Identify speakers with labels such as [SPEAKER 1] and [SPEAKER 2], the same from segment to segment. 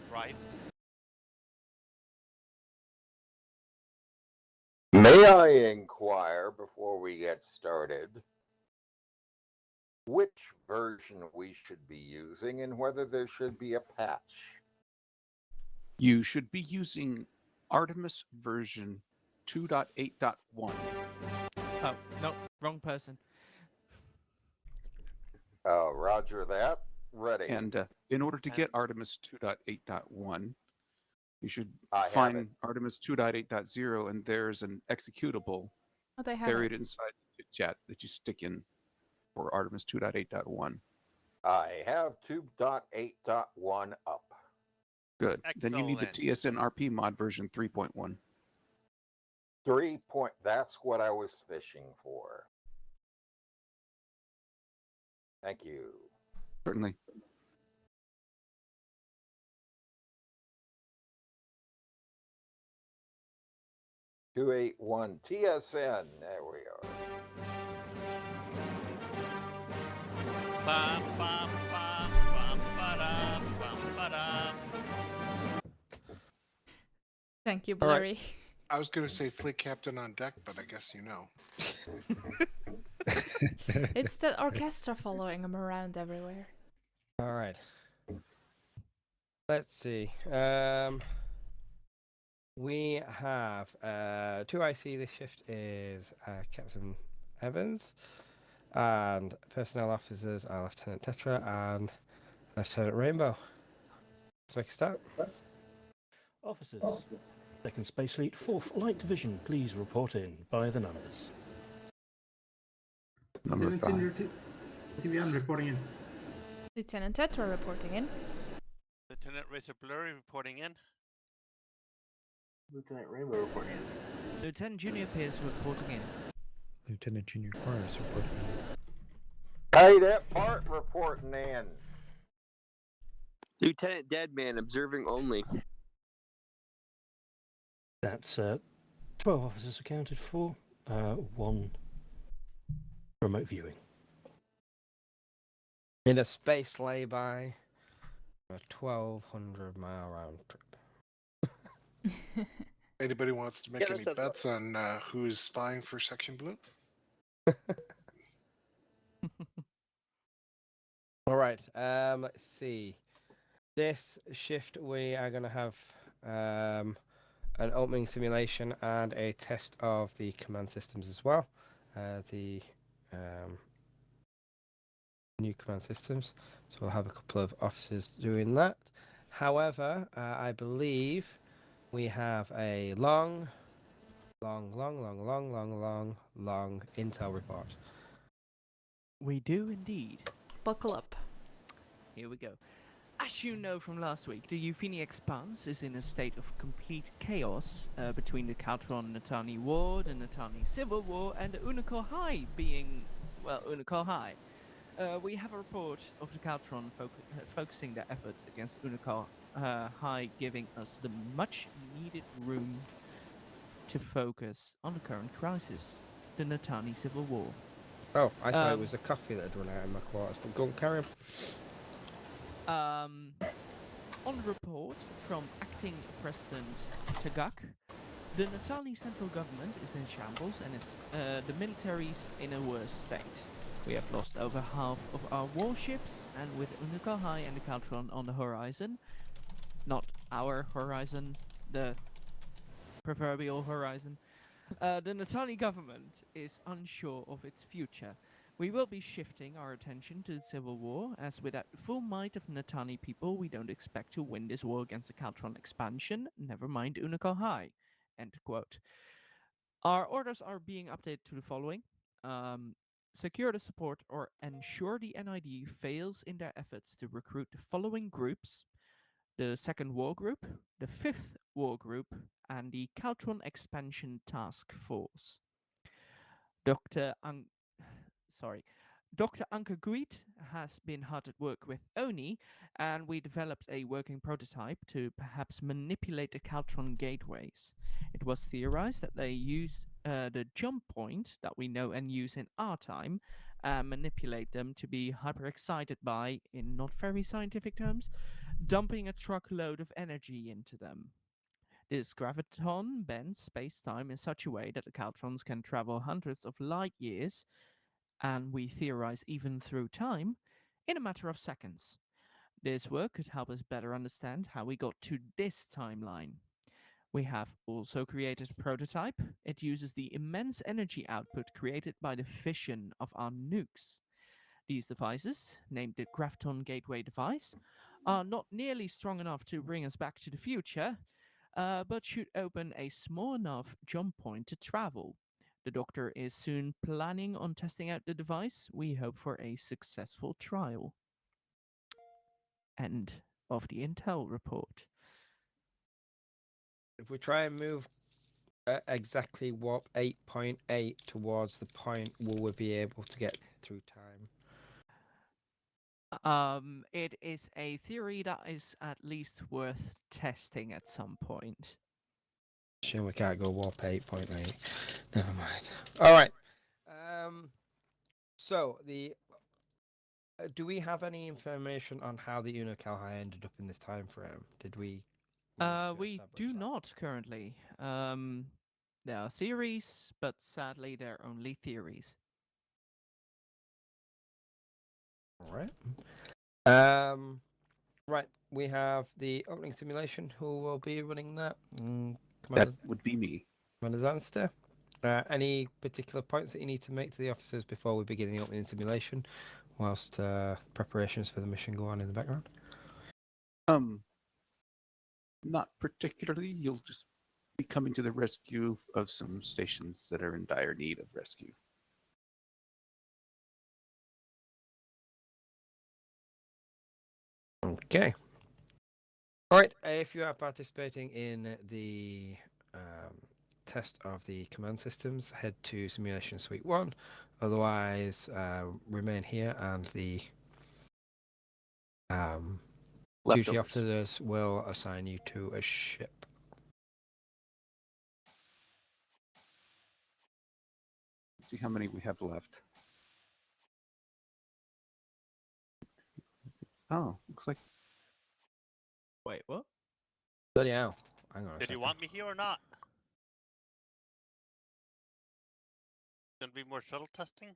[SPEAKER 1] drive.
[SPEAKER 2] May I inquire before we get started which version we should be using and whether there should be a patch?
[SPEAKER 3] You should be using Artemis version 2.8.1.
[SPEAKER 4] Oh, no, wrong person.
[SPEAKER 2] Roger that. Ready.
[SPEAKER 3] And in order to get Artemis 2.8.1, you should
[SPEAKER 2] I have
[SPEAKER 3] find
[SPEAKER 2] it.
[SPEAKER 3] Artemis 2.8.0, and there's an executable
[SPEAKER 5] Oh, they have
[SPEAKER 3] buried
[SPEAKER 5] it.
[SPEAKER 3] inside the chat that you stick in for Artemis 2.8.1.
[SPEAKER 2] I have 2.8.1 up.
[SPEAKER 3] Good. Then you need the
[SPEAKER 1] Excellent.
[SPEAKER 3] TSN RP mod version 3.1.
[SPEAKER 2] 3 point. That's what I was fishing for. Thank you.
[SPEAKER 3] Certainly.
[SPEAKER 2] (281) TSN. There we are.
[SPEAKER 1] Bum, bum, bum, bum, ba-dum, bum, ba-dum.
[SPEAKER 5] Thank you,
[SPEAKER 6] All right.
[SPEAKER 5] Blurry.
[SPEAKER 6] I was going to say fleet captain on deck, but I guess you know.
[SPEAKER 5] It's the orchestra following him around everywhere.
[SPEAKER 7] All right. Let's see. We have 2IC. This shift is Captain Evans, and personnel officers are Lieutenant Tetra and Lieutenant Rainbow. Let's make a start.
[SPEAKER 8] Officers, 2nd Space Fleet, 4th Light Division, please report in by the numbers.
[SPEAKER 3] Number 5.
[SPEAKER 9] TVM reporting in.
[SPEAKER 5] Lieutenant Tetra reporting in.
[SPEAKER 1] Lieutenant Razor Blurry reporting in.
[SPEAKER 9] Lieutenant Rainbow reporting in.
[SPEAKER 4] Lieutenant Junior Pierce reporting in.
[SPEAKER 10] Lieutenant Junior Quarles reporting in.
[SPEAKER 2] Cadet Part reporting in.
[SPEAKER 11] Lieutenant Deadman observing only.
[SPEAKER 8] That's 12 officers accounted for, 1 remote viewing.
[SPEAKER 7] In a space layby, a 1,200-mile round trip.
[SPEAKER 6] Anybody wants to make
[SPEAKER 11] Yeah,
[SPEAKER 6] any
[SPEAKER 11] that sounds
[SPEAKER 6] bets on who's spying for Section Blue?
[SPEAKER 7] All right. Let's see. This shift, we are going to have an opening simulation and a test of the command systems as well. The new command systems. So we'll have a couple of officers doing that. However, I believe we have a long intel report.
[SPEAKER 4] We do indeed.
[SPEAKER 5] Buckle up.
[SPEAKER 4] Here we go. As you know from last week, the Euphenia Expanse is in a state of complete chaos between the Caltron-Natani War, the Natani Civil War, and the Unicor High being, well, Unicor High. We have a report of the Caltron focusing their efforts against Unicor High, giving us the much-needed room to focus on the current crisis, the Natani Civil War.
[SPEAKER 7] Oh, I thought it was the coffee that had run out in my quarters, but go on, carry on.
[SPEAKER 4] On the report from Acting President Tagak, the Natali central government is in shambles and the military's in a worse state. We have lost over half of our warships, and with Unicor High and the Caltron on the horizon, not our horizon, the proverbial horizon, the Natali government is unsure of its future. We will be shifting our attention to the civil war, as without the full might of Natani people, we don't expect to win this war against the Caltron expansion, never mind Unicor High. End quote. Our orders are being updated to the following. Secure the support or ensure the NID fails in their efforts to recruit the following groups: the 2nd War Group, the 5th War Group, and the Caltron Expansion Task Force. Dr. Anke Guit has been hard at work with ONI, and we developed a working prototype to perhaps manipulate the Caltron gateways. It was theorized that they use the jump point that we know and use in our time, and manipulate them to be hyper-excited by, in not very scientific terms, dumping a truckload of energy into them. This graviton bends space-time in such a way that the Caltrons can travel hundreds of light years, and we theorize even through time, in a matter of seconds. This work could help us better understand how we got to this timeline. We have also created a prototype. It uses the immense energy output created by the fission of our nukes. These devices, named the Graviton Gateway device, are not nearly strong enough to bring us back to the future, but should open a small enough jump point to travel. The Doctor is soon planning on testing out the device. We hope for a successful trial. End of the intel report.
[SPEAKER 7] If we try and move exactly warp 8.8 towards the point, will we be able to get through time?
[SPEAKER 4] It is a theory that is at least worth testing at some point.
[SPEAKER 7] Sure, we can't go warp 8.8. Never mind. All right. So the do we have any information on how the Uno Calhai ended up in this time frame? Did we?
[SPEAKER 4] We do not currently. There are theories, but sadly they're only theories.
[SPEAKER 7] All right. Right. We have the opening simulation. Who will be running that?
[SPEAKER 3] That would be me.
[SPEAKER 7] Commander Zanster. Any particular points that you need to make to the officers before we begin the opening simulation, whilst preparations for the mission go on in the background?
[SPEAKER 3] Not particularly. You'll just be coming to the rescue of some stations that are in dire need of rescue.
[SPEAKER 7] Okay. All right. If you are participating in the test of the command systems, head to Simulation Suite 1. Otherwise, remain here and the duty officers will assign you to a ship.
[SPEAKER 3] Let's see how many we have left. Oh, looks like...
[SPEAKER 4] Wait, what?
[SPEAKER 7] Bloody hell. Hang on a
[SPEAKER 1] Did
[SPEAKER 7] second.
[SPEAKER 1] you want me here or not? Gonna be more shuttle testing?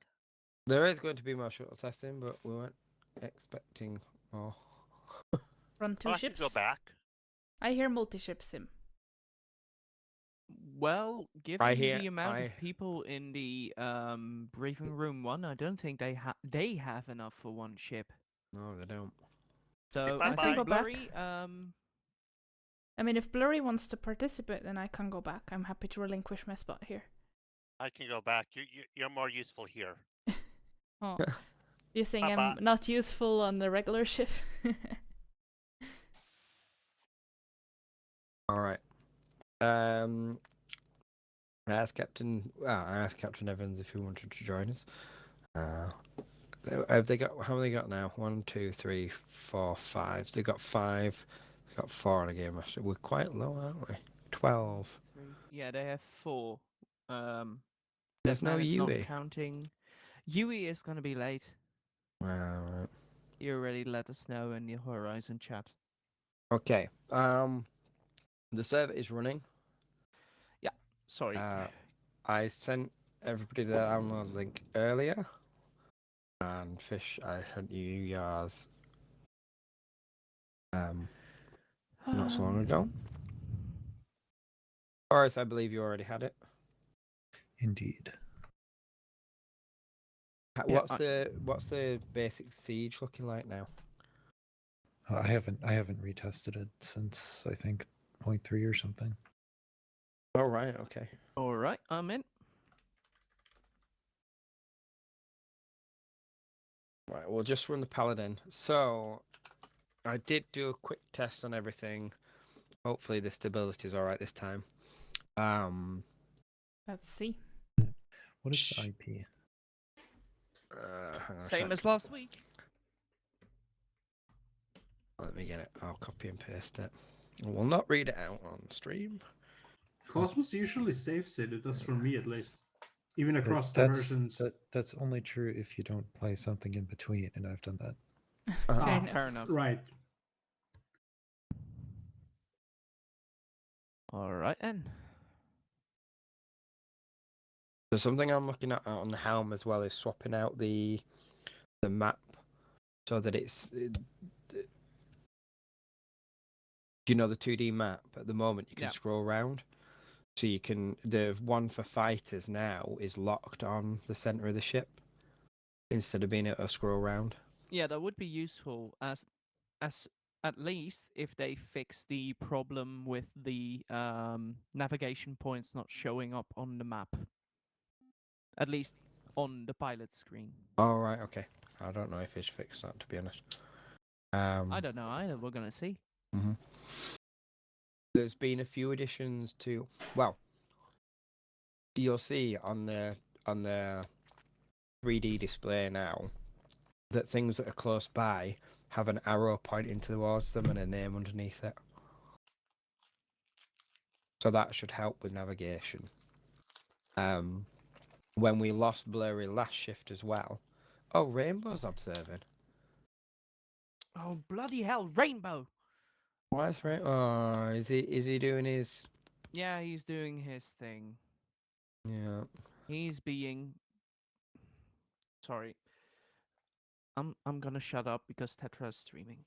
[SPEAKER 7] There is going to be more shuttle testing, but we weren't expecting more.
[SPEAKER 5] Run 2
[SPEAKER 1] Oh, I
[SPEAKER 5] ships.
[SPEAKER 1] can go back.
[SPEAKER 5] I hear multi-ship sim.
[SPEAKER 4] Well, given
[SPEAKER 7] I hear-
[SPEAKER 4] the amount
[SPEAKER 7] I-
[SPEAKER 4] of people in the briefing room 1, I don't think they have enough for one ship.
[SPEAKER 7] No, they don't.
[SPEAKER 4] So
[SPEAKER 1] bye-bye.
[SPEAKER 4] I think
[SPEAKER 5] Go back.
[SPEAKER 4] Blurry,
[SPEAKER 5] I mean, if Blurry wants to participate, then I can go back. I'm happy to relinquish my spot here.
[SPEAKER 1] I can go back. You're more useful here.
[SPEAKER 5] Oh, you're saying
[SPEAKER 1] Bye-bye.
[SPEAKER 5] I'm not useful on the regular ship?
[SPEAKER 7] All right. I asked Captain Evans if he wanted to join us. Have they got? How many they got now? 1, 2, 3, 4, 5. They got 5. They got 4 on a game master. We're quite low, aren't we? 12.
[SPEAKER 4] yeah, they have 4.
[SPEAKER 7] There's no
[SPEAKER 4] Deathman is not
[SPEAKER 7] Yui.
[SPEAKER 4] counting. Yui is gonna be late.
[SPEAKER 7] Alright.
[SPEAKER 4] He already let us know in the Horizon chat.
[SPEAKER 7] Okay. The server is running.
[SPEAKER 4] Sorry.
[SPEAKER 7] I sent everybody the download link earlier. And Fish, I sent you yours not so long ago. Boris, I believe you already had it.
[SPEAKER 10] Indeed.
[SPEAKER 7] What's the basic siege looking like now?
[SPEAKER 10] I haven't retested it since I think 0.3 or something.
[SPEAKER 7] Oh right, okay.
[SPEAKER 4] All right, I'm in.
[SPEAKER 7] Right, we'll just run the Paladin. So, I did do a quick test on everything. Hopefully the stability is alright this time.
[SPEAKER 5] Let's see.
[SPEAKER 10] What is the IP?
[SPEAKER 7] Hang on a
[SPEAKER 4] Same
[SPEAKER 7] sec.
[SPEAKER 4] as last week.
[SPEAKER 7] Let me get it. I'll copy and paste it. We'll not read it out on stream.
[SPEAKER 9] Cosmos usually saves it. It does for me at least. Even across the versions.
[SPEAKER 10] That's only true if you don't play something in between, and I've done that.
[SPEAKER 5] Fair enough.
[SPEAKER 4] Fair enough.
[SPEAKER 9] Right.
[SPEAKER 4] All right then.
[SPEAKER 7] So something I'm looking at on the helm as well is swapping out the map so that it's you know the 2D map at the moment you can
[SPEAKER 4] Yeah.
[SPEAKER 7] scroll around. So you can the one for fighters now is locked on the center of the ship instead of being able to scroll around.
[SPEAKER 4] Yeah, that would be useful as at least if they fix the problem with the navigation points not showing up on the map. At least on the pilot screen.
[SPEAKER 7] Oh right, okay. I don't know if it's fixed that to be honest.
[SPEAKER 4] I don't know either. We're gonna see.
[SPEAKER 7] There's been a few additions to you'll see on the 3D display now that things that are close by have an arrow pointing towards them and a name underneath it. So that should help with navigation. When we lost Blurry last shift as well. Oh, Rainbow's observing.
[SPEAKER 4] Oh bloody hell, Rainbow!
[SPEAKER 7] Why is Oh, is he doing his?
[SPEAKER 4] Yeah, he's doing his thing.
[SPEAKER 7] Yeah.
[SPEAKER 4] He's being. Sorry. I'm gonna shut up because Tetra's streaming.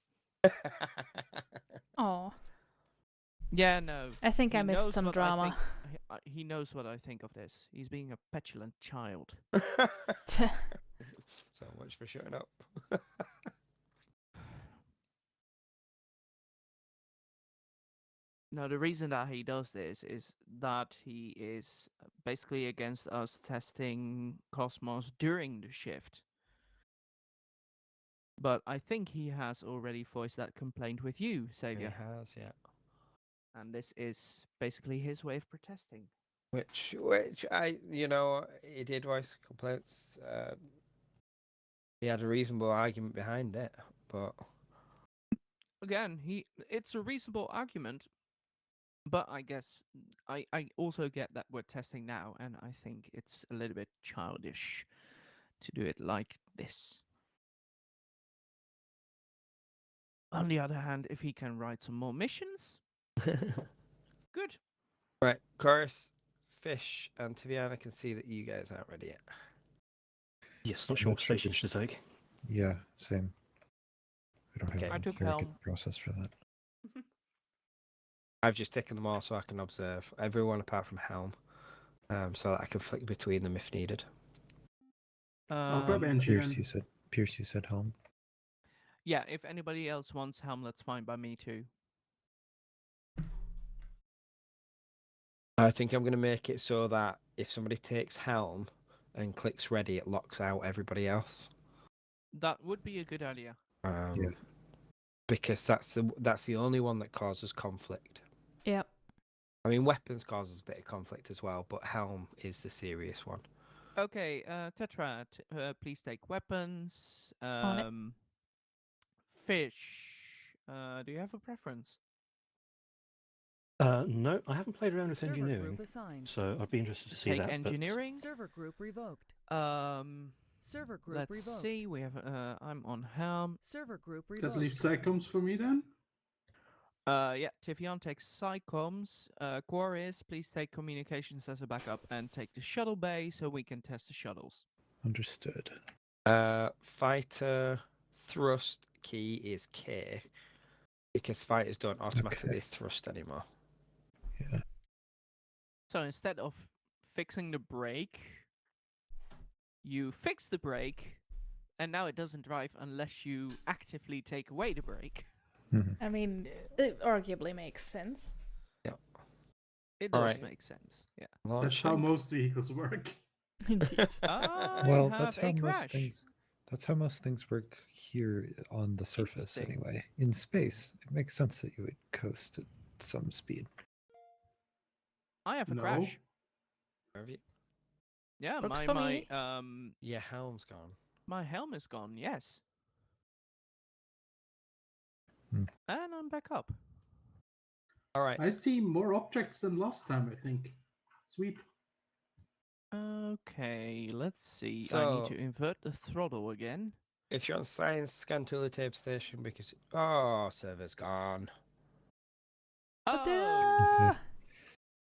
[SPEAKER 5] Oh,
[SPEAKER 4] Yeah, no.
[SPEAKER 5] I think I
[SPEAKER 4] he
[SPEAKER 5] missed
[SPEAKER 4] knows
[SPEAKER 5] some
[SPEAKER 4] what I
[SPEAKER 5] drama.
[SPEAKER 4] think- he knows what I think of this. He's being a petulant child.
[SPEAKER 7] So much for shutting up.
[SPEAKER 4] No, the reason that he does this is that he is basically against us testing Cosmos during the shift. But I think he has already voiced that complaint with you,
[SPEAKER 7] He
[SPEAKER 4] Xavier.
[SPEAKER 7] has, yeah.
[SPEAKER 4] And this is basically his way of protesting.
[SPEAKER 7] Which he did voice complaints. He had a reasonable argument behind it, but
[SPEAKER 4] Again, it's a reasonable argument, but I guess I also get that we're testing now, and I think it's a little bit childish to do it like this. On the other hand, if he can write some more missions, good.
[SPEAKER 7] right, Chorus, Fish, and Tiviana, I can see that you guys aren't ready yet.
[SPEAKER 8] Yes, not sure what stations to take.
[SPEAKER 10] Yeah, same. I don't
[SPEAKER 7] Okay.
[SPEAKER 10] have
[SPEAKER 4] I
[SPEAKER 10] a
[SPEAKER 4] took
[SPEAKER 10] very good
[SPEAKER 4] helm.
[SPEAKER 10] process for that.
[SPEAKER 7] I've just taken them all so I can observe everyone apart from Helm, so that I can flick between them if needed.
[SPEAKER 9] I'll grab engine.
[SPEAKER 10] Pierce, you said helm.
[SPEAKER 4] Yeah, if anybody else wants helm, that's fine by me too.
[SPEAKER 7] I think I'm going to make it so that if somebody takes Helm and clicks ready, it locks out everybody else.
[SPEAKER 4] That would be a good idea.
[SPEAKER 10] Yeah.
[SPEAKER 7] Because that's the only one that causes conflict.
[SPEAKER 5] Yep.
[SPEAKER 7] I mean, weapons causes a bit of conflict as well, but Helm is the serious one.
[SPEAKER 4] Okay, Tetra, please take weapons.
[SPEAKER 5] On it.
[SPEAKER 4] Fish. Do you have a preference?
[SPEAKER 8] No, I haven't played around with
[SPEAKER 12] Server
[SPEAKER 8] engineering,
[SPEAKER 12] group assigned.
[SPEAKER 8] so I'd be interested to see
[SPEAKER 4] Take
[SPEAKER 8] that.
[SPEAKER 4] engineering.
[SPEAKER 12] Server group revoked. Server group
[SPEAKER 4] Let's
[SPEAKER 12] revoked.
[SPEAKER 4] see. We have. I'm on helm.
[SPEAKER 12] Server group
[SPEAKER 9] That
[SPEAKER 12] revoked.
[SPEAKER 9] leaves psychoms for me then?
[SPEAKER 4] Yeah, Tivian takes psychoms. Quaris, please take communications as a backup and take the shuttle bay so we can test the shuttles.
[SPEAKER 10] Understood.
[SPEAKER 7] Fighter thrust key is K, because fighters don't automatically thrust anymore.
[SPEAKER 10] Yeah.
[SPEAKER 4] So instead of fixing the brake, you fix the brake, and now it doesn't drive unless you actively take away the brake.
[SPEAKER 5] I mean, it arguably makes sense.
[SPEAKER 7] Yeah.
[SPEAKER 4] It does
[SPEAKER 7] Alright.
[SPEAKER 4] make sense. Yeah.
[SPEAKER 9] That's how most vehicles work.
[SPEAKER 5] Indeed.
[SPEAKER 10] Well, that's how most things. That's how most things work here on the surface,
[SPEAKER 4] Interesting.
[SPEAKER 10] anyway. In space, it makes sense that you would coast at some speed.
[SPEAKER 4] I have a
[SPEAKER 9] No.
[SPEAKER 4] crash.
[SPEAKER 7] Have you?
[SPEAKER 4] Yeah,
[SPEAKER 5] Works for
[SPEAKER 4] my
[SPEAKER 5] me.
[SPEAKER 7] Yeah, Helm's gone.
[SPEAKER 4] my helm is gone. Yes.
[SPEAKER 10] Hmm.
[SPEAKER 4] And I'm back up.
[SPEAKER 7] All right.
[SPEAKER 9] I see more objects than last time, I think. Sweet.
[SPEAKER 4] Okay, let's see. I
[SPEAKER 7] So-
[SPEAKER 4] need to invert the throttle again.
[SPEAKER 7] If you're on science, scan tape station because server's gone.
[SPEAKER 5] What
[SPEAKER 4] Oh,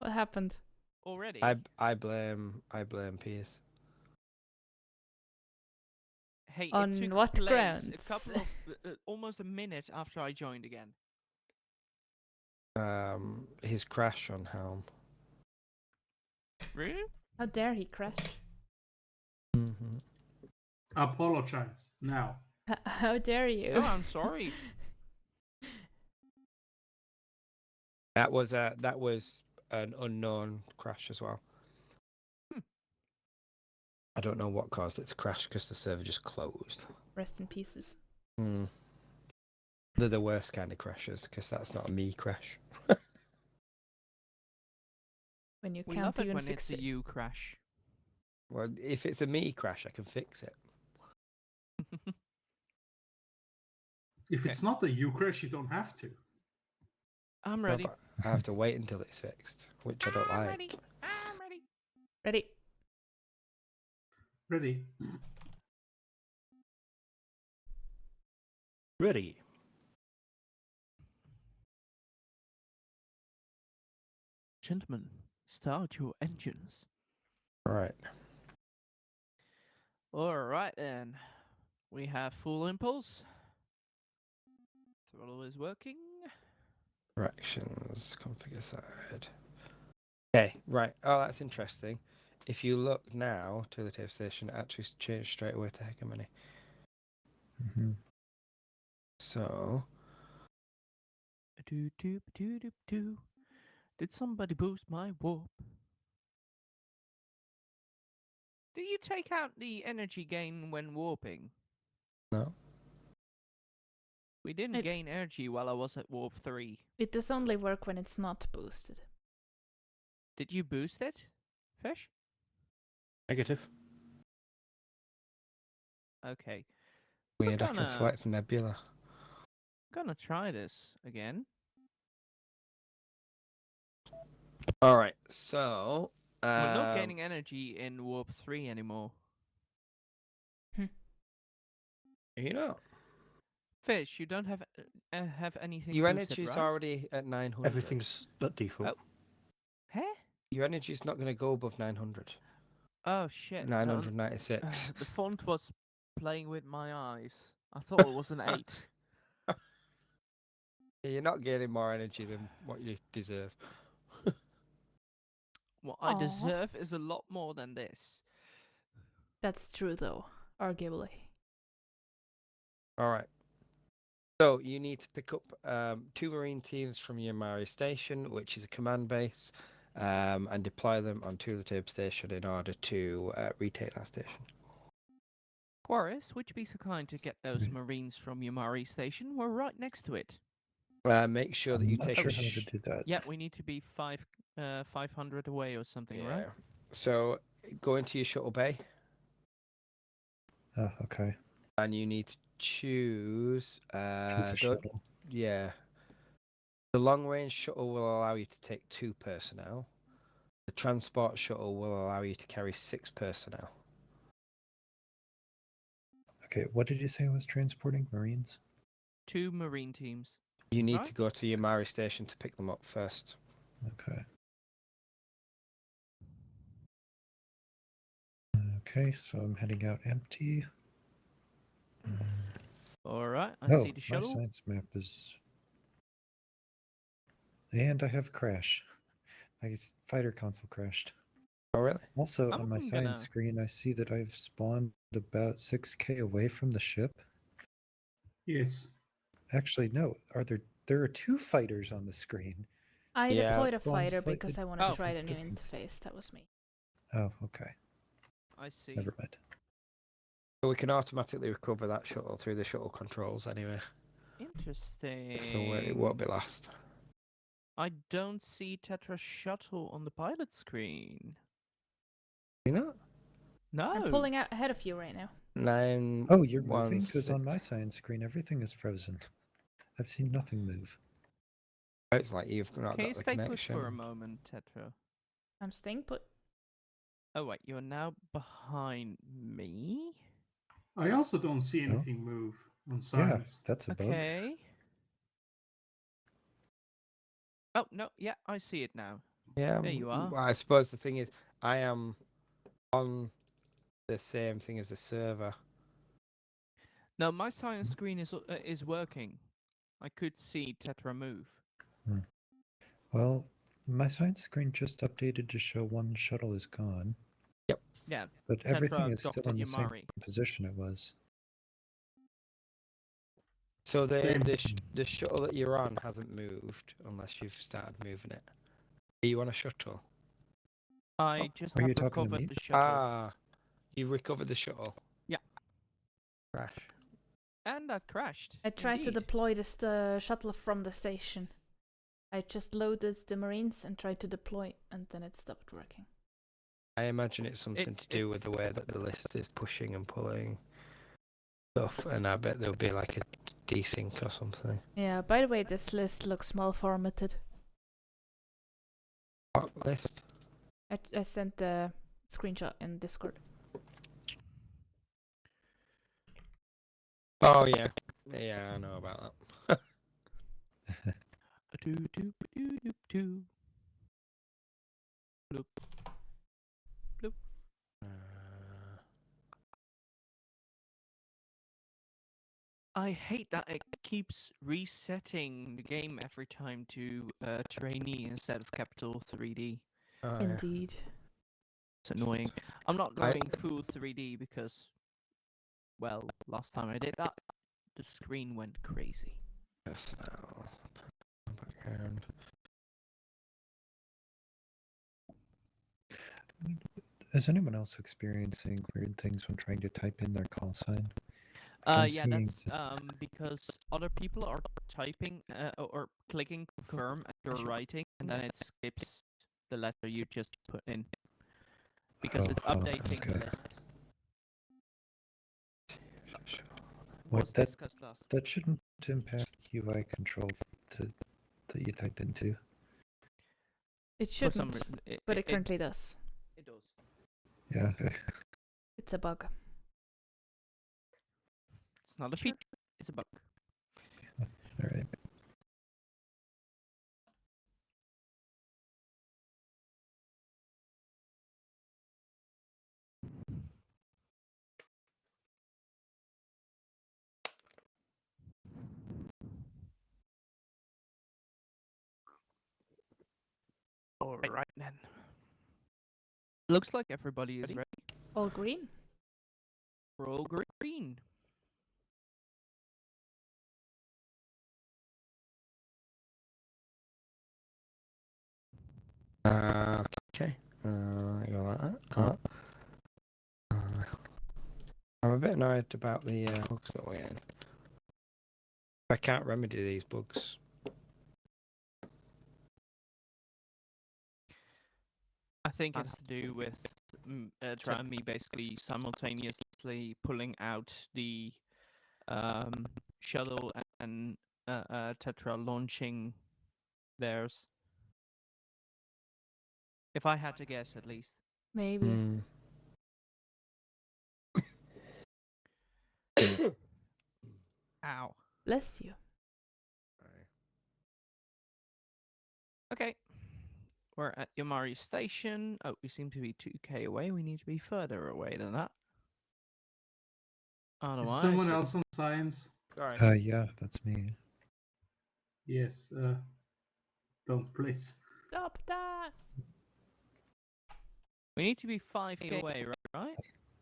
[SPEAKER 5] What happened?
[SPEAKER 4] Already?
[SPEAKER 7] I blame Piers.
[SPEAKER 4] Hey,
[SPEAKER 5] On
[SPEAKER 4] it took
[SPEAKER 5] what
[SPEAKER 4] place
[SPEAKER 5] grounds?
[SPEAKER 4] a couple of almost a minute after I joined again.
[SPEAKER 7] His crash on Helm.
[SPEAKER 4] Really?
[SPEAKER 5] How dare he crash?
[SPEAKER 7] Mm-hmm.
[SPEAKER 9] Apologize now.
[SPEAKER 5] How dare you?
[SPEAKER 4] Oh, I'm sorry.
[SPEAKER 7] That was an unknown crash as well. I don't know what caused it to crash because the server just closed.
[SPEAKER 5] Rest in pieces.
[SPEAKER 7] They're the worst kind of crashes because that's not a me crash.
[SPEAKER 5] When you
[SPEAKER 4] We
[SPEAKER 5] can't
[SPEAKER 4] love it
[SPEAKER 5] even
[SPEAKER 4] when
[SPEAKER 5] fix
[SPEAKER 4] it's
[SPEAKER 5] it.
[SPEAKER 4] a you crash.
[SPEAKER 7] Well, if it's a me crash, I can fix it.
[SPEAKER 9] If it's not a you crash, you don't have to.
[SPEAKER 4] I'm
[SPEAKER 7] No,
[SPEAKER 4] ready.
[SPEAKER 7] but I have to wait until it's fixed, which I don't like.
[SPEAKER 4] Ready. I'm ready.
[SPEAKER 5] Ready?
[SPEAKER 9] Ready?
[SPEAKER 8] Ready.
[SPEAKER 4] Gentlemen, start your engines.
[SPEAKER 7] Right.
[SPEAKER 4] Alright then. We have full impulse. Throttle is working.
[SPEAKER 7] Directions, configure side. Okay, right. Oh, that's interesting. If you look now to the tape station, it actually changed straight away to hegemony.
[SPEAKER 10] Mm-hmm.
[SPEAKER 7] So,
[SPEAKER 4] Did somebody boost my warp? Do you take out the energy gain when warping?
[SPEAKER 7] no.
[SPEAKER 4] We didn't gain energy while I was at warp 3.
[SPEAKER 5] It does only work when it's not boosted.
[SPEAKER 4] Did you boost it, Fish?
[SPEAKER 8] Negative.
[SPEAKER 4] Okay.
[SPEAKER 7] Weird, I can select Nebula.
[SPEAKER 4] Gonna try this again.
[SPEAKER 7] Alright, so...
[SPEAKER 4] We're not gaining energy in warp 3 anymore.
[SPEAKER 7] You know,
[SPEAKER 4] Fish, you don't have anything
[SPEAKER 7] your
[SPEAKER 4] boosted,
[SPEAKER 7] energy's
[SPEAKER 4] right?
[SPEAKER 7] already at 900.
[SPEAKER 8] Everything's at default.
[SPEAKER 4] Oh. Huh?
[SPEAKER 7] Your energy's not going to go above 900.
[SPEAKER 4] Oh shit.
[SPEAKER 7] 996.
[SPEAKER 4] The font was playing with my eyes. I thought it was an 8.
[SPEAKER 7] Yeah, you're not gaining more energy than what you deserve.
[SPEAKER 4] What I
[SPEAKER 5] Aw.
[SPEAKER 4] deserve is a lot more than this.
[SPEAKER 5] That's true, though, arguably.
[SPEAKER 7] Alright. So, you need to pick up 2 Marine teams from your Mari station, which is a command base, and deploy them onto the tape station in order to retake that station.
[SPEAKER 4] Quaris, would you be so kind to get those Marines from Yamari station? We're right next to it.
[SPEAKER 7] Make sure that you
[SPEAKER 10] I'm not
[SPEAKER 7] take
[SPEAKER 10] sure
[SPEAKER 7] a
[SPEAKER 10] how to do that.
[SPEAKER 4] Yeah, we need to be 500 away or something,
[SPEAKER 7] Yeah.
[SPEAKER 4] right?
[SPEAKER 7] So, go into your shuttle bay.
[SPEAKER 10] Oh, okay.
[SPEAKER 7] And you need to choose...
[SPEAKER 10] Choose a shuttle.
[SPEAKER 7] Yeah. The long-range shuttle will allow you to take 2 personnel. The transport shuttle will allow you to carry 6 personnel.
[SPEAKER 10] Okay, what did you say was transporting Marines?
[SPEAKER 4] 2 Marine teams.
[SPEAKER 7] You need
[SPEAKER 4] Right.
[SPEAKER 7] to go to your Mari station to pick them up first.
[SPEAKER 10] Okay. Okay, so I'm heading out empty.
[SPEAKER 4] Alright, I
[SPEAKER 10] No,
[SPEAKER 4] see the
[SPEAKER 10] my
[SPEAKER 4] shuttle.
[SPEAKER 10] science map is... And I have crash. My fighter console crashed.
[SPEAKER 7] Oh, really?
[SPEAKER 10] Also,
[SPEAKER 4] I'm
[SPEAKER 10] on my
[SPEAKER 4] gonna-
[SPEAKER 10] science screen, I see that I've spawned about 6k away from the ship.
[SPEAKER 9] Yes.
[SPEAKER 10] Actually, no. There are 2 fighters on the screen.
[SPEAKER 5] I
[SPEAKER 7] Yeah.
[SPEAKER 5] deployed a
[SPEAKER 10] Spawned
[SPEAKER 5] fighter
[SPEAKER 10] slightly
[SPEAKER 5] because I wanted to
[SPEAKER 4] Oh.
[SPEAKER 5] try the new
[SPEAKER 10] different.
[SPEAKER 5] interface. That was me.
[SPEAKER 10] Oh, okay.
[SPEAKER 4] I see.
[SPEAKER 10] Never mind.
[SPEAKER 7] So we can automatically recover that shuttle through the shuttle controls anyway.
[SPEAKER 4] Interesting.
[SPEAKER 7] So it won't be lost.
[SPEAKER 4] I don't see Tetra shuttle on the pilot screen.
[SPEAKER 7] You know?
[SPEAKER 4] No.
[SPEAKER 5] I'm pulling out ahead of you right now.
[SPEAKER 7] 9.
[SPEAKER 10] Oh, you're moving? Because on
[SPEAKER 7] 1,
[SPEAKER 10] my
[SPEAKER 7] 6.
[SPEAKER 10] science screen, everything is frozen. I've seen nothing move.
[SPEAKER 7] It's like you've not
[SPEAKER 4] Can you
[SPEAKER 7] got the
[SPEAKER 4] stay put
[SPEAKER 7] connection.
[SPEAKER 4] for a moment, Tetra?
[SPEAKER 5] I'm staying put.
[SPEAKER 4] Oh wait, you're now behind me?
[SPEAKER 9] I also don't see anything move on
[SPEAKER 10] Yeah,
[SPEAKER 9] science.
[SPEAKER 10] that's a bug.
[SPEAKER 4] Okay. Oh, no, yeah, I see it now.
[SPEAKER 7] Yeah.
[SPEAKER 4] There you are.
[SPEAKER 7] Well, I suppose the thing is, I am on the same thing as the server.
[SPEAKER 4] No, my science screen is working. I could see Tetra move.
[SPEAKER 10] Well, my science screen just updated to show one shuttle is gone,
[SPEAKER 4] Yeah,
[SPEAKER 10] but everything
[SPEAKER 4] Tetra
[SPEAKER 10] is still
[SPEAKER 4] docked at
[SPEAKER 10] in the same
[SPEAKER 4] Yamari.
[SPEAKER 10] position it was.
[SPEAKER 7] So
[SPEAKER 9] Same.
[SPEAKER 7] the shuttle that you're on hasn't moved unless you've started moving it. Are you on a shuttle?
[SPEAKER 4] I just
[SPEAKER 10] are you
[SPEAKER 4] have
[SPEAKER 10] talking to
[SPEAKER 4] recovered
[SPEAKER 10] me?
[SPEAKER 4] the shuttle.
[SPEAKER 7] Ah, you recovered the shuttle.
[SPEAKER 4] Yeah.
[SPEAKER 7] Crash.
[SPEAKER 4] And that crashed.
[SPEAKER 5] I tried to
[SPEAKER 4] indeed.
[SPEAKER 5] deploy the shuttle from the station. I just loaded the Marines and tried to deploy, and then it stopped working.
[SPEAKER 7] I imagine it's something to do with the way that the list is pushing and pulling stuff, and I bet there'll be like a desync or something.
[SPEAKER 5] Yeah, by the way, this list looks malformatted.
[SPEAKER 7] What list?
[SPEAKER 5] I sent a screenshot in Discord.
[SPEAKER 7] Oh yeah, yeah, I know about that.
[SPEAKER 4] Do-do-do-do-do. Bloop. Bloop. I hate that it keeps resetting the game every time to trainee instead of capital 3D.
[SPEAKER 7] Oh, yeah.
[SPEAKER 5] Indeed.
[SPEAKER 4] It's annoying. I'm not going full 3D because, well, last time I did that, the screen went crazy.
[SPEAKER 7] Yes, now. Background.
[SPEAKER 10] Is anyone else experiencing weird things when trying to type in their call sign?
[SPEAKER 4] Yeah,
[SPEAKER 10] seeing
[SPEAKER 4] that's because other people are typing or clicking confirm as you're writing, and then it skips the letter you just put in because it's updating the list.
[SPEAKER 10] What
[SPEAKER 4] Was
[SPEAKER 10] that
[SPEAKER 4] discussed last.
[SPEAKER 10] that shouldn't impact UI control that you typed into.
[SPEAKER 5] It
[SPEAKER 4] For some
[SPEAKER 5] shouldn't,
[SPEAKER 4] reason,
[SPEAKER 5] but it currently does.
[SPEAKER 4] It does.
[SPEAKER 10] Yeah.
[SPEAKER 5] It's a bug.
[SPEAKER 4] It's not a feature. It's a bug.
[SPEAKER 10] All right.
[SPEAKER 4] All right then. Looks like everybody is ready.
[SPEAKER 5] All green?
[SPEAKER 4] We're all green.
[SPEAKER 7] Okay. I go like that. Got it. I'm a bit annoyed about the bugs that we're in. I can't remedy these bugs.
[SPEAKER 4] I think it's to do with trying me basically simultaneously pulling out the shuttle and Tetra launching theirs. If I had to guess, at least.
[SPEAKER 5] Maybe.
[SPEAKER 4] Ow.
[SPEAKER 5] Bless you.
[SPEAKER 4] Okay. We're at Yamari Station. Oh, we seem to be 2k away. We need to be further away than that.
[SPEAKER 9] Is
[SPEAKER 4] Otherwise,
[SPEAKER 9] someone else on science?
[SPEAKER 4] Sorry.
[SPEAKER 10] Yeah, that's me.
[SPEAKER 9] Yes. Don't please.
[SPEAKER 5] Stop that!
[SPEAKER 4] We need to be 5k away, right?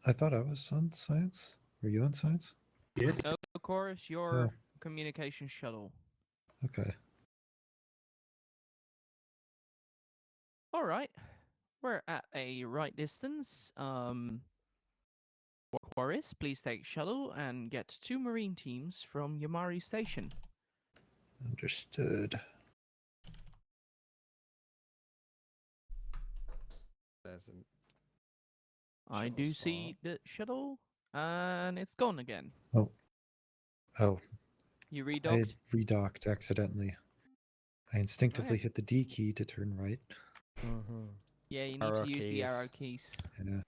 [SPEAKER 10] I thought I was on science. Were you on science?
[SPEAKER 9] Yes.
[SPEAKER 4] No, Chorus, your communication shuttle.
[SPEAKER 10] Okay.
[SPEAKER 4] All right. We're at a right distance. Chorus, please take shuttle and get 2 Marine teams from Yamari Station.
[SPEAKER 10] Understood.
[SPEAKER 4] I do see the shuttle, and it's gone again.
[SPEAKER 10] Oh.
[SPEAKER 4] You
[SPEAKER 10] I had
[SPEAKER 4] redocked?
[SPEAKER 10] redocked accidentally. I instinctively hit the D key to turn right.
[SPEAKER 4] Yeah, you need
[SPEAKER 7] Arrow
[SPEAKER 4] to use the
[SPEAKER 7] keys.
[SPEAKER 4] arrow keys.
[SPEAKER 10] Yeah.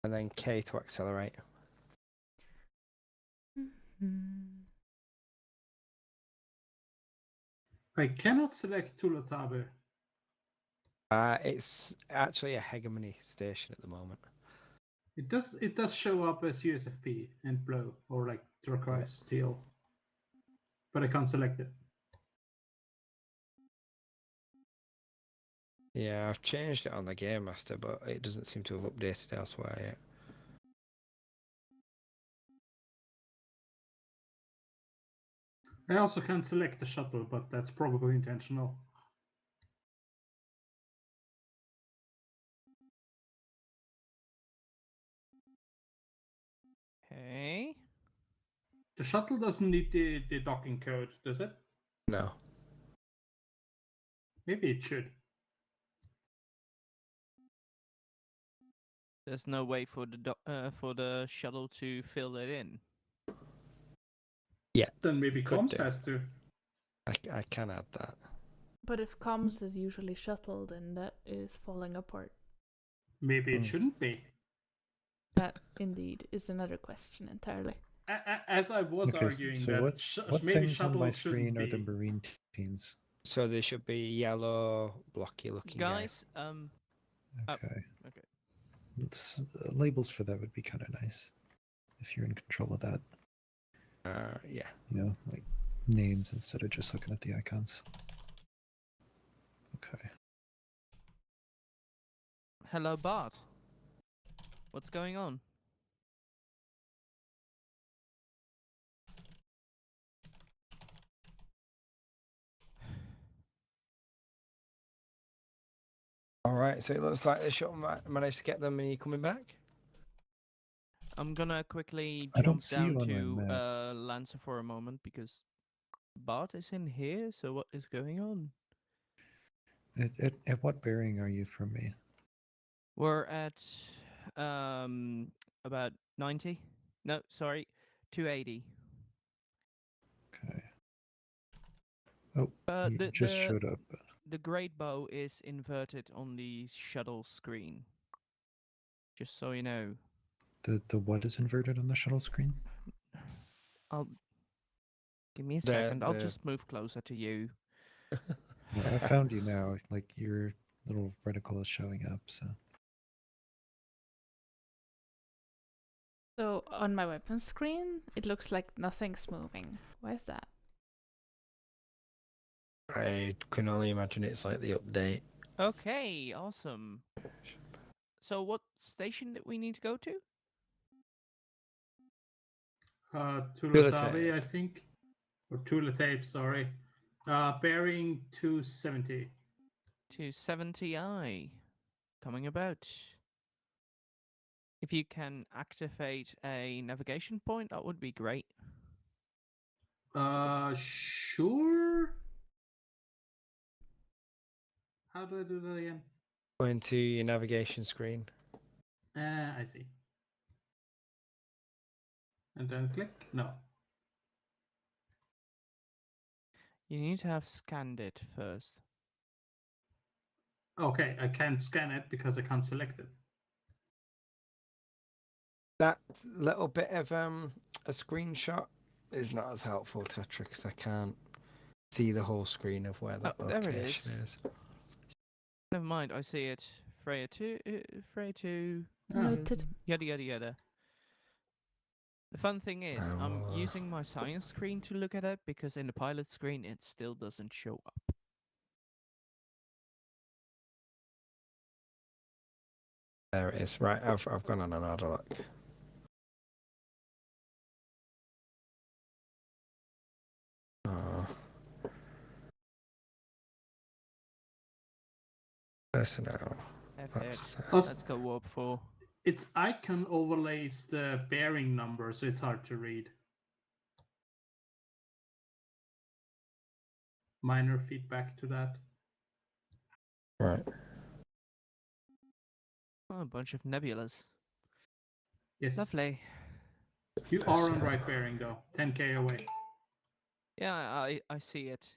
[SPEAKER 7] And then K to accelerate.
[SPEAKER 9] I cannot select Tulatabe.
[SPEAKER 7] It's actually a hegemony station at the moment.
[SPEAKER 9] It does show up as USFP and blue or like turquoise steel, but I can't select it.
[SPEAKER 7] Yeah, I've changed it on the Game Master, but it doesn't seem to have updated elsewhere yet.
[SPEAKER 9] I also can't select the shuttle, but that's probably intentional.
[SPEAKER 4] Okay.
[SPEAKER 9] The shuttle doesn't need the docking code, does it?
[SPEAKER 7] No.
[SPEAKER 9] Maybe it should.
[SPEAKER 4] There's no way for the shuttle to fill it in.
[SPEAKER 7] Yeah.
[SPEAKER 9] Then maybe
[SPEAKER 7] could
[SPEAKER 9] comms
[SPEAKER 7] do.
[SPEAKER 9] has to.
[SPEAKER 7] I can add that.
[SPEAKER 5] But if comms is usually shuttle, then that is falling apart.
[SPEAKER 9] Maybe it shouldn't be.
[SPEAKER 5] That indeed is another question entirely.
[SPEAKER 9] As I was
[SPEAKER 10] Okay,
[SPEAKER 9] arguing
[SPEAKER 10] so
[SPEAKER 9] that
[SPEAKER 10] what
[SPEAKER 9] maybe
[SPEAKER 10] things on my
[SPEAKER 9] shuttles shouldn't
[SPEAKER 10] screen are the
[SPEAKER 9] be.
[SPEAKER 10] marine teams?
[SPEAKER 7] So there should be yellow, blocky looking
[SPEAKER 4] Guys,
[SPEAKER 10] Okay.
[SPEAKER 4] okay.
[SPEAKER 10] Labels for that would be kind of nice if you're in control of that.
[SPEAKER 7] Yeah.
[SPEAKER 10] You know, like names instead of just looking at the icons. Okay.
[SPEAKER 4] Hello, Bart. What's going on?
[SPEAKER 7] All right, so it looks like the shuttle managed to get them. And you coming back?
[SPEAKER 4] I'm gonna quickly
[SPEAKER 10] I don't
[SPEAKER 4] jump
[SPEAKER 10] see
[SPEAKER 4] down
[SPEAKER 10] you on my
[SPEAKER 4] to
[SPEAKER 10] map.
[SPEAKER 4] Lancer for a moment because Bart is in here. So what is going on?
[SPEAKER 10] At what bearing are you from me?
[SPEAKER 4] We're at about 90. No, sorry, 280.
[SPEAKER 10] Okay. Oh, you
[SPEAKER 4] The
[SPEAKER 10] just showed up.
[SPEAKER 4] the great bow is inverted on the shuttle screen. Just so you know.
[SPEAKER 10] The what is inverted on the shuttle screen?
[SPEAKER 4] Give me a second. I'll just move closer to you.
[SPEAKER 10] No, I found you now. Like your little reticle is showing up.
[SPEAKER 5] So on my weapon screen, it looks like nothing's moving. Why is that?
[SPEAKER 7] I can only imagine it's like the update.
[SPEAKER 4] Okay, awesome. So what station did we need to go to?
[SPEAKER 9] Tulatabe, I think. Or Tulatape, sorry. Bearing 270.
[SPEAKER 4] 270i. Coming about. If you can activate a navigation point, that would be great.
[SPEAKER 9] Sure. How do I do that again?
[SPEAKER 7] Go into your navigation screen.
[SPEAKER 9] I see. And then click? No.
[SPEAKER 4] You need to have scanned it first.
[SPEAKER 9] Okay, I can't scan it because I can't select it.
[SPEAKER 7] That little bit of a screenshot is not as helpful, Tetra, because I can't see the whole screen of where that location is.
[SPEAKER 4] Never mind, I see it. Freya 2, Freya 2.
[SPEAKER 5] Noted.
[SPEAKER 4] Yada yada yada. The fun thing is, I'm using my science screen to look at it because in the pilot screen it still doesn't show up.
[SPEAKER 7] There it is. Right, I've gone on and had a look. Personnel.
[SPEAKER 4] Let's go warp 4.
[SPEAKER 9] Its icon overlays the bearing number, so it's hard to read. Minor feedback to that.
[SPEAKER 7] Right.
[SPEAKER 4] Oh, a bunch of nebulas.
[SPEAKER 9] Yes.
[SPEAKER 4] Lovely.
[SPEAKER 9] You are on right bearing though, 10k away.
[SPEAKER 4] Yeah, I see it.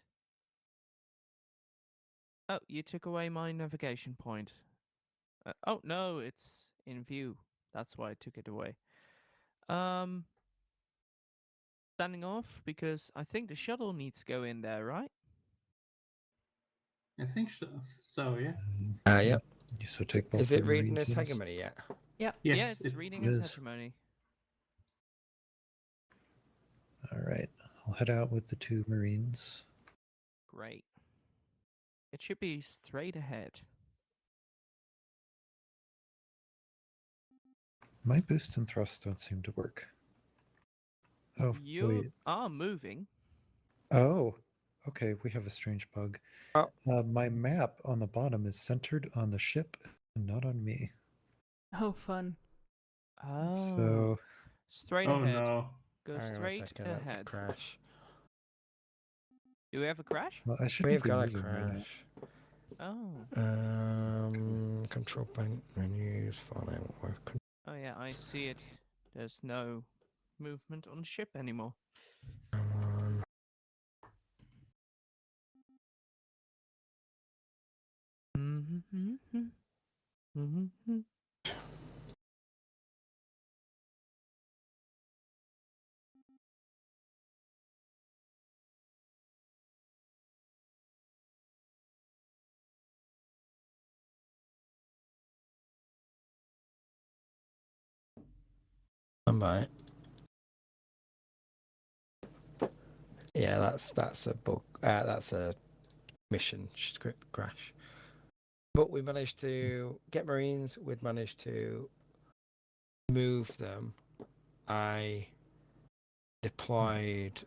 [SPEAKER 4] Oh, you took away my navigation point. Oh no, it's in view. That's why I took it away. Standing off because I think the shuttle needs to go in there, right?
[SPEAKER 9] I think so, yeah.
[SPEAKER 7] Yep.
[SPEAKER 10] You so take both
[SPEAKER 7] Is
[SPEAKER 10] the
[SPEAKER 7] it reading
[SPEAKER 10] marine
[SPEAKER 7] as
[SPEAKER 10] teams?
[SPEAKER 7] hegemony yet?
[SPEAKER 5] Yep.
[SPEAKER 9] Yes,
[SPEAKER 4] yeah, it's reading
[SPEAKER 10] it
[SPEAKER 4] as
[SPEAKER 10] is.
[SPEAKER 4] hegemony.
[SPEAKER 10] All right, I'll head out with the 2 marines.
[SPEAKER 4] Great. It should be straight ahead.
[SPEAKER 10] My boost and thrust don't seem to work. Oh,
[SPEAKER 4] You
[SPEAKER 10] wait.
[SPEAKER 4] are moving.
[SPEAKER 10] Oh, okay, we have a strange bug.
[SPEAKER 7] Oh.
[SPEAKER 10] My map on the bottom is centered on the ship and not on me.
[SPEAKER 5] Oh, fun.
[SPEAKER 4] Oh.
[SPEAKER 10] So,
[SPEAKER 4] Straight
[SPEAKER 9] Oh
[SPEAKER 4] ahead.
[SPEAKER 9] no.
[SPEAKER 4] Go
[SPEAKER 7] Hang on a
[SPEAKER 4] straight
[SPEAKER 7] second, that's a
[SPEAKER 4] ahead.
[SPEAKER 7] crash.
[SPEAKER 4] Do we have a crash?
[SPEAKER 10] well, I shouldn't
[SPEAKER 7] We've
[SPEAKER 10] be
[SPEAKER 7] got a
[SPEAKER 10] moving right now.
[SPEAKER 4] Oh.
[SPEAKER 7] Control panel menus, file name work.
[SPEAKER 4] Oh yeah, I see it. There's no movement on the ship anymore.
[SPEAKER 7] Come on. I might. Yeah, that's a bug. That's a mission script crash. But we managed to get Marines. We'd managed to move them. I deployed.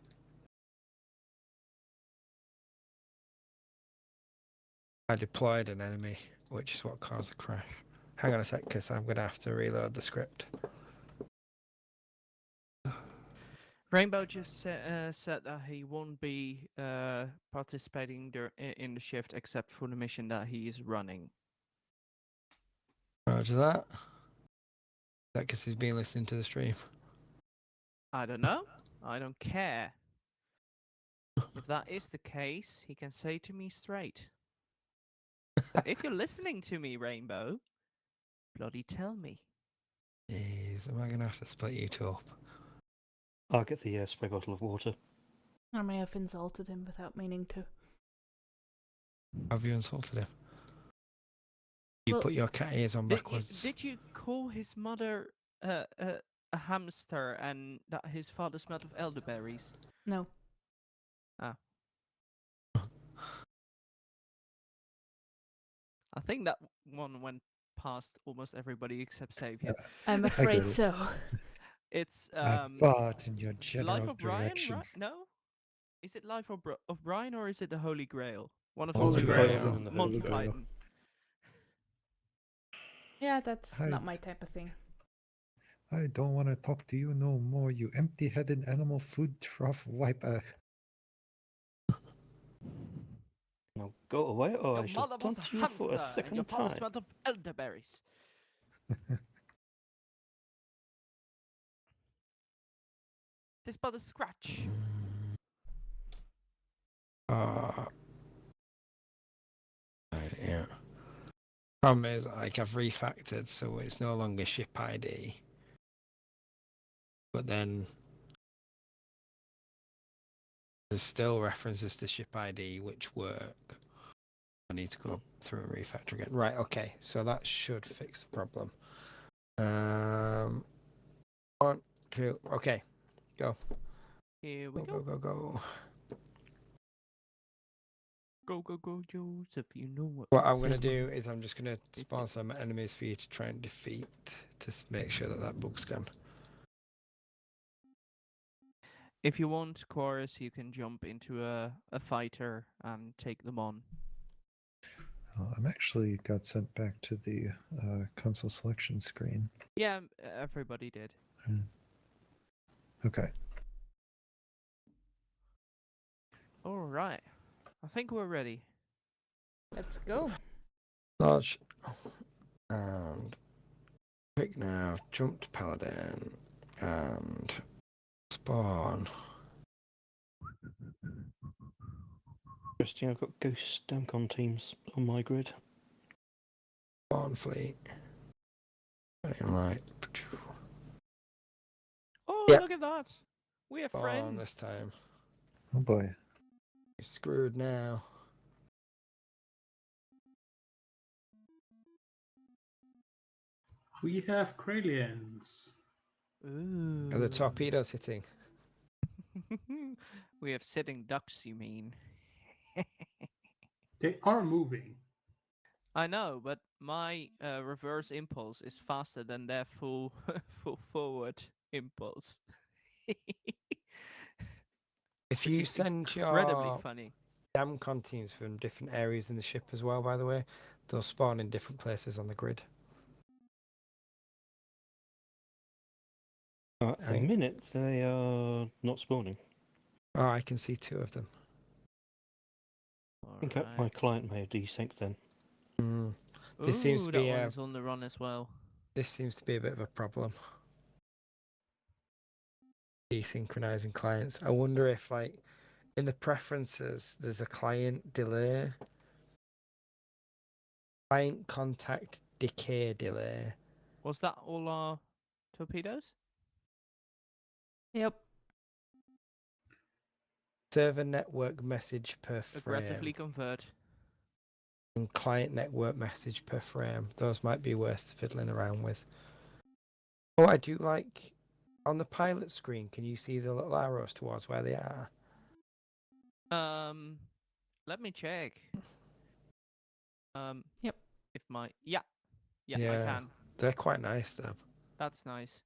[SPEAKER 7] I deployed an enemy, which is what caused the crash. Hang on a sec, because I'm going to have to reload the script.
[SPEAKER 4] Rainbow just said that he won't be participating in the shift except for the mission that he is running.
[SPEAKER 7] Roger that. Is that because he's been listening to the stream?
[SPEAKER 4] I don't know. I don't care. If that is the case, he can say to me straight. So if you're listening to me, Rainbow, bloody tell me.
[SPEAKER 7] Jeez, am I going to have to split you two up?
[SPEAKER 8] I'll get the spray bottle of water.
[SPEAKER 5] I may have insulted him without meaning to.
[SPEAKER 7] Have you insulted him? You
[SPEAKER 5] Well,
[SPEAKER 7] put your cat ears on backwards.
[SPEAKER 4] Did you call his mother a hamster and that his father smelled of elderberries?
[SPEAKER 5] No.
[SPEAKER 4] Ah. I think that one went past almost everybody except Xavier.
[SPEAKER 5] I'm afraid so.
[SPEAKER 4] It's
[SPEAKER 10] I fought in your
[SPEAKER 4] Life
[SPEAKER 10] general
[SPEAKER 4] of Brian,
[SPEAKER 10] direction.
[SPEAKER 4] right? No? Is it Life of Brian or is it the Holy Grail? One of
[SPEAKER 9] Holy
[SPEAKER 4] the two.
[SPEAKER 9] Grail.
[SPEAKER 4] Monty
[SPEAKER 10] Grail.
[SPEAKER 4] Python.
[SPEAKER 5] Yeah, that's
[SPEAKER 10] I
[SPEAKER 5] not my type of thing.
[SPEAKER 10] I don't want to talk to you no more, you empty-headed animal food trough wiper.
[SPEAKER 8] Now go away, or I
[SPEAKER 4] Your
[SPEAKER 8] shall
[SPEAKER 4] mother was
[SPEAKER 8] taunt
[SPEAKER 4] a
[SPEAKER 8] you for a
[SPEAKER 4] hamster and your
[SPEAKER 8] second
[SPEAKER 4] father
[SPEAKER 8] time.
[SPEAKER 4] smelled of elderberries. This but a scratch.
[SPEAKER 7] Yeah. Problem is, like, I've refactored, so it's no longer ship ID. But then there's still references to ship ID which work. I need to go through and refactor again. Right, okay, so that should fix the problem. 1, 2, okay, go.
[SPEAKER 4] Here we
[SPEAKER 7] Go,
[SPEAKER 4] go.
[SPEAKER 7] go, go, go.
[SPEAKER 4] Go, Joseph. You know what.
[SPEAKER 7] What I'm going to do is I'm just going to spawn some enemies for you to try and defeat to make sure that that bug's gone.
[SPEAKER 4] If you want, Chorus, you can jump into a fighter and take them on.
[SPEAKER 10] I'm actually got sent back to the console selection screen.
[SPEAKER 4] Yeah, everybody did.
[SPEAKER 10] Okay.
[SPEAKER 4] All right. I think we're ready.
[SPEAKER 5] Let's go.
[SPEAKER 7] Large and quick nav, jump to Paladin and spawn.
[SPEAKER 8] Interesting, I've got Ghost Damcon teams on my grid.
[SPEAKER 7] Spawn fleet. Right.
[SPEAKER 4] Oh,
[SPEAKER 7] Yep.
[SPEAKER 4] look at that. We are
[SPEAKER 7] Spawn
[SPEAKER 4] friends.
[SPEAKER 7] this time.
[SPEAKER 10] Oh boy.
[SPEAKER 7] You're screwed now.
[SPEAKER 9] We have Kralians.
[SPEAKER 4] Ooh.
[SPEAKER 7] Are the torpedoes hitting?
[SPEAKER 4] We have sitting ducks, you mean?
[SPEAKER 9] They are moving.
[SPEAKER 4] I know, but my reverse impulse is faster than their full full forward impulse.
[SPEAKER 7] If
[SPEAKER 4] Which
[SPEAKER 7] you
[SPEAKER 4] is
[SPEAKER 7] send
[SPEAKER 4] incredibly
[SPEAKER 7] your
[SPEAKER 4] funny.
[SPEAKER 7] Damcon teams from different areas in the ship as well, by the way, they'll spawn in different places on the grid.
[SPEAKER 8] At the minute, they are not spawning.
[SPEAKER 7] Oh, I can see 2 of them.
[SPEAKER 8] I think my client may have desynced then.
[SPEAKER 7] This seems to
[SPEAKER 4] Ooh,
[SPEAKER 7] be
[SPEAKER 4] that one's on the run as well.
[SPEAKER 7] this seems to be a bit of a problem. Desynchronizing clients. I wonder if, like, in the preferences, there's a client delay, client contact decay delay.
[SPEAKER 4] Was that all our torpedoes?
[SPEAKER 5] Yep.
[SPEAKER 7] Server network message per
[SPEAKER 4] Aggressively
[SPEAKER 7] frame
[SPEAKER 4] convert.
[SPEAKER 7] and client network message per frame. Those might be worth fiddling around with. Oh, I do like on the pilot screen. Can you see the little arrows towards where they are?
[SPEAKER 4] Let me check.
[SPEAKER 5] Yep.
[SPEAKER 4] If my yeah, I can.
[SPEAKER 7] They're quite nice though.
[SPEAKER 4] That's nice.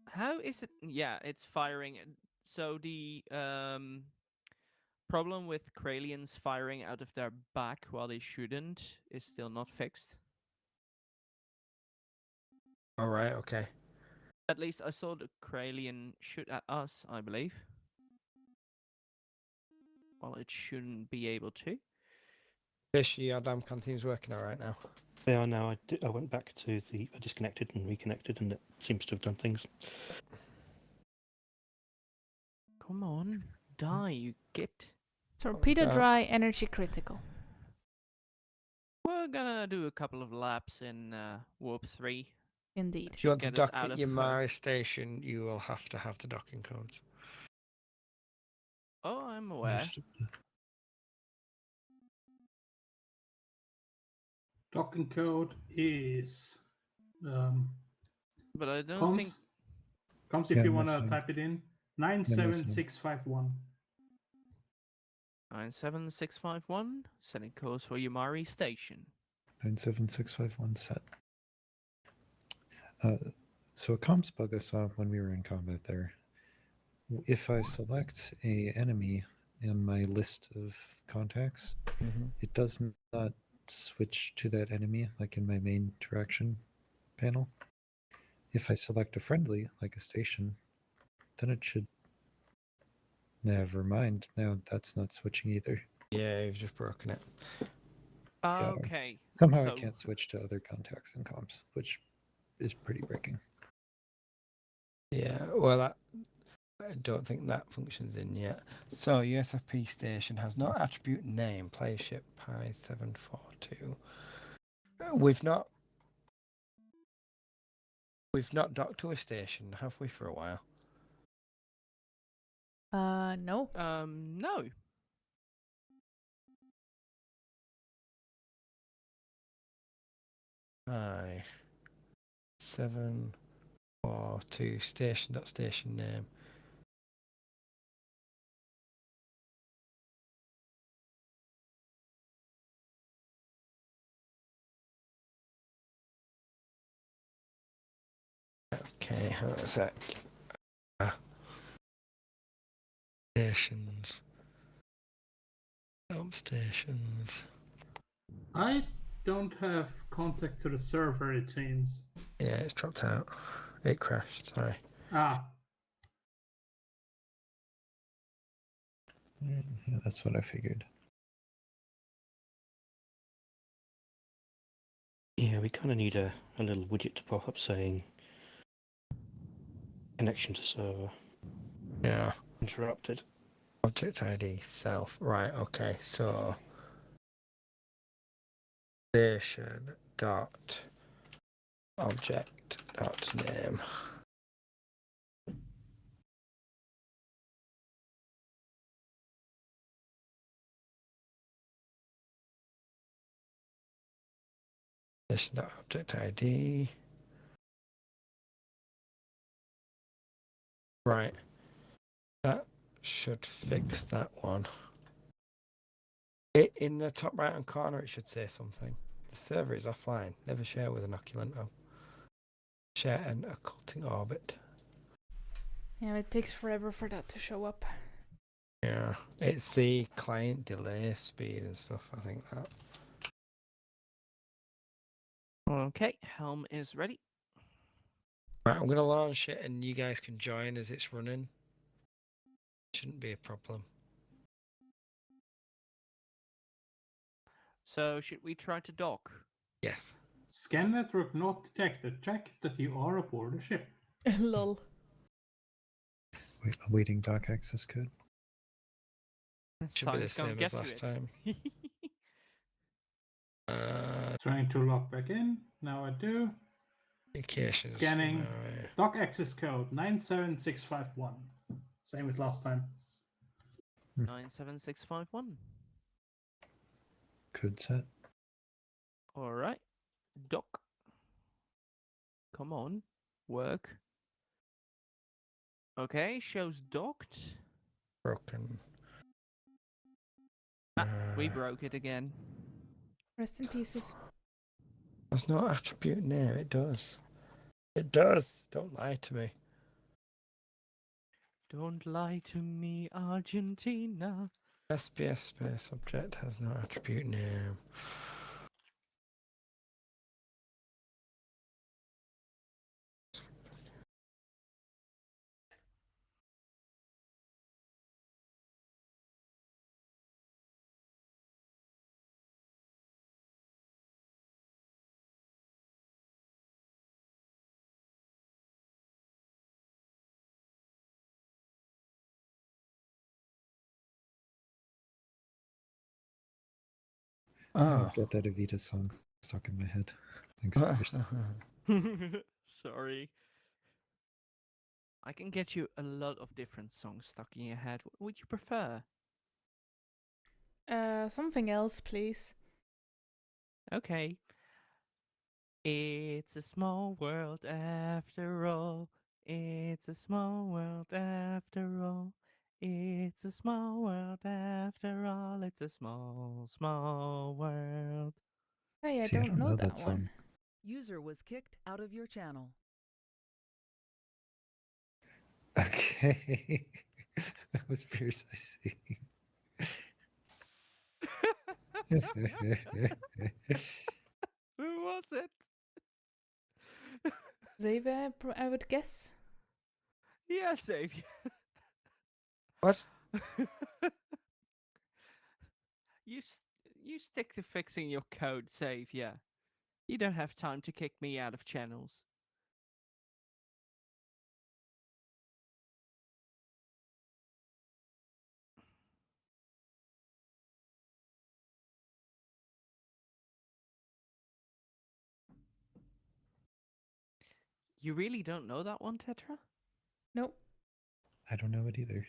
[SPEAKER 4] How is it? Yeah, it's firing. So the problem with Kralians firing out of their back while they shouldn't is still not fixed.
[SPEAKER 7] All right. Okay.
[SPEAKER 4] At least I saw the Kralian shoot at us, I believe. Well, it shouldn't be able to.
[SPEAKER 7] Fish, your Damcon team's working all right now.
[SPEAKER 8] They are now. I went back to I disconnected and reconnected, and it seems to have done things.
[SPEAKER 4] Come on, die, you git.
[SPEAKER 5] Torpedo
[SPEAKER 7] that?
[SPEAKER 5] dry, energy critical.
[SPEAKER 4] We're gonna do a couple of laps in warp 3.
[SPEAKER 5] Indeed.
[SPEAKER 7] If you want to
[SPEAKER 4] Get us
[SPEAKER 7] dock
[SPEAKER 4] out
[SPEAKER 7] at
[SPEAKER 4] of,
[SPEAKER 7] your Mari station, you will have to have the docking codes.
[SPEAKER 4] Oh, I'm aware.
[SPEAKER 10] Understood.
[SPEAKER 9] Docking code is
[SPEAKER 4] But I don't
[SPEAKER 9] comms.
[SPEAKER 4] think
[SPEAKER 9] Comms if
[SPEAKER 10] Yeah,
[SPEAKER 9] you
[SPEAKER 10] I'm
[SPEAKER 9] want to
[SPEAKER 10] listening.
[SPEAKER 9] type it in.
[SPEAKER 10] I'm listening.
[SPEAKER 9] 97651.
[SPEAKER 4] 97651. Setting course for Yamari Station.
[SPEAKER 10] 97651 set. So a comms bug I saw when we were in combat there. If I select a enemy in my list of contacts, it does not switch to that enemy like in my main direction panel. If I select a friendly, like a station, then it should. Never mind. Now that's not switching either.
[SPEAKER 7] Yeah, you've just broken it.
[SPEAKER 10] Yeah.
[SPEAKER 4] Okay.
[SPEAKER 10] Somehow I
[SPEAKER 4] so-
[SPEAKER 10] can't switch to other contacts in comms, which is pretty breaking.
[SPEAKER 7] Yeah, well, I don't think that functions in yet. So, USFP station has no attribute name, player ship Pi 742. We've not docked to a station, have we, for a while?
[SPEAKER 5] No.
[SPEAKER 4] No.
[SPEAKER 7] Pi 742 station. Dot station name. Okay, hold on a sec. Stations. Home stations.
[SPEAKER 9] I don't have contact to the server, it seems.
[SPEAKER 7] Yeah, it's dropped out. It crashed, sorry.
[SPEAKER 9] Ah,
[SPEAKER 10] Yeah, that's what I figured.
[SPEAKER 8] Yeah, we kind of need a little widget to pop up saying connection to server
[SPEAKER 7] Yeah.
[SPEAKER 8] interrupted.
[SPEAKER 7] Object ID self. Right, okay, so station dot object dot name. Station.object ID. Right. That should fix that one. In the top right hand corner, it should say something. The server is offline. Never share with an Oculento. Share an occulting orbit.
[SPEAKER 5] Yeah, it takes forever for that to show up.
[SPEAKER 7] Yeah, it's the client delay speed and stuff. I think that.
[SPEAKER 4] Okay, helm is ready.
[SPEAKER 7] Right, I'm gonna launch it, and you guys can join as it's running. Shouldn't be a problem.
[SPEAKER 4] So, should we try to dock?
[SPEAKER 7] Yes.
[SPEAKER 9] Scan network not detected. Check that you are aboard the ship.
[SPEAKER 5] Lol.
[SPEAKER 10] Awaiting dock access code.
[SPEAKER 7] Should be the
[SPEAKER 4] Science gonna
[SPEAKER 7] same
[SPEAKER 4] get
[SPEAKER 7] as
[SPEAKER 4] to
[SPEAKER 7] last
[SPEAKER 4] it.
[SPEAKER 7] time.
[SPEAKER 9] Trying to log back in. Now I do.
[SPEAKER 7] Communications.
[SPEAKER 9] Scanning. Dock access code 97651. Same as last time.
[SPEAKER 4] 97651.
[SPEAKER 10] Code set.
[SPEAKER 4] Alright. Dock. Come on. Work. Okay, shows docked.
[SPEAKER 7] Broken.
[SPEAKER 4] We broke it again.
[SPEAKER 5] Rest in pieces.
[SPEAKER 7] There's no attribute name. It does. It does. Don't lie to me.
[SPEAKER 4] Don't lie to me, Argentina.
[SPEAKER 7] SPS space object has no attribute name.
[SPEAKER 10] Oh, I've got that Evita song stuck in my head. Thanks, Pierce.
[SPEAKER 4] Sorry. I can get you a lot of different songs stuck in your head. What would you prefer?
[SPEAKER 5] Something else, please.
[SPEAKER 4] Okay. It's a small world after all. It's a small world after all. It's a small world after all. It's a small, small world.
[SPEAKER 5] Hey, I
[SPEAKER 10] See,
[SPEAKER 5] don't know that
[SPEAKER 10] song.
[SPEAKER 5] one.
[SPEAKER 12] User was kicked out of your channel.
[SPEAKER 10] Okay. That was Pierce, I see.
[SPEAKER 4] Who was it?
[SPEAKER 5] Xavier, I would guess.
[SPEAKER 4] Yeah, Xavier.
[SPEAKER 7] What?
[SPEAKER 4] You stick to fixing your code, Xavier. You don't have time to kick me out of channels. You really don't know that one, Tetra?
[SPEAKER 5] Nope.
[SPEAKER 10] I don't know it either.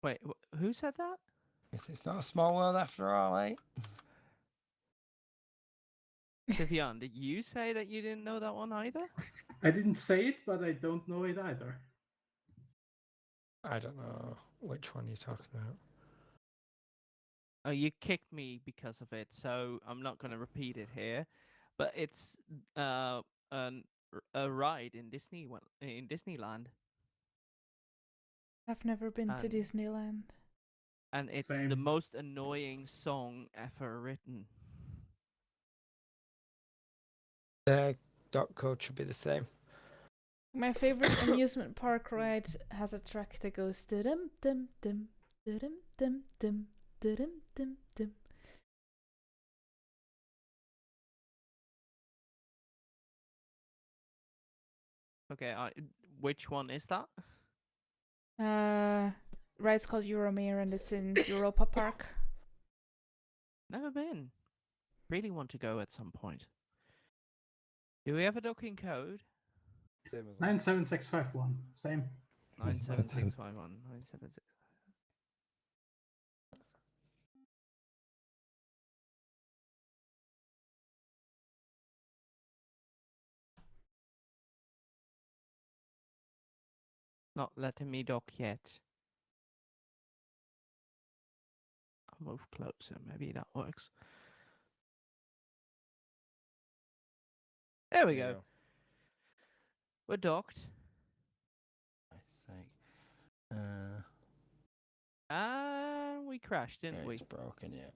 [SPEAKER 4] Wait, who said that?
[SPEAKER 7] It's not a small world after all, eh?
[SPEAKER 4] Vivian, did you say that you didn't know that one either?
[SPEAKER 9] I didn't say it, but I don't know it either.
[SPEAKER 7] I don't know which one you're talking about.
[SPEAKER 4] Oh, you kicked me because of it, so I'm not going to repeat it here. But it's a ride in Disneyland.
[SPEAKER 5] I've never been to Disneyland.
[SPEAKER 4] And it's the most annoying song ever written.
[SPEAKER 7] The dot code should be the same.
[SPEAKER 5] My favorite amusement park ride has a track that goes dum dum dum dum dum dum dum dum dum.
[SPEAKER 4] Okay, which one is that?
[SPEAKER 5] Ride's called Euromere and it's in Europa Park.
[SPEAKER 4] Never been. Really want to go at some point. Do we have a docking code?
[SPEAKER 9] 97651. Same.
[SPEAKER 4] 97651. 976. Not letting me dock yet. I'll move closer. Maybe that works. There we
[SPEAKER 7] Yeah.
[SPEAKER 4] go. We're docked. And we crashed, didn't we?
[SPEAKER 7] It's broken yet.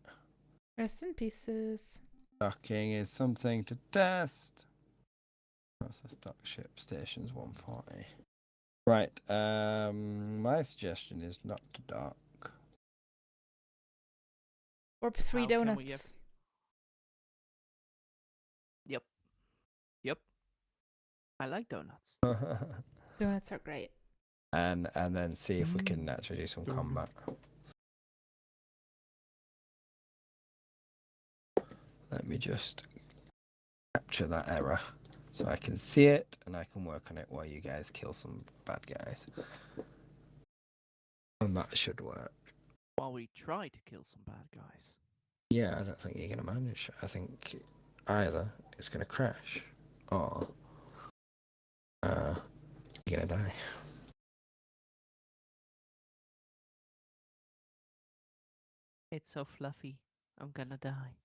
[SPEAKER 5] Rest in pieces.
[SPEAKER 7] Docking is something to test. Process dock ship stations 140. Right. My suggestion is not to dock.
[SPEAKER 5] Warp 3
[SPEAKER 4] How can we
[SPEAKER 5] donuts.
[SPEAKER 4] Yep. Yep. I like donuts.
[SPEAKER 5] Donuts are great.
[SPEAKER 7] and then see if we can actually do some combat. Let me just capture that error so I can see it and I can work on it while you guys kill some bad guys. And that should work.
[SPEAKER 4] While we try to kill some bad guys.
[SPEAKER 7] Yeah, I don't think you're going to manage. I think either it's going to crash or you're going to die.
[SPEAKER 4] It's so fluffy. I'm gonna die.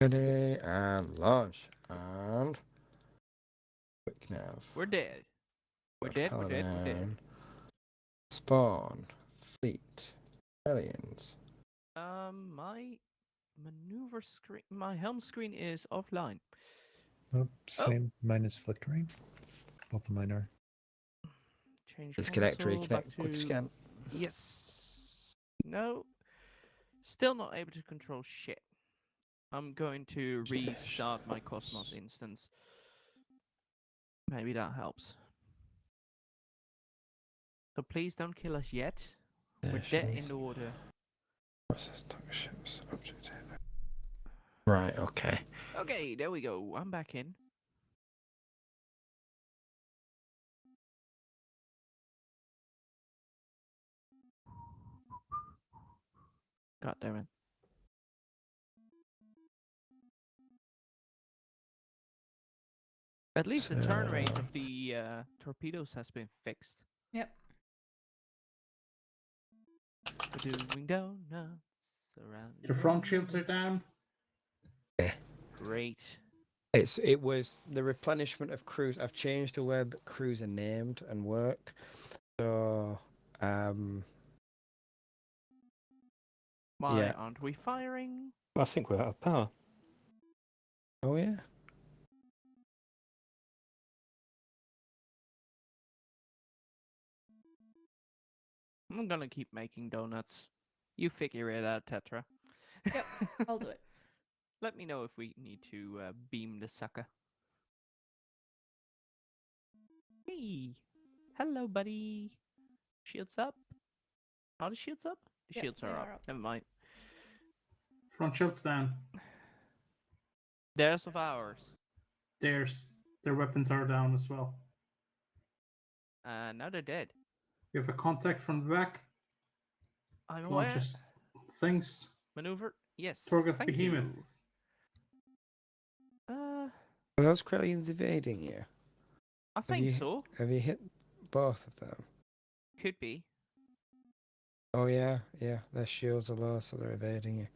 [SPEAKER 7] Ready and launch and quick nav.
[SPEAKER 4] We're dead. We're dead, we're dead, we're dead.
[SPEAKER 7] Spawn. Fleet. Aliens.
[SPEAKER 4] My maneuver screen, my helm screen is offline.
[SPEAKER 10] Oh, same. Mine is flickering. Both of mine are.
[SPEAKER 4] Change
[SPEAKER 7] Disconnect,
[SPEAKER 4] console, back
[SPEAKER 7] reconnect, quick
[SPEAKER 4] to-
[SPEAKER 7] scan.
[SPEAKER 4] Yes. No. Still not able to control shit. I'm going to restart my Cosmos instance. Maybe that helps. So please don't kill us yet. We're dead in the water.
[SPEAKER 7] Process dock ships. Object data. Right, okay.
[SPEAKER 4] Okay, there we go. I'm back in. God damn it. At least the turn rate of the torpedoes has been fixed.
[SPEAKER 5] Yep.
[SPEAKER 4] We're doing donuts around.
[SPEAKER 9] The front shields are down.
[SPEAKER 7] Yeah.
[SPEAKER 4] Great.
[SPEAKER 7] It was the replenishment of crews. I've changed the way that crews are named and work. So
[SPEAKER 4] Why
[SPEAKER 7] yeah.
[SPEAKER 4] aren't we firing?
[SPEAKER 8] I think we're out of power.
[SPEAKER 7] Oh yeah.
[SPEAKER 4] I'm gonna keep making donuts. You figure it out, Tetra.
[SPEAKER 5] Yep, I'll do it.
[SPEAKER 4] Let me know if we need to beam the sucker. Hey! Hello, buddy! Shields up? Are the shields up? The
[SPEAKER 5] Yep,
[SPEAKER 4] shields
[SPEAKER 5] they
[SPEAKER 4] are
[SPEAKER 5] are
[SPEAKER 4] up.
[SPEAKER 5] up.
[SPEAKER 4] Never mind.
[SPEAKER 9] Front shields down.
[SPEAKER 4] Theirs of ours.
[SPEAKER 9] Their weapons are down as well.
[SPEAKER 4] Now they're dead.
[SPEAKER 9] We have a contact from the back.
[SPEAKER 4] I'm aware.
[SPEAKER 9] Launches things.
[SPEAKER 4] Maneuver? Yes.
[SPEAKER 9] Torgoth
[SPEAKER 4] Thank
[SPEAKER 9] Behemoth.
[SPEAKER 4] You.
[SPEAKER 7] Are those Krellians evading you?
[SPEAKER 4] I think so.
[SPEAKER 7] Have you hit both of them?
[SPEAKER 4] Could be.
[SPEAKER 7] Oh yeah, yeah. Their shields are low, so they're evading you.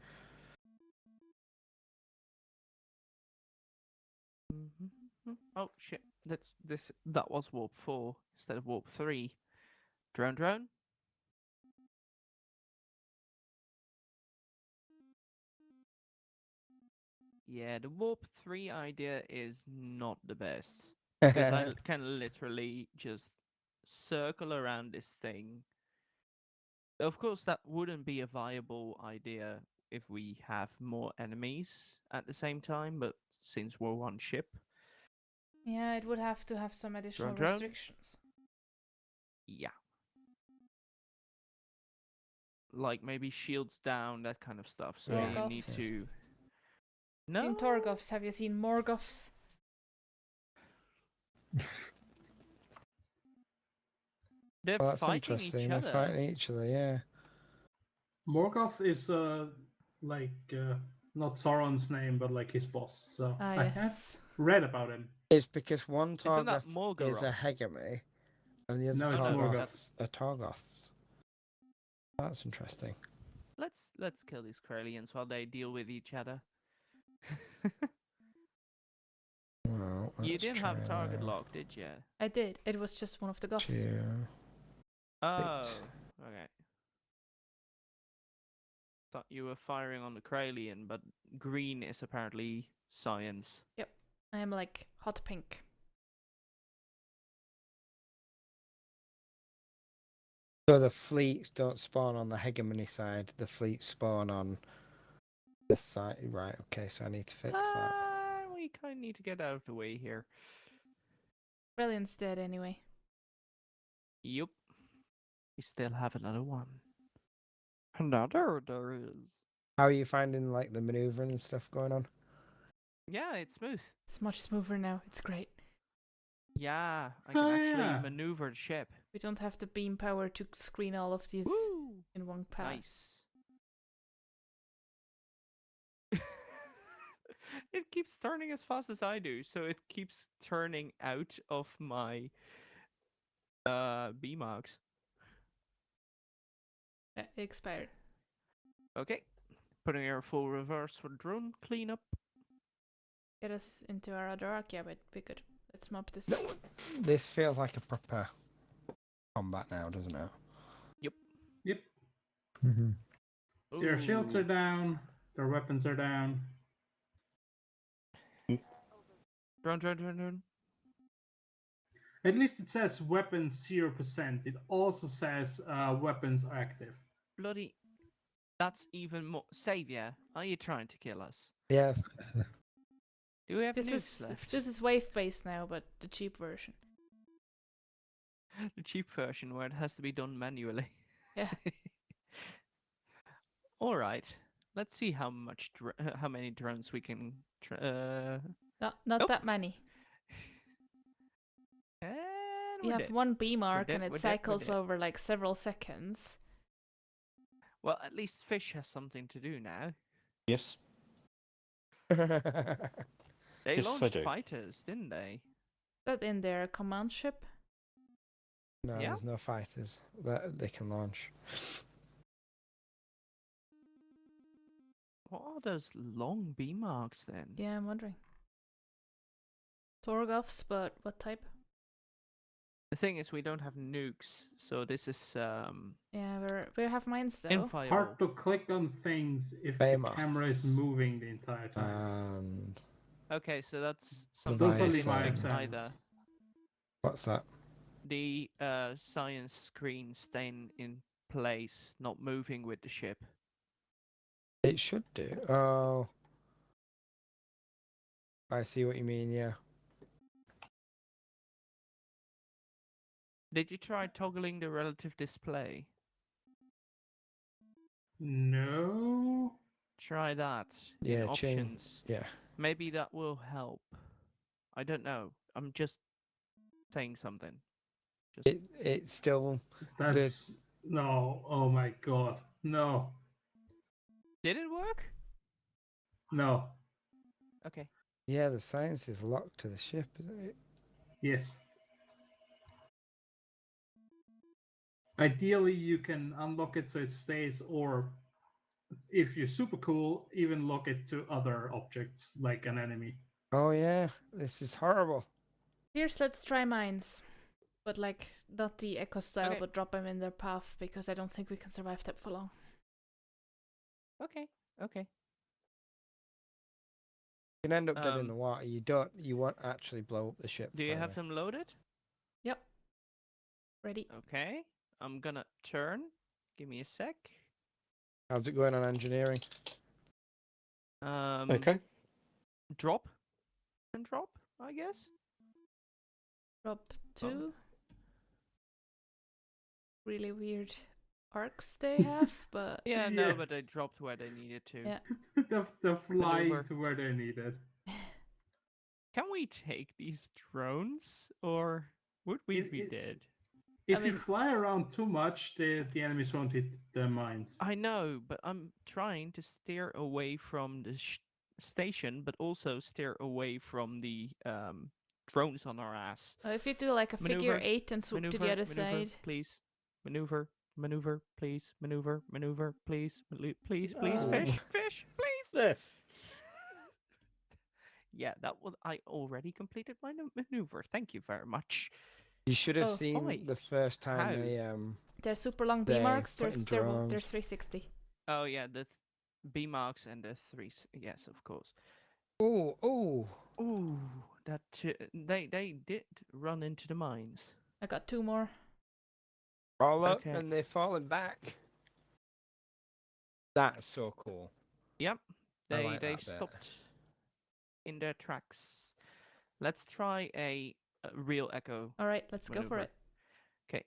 [SPEAKER 4] Oh shit! That was warp 4 instead of warp 3. Drone. Yeah, the warp 3 idea is not the best because I can literally just circle around this thing. Of course, that wouldn't be a viable idea if we have more enemies at the same time, but since we're one ship.
[SPEAKER 5] Yeah, it would have to have some additional
[SPEAKER 4] Drone.
[SPEAKER 5] restrictions.
[SPEAKER 4] Yeah. Like maybe shields down, that kind of stuff. So
[SPEAKER 5] Yeah.
[SPEAKER 4] you need to...
[SPEAKER 5] No. Seen Torgoths? Have you seen Morgoths?
[SPEAKER 4] They're
[SPEAKER 7] Well, that's
[SPEAKER 4] fighting
[SPEAKER 7] interesting.
[SPEAKER 4] each
[SPEAKER 7] They're
[SPEAKER 4] other.
[SPEAKER 7] fighting each other, yeah.
[SPEAKER 9] Morgoth is not Sauron's name, but like his boss. So I have read about him.
[SPEAKER 7] It's because one
[SPEAKER 4] Isn't that
[SPEAKER 7] Torgoth is a
[SPEAKER 4] Morgoth?
[SPEAKER 7] hegemony And the other
[SPEAKER 9] No, it's
[SPEAKER 1] No,
[SPEAKER 9] Morgoth.
[SPEAKER 1] that's-
[SPEAKER 7] Targoths are Targoths. That's interesting.
[SPEAKER 4] Let's kill these Kralians while they deal with each other.
[SPEAKER 7] Well,
[SPEAKER 4] You
[SPEAKER 7] let's
[SPEAKER 4] didn't have a
[SPEAKER 7] try
[SPEAKER 4] target
[SPEAKER 7] that.
[SPEAKER 4] lock, did you?
[SPEAKER 5] I did. It was just one of the Goths.
[SPEAKER 7] Two.
[SPEAKER 4] Oh, okay. Thought you were firing on the Kralian, but green is apparently science.
[SPEAKER 5] I am like hot pink.
[SPEAKER 7] So the fleets don't spawn on the hegemony side. The fleets spawn on this side. Right. Okay. So I need to fix that.
[SPEAKER 4] We kind of need to get out of the way here.
[SPEAKER 5] Brilliant's dead anyway.
[SPEAKER 4] Yup. We still have another one. Another there is.
[SPEAKER 7] How are you finding like the maneuvering and stuff going on?
[SPEAKER 4] Yeah, it's smooth.
[SPEAKER 5] It's much smoother now. It's great.
[SPEAKER 4] Yeah, I can
[SPEAKER 9] Oh,
[SPEAKER 4] actually
[SPEAKER 9] yeah.
[SPEAKER 4] maneuver the ship.
[SPEAKER 5] We don't have the beam power to screen all of these
[SPEAKER 4] Woo!
[SPEAKER 5] in one pass.
[SPEAKER 4] Nice. It keeps turning as fast as I do, so it keeps turning out of my B marks.
[SPEAKER 5] It expired.
[SPEAKER 4] Okay. Putting our full reverse for drone cleanup.
[SPEAKER 5] Get us into our other arc. Yeah, but be good. Let's mop this.
[SPEAKER 7] No, this feels like a proper combat now, doesn't it?
[SPEAKER 9] Yep.
[SPEAKER 10] Hmm.
[SPEAKER 9] Their shields are
[SPEAKER 4] Ooh.
[SPEAKER 9] down. Their weapons are down.
[SPEAKER 4] Drone.
[SPEAKER 9] At least it says weapons 0%. It also says weapons active.
[SPEAKER 4] Bloody. That's even more. Savior, are you trying to kill us?
[SPEAKER 7] Yeah.
[SPEAKER 4] Do we have
[SPEAKER 5] This
[SPEAKER 4] nukes
[SPEAKER 5] is
[SPEAKER 4] left?
[SPEAKER 5] this is wave based now, but the cheap version.
[SPEAKER 4] The cheap version where it has to be done manually.
[SPEAKER 5] Yeah.
[SPEAKER 4] All right. Let's see how many drones we can.
[SPEAKER 5] Not
[SPEAKER 4] Nope.
[SPEAKER 5] that many.
[SPEAKER 4] And
[SPEAKER 5] You
[SPEAKER 4] we're
[SPEAKER 5] have
[SPEAKER 4] dead.
[SPEAKER 5] one beam arc
[SPEAKER 4] dead,
[SPEAKER 5] and it
[SPEAKER 4] we're dead, we're
[SPEAKER 5] cycles
[SPEAKER 4] dead.
[SPEAKER 5] over like several seconds.
[SPEAKER 4] Well, at least Fish has something to do now.
[SPEAKER 8] Yes.
[SPEAKER 4] They
[SPEAKER 8] Yes, I
[SPEAKER 4] launched
[SPEAKER 8] do.
[SPEAKER 5] Is
[SPEAKER 4] fighters, didn't they?
[SPEAKER 5] that in their command ship?
[SPEAKER 7] No,
[SPEAKER 4] Yeah?
[SPEAKER 7] there's no fighters that they can launch.
[SPEAKER 4] What are those long beam arcs then?
[SPEAKER 5] Yeah, I'm wondering. Torgoths, but what type?
[SPEAKER 4] The thing is, we don't have nukes, so this is
[SPEAKER 5] Yeah, we have mines though.
[SPEAKER 4] infireable.
[SPEAKER 9] Hard to click on things if
[SPEAKER 7] Behemoths.
[SPEAKER 9] the camera is moving the entire time.
[SPEAKER 7] And
[SPEAKER 4] Okay, so that's
[SPEAKER 7] The
[SPEAKER 4] something
[SPEAKER 9] Those
[SPEAKER 4] we
[SPEAKER 9] only
[SPEAKER 4] didn't
[SPEAKER 9] make
[SPEAKER 4] fix
[SPEAKER 9] sense.
[SPEAKER 4] either.
[SPEAKER 7] what's that?
[SPEAKER 4] The science screen staying in place, not moving with the ship.
[SPEAKER 7] It should do. Oh. I see what you mean, yeah.
[SPEAKER 4] Did you try toggling the relative display?
[SPEAKER 9] No.
[SPEAKER 4] Try that in
[SPEAKER 7] Yeah, chain.
[SPEAKER 4] options.
[SPEAKER 7] Yeah.
[SPEAKER 4] Maybe that will help. I don't know. I'm just saying something. Just
[SPEAKER 7] It's still
[SPEAKER 9] That's no. Oh my god. No.
[SPEAKER 4] Did it work?
[SPEAKER 9] No.
[SPEAKER 4] Okay.
[SPEAKER 7] yeah, the science is locked to the ship, isn't it?
[SPEAKER 9] Yes. Ideally, you can unlock it so it stays, or if you're super cool, even lock it to other objects like an enemy.
[SPEAKER 7] Oh yeah, this is horrible.
[SPEAKER 5] Here's let's try mines. But like not the echo style,
[SPEAKER 4] Okay.
[SPEAKER 5] but drop them in their path because I don't think we can survive that for long.
[SPEAKER 4] Okay. Okay.
[SPEAKER 7] You can end up dead in
[SPEAKER 4] Um,
[SPEAKER 7] the water. You won't actually blow up the ship.
[SPEAKER 4] Do you
[SPEAKER 7] by
[SPEAKER 4] have
[SPEAKER 7] the way.
[SPEAKER 4] them loaded?
[SPEAKER 5] Yep. Ready?
[SPEAKER 4] Okay. I'm gonna turn. Give me a sec.
[SPEAKER 7] How's it going on engineering?
[SPEAKER 8] Okay.
[SPEAKER 4] Drop and drop, I guess.
[SPEAKER 5] Drop 2. Really weird arcs they have, but
[SPEAKER 4] Yeah, no, but they
[SPEAKER 9] Yes.
[SPEAKER 4] dropped where they needed to.
[SPEAKER 5] Yeah.
[SPEAKER 9] They're flying
[SPEAKER 4] Maneuver.
[SPEAKER 9] to where they're needed.
[SPEAKER 4] Can we take these drones, or would we
[SPEAKER 9] It-
[SPEAKER 4] be
[SPEAKER 9] it-
[SPEAKER 4] dead?
[SPEAKER 9] If
[SPEAKER 5] I
[SPEAKER 9] you
[SPEAKER 5] mean-
[SPEAKER 9] fly around too much, the enemies won't hit the mines.
[SPEAKER 4] I know, but I'm trying to steer away from the station, but also steer away from the drones on our ass.
[SPEAKER 5] If you do like a figure
[SPEAKER 4] Maneuver,
[SPEAKER 5] 8 and swoop to the other side.
[SPEAKER 4] please. Maneuver, please. Maneuver, please. Please,
[SPEAKER 8] Oh.
[SPEAKER 4] fish, please.
[SPEAKER 8] There.
[SPEAKER 4] Yeah, that was. I already completed my maneuver. Thank you very much.
[SPEAKER 7] You should have
[SPEAKER 5] Oh.
[SPEAKER 7] seen
[SPEAKER 4] Why?
[SPEAKER 7] the first time
[SPEAKER 4] How?
[SPEAKER 7] they
[SPEAKER 5] They're super long
[SPEAKER 7] They
[SPEAKER 5] B marks.
[SPEAKER 7] put in
[SPEAKER 5] They're
[SPEAKER 7] drones.
[SPEAKER 5] 360.
[SPEAKER 4] Oh yeah, the B marks and the threes. Yes, of course.
[SPEAKER 7] Oh, oh.
[SPEAKER 4] Ooh, that they did run into the mines.
[SPEAKER 5] I got 2 more.
[SPEAKER 7] Oh look,
[SPEAKER 4] Okay.
[SPEAKER 7] and they're falling back. That's so cool.
[SPEAKER 4] Yep,
[SPEAKER 7] I
[SPEAKER 4] they
[SPEAKER 7] like that bit.
[SPEAKER 4] stopped in their tracks. Let's try a real echo.
[SPEAKER 5] All right, let's go for
[SPEAKER 4] maneuver.
[SPEAKER 5] it.
[SPEAKER 4] Okay,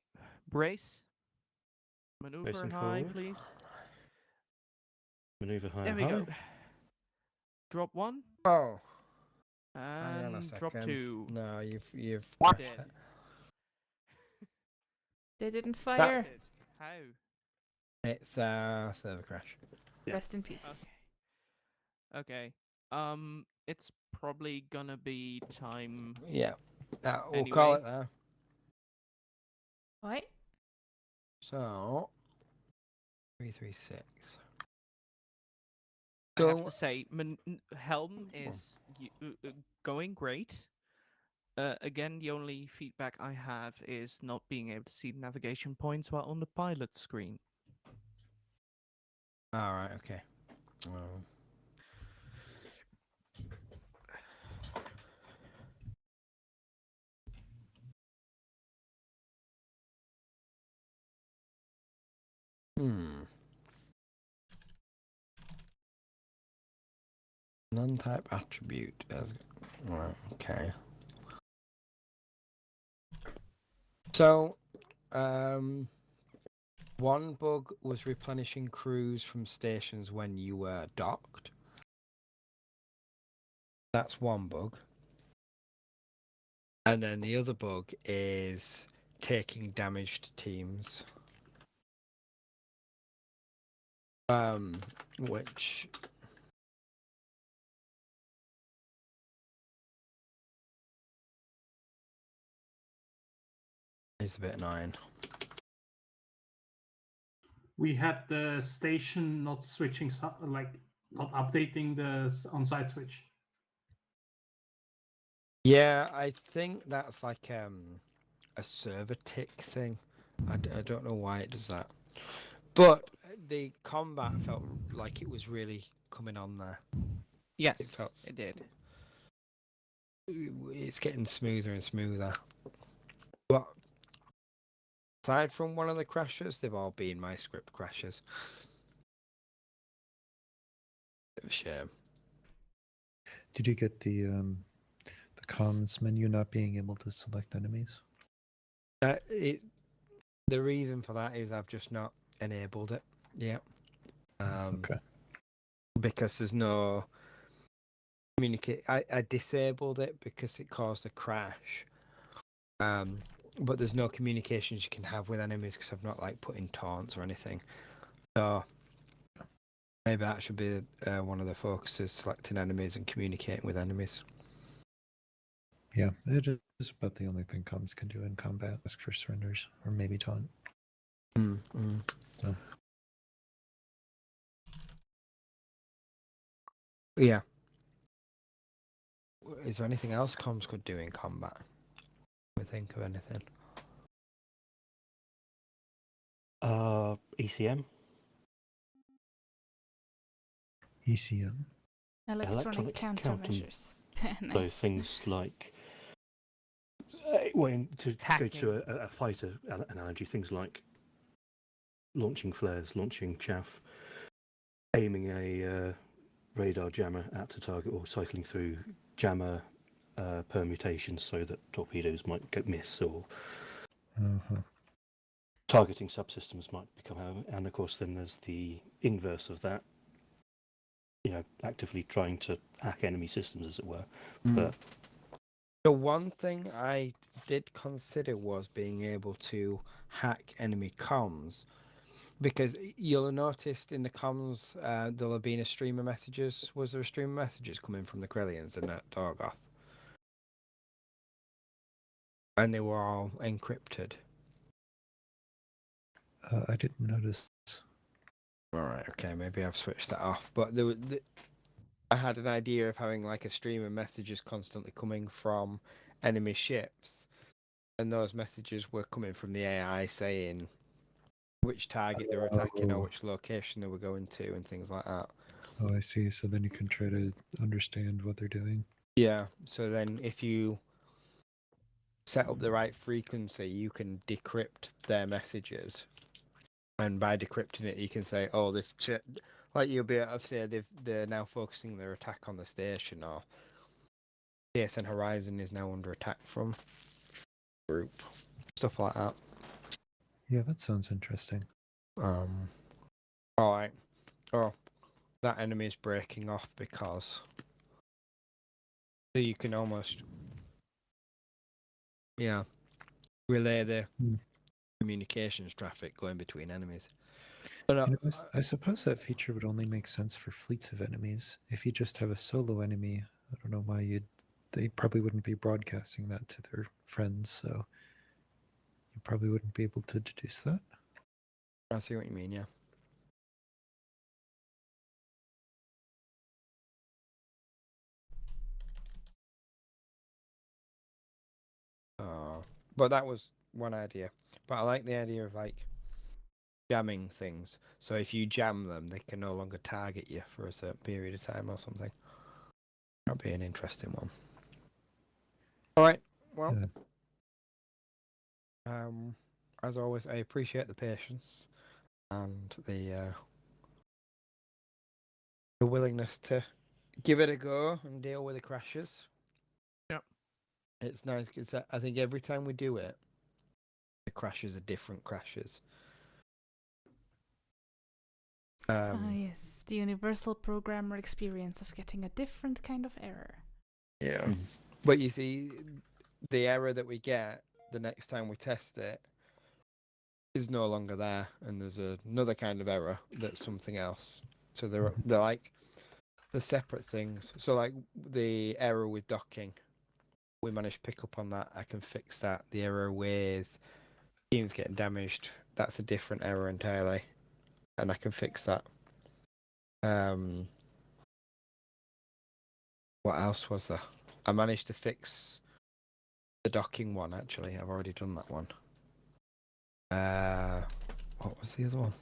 [SPEAKER 4] brace. Maneuver
[SPEAKER 8] Bracing
[SPEAKER 4] high,
[SPEAKER 8] forward.
[SPEAKER 4] please.
[SPEAKER 8] Maneuver high.
[SPEAKER 4] There we go. Drop 1
[SPEAKER 7] Oh. Hang on a
[SPEAKER 4] and
[SPEAKER 7] second.
[SPEAKER 4] drop 2.
[SPEAKER 7] No, you've
[SPEAKER 4] Dead.
[SPEAKER 5] They didn't fire.
[SPEAKER 4] How?
[SPEAKER 7] It's server crash.
[SPEAKER 8] Yeah.
[SPEAKER 5] Rest in pieces.
[SPEAKER 4] Okay. It's probably gonna be time.
[SPEAKER 7] Yeah. We'll call
[SPEAKER 4] Anyway.
[SPEAKER 7] it there.
[SPEAKER 5] Right.
[SPEAKER 7] So 336.
[SPEAKER 4] I have to say, Helm is going great. Again, the only feedback I have is not being able to see the navigation points while on the pilot screen.
[SPEAKER 7] All right. Okay. Non-type attribute as right. Okay. So, one bug was replenishing crews from stations when you were docked. That's one bug. And then the other bug is taking damaged teams. Which is a bit annoying.
[SPEAKER 9] We had the station not switching, like not updating the on-site switch.
[SPEAKER 7] Yeah, I think that's like a server tick thing. I don't know why it does that. But the combat felt like it was really coming on there.
[SPEAKER 4] Yes, it did.
[SPEAKER 7] It's getting smoother and smoother. But aside from one of the crashes, they've all been my script crashes. Bit of a shame.
[SPEAKER 10] Did you get the comms menu not being able to select enemies?
[SPEAKER 7] The reason for that is I've just not enabled it yet.
[SPEAKER 10] Okay.
[SPEAKER 7] Because there's no communicate. I disabled it because it caused a crash. But there's no communications you can have with enemies because I've not like put in taunts or anything. So maybe that should be one of the focuses: selecting enemies and communicating with enemies.
[SPEAKER 10] Yeah, it is about the only thing comms can do in combat. Ask for surrenders or maybe taunt.
[SPEAKER 7] So. Yeah. Is there anything else comms could do in combat? We think of anything?
[SPEAKER 8] ECM.
[SPEAKER 5] Electronic
[SPEAKER 8] Electronic
[SPEAKER 5] countermeasures.
[SPEAKER 8] So
[SPEAKER 5] Nice.
[SPEAKER 8] things like, to go to a fighter analogy, things like launching flares, launching chaff, aiming a radar jammer at a target, or cycling through jammer permutations so that torpedoes might get miss, or targeting subsystems might become out. And of course then there's the inverse of that, actively trying to hack enemy systems, as it were. But
[SPEAKER 7] the one thing I did consider was being able to hack enemy comms, because you'll have noticed in the comms there'll have been a stream of messages. Was there a stream of messages coming from the Krellians and Torgoth? And they were all encrypted.
[SPEAKER 10] I didn't notice.
[SPEAKER 7] All right, okay, maybe I've switched that off. But I had an idea of having like a stream of messages constantly coming from enemy ships, and those messages were coming from the AI saying which target they were attacking or
[SPEAKER 10] Oh.
[SPEAKER 7] which location they were going to and things like that.
[SPEAKER 10] Oh, I see. So then you can try to understand what they're doing.
[SPEAKER 7] Yeah, so then if you set up the right frequency, you can decrypt their messages. And by decrypting it, you can say, oh, like you'll be able to say they're now focusing their attack on the station, or TSN Horizon is now under attack from group. Stuff like that.
[SPEAKER 10] Yeah, that sounds interesting.
[SPEAKER 7] Alright. Oh, that enemy is breaking off because so you can almost relay the communications traffic going between enemies. But
[SPEAKER 10] I suppose that feature would only make sense for fleets of enemies. If you just have a solo enemy, I don't know why they probably wouldn't be broadcasting that to their friends, so you probably wouldn't be able to deduce that.
[SPEAKER 7] I see what you mean, yeah. But that was one idea. But I like the idea of like jamming things. So if you jam them, they can no longer target you for a certain period of time or something. That'd be an interesting one. All right. Well, as always, I appreciate the patience and the willingness to give it a go and deal with the crashes.
[SPEAKER 4] Yep.
[SPEAKER 7] It's nice because I think every time we do it, the crashes are different crashes.
[SPEAKER 5] Yes, the universal programmer experience of getting a different kind of error.
[SPEAKER 7] Yeah. But you see, the error that we get the next time we test it is no longer there, and there's another kind of error that's something else. So they're like the separate things. So like the error with docking, we managed to pick up on that. I can fix that. The error with teams getting damaged, that's a different error entirely, and I can fix that. What else was there? I managed to fix the docking one, actually. I've already done that one. What was the other one?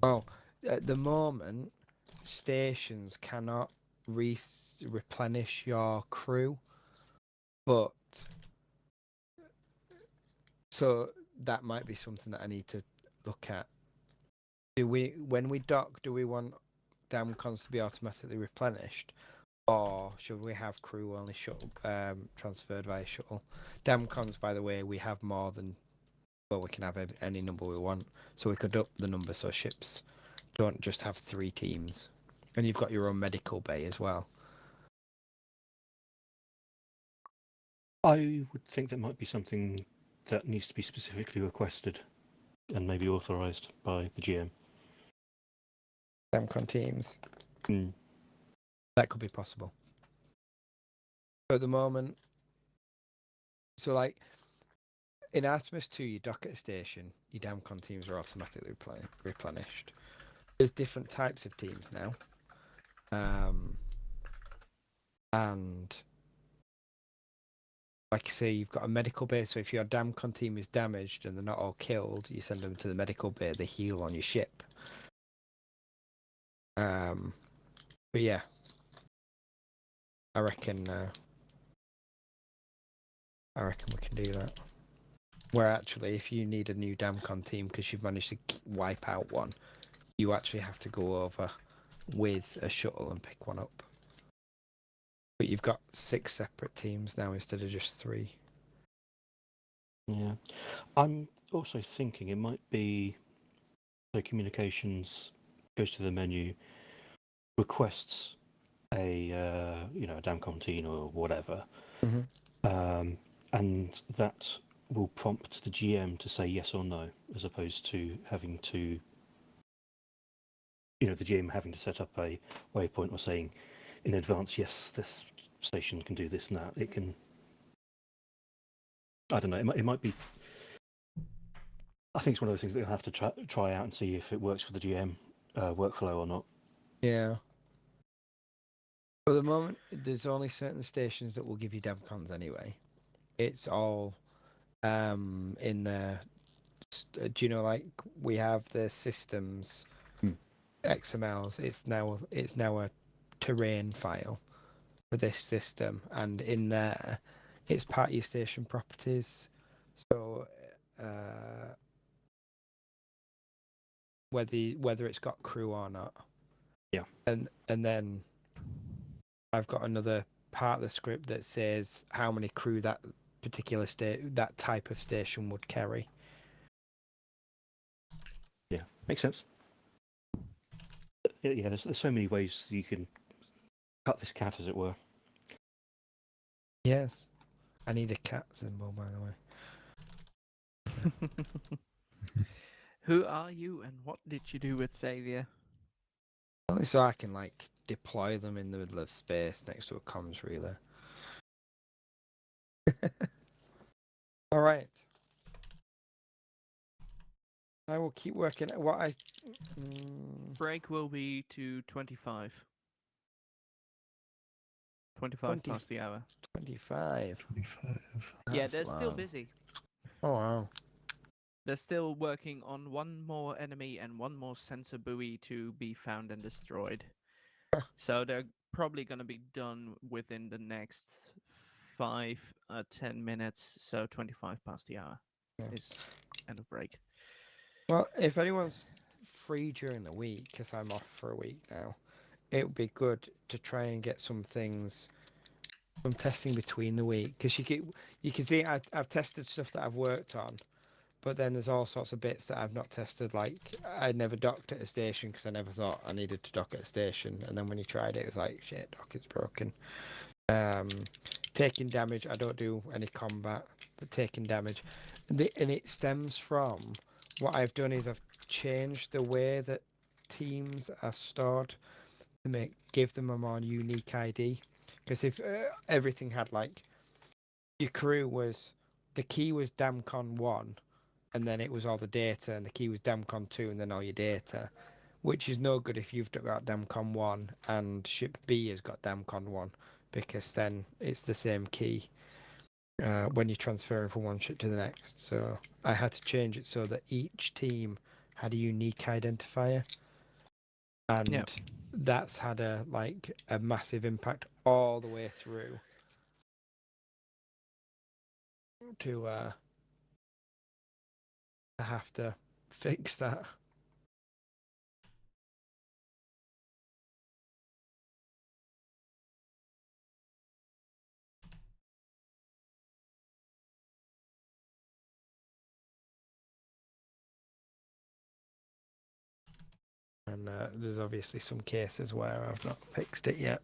[SPEAKER 7] Oh, at the moment, stations cannot replenish your crew, but so that might be something that I need to look at. When we dock, do we want damcons to be automatically replenished, or should we have crew only shuttle transferred via shuttle? Damcons, by the way, we have more than, well, we can have any number we want, so we could up the number so ships don't just have 3 teams, and you've got your own medical bay as well.
[SPEAKER 8] I would think that might be something that needs to be specifically requested and maybe authorised by the GM.
[SPEAKER 7] Damcon teams. That could be possible. At the moment, so like in Artemis 2, you dock at a station, your Damcon teams are automatically replenished. There's different types of teams now. And like I say, you've got a medical bay, so if your Damcon team is damaged and they're not all killed, you send them to the medical bay, they heal on your ship. But yeah, I reckon we can do that. Where actually, if you need a new Damcon team because you've managed to wipe out one, you actually have to go over with a shuttle and pick one up. But you've got 6 separate teams now instead of just 3.
[SPEAKER 8] Yeah. I'm also thinking it might be so communications goes to the menu, requests a a Damcon team or whatever, and that will prompt the GM to say yes or no, as opposed to having to, the GM having to set up a waypoint or saying in advance, yes, this station can do this and that. It can I don't know. It might be. I think it's one of those things that you'll have to try out and see if it works for the GM workflow or not.
[SPEAKER 7] Yeah. For the moment, there's only certain stations that will give you DevCons anyway. It's all in the. Do you know, like we have the systems XMLs? It's now a terrain file for this system, and in there, it's part of your station properties. So, whether it's got crew or not.
[SPEAKER 8] Yeah.
[SPEAKER 7] And then I've got another part of the script that says how many crew that particular that type of station would carry.
[SPEAKER 8] Yeah, makes sense. Yeah, there's so many ways you can cut this cat, as it were.
[SPEAKER 7] Yes. I need a cat symbol, by the way.
[SPEAKER 4] Who are you and what did you do with Xavier?
[SPEAKER 7] Only so I can like deploy them in the middle of space next to a comms relay. All right. I will keep working at what I.
[SPEAKER 4] Break will be to 25. 25 past the hour.
[SPEAKER 7] 25.
[SPEAKER 10] 25.
[SPEAKER 4] Yeah,
[SPEAKER 7] That's
[SPEAKER 4] they're still
[SPEAKER 7] long.
[SPEAKER 4] busy.
[SPEAKER 7] Oh wow.
[SPEAKER 4] They're still working on one more enemy and one more sensor buoy to be found and destroyed. So they're probably going to be done within the next 5-10 minutes. So 25 past the hour is end of break.
[SPEAKER 7] Well, if anyone's free during the week, because I'm off for a week now, it would be good to try and get some things, some testing between the week. Because you can see I've tested stuff that I've worked on, but then there's all sorts of bits that I've not tested. Like I never docked at a station because I never thought I needed to dock at a station, and then when you tried it, it was like shit, dock is broken. Taking damage, I don't do any combat, but taking damage, and it stems from what I've done is I've changed the way that teams are stored to give them a more unique ID. Because if everything had like your crew was the key was Damcon 1, and then it was all the data, and the key was Damcon 2, and then all your data, which is no good if you've got Damcon 1 and ship B has got Damcon 1, because then it's the same key when you're transferring from one ship to the next. So I had to change it so that each team had a unique identifier, and that's had a massive impact all the way through to have to fix that. And there's obviously some cases where I've not fixed it yet.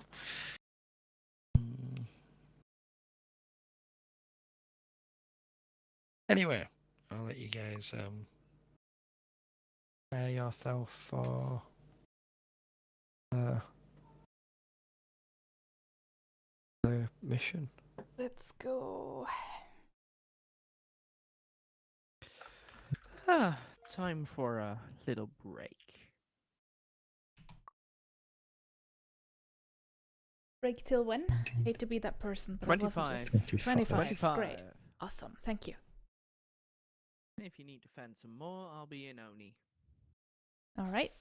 [SPEAKER 7] Anyway, I'll let you guys prepare yourself for the mission.
[SPEAKER 5] Let's go.
[SPEAKER 4] Time for a little break.
[SPEAKER 5] Break till when? Hate to be that person. But
[SPEAKER 4] 25.
[SPEAKER 5] 25. Great. Awesome. Thank you.
[SPEAKER 4] If you need to fend some more, I'll be in Oni.
[SPEAKER 5] All right.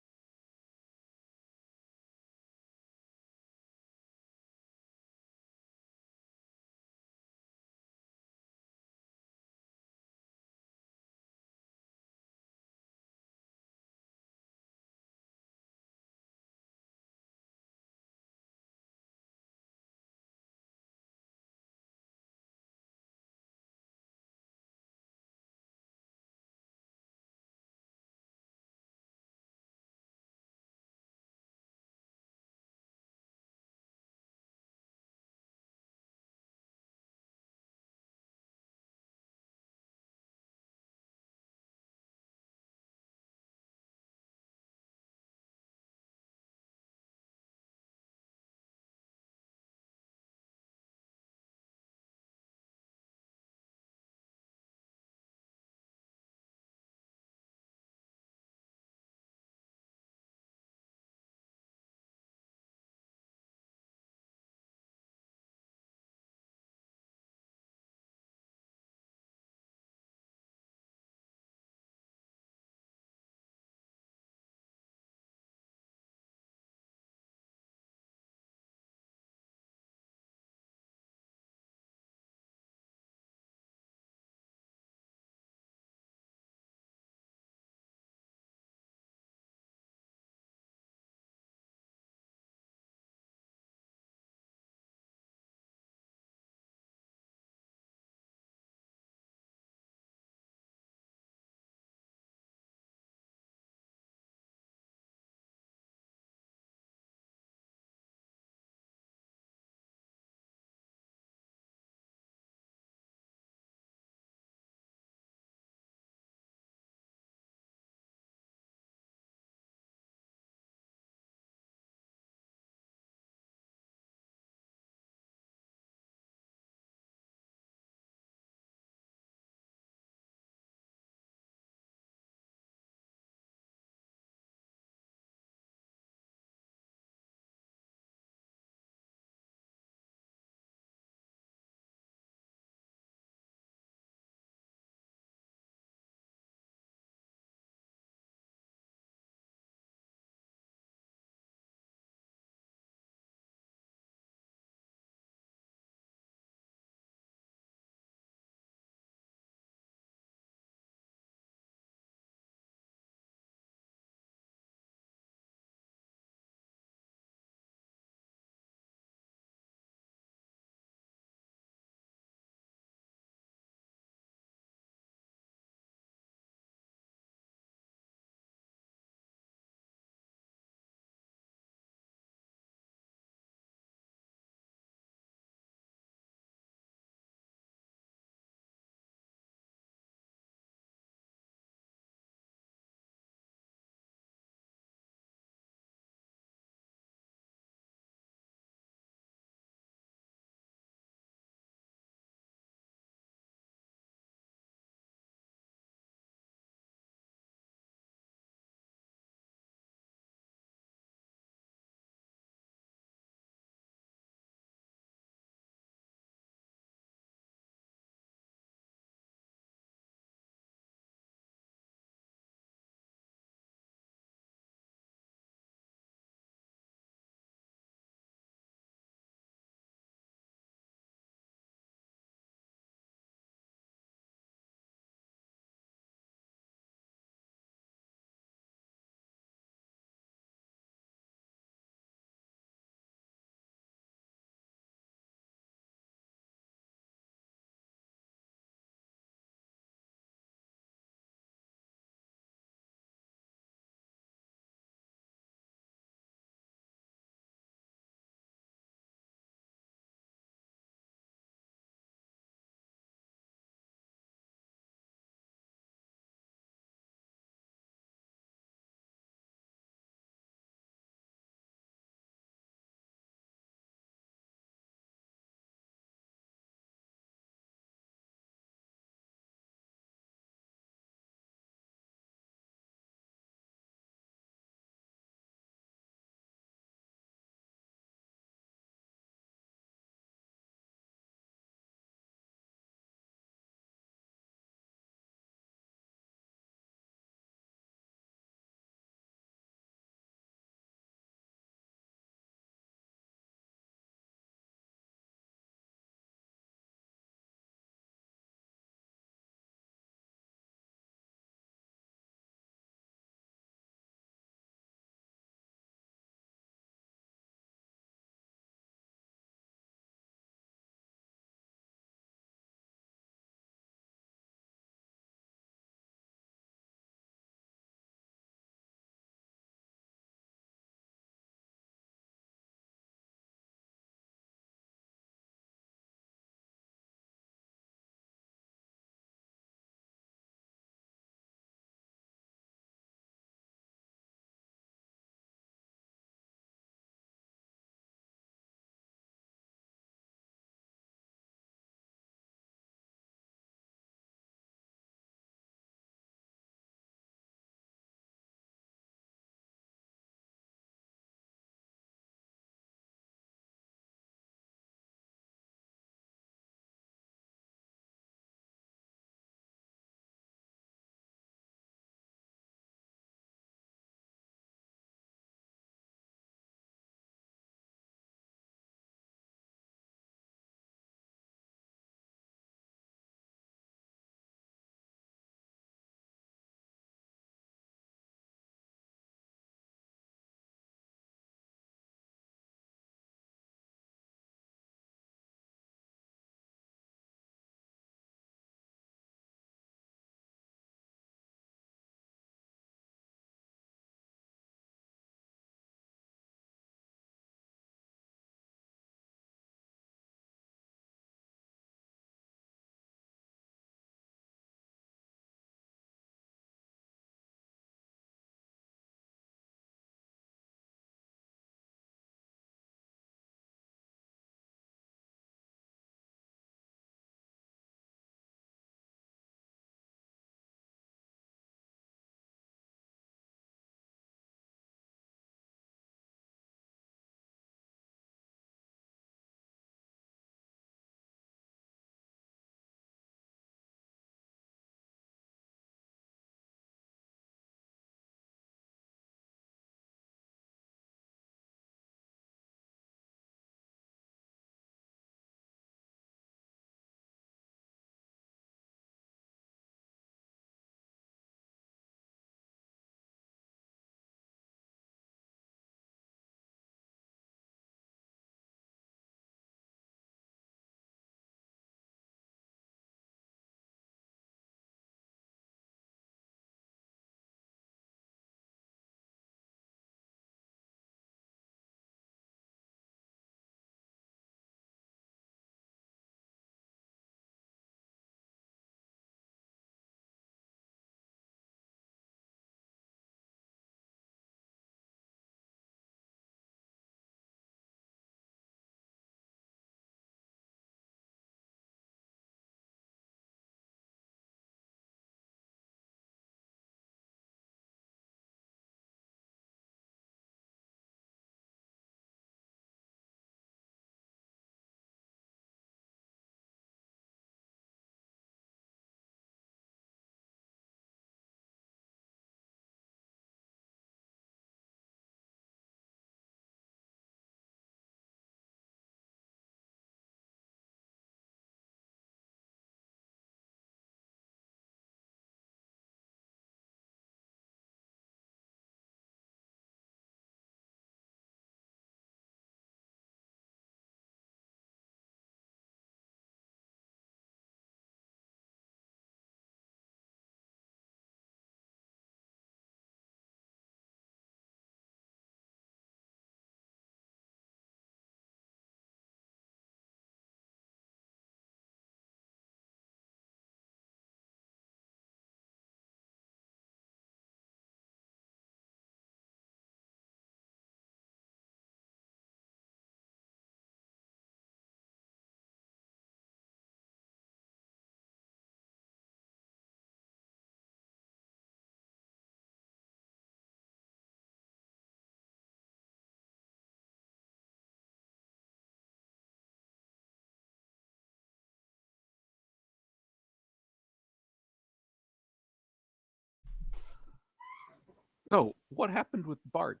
[SPEAKER 3] So, what happened with Bart?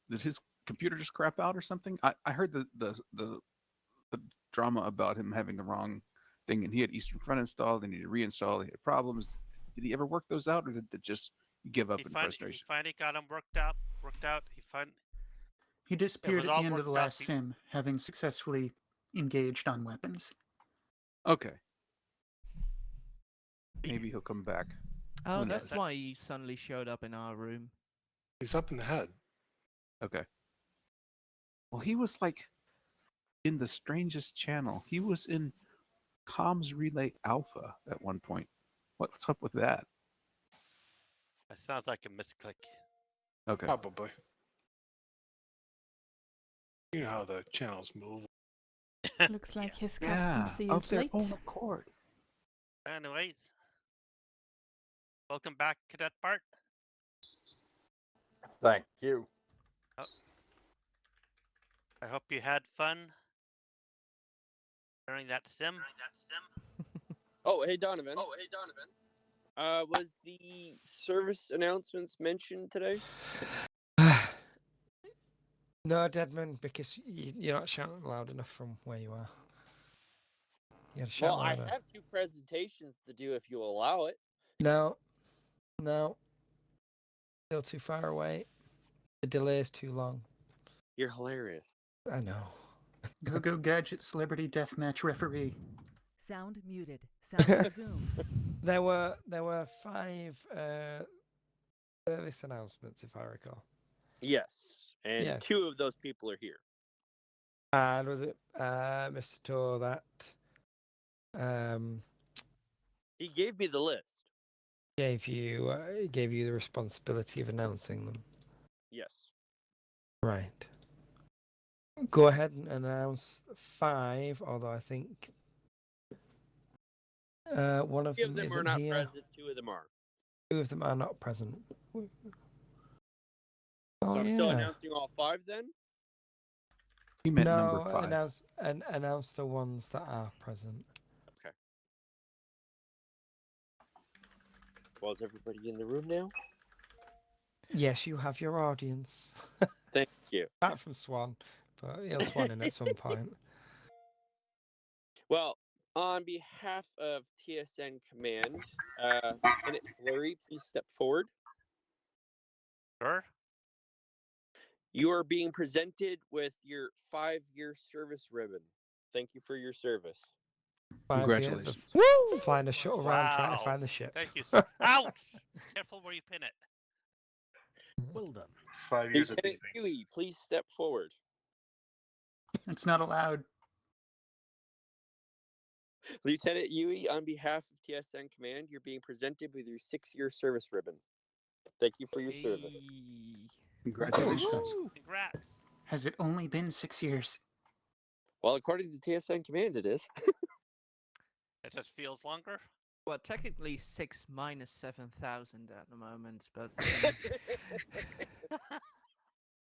[SPEAKER 3] Did his computer just crap out or something? I heard the drama about him having the wrong thing, and he had Eastern Front installed, and he had to reinstall. He had problems. Did he ever work those out, or did it just give up
[SPEAKER 1] He
[SPEAKER 3] in
[SPEAKER 1] finally
[SPEAKER 3] frustration?
[SPEAKER 1] got them worked out.
[SPEAKER 13] He
[SPEAKER 1] It
[SPEAKER 13] disappeared
[SPEAKER 1] was
[SPEAKER 13] at
[SPEAKER 1] all
[SPEAKER 13] the end of the
[SPEAKER 1] worked out.
[SPEAKER 13] last sim, having successfully engaged on weapons.
[SPEAKER 3] Okay. Maybe he'll come back.
[SPEAKER 4] Oh,
[SPEAKER 3] Who
[SPEAKER 4] that's
[SPEAKER 3] knows?
[SPEAKER 4] why he suddenly showed up in our room.
[SPEAKER 6] He's up in the head.
[SPEAKER 3] Okay. Well, he was like in the strangest channel. He was in Comms Relay Alpha at one point. What's up with that?
[SPEAKER 1] That sounds like a misclick.
[SPEAKER 3] Okay.
[SPEAKER 6] Probably. You know how the channels move.
[SPEAKER 5] Looks like his
[SPEAKER 3] Yeah,
[SPEAKER 5] captaincy
[SPEAKER 3] of
[SPEAKER 5] is
[SPEAKER 3] their
[SPEAKER 5] late.
[SPEAKER 3] own accord.
[SPEAKER 1] Anyways, welcome back, Cadet Bart.
[SPEAKER 2] Thank you.
[SPEAKER 1] I hope you had fun during that sim.
[SPEAKER 11] Oh, hey Donovan. Was the service announcements mentioned today?
[SPEAKER 7] No, Deadman, because you're not shouting loud enough from where you are. You gotta shout
[SPEAKER 11] Well, I
[SPEAKER 7] louder.
[SPEAKER 11] have 2 presentations to do if you allow it.
[SPEAKER 7] No. Still too far away. The delay is too long.
[SPEAKER 11] You're hilarious.
[SPEAKER 7] I know.
[SPEAKER 13] Go Gadget Celebrity Deathmatch Referee.
[SPEAKER 12] Sound muted. Sound resumed.
[SPEAKER 7] There were 5 service announcements, if I recall.
[SPEAKER 11] Yes, and
[SPEAKER 7] Yes.
[SPEAKER 11] 2 of those people are here.
[SPEAKER 7] And was it Mr. Tor that
[SPEAKER 11] He gave me the list.
[SPEAKER 7] gave you the responsibility of announcing them?
[SPEAKER 11] Yes.
[SPEAKER 7] Right. Go ahead and announce 5, although I think one of
[SPEAKER 11] 3
[SPEAKER 7] them
[SPEAKER 11] of them
[SPEAKER 7] isn't
[SPEAKER 11] are not
[SPEAKER 7] here.
[SPEAKER 11] present. 2 of them are.
[SPEAKER 7] 2 of them are not present.
[SPEAKER 11] So
[SPEAKER 7] Oh,
[SPEAKER 11] I'm still
[SPEAKER 7] yeah.
[SPEAKER 11] announcing all 5 then?
[SPEAKER 3] He meant
[SPEAKER 7] No,
[SPEAKER 3] number 5.
[SPEAKER 7] announce the ones that are present.
[SPEAKER 11] Okay. Well, is everybody in the room now?
[SPEAKER 7] Yes, you have your audience.
[SPEAKER 11] Thank you.
[SPEAKER 7] Apart from Swan, but he'll swan in at some point.
[SPEAKER 11] Well, on behalf of TSN Command, Lieutenant Flurry, please step forward.
[SPEAKER 1] Sure.
[SPEAKER 11] You are being presented with your 5-year service ribbon. Thank you for your service.
[SPEAKER 7] 5 years of
[SPEAKER 3] Congratulations.
[SPEAKER 7] flying a shuttle around trying to
[SPEAKER 1] Wow.
[SPEAKER 7] find the ship.
[SPEAKER 1] Thank you, sir. Ouch! Careful where you pin it.
[SPEAKER 8] Well done.
[SPEAKER 6] 5 years of
[SPEAKER 11] Lieutenant
[SPEAKER 6] beefing.
[SPEAKER 11] Huey, please step forward.
[SPEAKER 13] It's not allowed.
[SPEAKER 11] Lieutenant Yui, on behalf of TSN Command, you're being presented with your 6-year service ribbon. Thank you for your service.
[SPEAKER 3] Congratulations.
[SPEAKER 1] Woo! Congrats.
[SPEAKER 13] Has it only been 6 years?
[SPEAKER 11] Well, according to TSN Command, it is.
[SPEAKER 1] It just feels longer.
[SPEAKER 4] Well, technically 6 minus 7,000 at the moment, but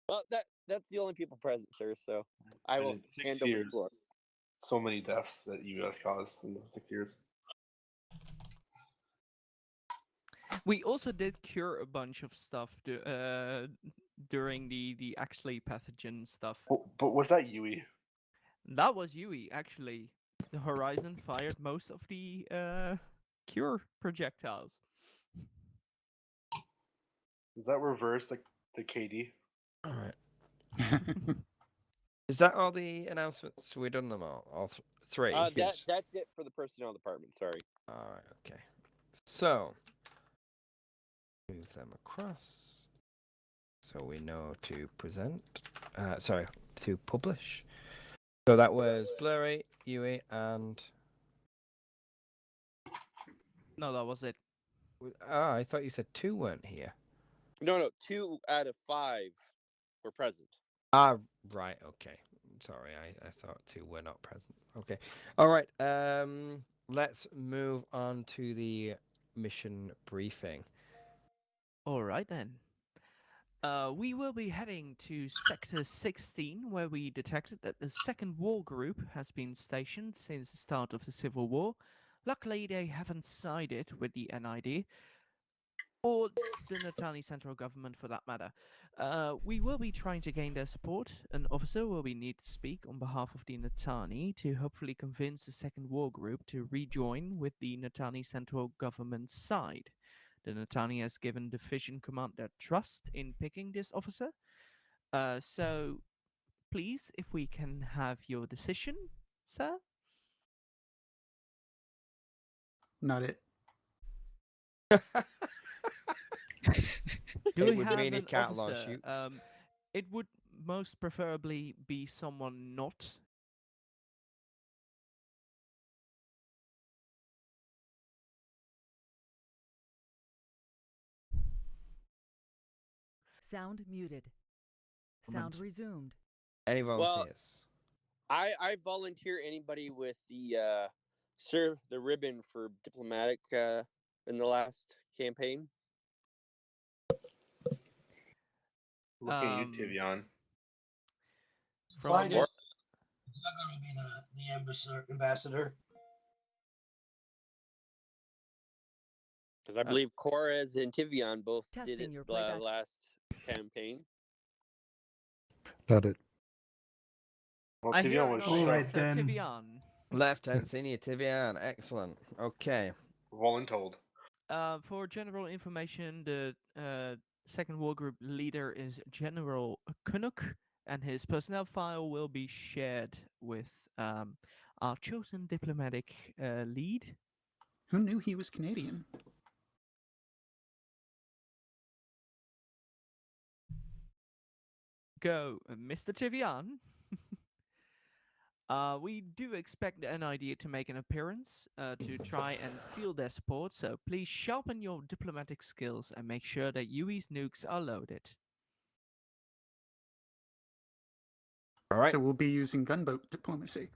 [SPEAKER 11] Well, that's the only people present, sir. So I
[SPEAKER 14] And
[SPEAKER 11] will
[SPEAKER 14] in 6
[SPEAKER 11] hand over the
[SPEAKER 14] years,
[SPEAKER 11] floor.
[SPEAKER 14] so many deaths that you guys caused in those 6 years.
[SPEAKER 4] we also did cure a bunch of stuff during the actually pathogen stuff.
[SPEAKER 14] But was that Yui?
[SPEAKER 4] That was Yui, actually. The Horizon fired most of the cure projectiles.
[SPEAKER 14] Does that reverse the KD?
[SPEAKER 7] All right. Is that all the announcements? We done them all 3?
[SPEAKER 11] That's it for the personnel department. Sorry.
[SPEAKER 7] All right. Okay. So move them across, so we know to present. Sorry, to publish. So that was Blurry, Yui, and.
[SPEAKER 4] No, that was it.
[SPEAKER 7] Oh, I thought you said 2 weren't here.
[SPEAKER 11] No, 2 out of 5 were present.
[SPEAKER 7] Ah, right. Okay. Sorry, I thought 2 were not present. Okay. All right. Let's move on to the mission briefing.
[SPEAKER 4] All right then. We will be heading to Sector 16, where we detected that the second war group has been stationed since the start of the Civil War. Luckily, they haven't sided with the NID. or the Natani central government for that matter. We will be trying to gain their support. An officer will be need to speak on behalf of the Natani to hopefully convince the second war group to rejoin with the Natani central government side. The Natani has given the Division Command their trust in picking this officer. So please, if we can have your decision, sir.
[SPEAKER 13] Not it.
[SPEAKER 4] Do
[SPEAKER 7] It
[SPEAKER 4] we
[SPEAKER 7] would
[SPEAKER 4] have
[SPEAKER 7] mean he
[SPEAKER 4] an
[SPEAKER 7] can't launch
[SPEAKER 4] officer?
[SPEAKER 7] nukes.
[SPEAKER 4] It would most preferably be someone not.
[SPEAKER 12] Sound muted. Sound resumed.
[SPEAKER 7] Any
[SPEAKER 11] Well,
[SPEAKER 7] volunteers?
[SPEAKER 11] I volunteer anybody with the serve the ribbon for diplomatic in the last campaign.
[SPEAKER 14] Look at you, Tivion.
[SPEAKER 4] From
[SPEAKER 11] Or-
[SPEAKER 15] Is that going to be the ambassador?
[SPEAKER 11] Because I believe Corez and Tivion both did
[SPEAKER 12] Testing
[SPEAKER 11] it
[SPEAKER 12] your playback.
[SPEAKER 11] last campaign.
[SPEAKER 10] Got it.
[SPEAKER 14] Well,
[SPEAKER 4] I hear
[SPEAKER 14] Tivion was
[SPEAKER 9] All
[SPEAKER 14] shot.
[SPEAKER 9] right then.
[SPEAKER 4] Tivian.
[SPEAKER 7] Lieutenant Senior Tivian. Excellent. Okay.
[SPEAKER 14] Voluntold.
[SPEAKER 4] For general information, the second war group leader is General Kunuk, and his personnel file will be shared with our chosen diplomatic lead.
[SPEAKER 13] Who knew he was Canadian?
[SPEAKER 4] Go, Mr. Tivian. We do expect the NID to make an appearance to try and steal their support, so please sharpen your diplomatic skills and make sure that UE's nukes are loaded.
[SPEAKER 7] All right.
[SPEAKER 13] So we'll be using gunboat diplomacy.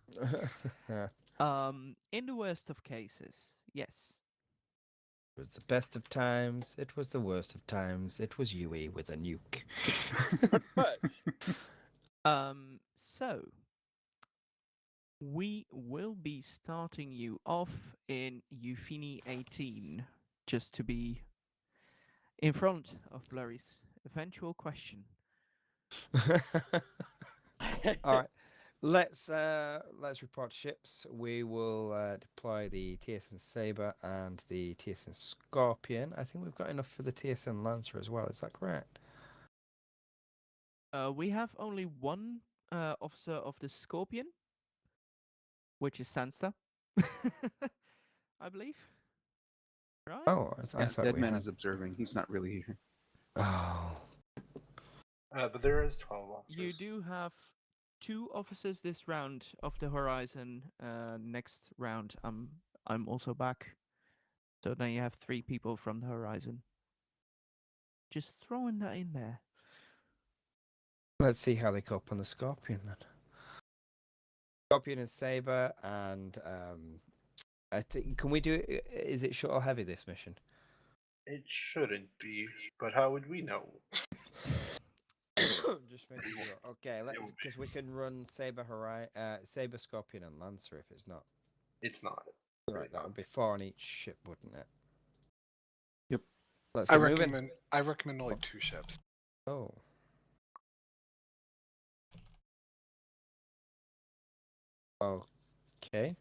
[SPEAKER 4] In the worst of cases, yes.
[SPEAKER 7] It was the best of times. It was the worst of times. It was UE with a nuke.
[SPEAKER 4] So we will be starting you off in Eufini 18, just to be in front of Blurry's eventual question.
[SPEAKER 7] All right. Let's report ships. We will deploy the TSN Saber and the TSN Scorpion. I think we've got enough for the TSN Lancer as well. Is that correct?
[SPEAKER 4] We have only one officer of the Scorpion, which is Sansta, I believe. Right?
[SPEAKER 7] Oh, I
[SPEAKER 3] Yeah,
[SPEAKER 7] thought
[SPEAKER 3] Dead
[SPEAKER 7] we
[SPEAKER 3] Man
[SPEAKER 7] had.
[SPEAKER 3] is observing. He's not really here.
[SPEAKER 7] Oh.
[SPEAKER 14] But there is 12 officers.
[SPEAKER 4] You do have 2 officers this round of the Horizon. Next round, I'm also back. So then you have 3 people from the Horizon. Just throwing that in there.
[SPEAKER 7] Let's see how they cope on the Scorpion then. Scorpion and Saber, and I think can we do it? Is it short or heavy this mission?
[SPEAKER 14] It shouldn't be, but how would we know?
[SPEAKER 7] Just making sure. Okay, let's because we can run Saber, Saber, Scorpion, and Lancer if it's not.
[SPEAKER 14] It's not.
[SPEAKER 7] Right, that would be 4 on each ship, wouldn't it?
[SPEAKER 3] Yep.
[SPEAKER 7] Let's
[SPEAKER 6] I
[SPEAKER 7] get moving.
[SPEAKER 6] recommend only 2 ships.
[SPEAKER 7] Oh. Okay.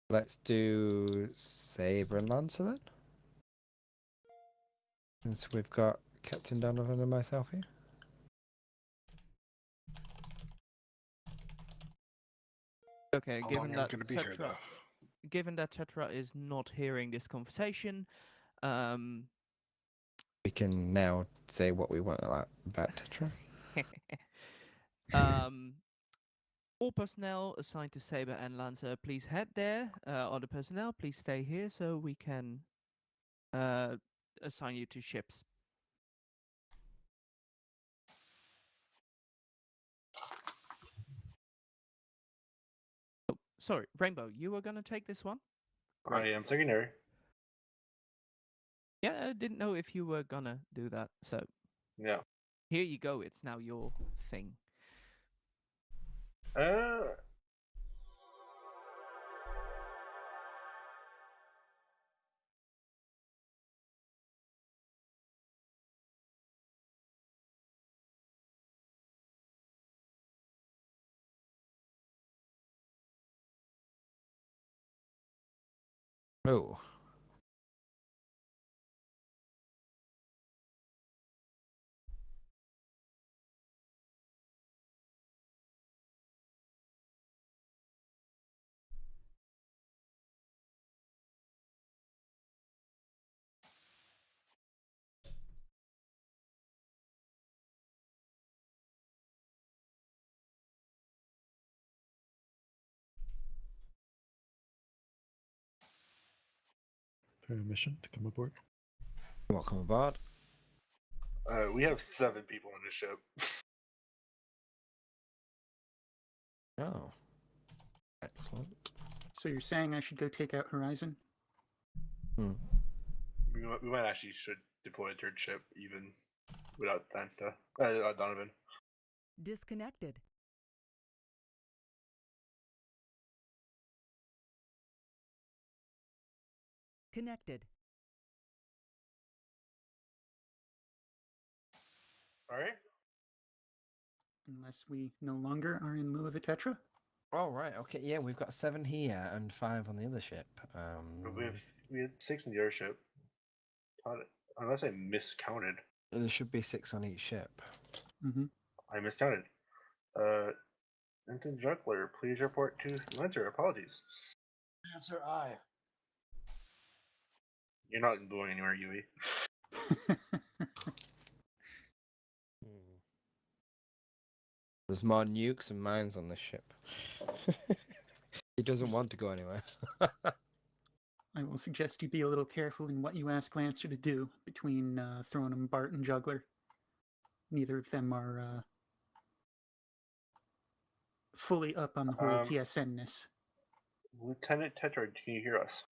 [SPEAKER 7] Let's do Saber and Lancer then. Since we've got Captain Donovan and myself here.
[SPEAKER 4] Okay,
[SPEAKER 6] How
[SPEAKER 4] given
[SPEAKER 6] long am I
[SPEAKER 4] that
[SPEAKER 6] gonna be here, though?
[SPEAKER 4] given that Tetra is not hearing this conversation,
[SPEAKER 7] We can now say what we want about Tetra.
[SPEAKER 4] all personnel assigned to Saber and Lancer, please head there. Other personnel, please stay here so we can assign you to ships. Oh, sorry, Rainbow, you were gonna take this one?
[SPEAKER 14] I am secondary.
[SPEAKER 4] Yeah, I didn't know if you were gonna do that. So
[SPEAKER 14] Yeah.
[SPEAKER 4] here you go. It's now your thing.
[SPEAKER 7] Oh.
[SPEAKER 10] Permission to come aboard.
[SPEAKER 7] Welcome aboard.
[SPEAKER 14] We have 7 people on the ship.
[SPEAKER 7] Oh. Excellent.
[SPEAKER 13] So you're saying I should go take out Horizon?
[SPEAKER 7] Hmm.
[SPEAKER 14] We might actually should deploy a 3rd ship even without Dansta. Donovan.
[SPEAKER 12] Disconnected. Connected.
[SPEAKER 14] Alright.
[SPEAKER 13] Unless we no longer are in lieu of a Tetra?
[SPEAKER 7] Oh, right. Okay. Yeah, we've got 7 here and 5 on the other ship.
[SPEAKER 14] We had 6 in the other ship. Unless I miscounted.
[SPEAKER 7] There should be 6 on each ship.
[SPEAKER 13] Mm-hmm.
[SPEAKER 14] I miscounted. Ensign Juggler, please report to Lancer. Apologies.
[SPEAKER 15] Answer I.
[SPEAKER 14] You're not going anywhere, Yui.
[SPEAKER 7] There's more nukes and mines on this ship. He doesn't want to go anywhere.
[SPEAKER 13] I will suggest you be a little careful in what you ask Lancer to do between Thronum, Bart, and Juggler. Neither of them are fully up on the whole TSN-ness.
[SPEAKER 14] Lieutenant Tetra, can you hear us?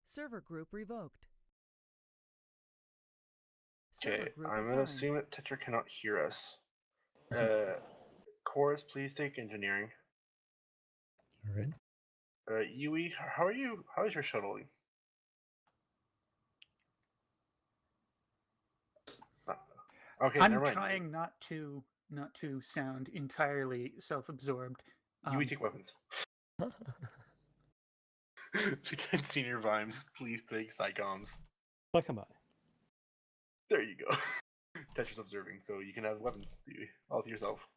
[SPEAKER 12] Server group revoked.
[SPEAKER 14] Okay,
[SPEAKER 12] Server group
[SPEAKER 14] I'm going to
[SPEAKER 12] assigned.
[SPEAKER 14] assume that Tetra cannot hear us. Chorus, please take engineering.
[SPEAKER 10] All right.
[SPEAKER 14] Yui, how are you? How is your shuttling? Okay,
[SPEAKER 13] I'm
[SPEAKER 14] never mind.
[SPEAKER 13] trying not to sound entirely self-absorbed.
[SPEAKER 14] Yui, take weapons. Lieutenant Senior Vimes, please take psychoms.
[SPEAKER 8] Like am I?
[SPEAKER 14] There you go. Tetra's observing, so you can have weapons, Yui, all to yourself.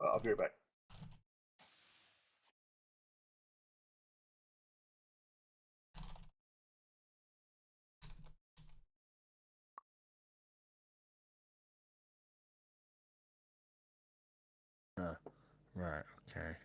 [SPEAKER 14] I'll be right back.
[SPEAKER 7] Right, okay.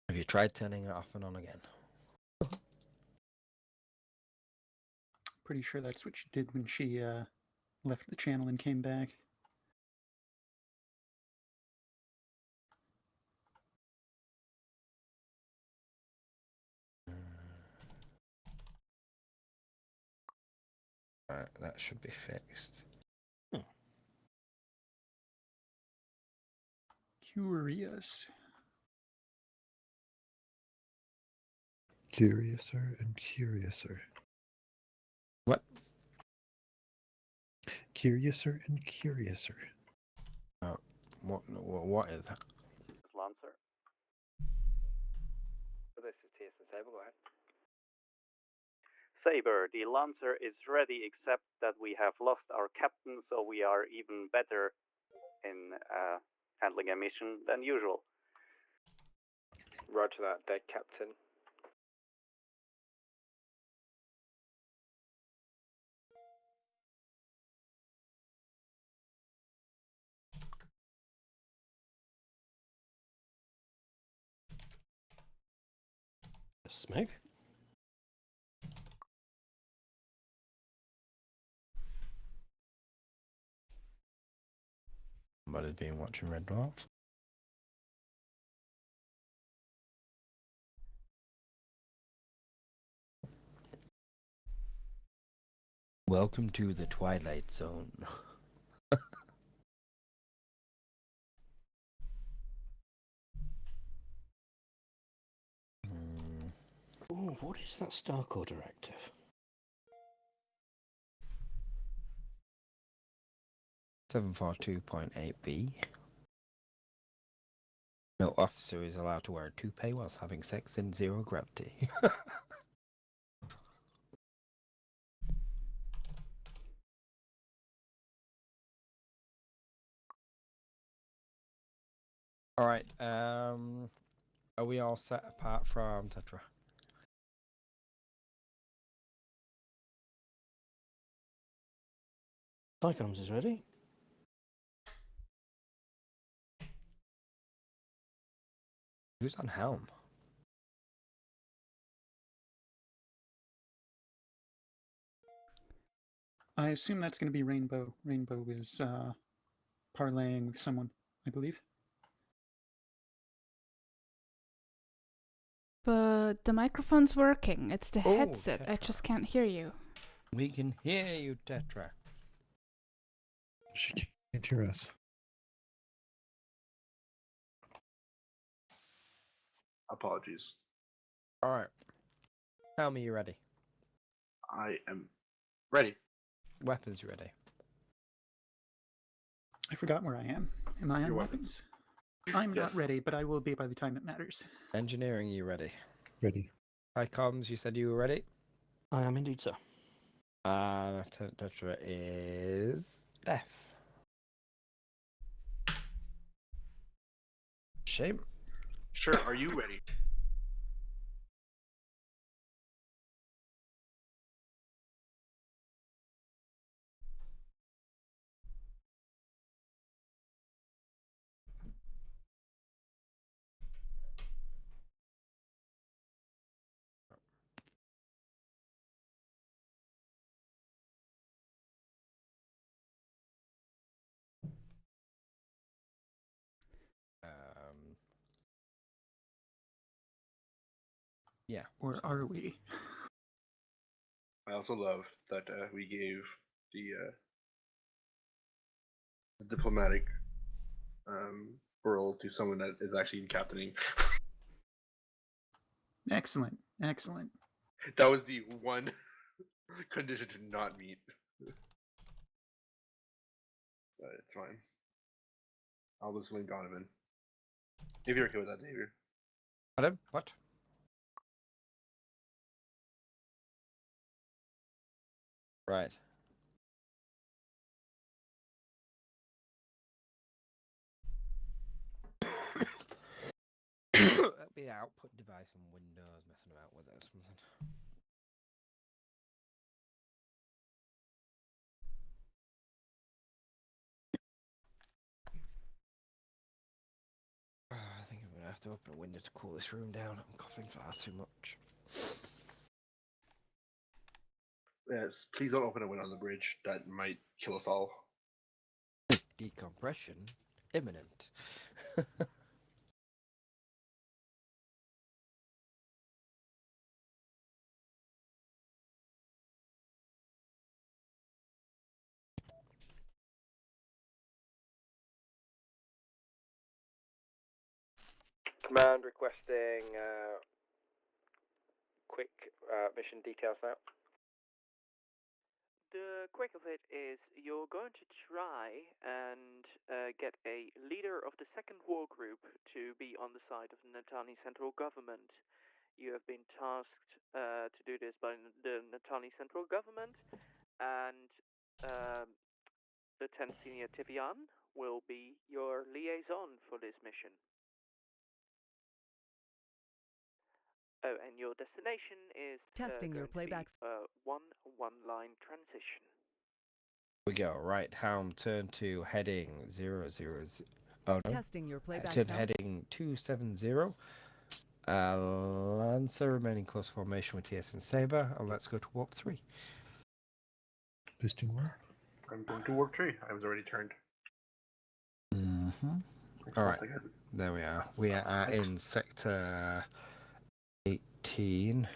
[SPEAKER 7] Have you tried turning it off and on again?
[SPEAKER 13] Pretty sure that's what she did when she left the channel and came back.
[SPEAKER 7] Right, that should be fixed.
[SPEAKER 13] Curious.
[SPEAKER 10] Curiouser and curiouser.
[SPEAKER 7] What?
[SPEAKER 10] Curiouser and curiouser.
[SPEAKER 7] What is that?
[SPEAKER 16] Lancer. This is TSN Saber, go ahead. Saber, the Lancer is ready except that we have lost our captain, so we are even better in handling a mission than usual.
[SPEAKER 11] Roger that, deck captain.
[SPEAKER 8] Smeg?
[SPEAKER 7] Somebody's been watching Red Dwarf. Welcome to the Twilight Zone.
[SPEAKER 8] Oh, what is that Starcore directive?
[SPEAKER 7] (742.8b). No officer is allowed to wear a toupee whilst having sex in zero gravity. All right. Are we all set apart from Tetra?
[SPEAKER 8] Psychoms is ready.
[SPEAKER 7] Who's on helm?
[SPEAKER 13] I assume that's going to be Rainbow. Rainbow is parlaying with someone, I believe.
[SPEAKER 5] But the microphone's working. It's the
[SPEAKER 7] Oh,
[SPEAKER 5] headset. I
[SPEAKER 7] Tetra.
[SPEAKER 5] just can't hear you.
[SPEAKER 7] We can hear you, Tetra.
[SPEAKER 10] She can't hear us.
[SPEAKER 14] Apologies.
[SPEAKER 7] All right. Tell me you're ready.
[SPEAKER 14] I am ready.
[SPEAKER 7] Weapons ready.
[SPEAKER 13] I forgot where I am. Am I on
[SPEAKER 14] Your
[SPEAKER 13] weapons? I'm
[SPEAKER 14] Yes.
[SPEAKER 13] not ready, but I will be by the time it matters.
[SPEAKER 7] Engineering, you ready?
[SPEAKER 10] Ready.
[SPEAKER 7] Hi, comms, you said you were ready?
[SPEAKER 8] I am indeed, sir.
[SPEAKER 7] Lieutenant Tetra is deaf. Shame.
[SPEAKER 14] Sure, are you ready?
[SPEAKER 7] Yeah.
[SPEAKER 13] Or are we?
[SPEAKER 14] I also love that we gave the diplomatic role to someone that is actually in captaining.
[SPEAKER 13] Excellent. Excellent.
[SPEAKER 14] That was the one condition to not meet. But it's fine. I'll just win Donovan. If you're okay with that, David.
[SPEAKER 7] Pardon? What? Right. That'll be the output device on Windows messing about with it or something. I think I'm going to have to open a window to cool this room down. I'm coughing far too much.
[SPEAKER 14] Yes, please don't open a window on the bridge. That might kill us all.
[SPEAKER 7] Decompression imminent.
[SPEAKER 17] Command requesting quick mission details now.
[SPEAKER 4] The quick of it is you're going to try and get a leader of the second war group to be on the side of the Natani central government. You have been tasked to do this by the Natani central government, and Lieutenant Senior Tivian will be your liaison for this mission. Oh, and your destination is
[SPEAKER 12] Testing your playback.
[SPEAKER 4] one-line transition.
[SPEAKER 7] We go. Right, helm, turn to heading 000. Oh, no.
[SPEAKER 12] Testing your playback
[SPEAKER 7] Turn
[SPEAKER 12] sounds.
[SPEAKER 7] heading 270. Lancer remaining close formation with TSN Saber, and let's go to warp 3.
[SPEAKER 10] Boosting warp.
[SPEAKER 14] I'm going to warp 3. I was already turned.
[SPEAKER 7] All right, there we are. We are in sector 18.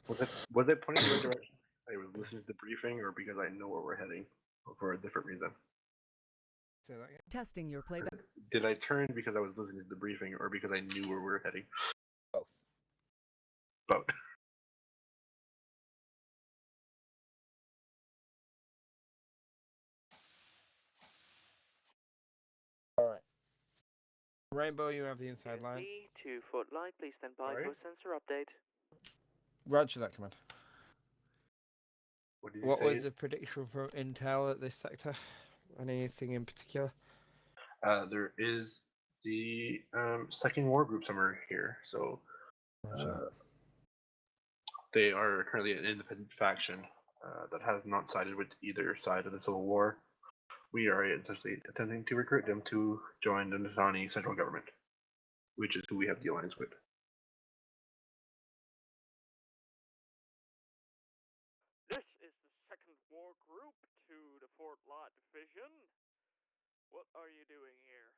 [SPEAKER 14] Was it pointing in the right direction? I was listening to the briefing, or because I know where we're heading, or for a different reason?
[SPEAKER 7] Say that again.
[SPEAKER 12] Testing your playback.
[SPEAKER 14] Did I turn because I was listening to the briefing, or because I knew where we were heading?
[SPEAKER 7] Both.
[SPEAKER 14] Both.
[SPEAKER 7] All right. Rainbow, you have the inside line.
[SPEAKER 4] 2 foot light, please stand by
[SPEAKER 14] Alright.
[SPEAKER 4] for sensor update.
[SPEAKER 7] Roger that, command.
[SPEAKER 14] What did you
[SPEAKER 7] What
[SPEAKER 14] say?
[SPEAKER 7] was the prediction from Intel at this sector? Anything in particular?
[SPEAKER 14] There is the second war group somewhere here. So they are currently an independent faction that has not sided with either side of the Civil War. We are essentially attempting to recruit them to join the Natani central government, which is who we have the alliance with.
[SPEAKER 4] This is the second war group to the Fort Lot division. What are you doing here?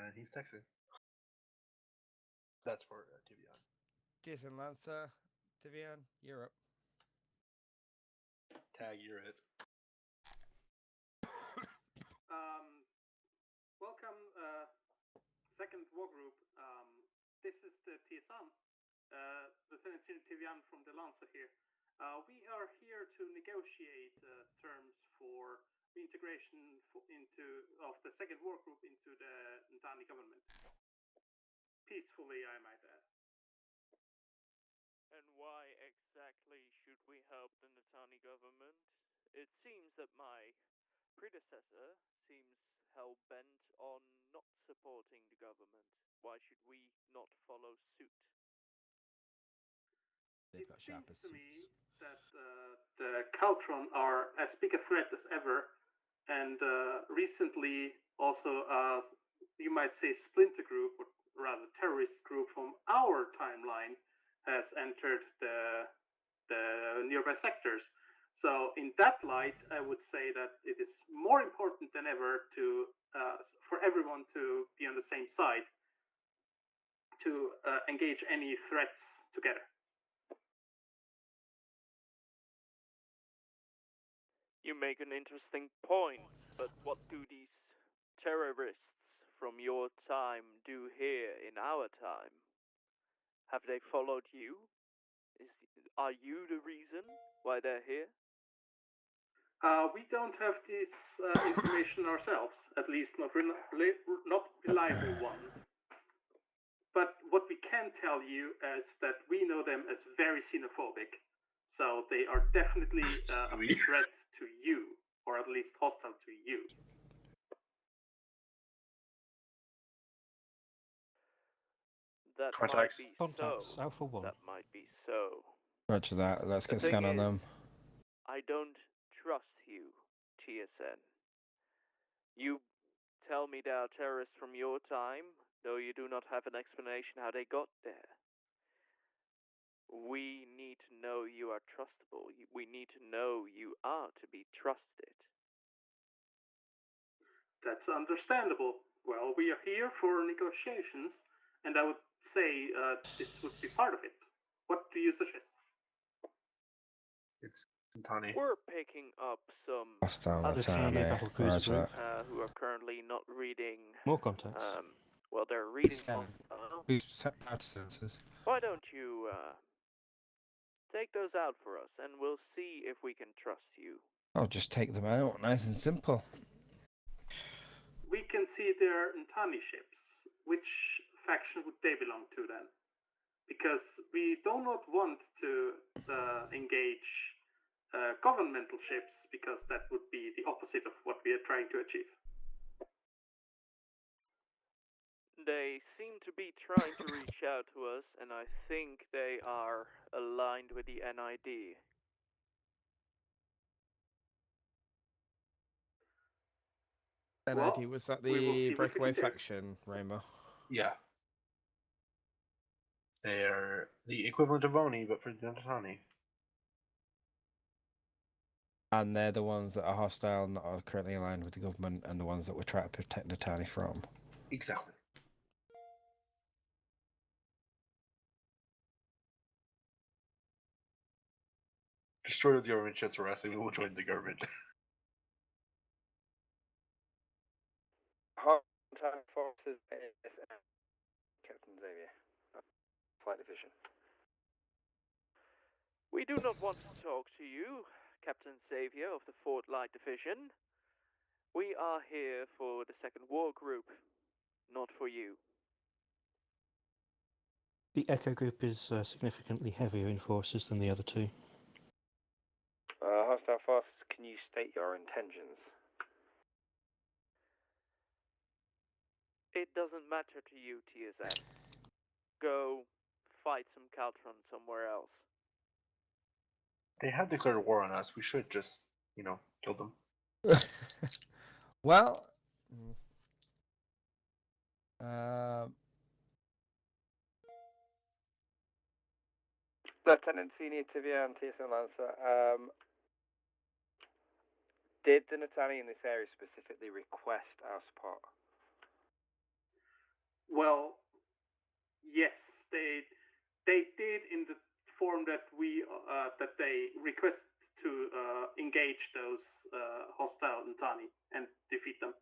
[SPEAKER 14] And he's texting. That's for Tivian.
[SPEAKER 7] Jason Lancer, Tivian, you're up.
[SPEAKER 14] Tag, you're it.
[SPEAKER 18] Welcome, second war group. This is the TSN, Lieutenant Tivian from the Lancer here. We are here to negotiate terms for reintegration of the second war group into the Natani government. Peacefully, I might add.
[SPEAKER 4] And why exactly should we help the Natani government? It seems that my predecessor seems hell-bent on not supporting the government. Why should we not follow suit?
[SPEAKER 7] They've got
[SPEAKER 18] Seems
[SPEAKER 7] sharpest
[SPEAKER 18] to
[SPEAKER 7] suits.
[SPEAKER 18] me that the Caltron are as big a threat as ever, and recently also, you might say, splinter group, or rather terrorist group from our timeline has entered the nearby sectors. So in that light, I would say that it is more important than ever to for everyone to be on the same side to engage any threats together.
[SPEAKER 4] You make an interesting point, but what do these terrorists from your time do here in our time? Have they followed you? Are you the reason why they're here?
[SPEAKER 18] We don't have this information ourselves, at least not reliable one. But what we can tell you is that we know them as very xenophobic. So they are definitely a threat to you, or at least hostile to you.
[SPEAKER 4] That
[SPEAKER 14] Contacts.
[SPEAKER 4] might be
[SPEAKER 8] Contacts,
[SPEAKER 4] so.
[SPEAKER 8] Alpha 1.
[SPEAKER 4] That might be so.
[SPEAKER 7] Roger that. Let's
[SPEAKER 4] The
[SPEAKER 7] get
[SPEAKER 4] thing
[SPEAKER 7] scan on
[SPEAKER 4] is,
[SPEAKER 7] them.
[SPEAKER 4] I don't trust you, TSN. You tell me they are terrorists from your time, though you do not have an explanation how they got there. We need to know you are trustable. We need to know you are to be trusted.
[SPEAKER 18] That's understandable. Well, we are here for negotiations, and I would say this would be part of it. What do you suggest?
[SPEAKER 14] It's Natani.
[SPEAKER 4] We're picking up some
[SPEAKER 7] Hostile
[SPEAKER 4] other
[SPEAKER 7] Natani.
[SPEAKER 8] battle cruiser
[SPEAKER 7] Roger
[SPEAKER 8] group.
[SPEAKER 7] that.
[SPEAKER 4] who are currently not reading.
[SPEAKER 8] More contacts.
[SPEAKER 4] Well, they're reading.
[SPEAKER 7] We've set party sensors.
[SPEAKER 4] Why don't you take those out for us, and we'll see if we can trust you.
[SPEAKER 7] I'll just take them out. Nice and simple.
[SPEAKER 18] We can see their Natani ships. Which faction would they belong to then? Because we do not want to engage governmental ships, because that would be the opposite of what we are trying to achieve.
[SPEAKER 4] They seem to be trying to reach out to us, and I think they are aligned with the NID.
[SPEAKER 7] NID, was that the breakaway faction, Rainbow?
[SPEAKER 14] Yeah. They are the equivalent of Oni, but for the Natani.
[SPEAKER 7] And they're the ones that are hostile and that are currently aligned with the government, and the ones that we're trying to protect Natani from.
[SPEAKER 14] Exactly. Destroy the government chest for us, and we will join the government.
[SPEAKER 17] Time forces TSN. Captain Xavier. Flight Division.
[SPEAKER 19] We do not want to talk to you, Captain Xavier of the Fort Light Division. We are here for the second war group, not for you.
[SPEAKER 8] The Echo Group is significantly heavier in forces than the other two.
[SPEAKER 17] Hostile forces, can you state your intentions?
[SPEAKER 19] It doesn't matter to you, TSN. Go fight some Caltron somewhere else.
[SPEAKER 14] They have declared war on us. We should just, kill them.
[SPEAKER 7] Well,
[SPEAKER 17] Lieutenant Senior Tibia and TSN Lancer, did the Natani in this area specifically request our support?
[SPEAKER 18] Well, yes, they did in the form that that they request to engage those hostile Natani and defeat them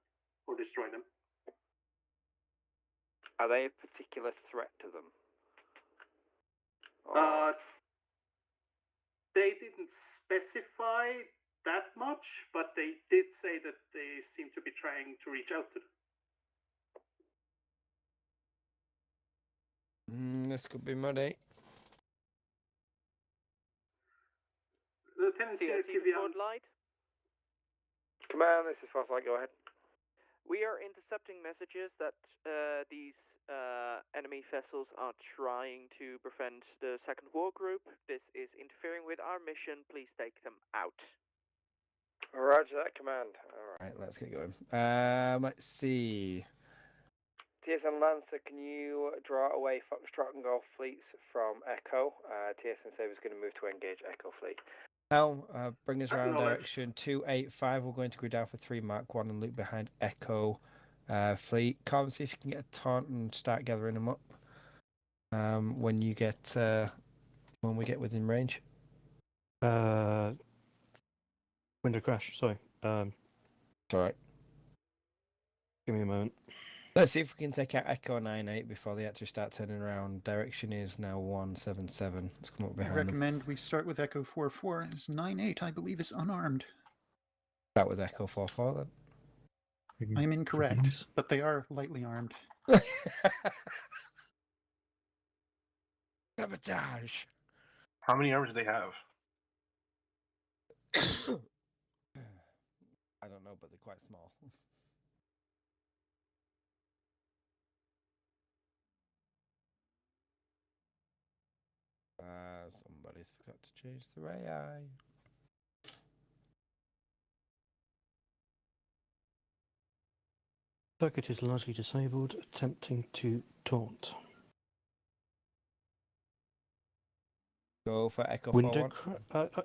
[SPEAKER 18] or destroy them.
[SPEAKER 17] Are they a particular threat to them?
[SPEAKER 18] They didn't specify that much, but they did say that they seem to be trying to reach out to them.
[SPEAKER 7] This could be muddy.
[SPEAKER 18] Lieutenant
[SPEAKER 19] Fort Light?
[SPEAKER 17] Command, this is Fort Light, go ahead.
[SPEAKER 19] We are intercepting messages that these enemy vessels are trying to prevent the second war group. This is interfering with our mission. Please take them out.
[SPEAKER 17] Roger that, Command.
[SPEAKER 7] Alright, let's get going. Let's see.
[SPEAKER 17] TSN Lancer, can you draw away Foxtrot and Golf fleets from Echo? TSN Saber's going to move to engage Echo fleet.
[SPEAKER 7] Now, bring us around direction 285. We're going to go down for 3 Mark 1 and loop behind Echo fleet. Come see if you can get a taunt and start gathering them up when we get within range.
[SPEAKER 8] Window crash, sorry.
[SPEAKER 7] It's alright.
[SPEAKER 8] Give me a moment.
[SPEAKER 7] Let's see if we can take out Echo 98 before they actually start turning around. Direction is now 177. Let's come up
[SPEAKER 13] I
[SPEAKER 7] behind
[SPEAKER 13] recommend we start with Echo 44, as 98, I believe, is unarmed.
[SPEAKER 7] Start with Echo 44 then.
[SPEAKER 13] I'm incorrect, but they are lightly armed.
[SPEAKER 7] Sabotage!
[SPEAKER 14] How many arms do they have?
[SPEAKER 7] I don't know, but they're quite small. Somebody's forgot to change the AI.
[SPEAKER 8] Circuit is largely disabled, attempting to taunt.
[SPEAKER 7] Go for Echo
[SPEAKER 8] Window
[SPEAKER 7] 41.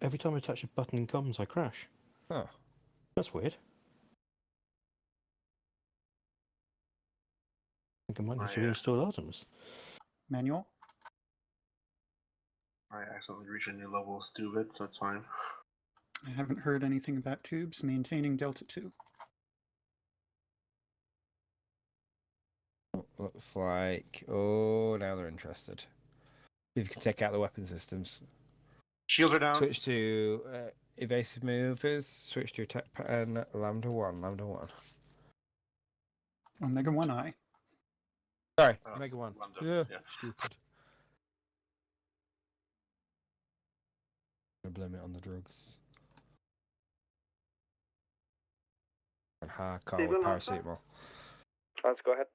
[SPEAKER 8] every time I touch a button in comms, I crash.
[SPEAKER 7] Oh.
[SPEAKER 8] That's weird. I think I might need to reinstall Artemis.
[SPEAKER 13] Manual?
[SPEAKER 14] I accidentally reached a new level of stupid, so it's fine.
[SPEAKER 13] I haven't heard anything about tubes. Maintaining Delta 2.
[SPEAKER 7] Looks like... Oh, now they're interested. See if you can take out the weapon systems.
[SPEAKER 14] Shields are down.
[SPEAKER 7] Switch to evasive maneuvers. Switch to attack pattern. Lambda 1. Lambda 1.
[SPEAKER 13] Omega 1I.
[SPEAKER 7] Sorry, Omega 1.
[SPEAKER 14] Lambda.
[SPEAKER 7] Yeah, stupid. I blame it on the drugs. And hardcore with paracetamol.
[SPEAKER 17] Let's go ahead.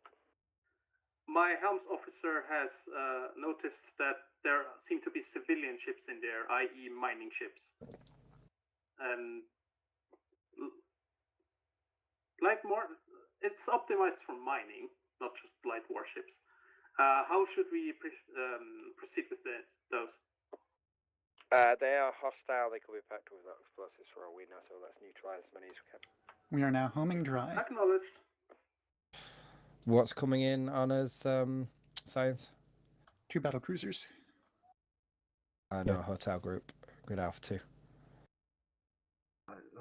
[SPEAKER 18] My helms officer has noticed that there seem to be civilian ships in there, i.e. mining ships. And it's optimized for mining, not just light warships. How should we proceed with those?
[SPEAKER 17] They are hostile. They could be packed with explosives for all we know, so let's neutralize as many as we can.
[SPEAKER 13] We are now homing dry.
[SPEAKER 18] Acknowledged.
[SPEAKER 7] What's coming in on us, science?
[SPEAKER 13] 2 battle cruisers.
[SPEAKER 7] No, hotel group. Good Alpha 2.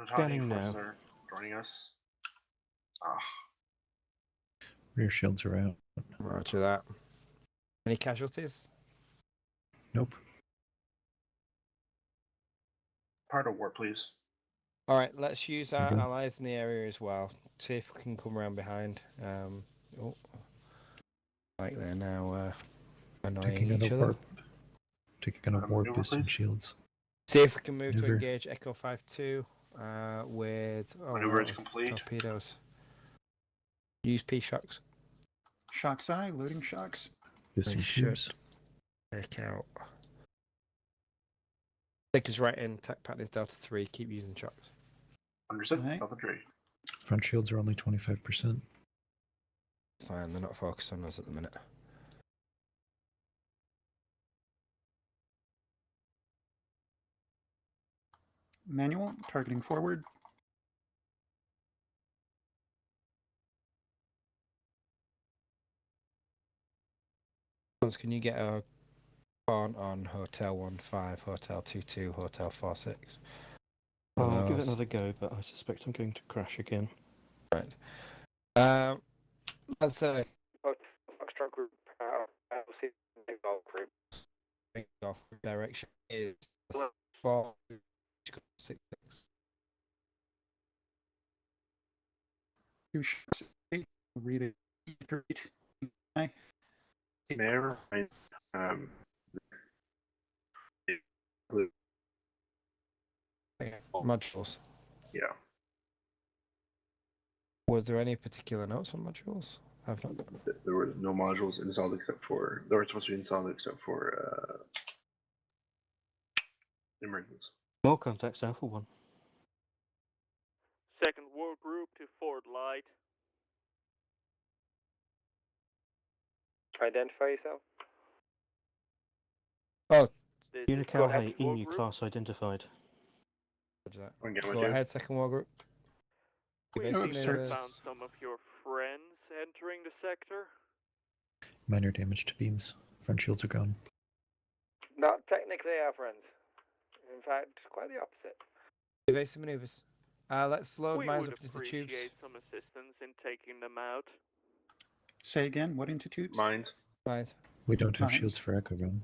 [SPEAKER 8] Scanning
[SPEAKER 14] forces
[SPEAKER 8] now.
[SPEAKER 14] are joining us. Ah,
[SPEAKER 10] Rear shields are out.
[SPEAKER 7] Roger that. Any casualties?
[SPEAKER 10] Nope.
[SPEAKER 14] part of war, please.
[SPEAKER 7] All right, let's use our
[SPEAKER 10] Okay.
[SPEAKER 7] allies in the area as well. See if we can come around behind. Oh, like they're now annoying
[SPEAKER 10] Taking out
[SPEAKER 7] each
[SPEAKER 10] a
[SPEAKER 7] other.
[SPEAKER 10] warp. Taking out a warp
[SPEAKER 14] maneuver,
[SPEAKER 10] boosting
[SPEAKER 14] please.
[SPEAKER 10] shields.
[SPEAKER 7] See if we can move to
[SPEAKER 10] Maneuver.
[SPEAKER 7] engage Echo 5-2 with
[SPEAKER 14] Maneuver is complete.
[SPEAKER 7] torpedoes. Use P-shocks.
[SPEAKER 13] Shock's eye, loading shocks.
[SPEAKER 10] Boosting tubes.
[SPEAKER 7] Take out. Take us right in. Attack pattern is Delta 3. Keep using shocks.
[SPEAKER 14] Understood.
[SPEAKER 13] Right.
[SPEAKER 14] Delta 3.
[SPEAKER 10] Front shields are only 25%.
[SPEAKER 7] It's fine. They're not focused on us at the minute.
[SPEAKER 13] Manual, targeting forward.
[SPEAKER 7] Can you get a on Hotel 1-5, Hotel 2-2, Hotel 4-6?
[SPEAKER 8] I'll give it another go, but I suspect I'm going to crash again.
[SPEAKER 7] Right. Let's say
[SPEAKER 17] Foxtrot group, LC Big Golf group.
[SPEAKER 7] Big Golf direction is 4-6.
[SPEAKER 13] 2 shocks. Read it. Aye.
[SPEAKER 14] Never mind.
[SPEAKER 7] Modules.
[SPEAKER 14] Yeah.
[SPEAKER 7] Was there any particular notes on modules? I've not.
[SPEAKER 14] There were no modules installed except for. They were supposed to be installed except for emergence.
[SPEAKER 8] More contacts, Alpha 1.
[SPEAKER 19] Second war group to Fort Light.
[SPEAKER 17] Identify yourself.
[SPEAKER 7] Oh,
[SPEAKER 8] Unical High EU class identified.
[SPEAKER 7] Go ahead, second war group.
[SPEAKER 19] We
[SPEAKER 7] Evasive
[SPEAKER 19] seem to have
[SPEAKER 7] maneuvers.
[SPEAKER 19] found some of your friends entering the sector.
[SPEAKER 10] Minor damage to beams. Front shields are gone.
[SPEAKER 17] Not technically our friends. In fact, quite the opposite.
[SPEAKER 7] Evasive maneuvers. Let's load
[SPEAKER 19] We
[SPEAKER 7] mines
[SPEAKER 19] would
[SPEAKER 7] up into the tubes.
[SPEAKER 19] appreciate some assistance in taking them out.
[SPEAKER 13] Say again, what into tubes?
[SPEAKER 14] Mines.
[SPEAKER 7] Mines.
[SPEAKER 10] We don't have
[SPEAKER 13] Mines.
[SPEAKER 10] shields for Echo Run.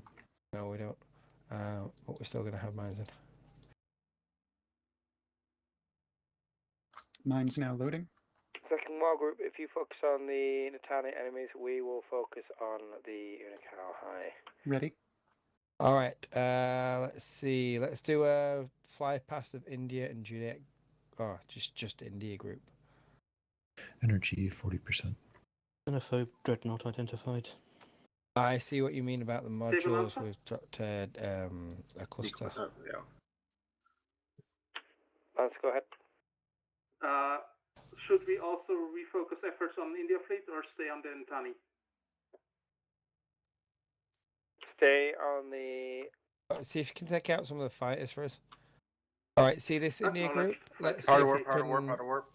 [SPEAKER 7] No, we don't. But we're still going to have mines in.
[SPEAKER 13] Mine's now loading.
[SPEAKER 17] Second war group, if you focus on the Natani enemies, we will focus on the Unical High.
[SPEAKER 13] Ready?
[SPEAKER 7] All right. Let's see. Let's do a fly past of India and Juliet. Oh, just India group.
[SPEAKER 10] Energy 40%.
[SPEAKER 8] Xenophobe dreadnought identified.
[SPEAKER 7] I see what you mean about the modules.
[SPEAKER 18] Alpha?
[SPEAKER 7] We've dropped a cluster.
[SPEAKER 14] Yeah.
[SPEAKER 17] Let's go ahead.
[SPEAKER 18] Should we also refocus efforts on India fleet or stay on the Ntani?
[SPEAKER 17] Stay on the.
[SPEAKER 7] See if you can take out some of the fighters for us. All right. See this India group. Let's see
[SPEAKER 14] Powder
[SPEAKER 7] if
[SPEAKER 14] warp,
[SPEAKER 7] we
[SPEAKER 14] powder
[SPEAKER 7] can.
[SPEAKER 14] warp, powder warp.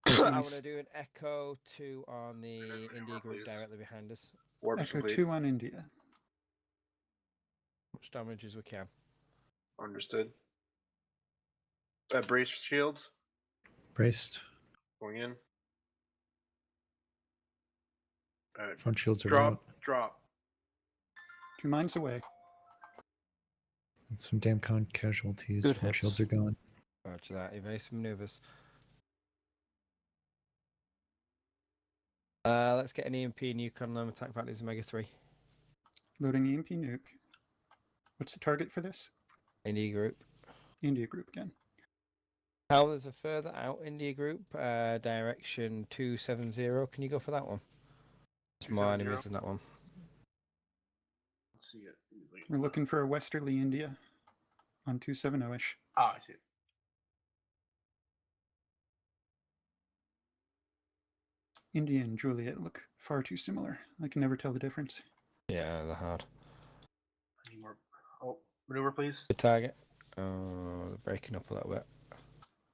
[SPEAKER 7] I want to do an Echo 2 on the India group
[SPEAKER 14] please.
[SPEAKER 7] directly behind us.
[SPEAKER 14] Warp
[SPEAKER 13] Echo
[SPEAKER 14] complete.
[SPEAKER 13] 2 on India.
[SPEAKER 7] Much damage as we can.
[SPEAKER 14] Understood. Brace shields
[SPEAKER 10] Braced.
[SPEAKER 14] going in.
[SPEAKER 10] Front shields are
[SPEAKER 14] Drop,
[SPEAKER 10] out.
[SPEAKER 14] drop.
[SPEAKER 13] 2 mines away.
[SPEAKER 10] And some damn casualties.
[SPEAKER 8] Good
[SPEAKER 10] Front
[SPEAKER 8] hits.
[SPEAKER 10] shields are gone.
[SPEAKER 7] Roger that. Evasive maneuvers. Let's get an EMP nuke on them. Attack partners Omega 3.
[SPEAKER 13] Loading EMP nuke. What's the target for this?
[SPEAKER 7] India group.
[SPEAKER 13] India group again.
[SPEAKER 7] How there's a further out India group, direction 270. Can you go for that one? There's more
[SPEAKER 14] 270.
[SPEAKER 7] enemies in that one.
[SPEAKER 14] Let's see it.
[SPEAKER 13] We're looking for a westerly India on 270-ish.
[SPEAKER 14] Ah, I see it.
[SPEAKER 13] India and Juliet look far too similar. I can never tell the difference.
[SPEAKER 7] Yeah, they're hard.
[SPEAKER 14] I need more. Oh, Maneuver, please.
[SPEAKER 7] Good target. Oh, they're breaking up a little bit.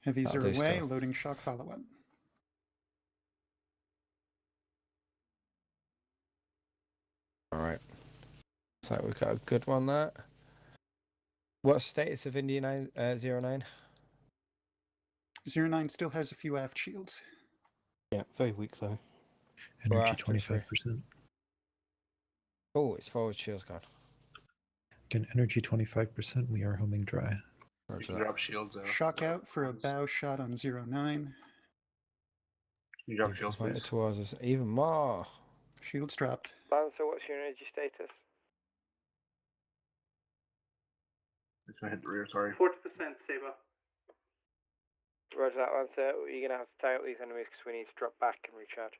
[SPEAKER 13] Heavies
[SPEAKER 7] That'll
[SPEAKER 13] are
[SPEAKER 7] do
[SPEAKER 13] away,
[SPEAKER 7] still.
[SPEAKER 13] loading shock follow-up.
[SPEAKER 7] Alright. Looks like we've got a good one there. What's the status of India 09?
[SPEAKER 13] 09 still has a few aft shields.
[SPEAKER 8] Yeah, very weak though.
[SPEAKER 10] Energy
[SPEAKER 7] after us,
[SPEAKER 10] 25%.
[SPEAKER 7] Oh, its forward shield's gone.
[SPEAKER 10] Again, energy 25%. We are homing dry.
[SPEAKER 14] You
[SPEAKER 7] Roger
[SPEAKER 14] can
[SPEAKER 7] that.
[SPEAKER 14] drop shields.
[SPEAKER 13] Shock out for a bow shot on 09.
[SPEAKER 14] You drop
[SPEAKER 7] Even
[SPEAKER 14] shields,
[SPEAKER 7] pointed
[SPEAKER 14] please.
[SPEAKER 7] towards us. Even more.
[SPEAKER 13] Shields dropped.
[SPEAKER 17] Lancer, what's your energy status?
[SPEAKER 14] It's gonna hit the rear. Sorry.
[SPEAKER 18] 40%, Saber.
[SPEAKER 17] Roger that, Lancer. You're going to have to tie up these enemies because we need to drop back and recharge.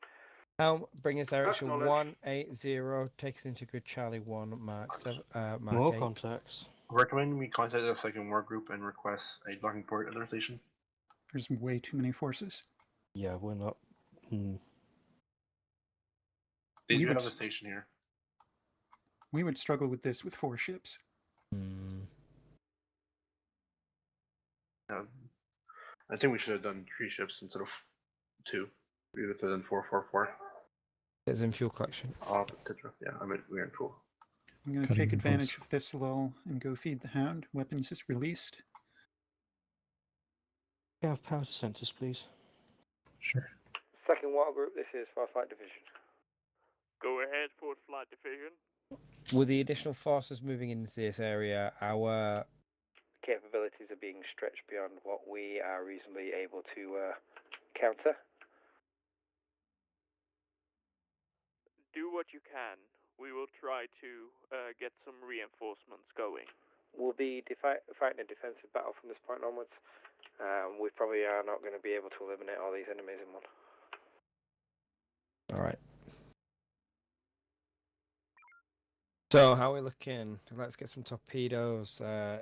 [SPEAKER 7] Helm, bring us direction
[SPEAKER 18] Acknowledge.
[SPEAKER 7] 180. Take us into grid Charlie 1, Mark 7, Mark
[SPEAKER 8] More
[SPEAKER 7] 8.
[SPEAKER 8] contacts.
[SPEAKER 14] I recommend we contact the second war group and request a docking port at their station.
[SPEAKER 13] There's way too many forces.
[SPEAKER 8] Yeah, we're not.
[SPEAKER 14] They
[SPEAKER 13] We
[SPEAKER 14] do
[SPEAKER 13] would
[SPEAKER 14] have a
[SPEAKER 13] s-
[SPEAKER 14] station here.
[SPEAKER 13] We would struggle with this with 4 ships.
[SPEAKER 14] Yeah. I think we should have done 3 ships instead of 2. We would have done 444.
[SPEAKER 7] It's in fuel collection.
[SPEAKER 14] Tetra. Yeah, I mean we're in full.
[SPEAKER 13] I'm going to
[SPEAKER 10] Cutting
[SPEAKER 13] take
[SPEAKER 10] impulse.
[SPEAKER 13] advantage of this lull and go feed the hound. Weapons is released.
[SPEAKER 8] We have power to sensors, please.
[SPEAKER 10] Sure.
[SPEAKER 17] Second water group, this is Far Flight Division.
[SPEAKER 19] Go ahead, Fourth Flight Division.
[SPEAKER 7] With the additional forces moving into this area, our
[SPEAKER 17] Capabilities are being stretched beyond what we are reasonably able to counter.
[SPEAKER 19] Do what you can. We will try to get some reinforcements going.
[SPEAKER 17] We'll be fighting a defensive battle from this point onwards. We probably are not going to be able to eliminate all these enemies in one.
[SPEAKER 7] Alright. So, how are we looking? Let's get some torpedoes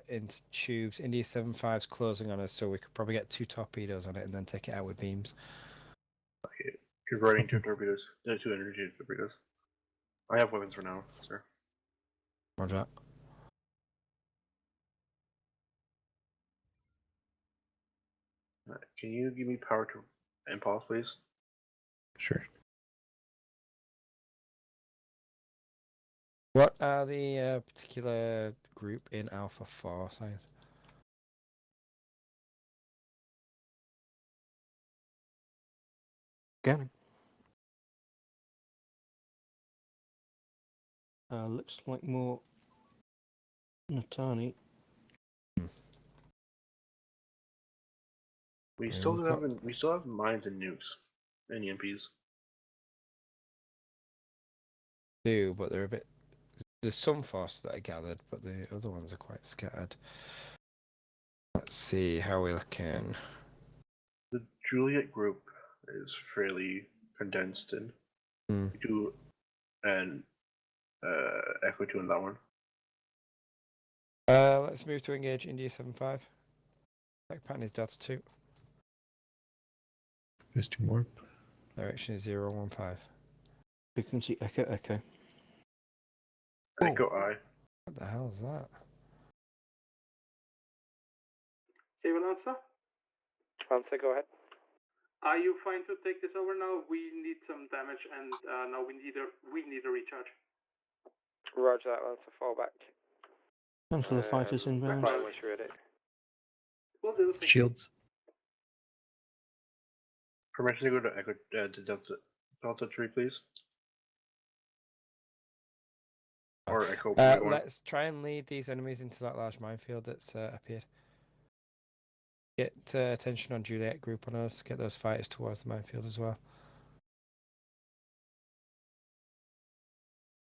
[SPEAKER 7] into tubes. India 75's closing on us, so we could probably get 2 torpedoes on it and then take it out with beams.
[SPEAKER 14] Okay. Converting 2 torpedoes. 2 energy torpedoes. I have weapons for now, sir.
[SPEAKER 7] Roger that.
[SPEAKER 14] Can you give me power to impulse, please?
[SPEAKER 10] Sure.
[SPEAKER 7] What are the particular group in Alpha 4 size?
[SPEAKER 8] Scanning. Looks like more Natani.
[SPEAKER 14] We
[SPEAKER 7] Yeah,
[SPEAKER 14] still
[SPEAKER 7] we've
[SPEAKER 14] have
[SPEAKER 7] got-
[SPEAKER 14] we still have mines and nukes and EMPs.
[SPEAKER 7] Do, but they're a bit. There's some force that are gathered, but the other ones are quite scattered. Let's see how we looking.
[SPEAKER 14] The Juliet group is fairly condensed in. We do an Echo 2 on that one.
[SPEAKER 7] Let's move to engage India 75. Like pattern is Delta 2.
[SPEAKER 10] There's 2 more.
[SPEAKER 7] Direction is 015.
[SPEAKER 8] Frequency Echo Echo.
[SPEAKER 14] Echo I.
[SPEAKER 7] What the hell is that?
[SPEAKER 18] Saber Lancer,
[SPEAKER 17] Lancer, go ahead.
[SPEAKER 18] are you fine to take this over now? We need some damage, and now we need a recharge.
[SPEAKER 17] Roger that, Lancer, fall back.
[SPEAKER 8] And for the fighters inbound.
[SPEAKER 17] Fine, when you're ready.
[SPEAKER 18] We'll do. Thank you.
[SPEAKER 10] Shields.
[SPEAKER 14] Permission to go to Echo to Delta 3, please. Or Echo 1.
[SPEAKER 7] Let's try and lead these enemies into that large minefield that's appeared. Get attention on Juliet group on us. Get those fighters towards the minefield as well.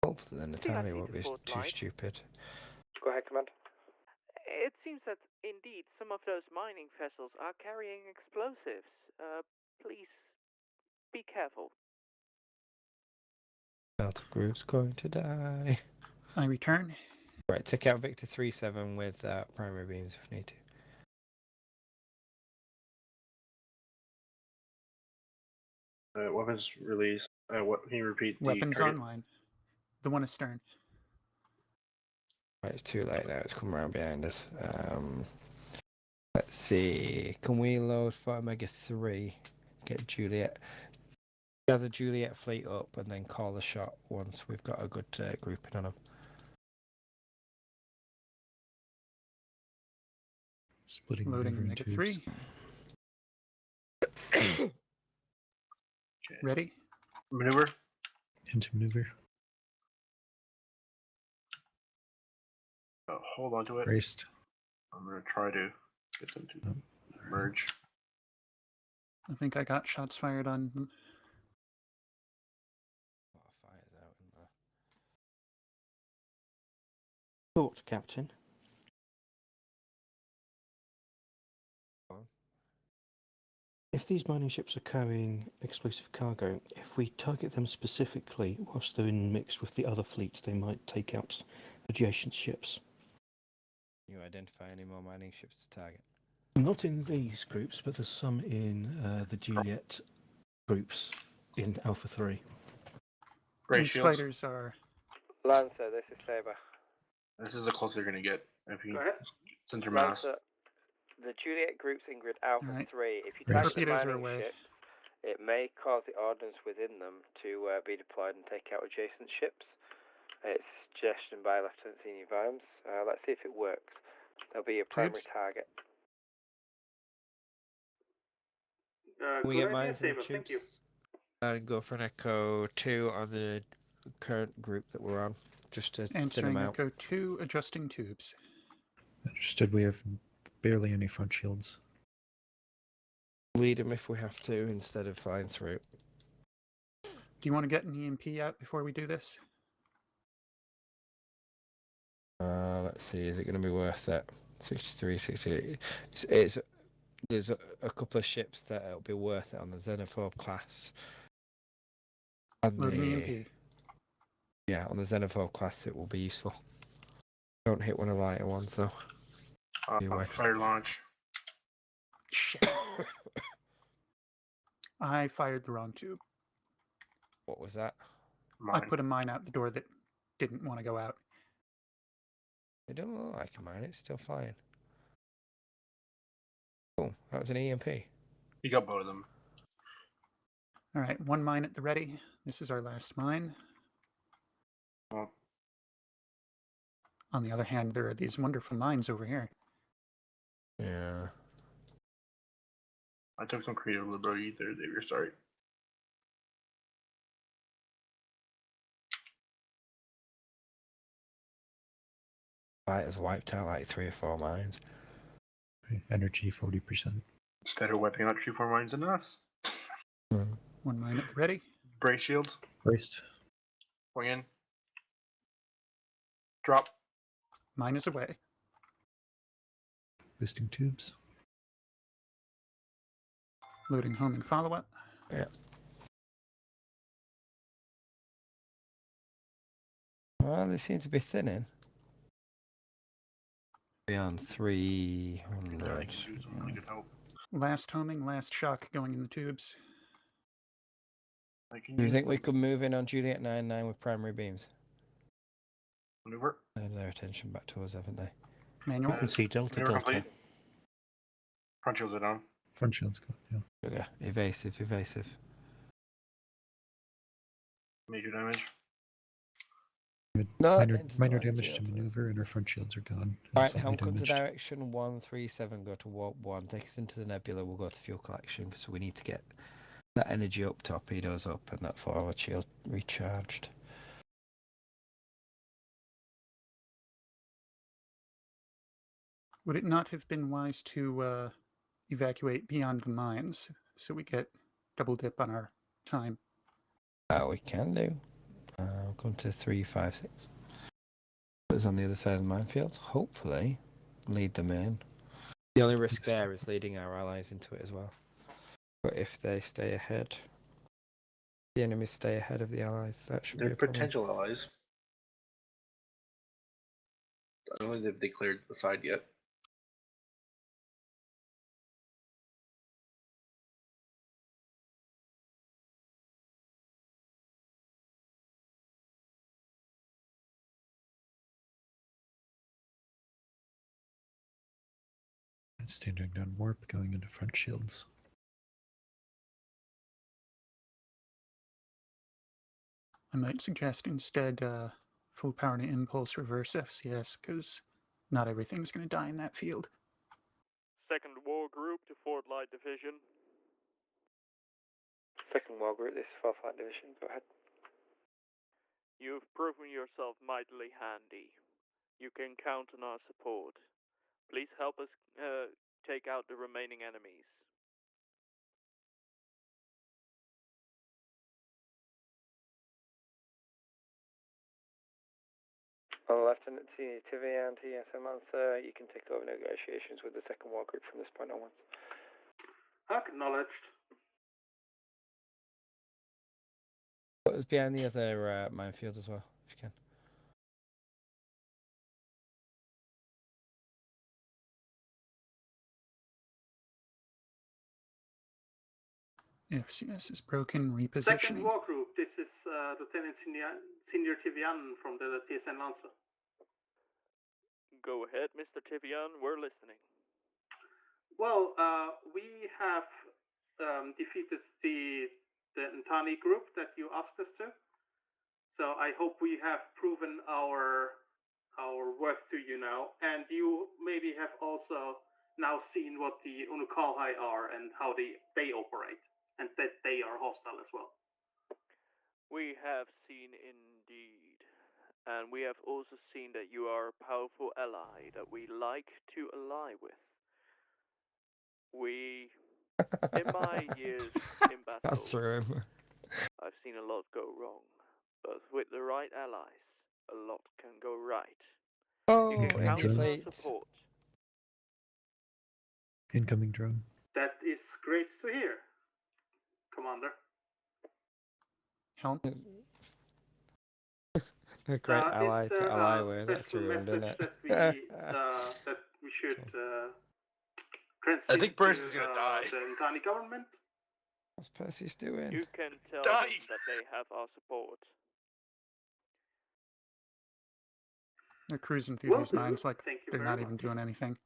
[SPEAKER 7] Hopefully then Natani won't be too stupid.
[SPEAKER 17] Go ahead, Command.
[SPEAKER 19] It seems that indeed some of those mining vessels are carrying explosives. Please be careful.
[SPEAKER 7] Delta group's going to die.
[SPEAKER 13] I return.
[SPEAKER 7] Right, take out Victor 3-7 with primary beams if need to.
[SPEAKER 14] Weapons release. What can you repeat?
[SPEAKER 13] Weapons online. The one astern.
[SPEAKER 7] Right, it's too late now. It's come around behind us. Let's see. Can we load for Omega 3? Get Juliet. Gather Juliet fleet up and then call the shot once we've got a good grouping on them.
[SPEAKER 10] Splitting
[SPEAKER 13] Loading
[SPEAKER 10] maneuver in
[SPEAKER 13] Omega
[SPEAKER 10] tubes.
[SPEAKER 13] 3. Ready?
[SPEAKER 14] Maneuver.
[SPEAKER 10] Into maneuver.
[SPEAKER 14] Hold on to it.
[SPEAKER 10] Braced.
[SPEAKER 14] I'm going to try to get them to merge.
[SPEAKER 13] I think I got shots fired on them.
[SPEAKER 7] Fires out in there.
[SPEAKER 8] Thought, Captain. If these mining ships are carrying explosive cargo, if we target them specifically whilst they're mixed with the other fleet, they might take out adjacent ships.
[SPEAKER 7] Can you identify any more mining ships to target?
[SPEAKER 8] Not in these groups, but there's some in the Juliet groups in Alpha 3.
[SPEAKER 13] These fighters are...
[SPEAKER 17] Lancer, this is Saber.
[SPEAKER 14] This is the closer you're going to get if you
[SPEAKER 18] Go ahead.
[SPEAKER 14] center mass.
[SPEAKER 17] Lancer, the Juliet groups in grid Alpha
[SPEAKER 13] Alright.
[SPEAKER 17] 3, if you
[SPEAKER 13] Braced.
[SPEAKER 17] target the
[SPEAKER 13] Torpedoes are
[SPEAKER 17] mining
[SPEAKER 13] away.
[SPEAKER 17] ships, it may cause the ordnance within them to be deployed and take out adjacent ships. It's suggestion by Lieutenant Senior Vimes. Let's see if it works. They'll be your primary
[SPEAKER 13] Tubes.
[SPEAKER 17] target.
[SPEAKER 7] We
[SPEAKER 18] Good
[SPEAKER 7] get
[SPEAKER 18] idea,
[SPEAKER 7] mines in the
[SPEAKER 18] Saber, thank you.
[SPEAKER 7] tubes. And go for an Echo 2 on the current group that we're on, just to thin
[SPEAKER 13] Answering
[SPEAKER 7] them out.
[SPEAKER 13] Echo 2, adjusting tubes.
[SPEAKER 10] Understood. We have barely any front shields.
[SPEAKER 7] Lead them if we have to, instead of flying through.
[SPEAKER 13] Do you want to get an EMP out before we do this?
[SPEAKER 7] Let's see, is it going to be worth it? 63, 68. There's a couple of ships that it'll be worth it on the Xenophobe class. On
[SPEAKER 13] Loading
[SPEAKER 7] the,
[SPEAKER 13] EMP.
[SPEAKER 7] yeah, on the Xenophobe class it will be useful. Don't hit one of the lighter ones though.
[SPEAKER 14] Fire launch.
[SPEAKER 13] Shit. I fired the wrong tube.
[SPEAKER 7] What was that?
[SPEAKER 13] I put a mine out the door that didn't want to go out.
[SPEAKER 7] It doesn't look like a mine, it's still flying. Oh, that was an EMP.
[SPEAKER 14] You got both of them.
[SPEAKER 13] Alright, one mine at the ready. This is our last mine.
[SPEAKER 14] Well,
[SPEAKER 13] On the other hand, there are these wonderful mines over here.
[SPEAKER 7] Yeah.
[SPEAKER 14] I took some creative liberty there, Xavier. Sorry.
[SPEAKER 7] Fighters wiped out like 3 or 4 mines.
[SPEAKER 10] Energy 40%.
[SPEAKER 14] Better wiping out 3-4 mines than us.
[SPEAKER 13] One mine at the ready.
[SPEAKER 14] Brace shield.
[SPEAKER 10] Braced.
[SPEAKER 14] Going in. Drop.
[SPEAKER 13] Mine is away.
[SPEAKER 10] Boosting tubes.
[SPEAKER 13] Loading homing follow-up.
[SPEAKER 7] Yeah. Well, they seem to be thinning. Beyond 300.
[SPEAKER 13] Last homing, last shock going in the tubes.
[SPEAKER 7] Do you think we could move in on Juliet 9-9 with primary beams?
[SPEAKER 14] Maneuver.
[SPEAKER 7] Turn their attention back to us, haven't they?
[SPEAKER 13] Manual.
[SPEAKER 8] You can see Delta
[SPEAKER 14] Maneuver
[SPEAKER 8] Delta.
[SPEAKER 14] complete. Front shields are down.
[SPEAKER 10] Front shields go, yeah.
[SPEAKER 7] Okay. Evasive, evasive.
[SPEAKER 14] Major damage.
[SPEAKER 10] Good.
[SPEAKER 7] No,
[SPEAKER 10] minor
[SPEAKER 7] into the
[SPEAKER 10] minor
[SPEAKER 7] line
[SPEAKER 10] damage to
[SPEAKER 7] field.
[SPEAKER 10] maneuver, and our front shields are gone. and
[SPEAKER 7] Alright,
[SPEAKER 10] slightly
[SPEAKER 7] helm come to
[SPEAKER 10] damaged.
[SPEAKER 7] direction 137, go to warp 1, take us into the nebula, we'll go to fuel collection, because we need to get that energy up, torpedoes up, and that forward shield recharged.
[SPEAKER 13] Would it not have been wise to evacuate beyond the mines so we get double dip on our time?
[SPEAKER 7] We can do. We'll come to 356. Put us on the other side of the minefield. Hopefully, lead them in. The only risk there is leading our allies into it as well. But if they stay ahead, the enemies stay ahead of the allies, that should be
[SPEAKER 14] They're
[SPEAKER 7] a problem.
[SPEAKER 14] potential allies. I don't think they've declared the side yet.
[SPEAKER 10] standing down warp, going into front shields.
[SPEAKER 13] I might suggest instead full power to impulse reverse FCS, because not everything's going to die in that field.
[SPEAKER 20] Second War Group to Fort Light Division.
[SPEAKER 17] Second War Group, this is 4th Light Division. Go ahead.
[SPEAKER 20] You've proven yourself mightily handy. You can count on our support. Please help us take out the remaining enemies.
[SPEAKER 17] Well, Lieutenant TV and TSN Lancer, you can take over negotiations with the Second War Group from this point onwards.
[SPEAKER 18] Acknowledged.
[SPEAKER 7] What was behind the other minefield as well, if you can?
[SPEAKER 13] FCS is broken,
[SPEAKER 18] Second
[SPEAKER 13] repositioning.
[SPEAKER 18] War Group, this is Lieutenant Senior Tivian from the TSN Lancer.
[SPEAKER 20] Go ahead, Mr. Tivian, we're listening.
[SPEAKER 18] Well, we have defeated the Ntani group that you asked us to. So I hope we have proven our worth to you now, and you maybe have also now seen what the Unukalhai are and how they operate, and that they are hostile as well.
[SPEAKER 20] We have seen indeed. And we have also seen that you are a powerful ally that we like to ally with. In my years in battle, I've seen a lot go wrong. But with the right allies, a lot can go right.
[SPEAKER 7] Oh,
[SPEAKER 20] you can count on our support.
[SPEAKER 10] Incoming drone.
[SPEAKER 18] That is great to hear, Commander.
[SPEAKER 13] Help.
[SPEAKER 7] A great ally to ally with. That's ruined, isn't it?
[SPEAKER 18] That we should transmit
[SPEAKER 14] I think Percy is
[SPEAKER 18] to
[SPEAKER 14] gonna die.
[SPEAKER 18] the Ntani government.
[SPEAKER 7] What's Perseus doing?
[SPEAKER 20] You can tell them that they have our support.
[SPEAKER 13] They're cruising through these mines like they're not even doing anything.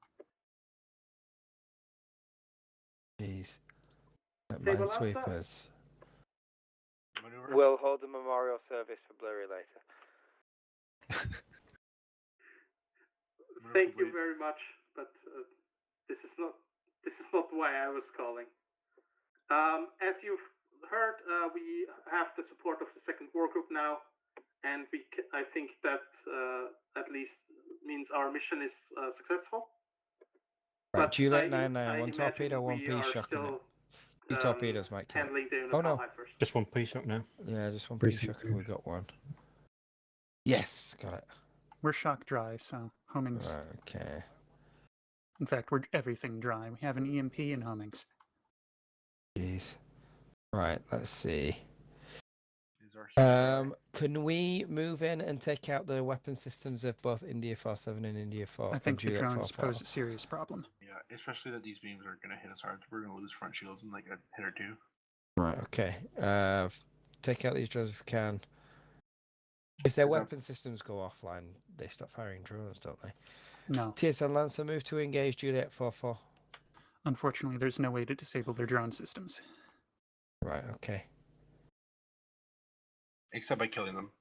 [SPEAKER 7] Jeez. Minesweepers.
[SPEAKER 17] We'll hold a memorial service for Blurry later.
[SPEAKER 18] Thank you very much, but this is not why I was calling. As you've heard, we have the support of the Second War Group now, and I think that at least means our mission is successful.
[SPEAKER 7] Right,
[SPEAKER 18] But
[SPEAKER 7] Juliet
[SPEAKER 18] I
[SPEAKER 7] 991 torpedo, one
[SPEAKER 18] we
[SPEAKER 7] piece
[SPEAKER 18] are
[SPEAKER 7] shocking it.
[SPEAKER 18] still,
[SPEAKER 7] Two torpedoes might kill
[SPEAKER 18] handling
[SPEAKER 7] it.
[SPEAKER 18] the
[SPEAKER 7] Oh no.
[SPEAKER 18] Unukalhai first.
[SPEAKER 8] Just one piece up now.
[SPEAKER 7] Yeah, just one piece shocking. We got one. Yes, got it.
[SPEAKER 13] We're shock dry, so homings.
[SPEAKER 7] Right, okay.
[SPEAKER 13] In fact, we're everything dry. We have an EMP in homings.
[SPEAKER 7] Jeez. Right, let's see.
[SPEAKER 14] These are
[SPEAKER 7] Can we move in and take out the weapon systems of both India 47 and India 4?
[SPEAKER 13] I think the
[SPEAKER 7] Juliet
[SPEAKER 13] drones
[SPEAKER 7] 44?
[SPEAKER 13] pose a serious problem.
[SPEAKER 14] Yeah, especially that these beams are gonna hit us hard. We're gonna lose front shields in like a hit or two.
[SPEAKER 7] Right, okay. Take out these drones if we can. If their weapon systems go offline, they stop firing drones, don't they?
[SPEAKER 13] No.
[SPEAKER 7] TSN Lancer, move to engage Juliet 44.
[SPEAKER 13] Unfortunately, there's no way to disable their drone systems.
[SPEAKER 7] Right, okay.
[SPEAKER 14] Except by killing them.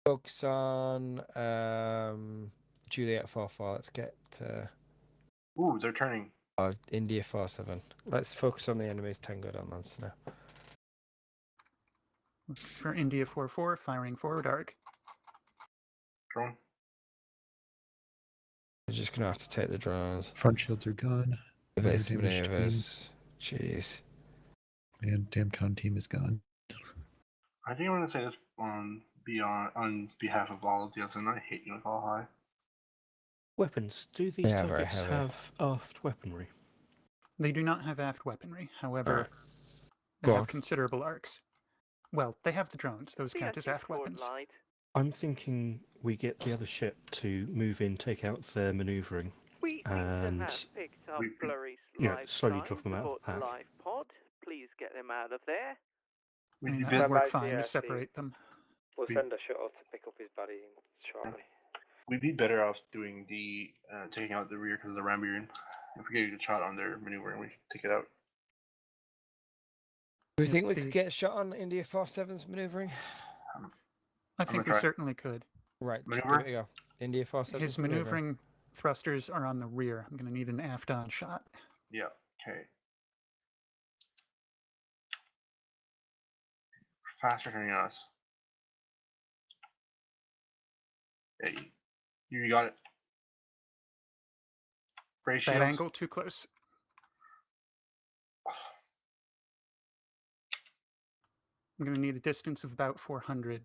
[SPEAKER 7] Focus on Juliet 44. Let's get
[SPEAKER 14] Ooh, they're turning.
[SPEAKER 7] India 47. Let's focus on the enemy's Tango on Lancer now.
[SPEAKER 13] For India 44, firing forward arc.
[SPEAKER 14] Drone.
[SPEAKER 7] We're just gonna have to take the drones.
[SPEAKER 10] Front shields are gone.
[SPEAKER 7] Evasive
[SPEAKER 10] Damaged
[SPEAKER 7] maneuvers. Jeez.
[SPEAKER 10] And Damcon team is gone.
[SPEAKER 14] I think I'm gonna say this on behalf of all of TSN. I hate Unukalhai.
[SPEAKER 8] Weapons. Do these
[SPEAKER 7] Yeah, very
[SPEAKER 8] targets
[SPEAKER 7] heavy.
[SPEAKER 8] have aft weaponry?
[SPEAKER 13] They do not have aft weaponry. However, they
[SPEAKER 8] Go
[SPEAKER 13] have
[SPEAKER 8] on.
[SPEAKER 13] considerable arcs. Well, they have the drones. Those count as aft weapons.
[SPEAKER 8] I'm thinking we get the other ship to move in, take out their manoeuvring, and
[SPEAKER 20] picked up Blurry's
[SPEAKER 8] slowly
[SPEAKER 20] live
[SPEAKER 8] drop them out of the pack.
[SPEAKER 20] live pod. Please get them out of there.
[SPEAKER 13] I mean,
[SPEAKER 14] We'd
[SPEAKER 13] that
[SPEAKER 14] be
[SPEAKER 13] would work
[SPEAKER 17] Bye-bye,
[SPEAKER 13] fine to
[SPEAKER 17] CRC.
[SPEAKER 13] separate them.
[SPEAKER 17] We'll send a shuttle to pick up his body shortly.
[SPEAKER 14] We'd be better off doing the taking out the rear because of the ram beam. If we get a good shot on their maneuvering, we can take it out.
[SPEAKER 7] Do we think we could get a shot on India 47's maneuvering?
[SPEAKER 13] I think we
[SPEAKER 14] try.
[SPEAKER 13] certainly could.
[SPEAKER 7] Right, just
[SPEAKER 14] Maneuver?
[SPEAKER 7] give it a go. India 47's
[SPEAKER 13] His maneuvering thrusters are on the rear. I'm going to need an aft-on shot.
[SPEAKER 14] Yeah. Okay. Faster turning on us. Yeah, you got it. Brace
[SPEAKER 13] That
[SPEAKER 14] shields.
[SPEAKER 13] angle too close. I'm going to need a distance of about 400.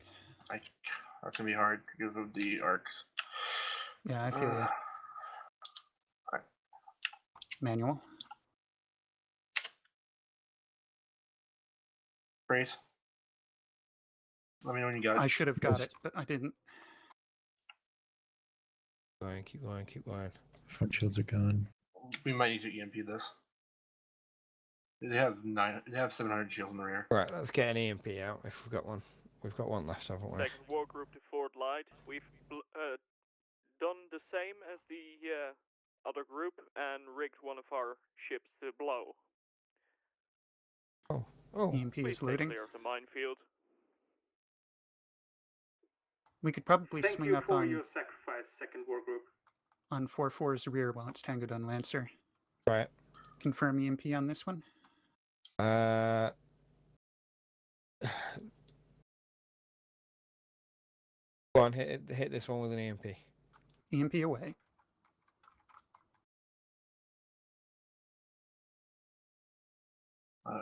[SPEAKER 14] That's gonna be hard because of the arcs.
[SPEAKER 13] Yeah, I feel you. Manual.
[SPEAKER 14] Brace. Let me know when you got it.
[SPEAKER 13] I should have got it, but I didn't.
[SPEAKER 7] Keep going, keep going.
[SPEAKER 10] Front shields are gone.
[SPEAKER 14] We might need to EMP this. They have 700 shields in the rear.
[SPEAKER 7] Right, let's get an EMP out if we've got one. We've got one left, haven't we?
[SPEAKER 20] Second war group to Fort Light. We've done the same as the other group and rigged one of our ships to blow.
[SPEAKER 7] Oh.
[SPEAKER 13] EMP
[SPEAKER 20] Please
[SPEAKER 13] is
[SPEAKER 20] stay
[SPEAKER 13] loading.
[SPEAKER 20] clear of the minefield.
[SPEAKER 13] We could probably
[SPEAKER 18] Thank
[SPEAKER 13] swing
[SPEAKER 18] you
[SPEAKER 13] up
[SPEAKER 18] for
[SPEAKER 13] on
[SPEAKER 18] your sacrifice, Second War Group.
[SPEAKER 13] on 4-4's rear while it's tangoed on Lancer.
[SPEAKER 7] Right.
[SPEAKER 13] Confirm EMP on this one.
[SPEAKER 7] Go on, hit this one with an EMP.
[SPEAKER 13] EMP away.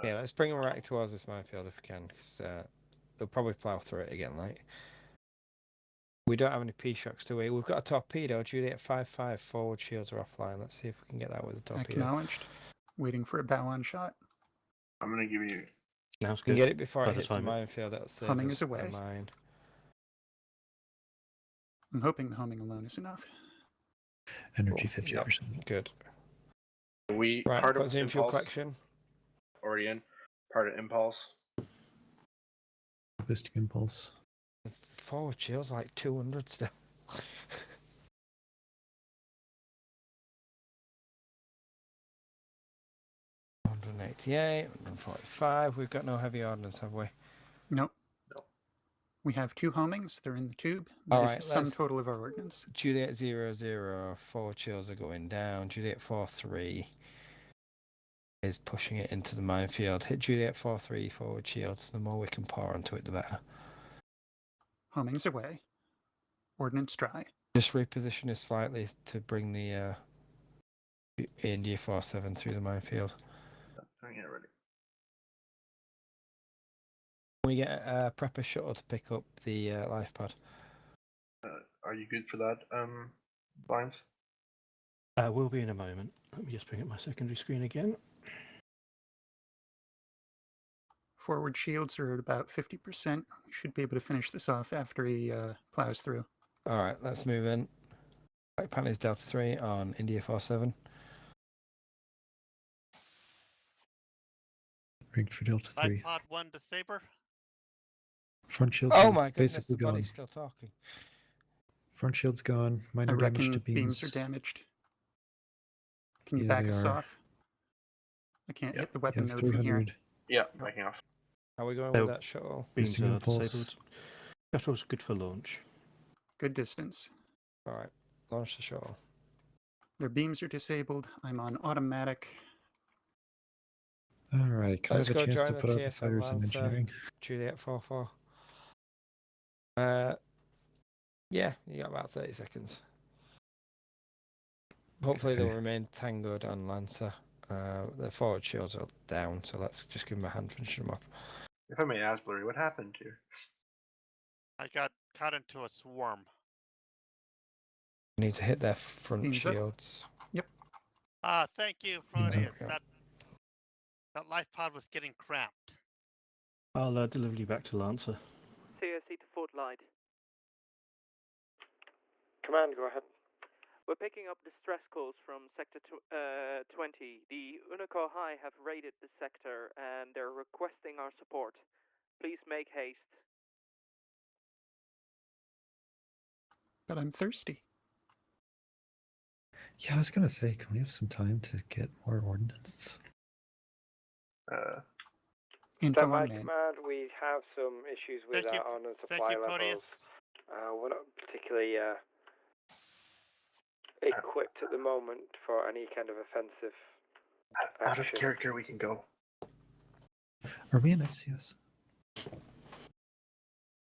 [SPEAKER 7] Yeah, let's bring them right towards this minefield if we can, because they'll probably plow through it again, like. We don't have any P-shocks, do we? We've got a torpedo, Juliet 5-5, forward shields are offline. Let's see if we can get that with a torpedo.
[SPEAKER 13] Acknowledged. Waiting for a bow-on shot.
[SPEAKER 14] I'm gonna give you.
[SPEAKER 8] Now's
[SPEAKER 7] Can
[SPEAKER 8] good.
[SPEAKER 7] get it before
[SPEAKER 8] By
[SPEAKER 7] it
[SPEAKER 8] the
[SPEAKER 7] hits the
[SPEAKER 8] time
[SPEAKER 7] minefield. That'll save
[SPEAKER 13] Humming
[SPEAKER 7] us
[SPEAKER 13] is away.
[SPEAKER 7] a mine.
[SPEAKER 13] I'm hoping the homing alone is enough.
[SPEAKER 10] Energy
[SPEAKER 7] Cool.
[SPEAKER 10] 50%.
[SPEAKER 7] Yep. Good.
[SPEAKER 14] We
[SPEAKER 7] Right,
[SPEAKER 14] part
[SPEAKER 7] what's
[SPEAKER 14] of
[SPEAKER 7] in fuel
[SPEAKER 14] impulse
[SPEAKER 7] collection?
[SPEAKER 14] already in. Part of impulse.
[SPEAKER 10] Ballistic impulse.
[SPEAKER 7] Forward shield's like 200 still. 188, 145. We've got no heavy ordnance, have we?
[SPEAKER 13] Nope. We have 2 homings. They're in the tube. That
[SPEAKER 7] All
[SPEAKER 13] is
[SPEAKER 7] right,
[SPEAKER 13] the sum
[SPEAKER 7] let's-
[SPEAKER 13] total of our ordnance.
[SPEAKER 7] Juliet 00, forward shields are going down. Juliet 43 is pushing it into the minefield. Hit Juliet 43 forward shields. The more we can pour onto it, the better.
[SPEAKER 13] Homing's away. Ordnance dry.
[SPEAKER 7] Just reposition it slightly to bring the India 47 through the minefield.
[SPEAKER 14] Turning it ready.
[SPEAKER 7] Can we get a prepper shuttle to pick up the life pod?
[SPEAKER 14] Are you good for that, Vimes?
[SPEAKER 8] We'll be in a moment. Let me just bring up my secondary screen again.
[SPEAKER 13] Forward shields are at about 50%. We should be able to finish this off after he plows through.
[SPEAKER 7] All right, let's move in. Black pan is Delta 3 on India 47.
[SPEAKER 10] Rigged for Delta 3.
[SPEAKER 1] Life pod 1 to Saber.
[SPEAKER 10] Front shields
[SPEAKER 7] Oh
[SPEAKER 10] are
[SPEAKER 7] my goodness, the
[SPEAKER 10] basically gone.
[SPEAKER 7] body's still talking.
[SPEAKER 10] Front shield's gone.
[SPEAKER 13] I
[SPEAKER 10] Minor damage
[SPEAKER 13] reckon
[SPEAKER 10] to
[SPEAKER 13] beams are damaged. Can you
[SPEAKER 10] Yeah,
[SPEAKER 13] back
[SPEAKER 10] they
[SPEAKER 13] us
[SPEAKER 10] are.
[SPEAKER 13] off? I can't hit the weapon
[SPEAKER 10] Yeah,
[SPEAKER 13] node from here.
[SPEAKER 10] 300.
[SPEAKER 14] Yeah, backing off.
[SPEAKER 7] How are we going
[SPEAKER 8] So,
[SPEAKER 7] with that shuttle?
[SPEAKER 8] Beams
[SPEAKER 10] Boosting
[SPEAKER 8] are
[SPEAKER 10] impulse.
[SPEAKER 8] disabled. Shuttle's good for launch.
[SPEAKER 13] Good distance.
[SPEAKER 7] All right, launch the shuttle.
[SPEAKER 13] Their beams are disabled. I'm on automatic.
[SPEAKER 10] All right. Can
[SPEAKER 7] Let's
[SPEAKER 10] I have
[SPEAKER 7] go
[SPEAKER 10] a chance
[SPEAKER 7] join
[SPEAKER 10] to
[SPEAKER 7] the
[SPEAKER 10] put out the
[SPEAKER 7] TSN
[SPEAKER 10] fires in
[SPEAKER 7] Lancer.
[SPEAKER 10] engineering?
[SPEAKER 7] Juliet 44. Yeah, you got about 30 seconds. Hopefully they'll remain tangoed on Lancer. The forward shields are down, so let's just give them a hand finishing them off.
[SPEAKER 14] If I may ask, Blurry, what happened to you?
[SPEAKER 1] I got caught into a swarm.
[SPEAKER 7] Need to hit their front
[SPEAKER 13] Beams up.
[SPEAKER 7] shields.
[SPEAKER 13] Yep.
[SPEAKER 1] Thank you,
[SPEAKER 10] Beams
[SPEAKER 1] Frodius.
[SPEAKER 7] up.
[SPEAKER 1] That life pod was getting cramped.
[SPEAKER 8] I'll deliver you back to Lancer.
[SPEAKER 4] CSC to Fort Light.
[SPEAKER 17] Command, go ahead.
[SPEAKER 4] We're picking up distress calls from Sector 20. The Unicor High have raided the sector and they're requesting our support. Please make haste.
[SPEAKER 13] But I'm thirsty.
[SPEAKER 10] Yeah, I was gonna say, can we have some time to get more ordnance?
[SPEAKER 7] So my command, we have some issues with our ordnance supply levels. We're not particularly equipped at the moment for any kind of offensive
[SPEAKER 14] Out of
[SPEAKER 7] action.
[SPEAKER 14] character, we can go.
[SPEAKER 10] Are we in FCS?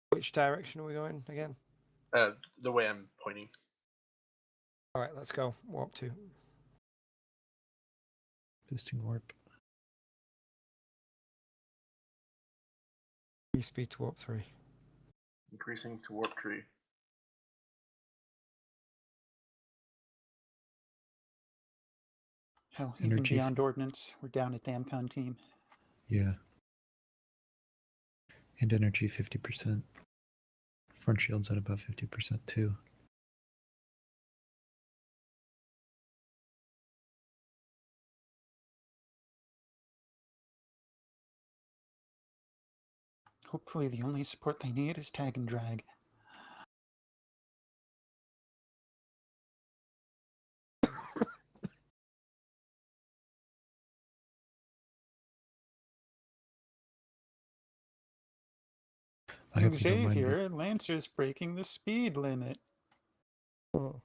[SPEAKER 7] Which direction are we going again?
[SPEAKER 14] The way I'm pointing.
[SPEAKER 7] All right, let's go. Warp 2.
[SPEAKER 10] Boosting warp.
[SPEAKER 7] Speed to warp 3.
[SPEAKER 14] Increasing to warp 3.
[SPEAKER 13] Hell, even
[SPEAKER 10] Energy
[SPEAKER 13] beyond ordnance, we're down a Damcon team.
[SPEAKER 10] Yeah. And energy 50%. Front shield's at above 50% too.
[SPEAKER 13] Hopefully the only support they need is tag and drag.
[SPEAKER 10] I hope you don't mind.
[SPEAKER 13] Xavier, Lancer's breaking the speed limit.
[SPEAKER 7] Oh.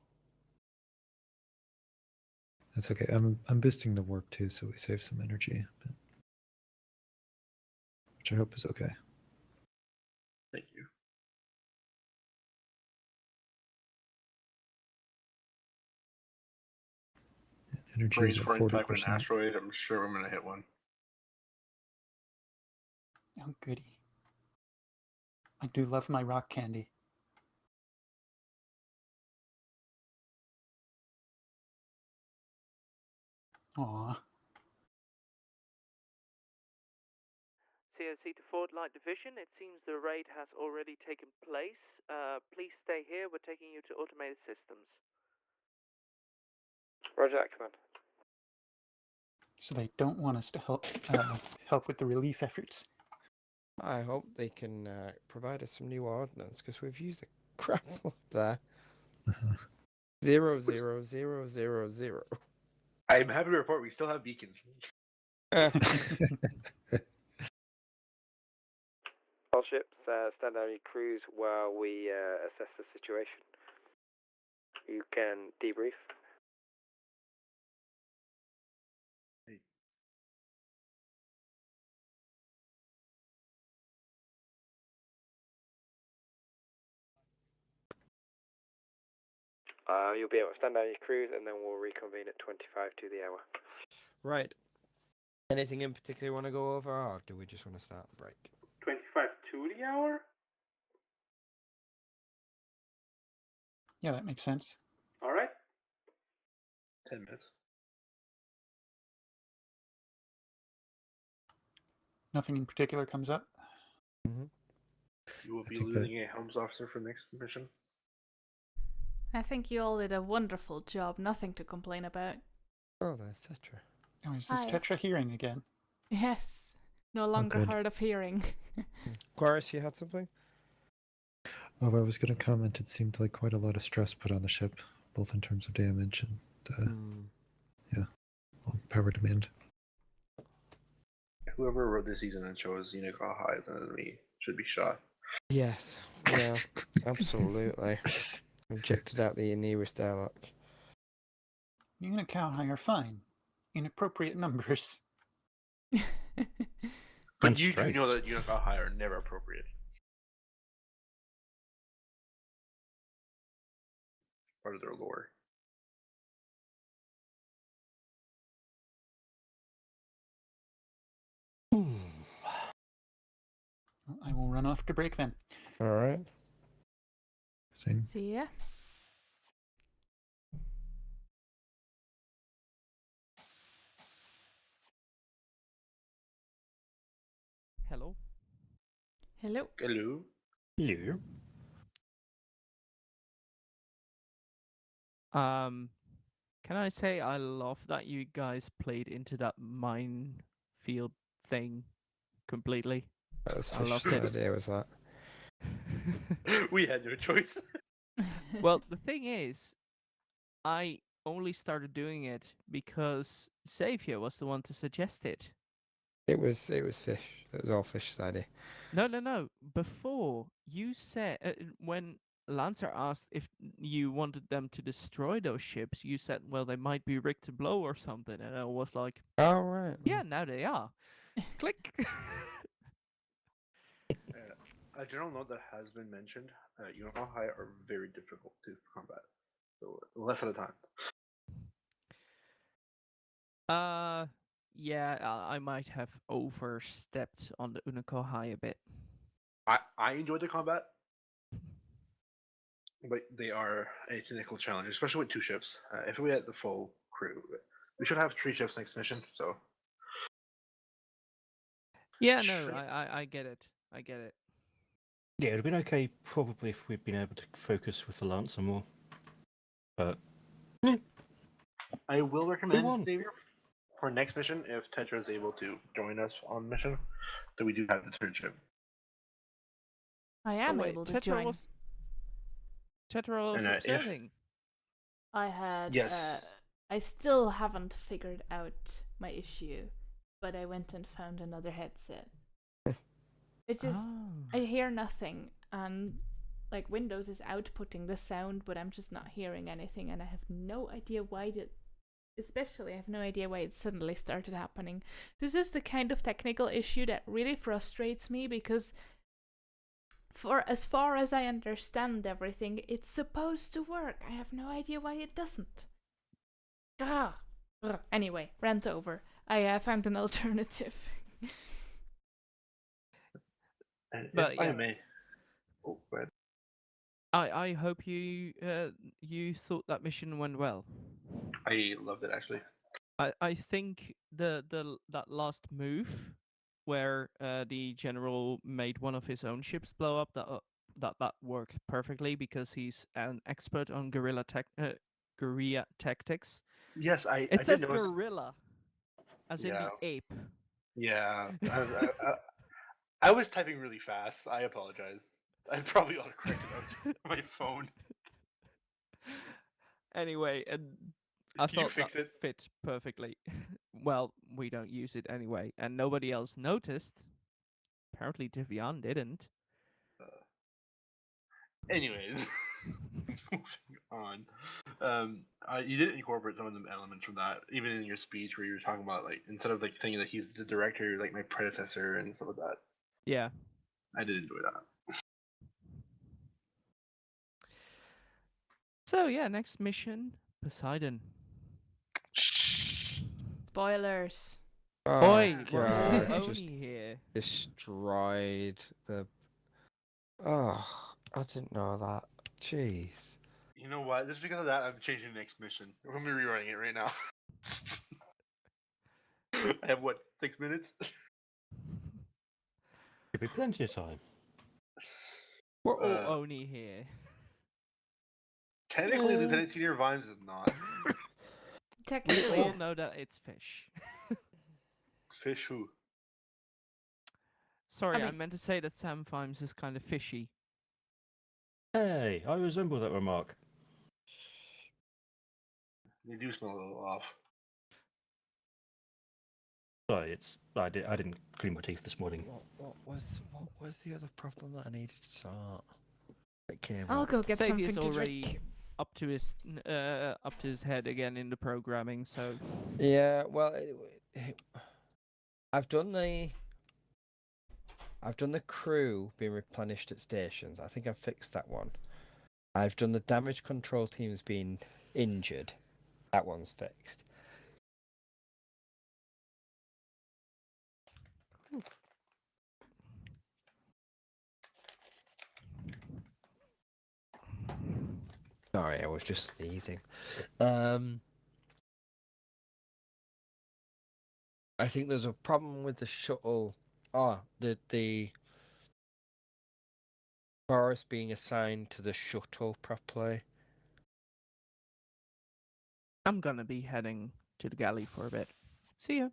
[SPEAKER 10] That's okay. I'm boosting the warp too, so we save some energy, but... which I hope is okay.
[SPEAKER 14] Thank you.
[SPEAKER 10] Energy
[SPEAKER 14] Range
[SPEAKER 10] is at
[SPEAKER 14] for impact with
[SPEAKER 10] 40%.
[SPEAKER 14] an asteroid. I'm sure I'm going to hit one.
[SPEAKER 13] Oh, goody. I do love my rock candy. Aww.
[SPEAKER 4] COC to Fort Light Division, it seems the raid has already taken place. Please stay here, we're taking you to automated systems.
[SPEAKER 7] Roger that, command.
[SPEAKER 13] So they don't want us to help with the relief efforts.
[SPEAKER 7] I hope they can provide us some new ordnance, because we've used a crap lot there. 0, 0, 0, 0, 0.
[SPEAKER 14] I'm happy to report we still have beacons.
[SPEAKER 7] All ships, stand down your crews while we assess the situation. You can debrief. You'll be able to stand down your crews, and then we'll reconvene at 25 to the hour. Right. Anything in particular you want to go over, or do we just want to start the break?
[SPEAKER 18] 25 to the hour?
[SPEAKER 13] Yeah, that makes sense.
[SPEAKER 18] All right.
[SPEAKER 14] 10 minutes.
[SPEAKER 13] Nothing in particular comes up.
[SPEAKER 7] Mm-hmm.
[SPEAKER 14] You will be losing a Helms officer for next mission.
[SPEAKER 5] I think you all did a wonderful job. Nothing to complain about.
[SPEAKER 7] Oh, there's Tetra.
[SPEAKER 13] Oh, is this
[SPEAKER 5] Hi.
[SPEAKER 13] Tetra hearing again?
[SPEAKER 5] Yes. No longer
[SPEAKER 10] good.
[SPEAKER 5] hard of hearing.
[SPEAKER 7] Quaris, you had something?
[SPEAKER 10] Oh, I was going to comment. It seemed like quite a lot of stress put on the ship, both in terms of damage and yeah, well, power demand.
[SPEAKER 14] Whoever wrote this season and chose Unicron high than me should be shot.
[SPEAKER 7] Yes. Yeah, absolutely. Injected out the nearest airlock.
[SPEAKER 13] Unical are fine. Inappropriate numbers.
[SPEAKER 14] But you do know that Unicron high are never appropriate. It's part of their lore.
[SPEAKER 13] I will run off to break then.
[SPEAKER 7] All right.
[SPEAKER 10] Same.
[SPEAKER 5] See ya.
[SPEAKER 4] Hello.
[SPEAKER 5] Hello.
[SPEAKER 14] Hello.
[SPEAKER 8] Hello.
[SPEAKER 4] Can I say I love that you guys played into that minefield thing completely?
[SPEAKER 7] That was
[SPEAKER 4] I loved
[SPEAKER 7] the
[SPEAKER 4] it.
[SPEAKER 7] idea, was that?
[SPEAKER 14] We had no choice.
[SPEAKER 4] Well, the thing is, I only started doing it because Xavier was the one to suggest it.
[SPEAKER 7] It was fish. It was all fish's idea.
[SPEAKER 4] No. Before you said when Lancer asked if you wanted them to destroy those ships, you said, "Well, they might be rigged to blow or something," and I was like,
[SPEAKER 7] "Oh right,
[SPEAKER 4] yeah, now they are." Click.
[SPEAKER 14] A general note that has been mentioned: Unicorn High are very difficult to combat, so less at a time.
[SPEAKER 4] Yeah, I might have overstepped on the Unico High a bit.
[SPEAKER 14] I enjoyed the combat, but they are a technical challenge, especially with 2 ships. If we had the full crew, we should have 3 ships next mission. So
[SPEAKER 4] Yeah, no, I get it. I get it.
[SPEAKER 8] Yeah, it'd have been okay probably if we'd been able to focus with the Lancer more. But
[SPEAKER 14] I will recommend, Xavier, for next mission, if Tetra is able to join us on mission, that we do have the 3rd ship.
[SPEAKER 5] I am able to join.
[SPEAKER 4] Tetra was
[SPEAKER 14] And,
[SPEAKER 4] observing.
[SPEAKER 5] I had.
[SPEAKER 14] Yes.
[SPEAKER 5] I still haven't figured out my issue, but I went and found another headset. It just I hear nothing, and like Windows is outputting the sound, but I'm just not hearing anything, and I have no idea why I have no idea why it suddenly started happening. This is the kind of technical issue that really frustrates me because for as far as I understand everything, it's supposed to work. I have no idea why it doesn't. Anyway, rant over. I found an alternative.
[SPEAKER 14] And
[SPEAKER 4] But
[SPEAKER 14] if I
[SPEAKER 4] yeah.
[SPEAKER 14] may, go ahead.
[SPEAKER 4] I hope you you thought that mission went well.
[SPEAKER 14] I loved it actually.
[SPEAKER 4] I think that last move where the general made one of his own ships blow up, that worked perfectly because he's an expert on guerrilla tactics.
[SPEAKER 14] Yes, I
[SPEAKER 4] It
[SPEAKER 14] did
[SPEAKER 4] says
[SPEAKER 14] notice.
[SPEAKER 4] gorilla, as in the ape.
[SPEAKER 14] Yeah, I was typing really fast. I apologize. I probably autocorrected on my phone.
[SPEAKER 4] Anyway, I
[SPEAKER 14] Can you
[SPEAKER 4] thought
[SPEAKER 14] fix
[SPEAKER 4] that
[SPEAKER 14] it?
[SPEAKER 4] fit perfectly. Well, we don't use it anyway, and nobody else noticed. Apparently, Divian didn't.
[SPEAKER 14] Anyways, moving on. You did incorporate some of the elements from that, even in your speech where you were talking about like instead of like saying that he's the director, like my predecessor and stuff like that.
[SPEAKER 4] Yeah.
[SPEAKER 14] I did enjoy that.
[SPEAKER 4] So yeah, next mission, Poseidon.
[SPEAKER 5] Spoilers.
[SPEAKER 7] Oh
[SPEAKER 4] Oi, we're all
[SPEAKER 7] god, just
[SPEAKER 4] Oni here.
[SPEAKER 7] destroyed the. Oh, I didn't know that. Jeez.
[SPEAKER 14] You know what? Just because of that, I'm changing the next mission. I'm gonna be rewriting it right now. I have what, 6 minutes?
[SPEAKER 8] Should be plenty of time.
[SPEAKER 4] We're all Oni here.
[SPEAKER 14] Technically, Lieutenant Senior Vimes is not.
[SPEAKER 4] We
[SPEAKER 5] Technically.
[SPEAKER 4] all know that it's fish.
[SPEAKER 14] Fish who?
[SPEAKER 4] Sorry,
[SPEAKER 5] I
[SPEAKER 4] I
[SPEAKER 5] mean-
[SPEAKER 4] meant to say that Sam Vimes is kind of fishy.
[SPEAKER 8] Hey, I resemble that remark.
[SPEAKER 14] They do smell a little off.
[SPEAKER 8] Sorry, I didn't clean my teeth this morning.
[SPEAKER 17] What was the other problem that I needed to sort? It came
[SPEAKER 5] I'll
[SPEAKER 17] up.
[SPEAKER 5] go get
[SPEAKER 4] Xavier's
[SPEAKER 5] something to
[SPEAKER 4] already
[SPEAKER 5] drink.
[SPEAKER 4] up to his head again in the programming, so
[SPEAKER 7] Yeah, well, I've done the crew being replenished at stations. I think I've fixed that one. I've done the damage control teams being injured. That one's fixed. Sorry, I was just sneezing. I think there's a problem with the shuttle. The forest being assigned to the shuttle properly.
[SPEAKER 4] I'm gonna be heading to the galley for a bit. See ya.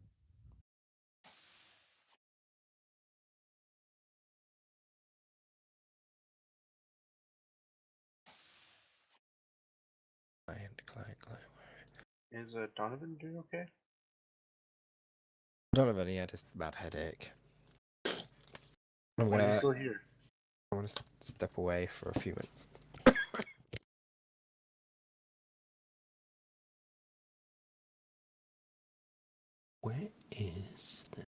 [SPEAKER 7] Client.
[SPEAKER 14] Is Donovan doing okay?
[SPEAKER 7] Donovan, he had a bad headache. I'm
[SPEAKER 14] Why are you
[SPEAKER 7] gonna.
[SPEAKER 14] still here?
[SPEAKER 7] I want to step away for a few minutes.
[SPEAKER 8] Where is the...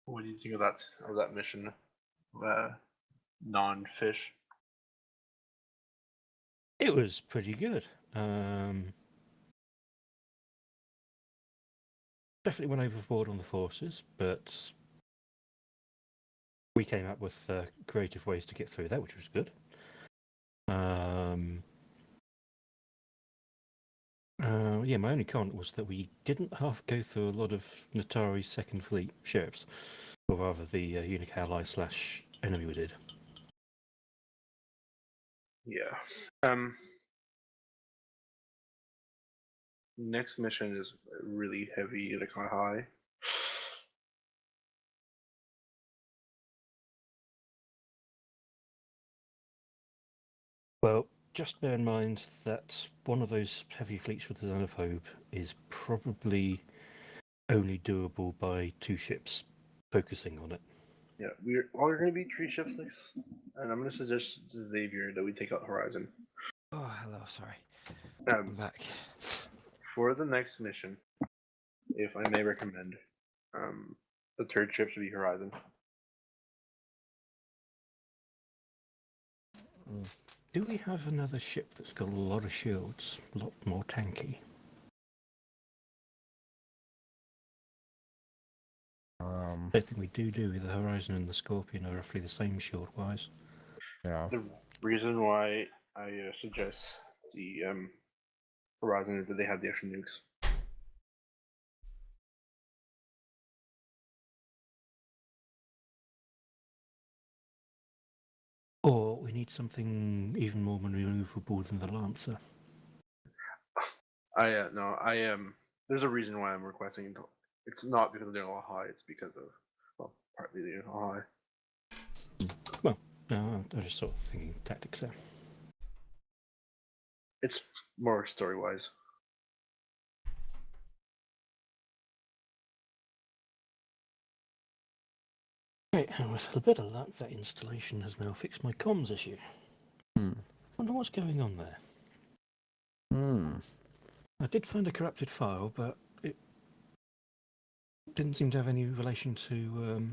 [SPEAKER 14] What do you think of that mission? Non-fish.
[SPEAKER 8] It was pretty good. Definitely went overboard on the forces, but we came up with creative ways to get through that, which was good. Yeah, my only comment was that we didn't half go through a lot of Natari's Second Fleet ships, or rather the Unique Ally / enemy we did.
[SPEAKER 14] Yeah. Next mission is really heavy, like on high.
[SPEAKER 8] Well, just bear in mind that one of those heavy fleets with the Zone of Hope is probably only doable by 2 ships focusing on it.
[SPEAKER 14] Yeah, we're going to be 3 ships next, and I'm going to suggest to Xavier that we take out Horizon.
[SPEAKER 7] Oh, hello. Sorry.
[SPEAKER 14] I'm
[SPEAKER 7] back.
[SPEAKER 14] For the next mission, if I may recommend, the 3rd ship should be Horizon.
[SPEAKER 8] Do we have another ship that's got a lot of shields, a lot more tanky? I think we do. The Horizon and the Scorpion are roughly the same shield-wise.
[SPEAKER 7] Yeah.
[SPEAKER 14] The reason why I suggest the Horizon is that they have the extra nukes.
[SPEAKER 8] Or we need something even more maneuverable than the Lancer.
[SPEAKER 14] There's a reason why I'm requesting it. It's not because they're all high. It's because of, well, partly they're all high.
[SPEAKER 8] Well, no, I was just sort of thinking tactics there.
[SPEAKER 14] It's more story-wise.
[SPEAKER 8] Right, and with a bit of luck, that installation has now fixed my comms issue. Wonder what's going on there. I did find a corrupted file, but it didn't seem to have any relation to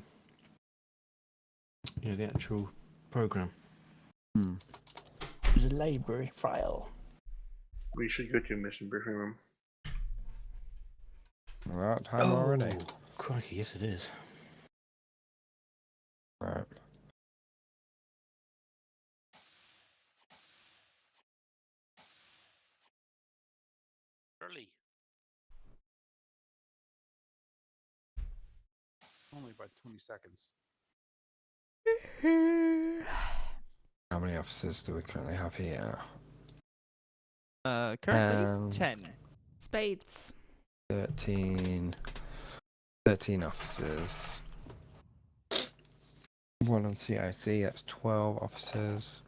[SPEAKER 8] the actual program. It was a library file.
[SPEAKER 14] We should go to a mission briefing room.
[SPEAKER 7] We're out of time already.
[SPEAKER 8] Crikey, yes it is.
[SPEAKER 7] Right.
[SPEAKER 1] Early.
[SPEAKER 3] Only by 20 seconds.
[SPEAKER 7] How many officers do we currently have here?
[SPEAKER 4] Currently 10.
[SPEAKER 5] Spades.
[SPEAKER 7] 13 officers. 1 on CIC, that's 12 officers.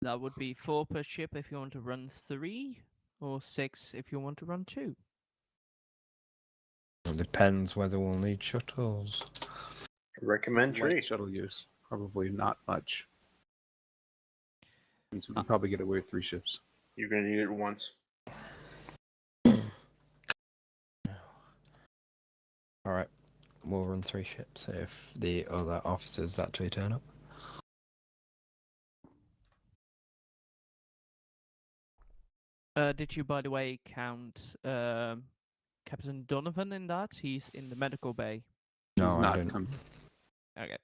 [SPEAKER 4] That would be 4 per ship if you want to run 3, or 6 if you want to run 2.
[SPEAKER 7] It depends whether we'll need shuttles.
[SPEAKER 14] Recommend
[SPEAKER 3] light shuttle use. Probably not much. Means we can probably get away with 3 ships.
[SPEAKER 14] You're going to need it once.
[SPEAKER 7] Alright, we'll run 3 ships if the other officers actually turn up.
[SPEAKER 4] Did you, by the way, count Captain Donovan in that? He's in the medical bay.
[SPEAKER 7] No,
[SPEAKER 3] He's
[SPEAKER 7] I
[SPEAKER 3] not
[SPEAKER 7] didn't.
[SPEAKER 3] come.
[SPEAKER 4] Okay.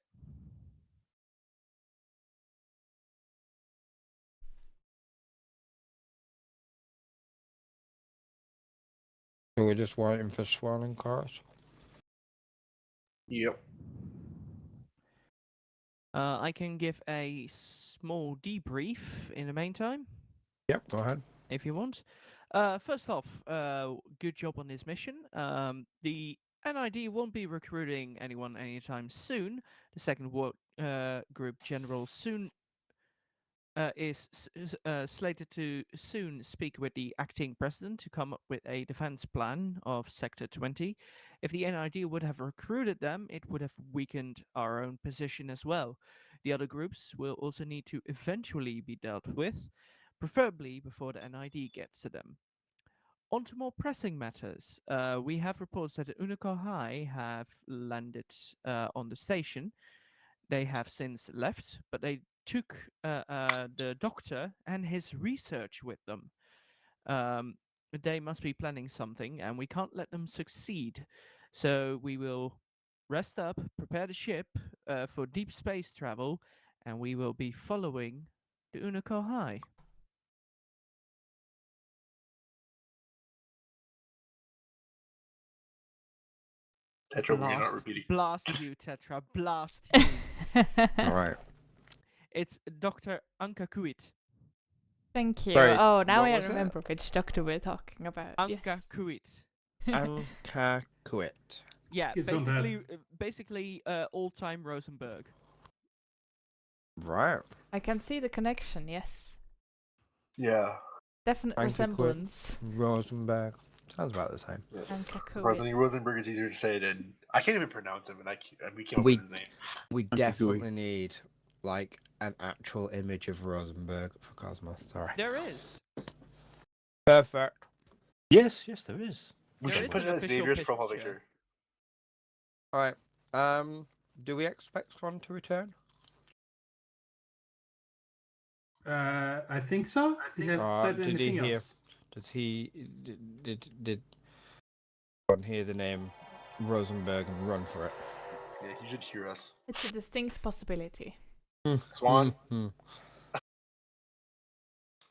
[SPEAKER 7] So we're just waiting for Swan and Chorus.
[SPEAKER 14] Yep.
[SPEAKER 4] I can give a small debrief in the meantime.
[SPEAKER 7] Yep, go ahead.
[SPEAKER 4] If you want. First off, good job on this mission. The NID won't be recruiting anyone anytime soon. The second group general soon is slated to soon speak with the acting president to come up with a defense plan of Sector 20. If the NID would have recruited them, it would have weakened our own position as well. The other groups will also need to eventually be dealt with, preferably before the NID gets to them. On to more pressing matters. We have reports that the Unicor High have landed on the station. They have since left, but they took the doctor and his research with them. They must be planning something, and we can't let them succeed. So we will rest up, prepare the ship for deep space travel, and we will be following the Unicor High.
[SPEAKER 14] Tetra, we're not repeating.
[SPEAKER 4] Blast you, Tetra. Blast you.
[SPEAKER 7] All right.
[SPEAKER 4] It's Dr. Anka Kuit.
[SPEAKER 5] Thank you.
[SPEAKER 7] Sorry,
[SPEAKER 5] Oh, now
[SPEAKER 7] what
[SPEAKER 5] I
[SPEAKER 7] was it?
[SPEAKER 5] remember which doctor we're talking about.
[SPEAKER 4] Anka Kuit.
[SPEAKER 7] Anka Kuit.
[SPEAKER 4] Yeah,
[SPEAKER 9] He's on that.
[SPEAKER 4] basically all-time Rosenberg.
[SPEAKER 7] Right.
[SPEAKER 5] I can see the connection, yes.
[SPEAKER 14] Yeah.
[SPEAKER 5] Definite
[SPEAKER 7] Anka
[SPEAKER 5] resemblance.
[SPEAKER 7] Kuit, Rosenberg. Sounds about the same.
[SPEAKER 5] Anka Kuit.
[SPEAKER 14] Surprisingly, Rosenberg is easier to say than I can't even pronounce him, and we came up
[SPEAKER 7] We-
[SPEAKER 14] with his name.
[SPEAKER 7] We definitely need like an actual image of Rosenberg for Cosmos. Sorry.
[SPEAKER 4] There is.
[SPEAKER 7] Perfect.
[SPEAKER 8] Yes, there is.
[SPEAKER 14] We
[SPEAKER 4] There
[SPEAKER 14] should
[SPEAKER 4] is
[SPEAKER 14] put
[SPEAKER 4] an
[SPEAKER 14] it as
[SPEAKER 4] official
[SPEAKER 14] Xavier's profile
[SPEAKER 4] picture.
[SPEAKER 14] picture.
[SPEAKER 7] All right. Do we expect Swan to return?
[SPEAKER 9] I think so. He hasn't said
[SPEAKER 7] did he
[SPEAKER 9] anything
[SPEAKER 7] hear?
[SPEAKER 9] else.
[SPEAKER 7] Does he did Swan hear the name Rosenberg and run for it?
[SPEAKER 14] Yeah, he should hear us.
[SPEAKER 5] It's a distinct possibility.
[SPEAKER 14] Swan.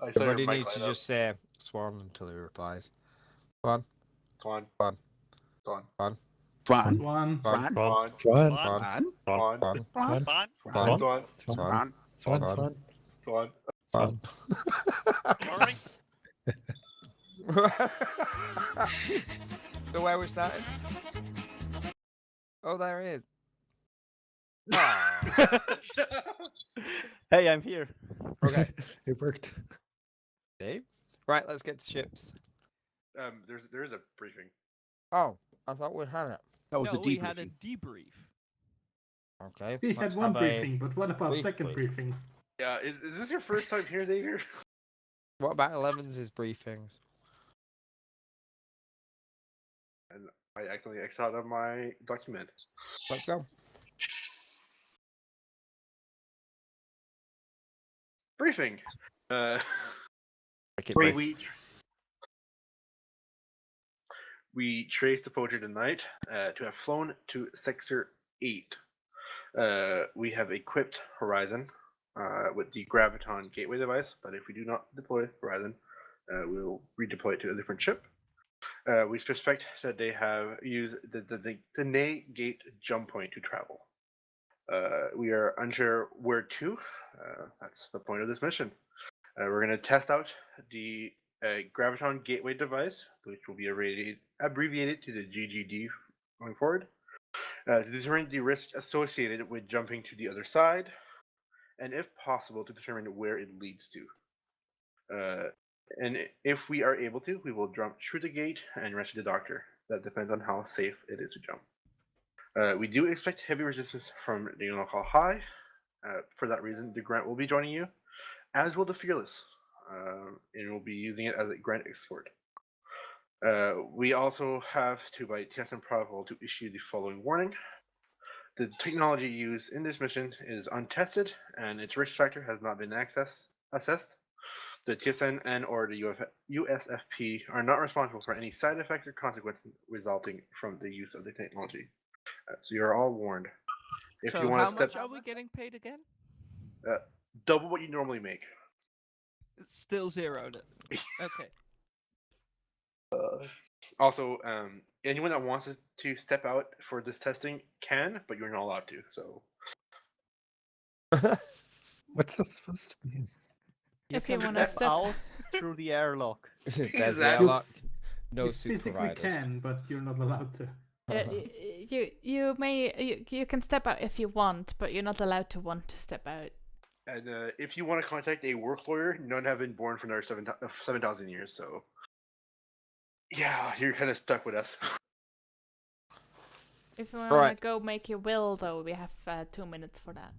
[SPEAKER 14] I saw your
[SPEAKER 7] Everybody
[SPEAKER 14] mic
[SPEAKER 7] needs to
[SPEAKER 14] light up.
[SPEAKER 7] just say Swan until he replies. Swan.
[SPEAKER 14] Swan.
[SPEAKER 7] Swan.
[SPEAKER 14] Swan.
[SPEAKER 7] Swan.
[SPEAKER 3] Swan.
[SPEAKER 9] One.
[SPEAKER 14] Swan.
[SPEAKER 3] Swan.
[SPEAKER 14] Swan.
[SPEAKER 3] Swan.
[SPEAKER 14] Swan.
[SPEAKER 3] Swan.
[SPEAKER 14] Swan.
[SPEAKER 3] Swan.
[SPEAKER 14] Swan.
[SPEAKER 3] Swan.
[SPEAKER 14] Swan.
[SPEAKER 3] Swan.
[SPEAKER 14] Swan.
[SPEAKER 3] Swan.
[SPEAKER 7] So where we started? Oh, there he is.
[SPEAKER 21] Hey, I'm here.
[SPEAKER 7] Okay.
[SPEAKER 10] It worked.
[SPEAKER 7] Dave? Right, let's get to ships.
[SPEAKER 14] There is a briefing.
[SPEAKER 7] Oh, I thought we had it.
[SPEAKER 3] That was
[SPEAKER 4] No,
[SPEAKER 3] a
[SPEAKER 4] we
[SPEAKER 3] debriefing.
[SPEAKER 4] had a debrief.
[SPEAKER 7] Okay.
[SPEAKER 9] We had
[SPEAKER 7] let's
[SPEAKER 9] one
[SPEAKER 7] have a
[SPEAKER 9] briefing, but what about
[SPEAKER 7] brief
[SPEAKER 9] second briefing?
[SPEAKER 14] Yeah, is this your first time here, Xavier?
[SPEAKER 7] What about 11's briefings?
[SPEAKER 14] And I accidentally X out of my document.
[SPEAKER 7] Let's go.
[SPEAKER 14] Briefing.
[SPEAKER 7] Make it brief.
[SPEAKER 14] We traced the poacher tonight to have flown to Sector 8. We have equipped Horizon with the Graviton Gateway device, but if we do not deploy Horizon, we'll redeploy it to a different ship. We suspect that they have used the Nay Gate jump point to travel. We are unsure where to. That's the point of this mission. We're going to test out the Graviton Gateway device, which will be abbreviated to the GGD going forward, to determine the risk associated with jumping to the other side, and if possible, to determine where it leads to. And if we are able to, we will jump through the gate and rescue the doctor. That depends on how safe it is to jump. We do expect heavy resistance from the local high. For that reason, the Grant will be joining you, as will the Fearless, and we'll be using it as a Grant escort. We also have to, by TSN protocol, to issue the following warning. The technology used in this mission is untested, and its risk factor has not been assessed. The TSN and or the USFP are not responsible for any side effects or consequences resulting from the use of the technology. So you're all warned. If
[SPEAKER 4] So
[SPEAKER 14] you want
[SPEAKER 4] how
[SPEAKER 14] to step
[SPEAKER 4] much are we getting paid again?
[SPEAKER 14] double what you normally make.
[SPEAKER 4] It's still zero. Okay.
[SPEAKER 14] Also, anyone that wants to step out for this testing can, but you're not allowed to. So
[SPEAKER 10] What's this supposed to mean?
[SPEAKER 5] You If you can wanna step
[SPEAKER 21] out through the airlock.
[SPEAKER 7] There's the
[SPEAKER 14] Exactly.
[SPEAKER 7] airlock. No
[SPEAKER 9] You
[SPEAKER 7] suit
[SPEAKER 9] physically
[SPEAKER 7] provided.
[SPEAKER 9] can, but you're not allowed to.
[SPEAKER 5] you can step out if you want, but you're not allowed to want to step out.
[SPEAKER 14] And if you want to contact a work lawyer, none have been born for another 7,000 years. So yeah, you're kind of stuck with us.
[SPEAKER 5] If you want to
[SPEAKER 7] Right.
[SPEAKER 5] go make your will, though, we have 2 minutes for that.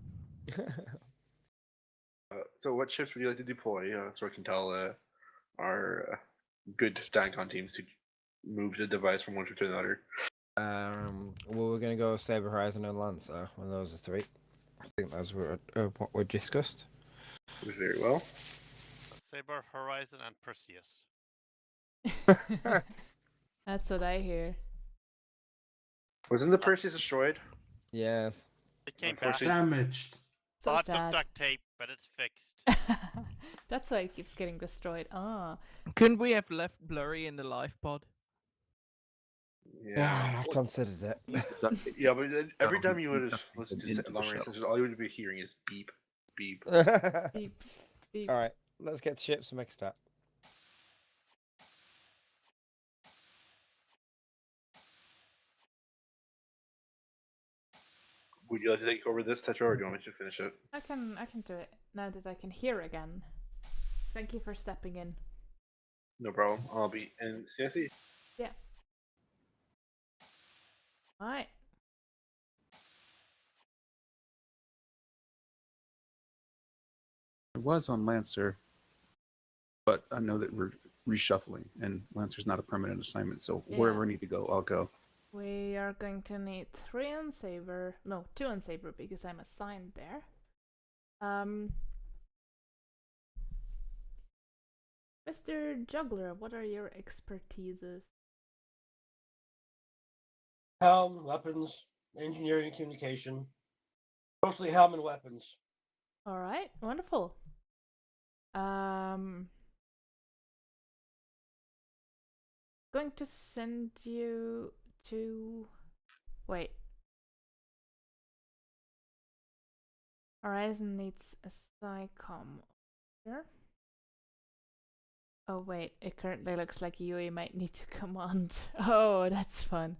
[SPEAKER 14] So what shifts would you like to deploy? So I can tell our good DanCon teams to move the device from one shift to another.
[SPEAKER 7] Well, we're gonna go Saber Horizon and Lancer. One of those are three. I think that's what we discussed.
[SPEAKER 14] Very well.
[SPEAKER 1] Saber, Horizon, and Perseus.
[SPEAKER 5] That's what I hear.
[SPEAKER 14] Wasn't the Perseus destroyed?
[SPEAKER 7] Yes.
[SPEAKER 1] It came back.
[SPEAKER 9] Damaged.
[SPEAKER 5] So
[SPEAKER 1] Lots of
[SPEAKER 5] sad.
[SPEAKER 1] duct tape, but it's fixed.
[SPEAKER 5] That's why it keeps getting destroyed. Ah.
[SPEAKER 4] Couldn't we have left Blurry in the life pod?
[SPEAKER 7] Yeah, I considered it.
[SPEAKER 14] Yeah, but then every time you would have listened to long range sessions, all you would be hearing is beep, beep.
[SPEAKER 5] Beep, beep.
[SPEAKER 7] All right, let's get to ships and make a start.
[SPEAKER 14] Would you like to take over this, Tetra, or do you want me to finish it?
[SPEAKER 5] I can do it now that I can hear again. Thank you for stepping in.
[SPEAKER 14] No problem. I'll be in CSE.
[SPEAKER 5] Yeah. Alright.
[SPEAKER 3] It was on Lancer, but I know that we're reshuffling, and Lancer's not a permanent assignment, so wherever I need to go, I'll go.
[SPEAKER 5] We are going to need 3 on Saber. No, 2 on Saber because I'm assigned there. Mr. Juggler, what are your expertises?
[SPEAKER 15] Helm, weapons, engineering, communication. Mostly helm and weapons.
[SPEAKER 5] Alright, wonderful. Going to send you to... Wait. Horizon needs a SciComm officer. Oh wait, it currently looks like Yui might need to command. Oh, that's fun.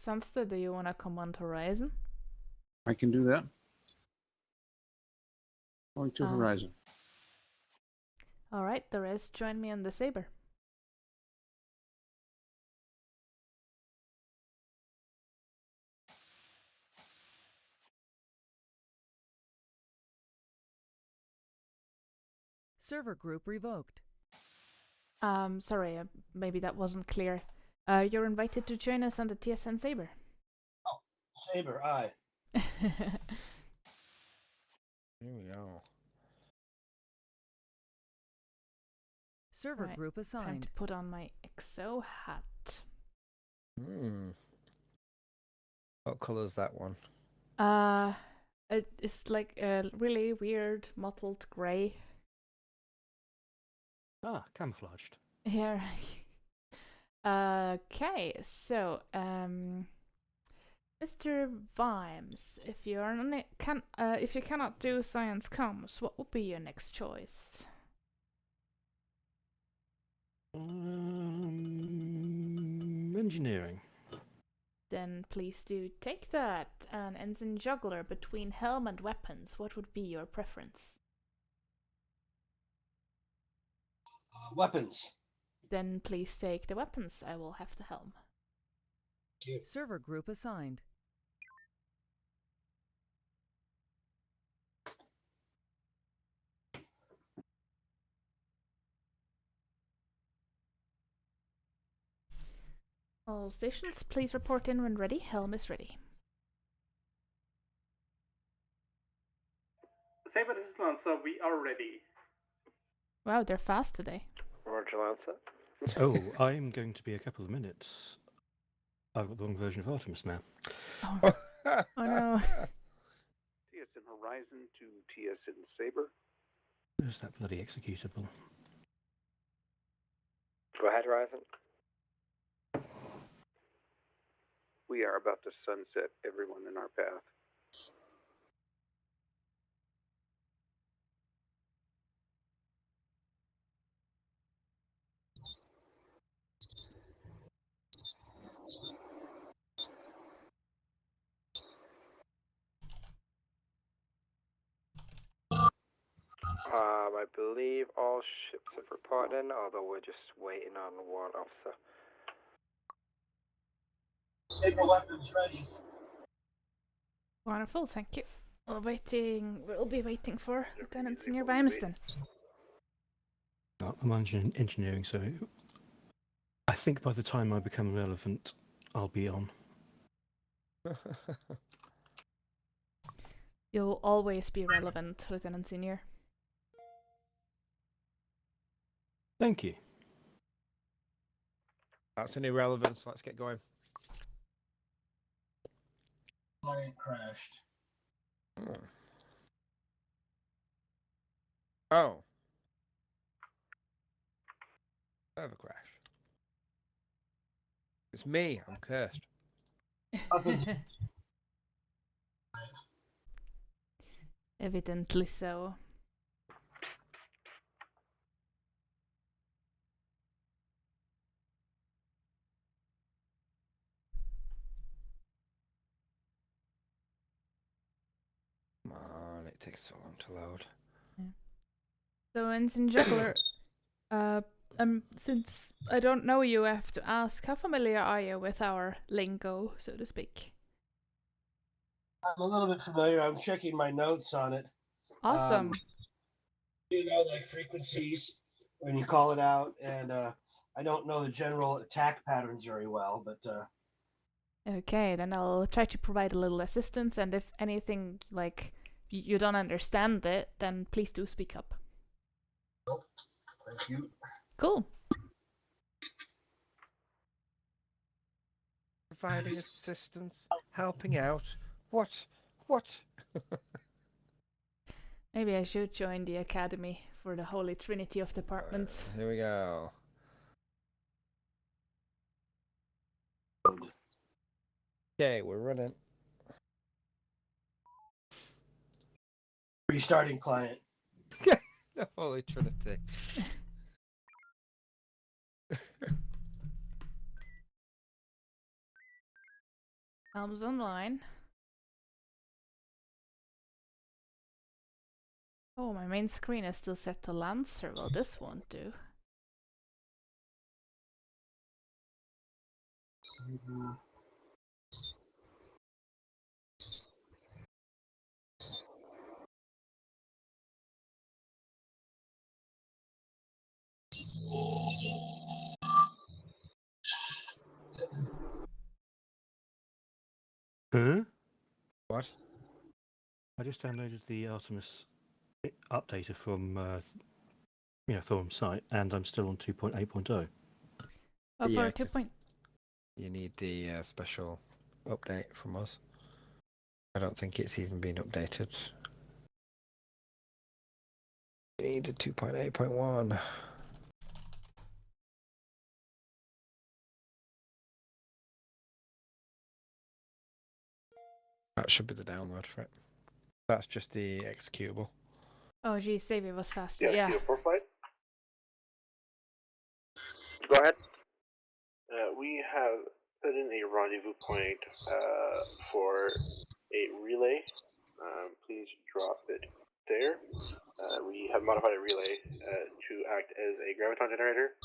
[SPEAKER 5] Sansta, do you want to command Horizon?
[SPEAKER 3] I can do that. Going to Horizon.
[SPEAKER 5] Alright, the rest join me on the Saber.
[SPEAKER 12] Server group revoked.
[SPEAKER 5] Sorry, maybe that wasn't clear. You're invited to join us on the TSN Saber.
[SPEAKER 15] Oh, Saber, aye.
[SPEAKER 7] Here we go.
[SPEAKER 12] Server group assigned.
[SPEAKER 5] Time to put on my EXO hat.
[SPEAKER 7] What color is that one?
[SPEAKER 5] It's like a really weird mottled grey.
[SPEAKER 8] Ah, camouflaged.
[SPEAKER 5] Yeah. Okay, so Mr. Vimes, if you cannot do science comms, what would be your next choice?
[SPEAKER 8] Engineering.
[SPEAKER 5] Then please do take that. An ensign juggler between helm and weapons. What would be your preference?
[SPEAKER 15] Weapons.
[SPEAKER 5] Then please take the weapons. I will have the helm.
[SPEAKER 12] Server group assigned.
[SPEAKER 5] All stations, please report in when ready. Helm is ready.
[SPEAKER 18] we are ready.
[SPEAKER 5] Wow, they're fast today.
[SPEAKER 17] Roger, Lancer.
[SPEAKER 8] Oh, I'm going to be a couple of minutes. I've got the wrong version of Artemis now.
[SPEAKER 5] Oh, oh no.
[SPEAKER 2] TSN Horizon to TSN Saber.
[SPEAKER 8] Where's that bloody executable?
[SPEAKER 17] Go ahead, Horizon.
[SPEAKER 2] We are about to sunset everyone in our path.
[SPEAKER 17] I believe all ships have reported in, although we're just waiting on one officer.
[SPEAKER 15] Saber weapons ready.
[SPEAKER 5] Wonderful, thank you. We'll be waiting for Lieutenant Senior Bimeston.
[SPEAKER 8] I'm engineering, so I think by the time I become relevant, I'll be on.
[SPEAKER 5] You'll always be relevant, Lieutenant Senior.
[SPEAKER 8] Thank you.
[SPEAKER 7] That's an irrelevance. Let's get going.
[SPEAKER 15] Plane crashed.
[SPEAKER 7] Oh. Server crash. It's me. I'm cursed.
[SPEAKER 5] Evidently so.
[SPEAKER 7] Come on, it takes so long to load.
[SPEAKER 5] So, Ensign Juggler, since I don't know you, I have to ask, how familiar are you with our lingo, so to speak?
[SPEAKER 15] I'm a little bit familiar. I'm checking my notes on it.
[SPEAKER 5] Awesome.
[SPEAKER 15] You know, like frequencies when you call it out, and I don't know the general attack patterns very well, but.
[SPEAKER 5] Okay, then I'll try to provide a little assistance, and if anything, like, you don't understand it, then please do speak up.
[SPEAKER 15] Thank you.
[SPEAKER 5] Cool.
[SPEAKER 7] Providing assistance, helping out. What? What?
[SPEAKER 5] Maybe I should join the academy for the Holy Trinity of departments.
[SPEAKER 7] Here we go. Okay, we're running.
[SPEAKER 15] Restarting client.
[SPEAKER 7] The Holy Trinity.
[SPEAKER 5] Helm's online. Oh, my main screen is still set to Lancer. Well, this won't do.
[SPEAKER 8] Huh?
[SPEAKER 7] What?
[SPEAKER 8] I just downloaded the Artemis updater from Thorum's site, and I'm still on 2.8.0.
[SPEAKER 5] Oh,
[SPEAKER 7] Yeah,
[SPEAKER 5] for 2 point.
[SPEAKER 7] You need the special update from us. I don't think it's even been updated. You need the 2.8.1. That should be the download for it. That's just the executable.
[SPEAKER 5] Oh, geez, Xavier was faster.
[SPEAKER 2] Yeah.
[SPEAKER 5] Yeah.
[SPEAKER 2] For flight.
[SPEAKER 17] Go ahead.
[SPEAKER 2] We have put in a rendezvous point for a relay. Please drop it there. We have modified a relay to act as a graviton generator.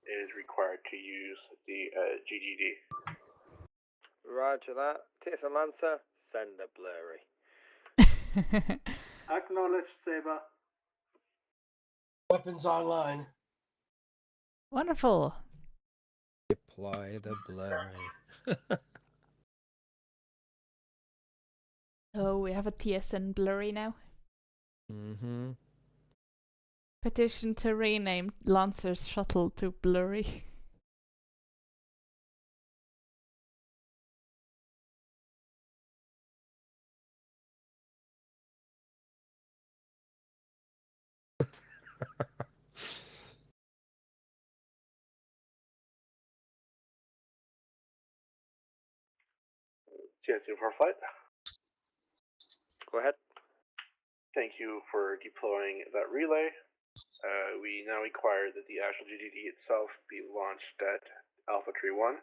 [SPEAKER 2] It is required to use the GGD.
[SPEAKER 17] Roger that. TSN Lancer, send a blurry.
[SPEAKER 18] Acknowledged, Saber.
[SPEAKER 15] Weapons online.
[SPEAKER 5] Wonderful.
[SPEAKER 7] Deploy the blurry.
[SPEAKER 5] Oh, we have a TSN blurry now.
[SPEAKER 7] Mm-hmm.
[SPEAKER 5] Petition to rename Lancer's shuttle to Blurry.
[SPEAKER 2] TSN for flight.
[SPEAKER 17] Go ahead.
[SPEAKER 2] Thank you for deploying that relay. We now require that the actual GDD itself be launched at Alpha Tree 1.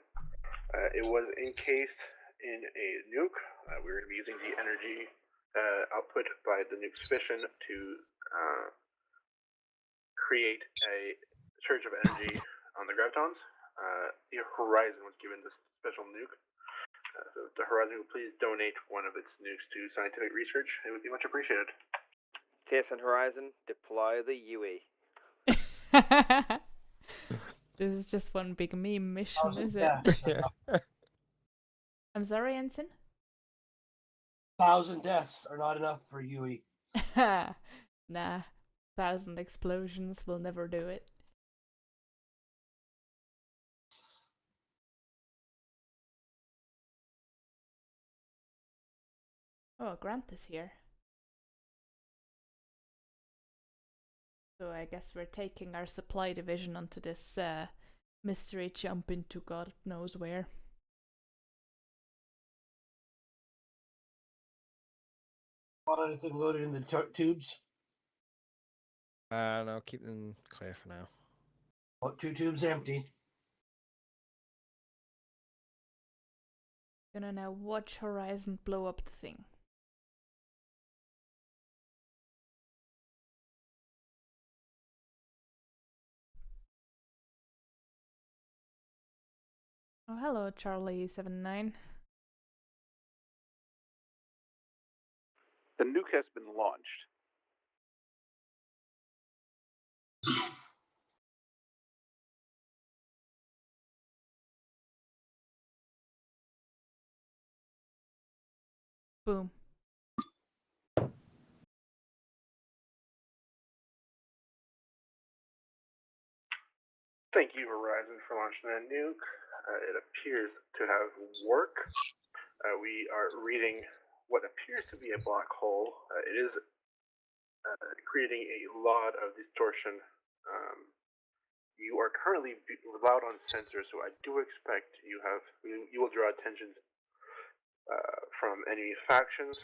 [SPEAKER 2] It was encased in a nuke. We're going to be using the energy output by the nuke's fission to create a surge of energy on the gravitons. The Horizon was given this special nuke. So if the Horizon would please donate one of its nukes to scientific research, it would be much appreciated.
[SPEAKER 17] TSN Horizon, deploy the UE.
[SPEAKER 5] This is just one big meme mission, is it? I'm sorry, Ensign?
[SPEAKER 15] 1,000 deaths are not enough for UE.
[SPEAKER 5] Nah, 1,000 explosions will never do it. Oh, Grant is here. So I guess we're taking our supply division onto this mystery jump into God knows where.
[SPEAKER 15] Want anything loaded in the tubes?
[SPEAKER 7] No, keep them clear for now.
[SPEAKER 15] Well, 2 tubes empty.
[SPEAKER 5] Gonna now watch Horizon blow up the thing. Oh, hello, Charlie79.
[SPEAKER 6] The nuke has been launched.
[SPEAKER 5] Boom.
[SPEAKER 2] Thank you, Horizon, for launching that nuke. It appears to have worked. We are reading what appears to be a black hole. It is creating a lot of distortion. You are currently loud on sensors, so I do expect you will draw attention from enemy factions.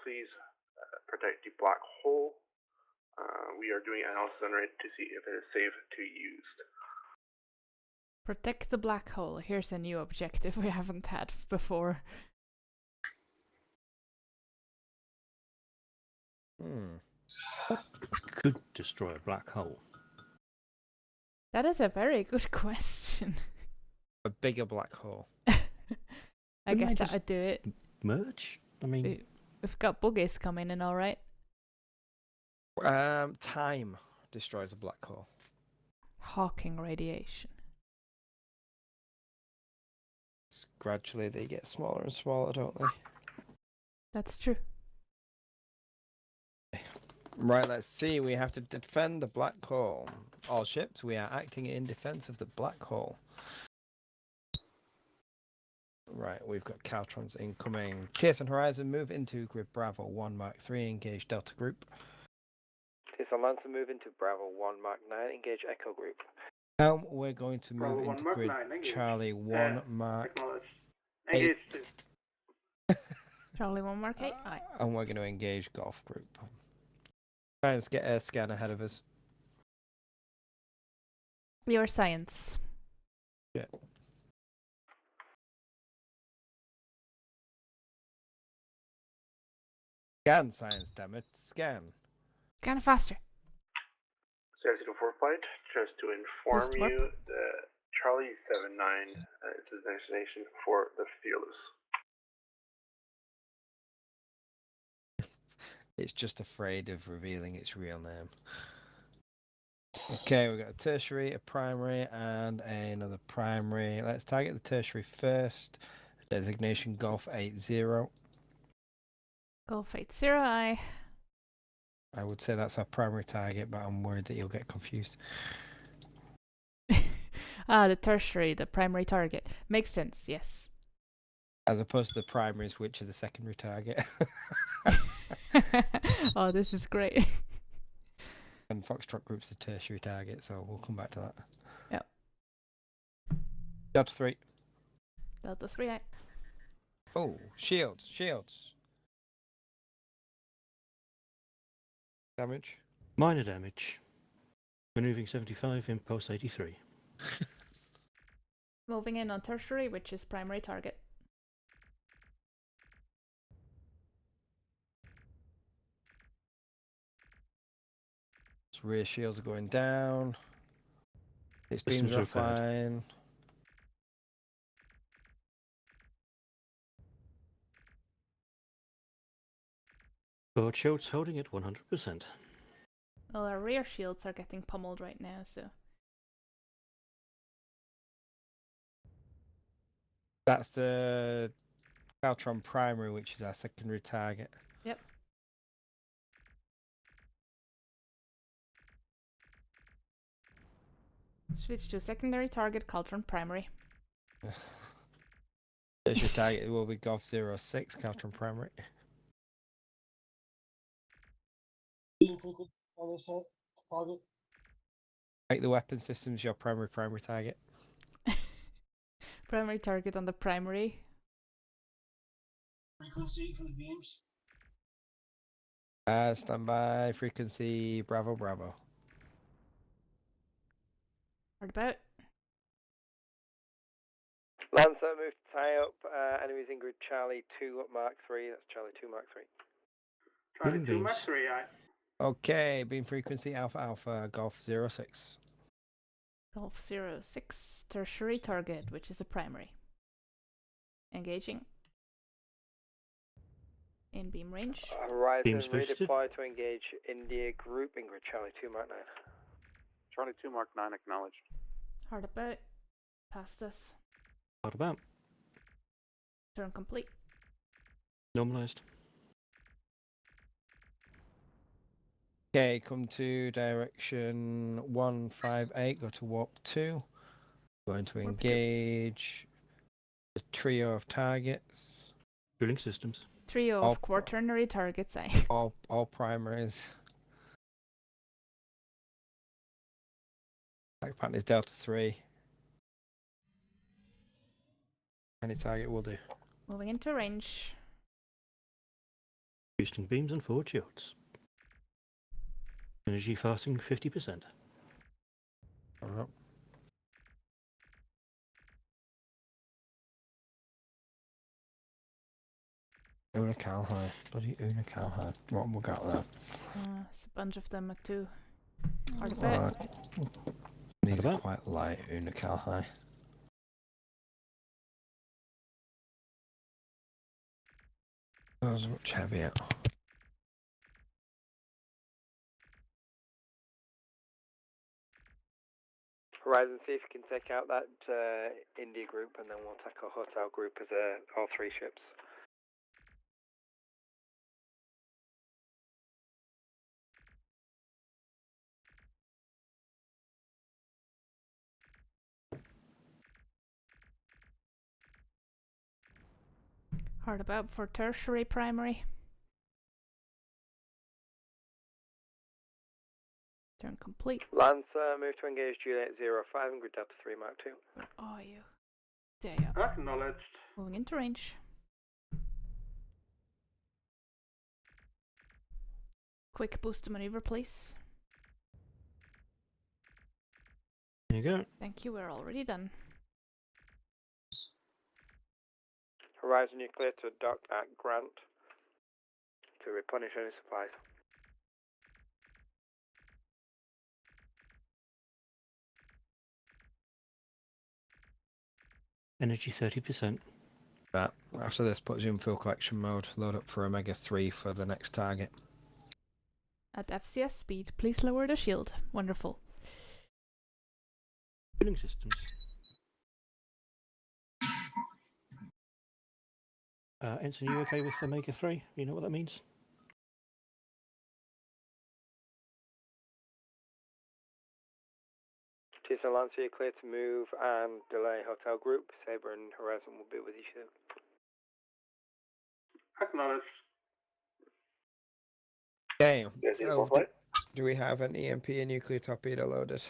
[SPEAKER 2] Please protect the black hole. We are doing analysis on it to see if it is safe to use.
[SPEAKER 5] Protect the black hole. Here's a new objective we haven't had before.
[SPEAKER 8] Could destroy a black hole.
[SPEAKER 5] That is a very good question.
[SPEAKER 7] A bigger black hole.
[SPEAKER 5] I guess that would do it.
[SPEAKER 8] Merge? I mean,
[SPEAKER 5] we've got buggies coming in, all right.
[SPEAKER 7] Time destroys a black hole.
[SPEAKER 5] Hawking radiation.
[SPEAKER 7] Gradually they get smaller and smaller, don't they?
[SPEAKER 5] That's true.
[SPEAKER 7] Right, let's see. We have to defend the black hole. All ships, we are acting in defense of the black hole. Right, we've got Caltrons incoming. TSN Horizon, move into Grid Bravo 1 Mark 3, engage Delta Group.
[SPEAKER 17] TSN Lancer, move into Bravo 1 Mark 9, engage Echo Group.
[SPEAKER 7] We're going to move
[SPEAKER 18] Bravo 1
[SPEAKER 7] into
[SPEAKER 18] Mark
[SPEAKER 7] Grid
[SPEAKER 18] 9,
[SPEAKER 7] Charlie 1 Mark
[SPEAKER 18] Engage
[SPEAKER 7] 8.
[SPEAKER 5] Charlie 1 Mark 8, aye.
[SPEAKER 7] And we're going to engage Golf Group. Try and get a scan ahead of us.
[SPEAKER 5] Your science.
[SPEAKER 7] Yeah. Scan science, damn it. Scan.
[SPEAKER 5] Scan faster.
[SPEAKER 2] CRC-4 flight, just to inform you that Charlie 79 is the destination for the Fearless.
[SPEAKER 7] It's just afraid of revealing its real name. Okay, we've got a tertiary, a primary, and another primary. Let's target the tertiary first. Designation Golf 80.
[SPEAKER 5] Golf 80, aye.
[SPEAKER 7] I would say that's our primary target, but I'm worried that you'll get confused.
[SPEAKER 5] The tertiary, the primary target. Makes sense, yes.
[SPEAKER 7] As opposed to the primaries, which are the secondary target.
[SPEAKER 5] Oh, this is great.
[SPEAKER 7] And Foxtrot Group's the tertiary target, so we'll come back to that.
[SPEAKER 5] Yep.
[SPEAKER 7] Delta 3.
[SPEAKER 5] Delta 3, aye.
[SPEAKER 7] Oh, shields. Damage.
[SPEAKER 8] Minor damage. Maneuvering 75, impulse 83.
[SPEAKER 5] Moving in on tertiary, which is primary target.
[SPEAKER 7] Rear shields are going down. Its beams
[SPEAKER 8] Systems
[SPEAKER 7] are
[SPEAKER 8] repaired.
[SPEAKER 7] offline.
[SPEAKER 8] Forward shields holding at 100%.
[SPEAKER 5] Well, our rear shields are getting pummeled right now, so.
[SPEAKER 7] That's the Caltron primary, which is our secondary target.
[SPEAKER 5] Yep. Switch to secondary target, Caltron primary.
[SPEAKER 7] Tertiary target will be Golf 06, Caltron primary.
[SPEAKER 15] Beam frequency on this target.
[SPEAKER 7] Make the weapon systems your primary target.
[SPEAKER 5] Primary target on the primary.
[SPEAKER 15] Frequency for the beams.
[SPEAKER 7] Standby frequency Bravo.
[SPEAKER 5] Hard about.
[SPEAKER 17] Lancer, move to tie up enemies in grid Charlie 2 Mark 3. That's Charlie 2 Mark 3.
[SPEAKER 18] Charlie 2 Mark 3, aye.
[SPEAKER 7] Okay, beam frequency Alpha Golf 06.
[SPEAKER 5] Golf 06, tertiary target, which is a primary. Engaging. In beam range.
[SPEAKER 17] Horizon,
[SPEAKER 8] Beams boosted.
[SPEAKER 17] redeploy to engage India group in grid Charlie 2 Mark 9.
[SPEAKER 16] Charlie 2 Mark 9 acknowledged.
[SPEAKER 5] Hard about. Past us.
[SPEAKER 8] Hard about.
[SPEAKER 5] Turn complete.
[SPEAKER 8] Normalized.
[SPEAKER 7] Okay, come to direction 158, go to warp 2. Going to engage the trio of targets.
[SPEAKER 8] Drilling systems.
[SPEAKER 5] Trio of quaternary targets, aye.
[SPEAKER 7] All primaries. Attack pattern is Delta 3. Any target will do.
[SPEAKER 5] Moving into range.
[SPEAKER 8] Boosting beams and forward shields. Energy fasting 50%.
[SPEAKER 7] Alright. Una Calhigh. Bloody Una Calhigh. What have we got there?
[SPEAKER 5] It's a bunch of them at 2. Hard about.
[SPEAKER 7] These are quite light Una Calhigh. Those are much heavier.
[SPEAKER 17] Horizon, see if you can take out that India group, and then we'll tackle Hotel group as all 3 ships.
[SPEAKER 5] Hard about for tertiary primary. Turn complete.
[SPEAKER 17] Lancer, move to engage Juliet 05 and grid Delta 3 Mark 2.
[SPEAKER 5] Where are you? There you are.
[SPEAKER 18] Acknowledged.
[SPEAKER 5] Moving into range. Quick boost to maneuver, please.
[SPEAKER 8] There you go.
[SPEAKER 5] Thank you, we're already done.
[SPEAKER 17] Horizon, you're clear to dock at Grant to replenish any supplies.
[SPEAKER 8] Energy 30%.
[SPEAKER 7] Right. After this, puts you in full collection mode. Load up for Omega 3 for the next target.
[SPEAKER 5] At FCS speed, please lower the shield. Wonderful.
[SPEAKER 8] Drilling systems. Ensign, are you okay with Omega 3? You know what that means?
[SPEAKER 17] TSN Lancer, you're clear to move and delay hotel group. Saber and Horizon will be with you soon.
[SPEAKER 18] Acknowledged.
[SPEAKER 7] Okay.
[SPEAKER 2] You guys need a
[SPEAKER 7] Oh,
[SPEAKER 2] full flight?
[SPEAKER 7] do we have an EMP and nuclear torpedo loaded?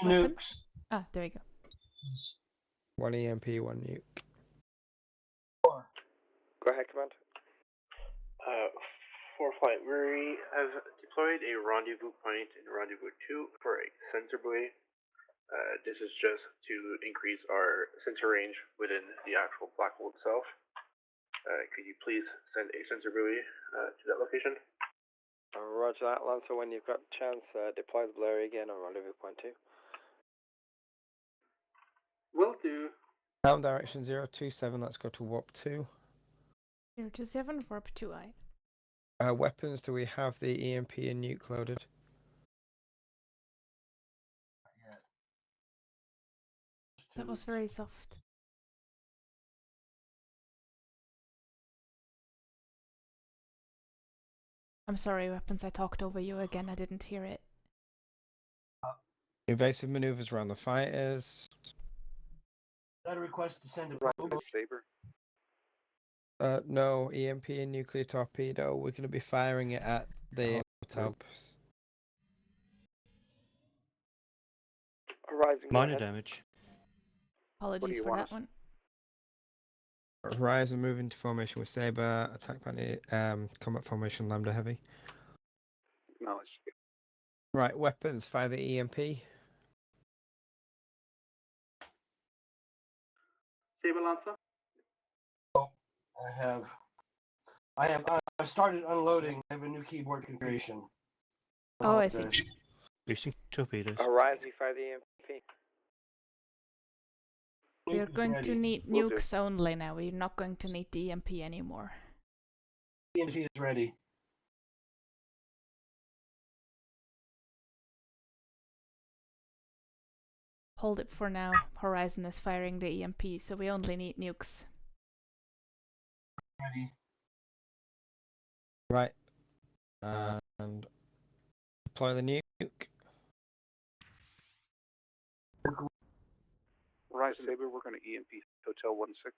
[SPEAKER 5] Weapons? Ah, there we go.
[SPEAKER 7] One EMP, one nuke.
[SPEAKER 17] Go ahead, Command.
[SPEAKER 2] For flight, we have deployed a rendezvous point in Rendezvous 2 for a sensor buoy. This is just to increase our sensor range within the actual black hole itself. Could you please send a sensor buoy to that location?
[SPEAKER 17] Roger that, Lancer. When you've got a chance, deploy the blurry again on Rendezvous Point 2.
[SPEAKER 18] Will do.
[SPEAKER 7] Helm direction 027, let's go to warp 2.
[SPEAKER 5] 027, warp 2I.
[SPEAKER 7] Weapons, do we have the EMP and nuke loaded?
[SPEAKER 5] That was very soft. I'm sorry, Weapons, I talked over you again, I didn't hear it.
[SPEAKER 7] Evasive maneuvers around the fighters.
[SPEAKER 15] Is that a request to send a
[SPEAKER 16] Saber?
[SPEAKER 7] No, EMP and nuclear torpedo. We're going to be firing it at the hotel.
[SPEAKER 17] Horizon,
[SPEAKER 8] Minor damage.
[SPEAKER 5] Apologies for that one.
[SPEAKER 7] Horizon, move into formation with Saber. Attack party, combat formation, Lambda Heavy.
[SPEAKER 16] Acknowledged.
[SPEAKER 7] Right, weapons, fire the EMP.
[SPEAKER 18] Saber Lancer.
[SPEAKER 15] I started unloading. I have a new keyboard configuration.
[SPEAKER 5] Oh, I see.
[SPEAKER 8] Boosting torpedoes.
[SPEAKER 17] Horizon, you fire the EMP.
[SPEAKER 5] We're going to need nukes only now. We're not going to need the EMP anymore.
[SPEAKER 15] EMP is ready.
[SPEAKER 5] Hold it for now. Horizon is firing the EMP, so we only need nukes.
[SPEAKER 15] Ready.
[SPEAKER 7] Right. And deploy the nuke.
[SPEAKER 16] Right, Saber, we're going to EMP Hotel 16.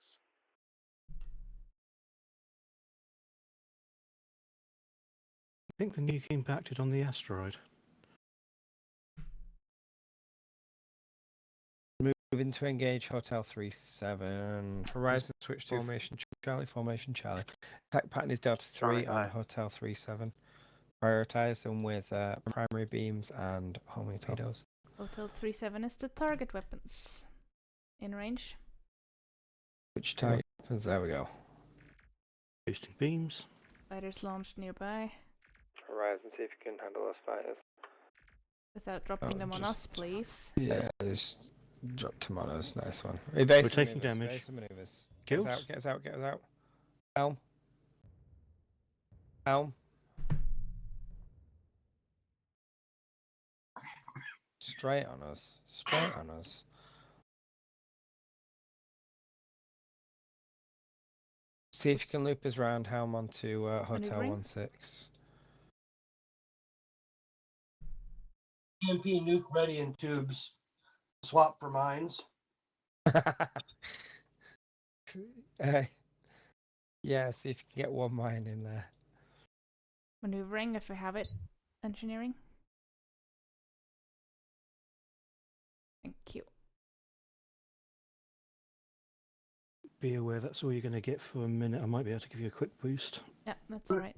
[SPEAKER 8] I think the nuke impacted on the asteroid.
[SPEAKER 7] Moving to engage Hotel 37. Horizon switch to formation Charlie. Attack pattern is Delta 3 on Hotel 37. Prioritize them with primary beams and homing torpedoes.
[SPEAKER 5] Hotel 37 is the target weapons. In range.
[SPEAKER 7] Which target weapons? There we go.
[SPEAKER 8] Boosting beams.
[SPEAKER 5] Fighters launched nearby.
[SPEAKER 17] Horizon, see if you can handle those fighters.
[SPEAKER 5] Without dropping them on us, please.
[SPEAKER 7] Yeah, just dropped him on us. Nice one.
[SPEAKER 8] We're taking damage.
[SPEAKER 7] Evasive maneuvers.
[SPEAKER 8] Kills.
[SPEAKER 7] Get us out. Helm. Straight on us. See if you can loop us round Helm onto Hotel 16.
[SPEAKER 15] EMP nuke ready in tubes. Swap for mines.
[SPEAKER 7] Yeah, see if you can get one mine in there.
[SPEAKER 5] Maneuvering if we have it. Engineering. Thank you.
[SPEAKER 8] Be aware that's all you're going to get for a minute. I might be able to give you a quick boost.
[SPEAKER 5] Yeah, that's alright.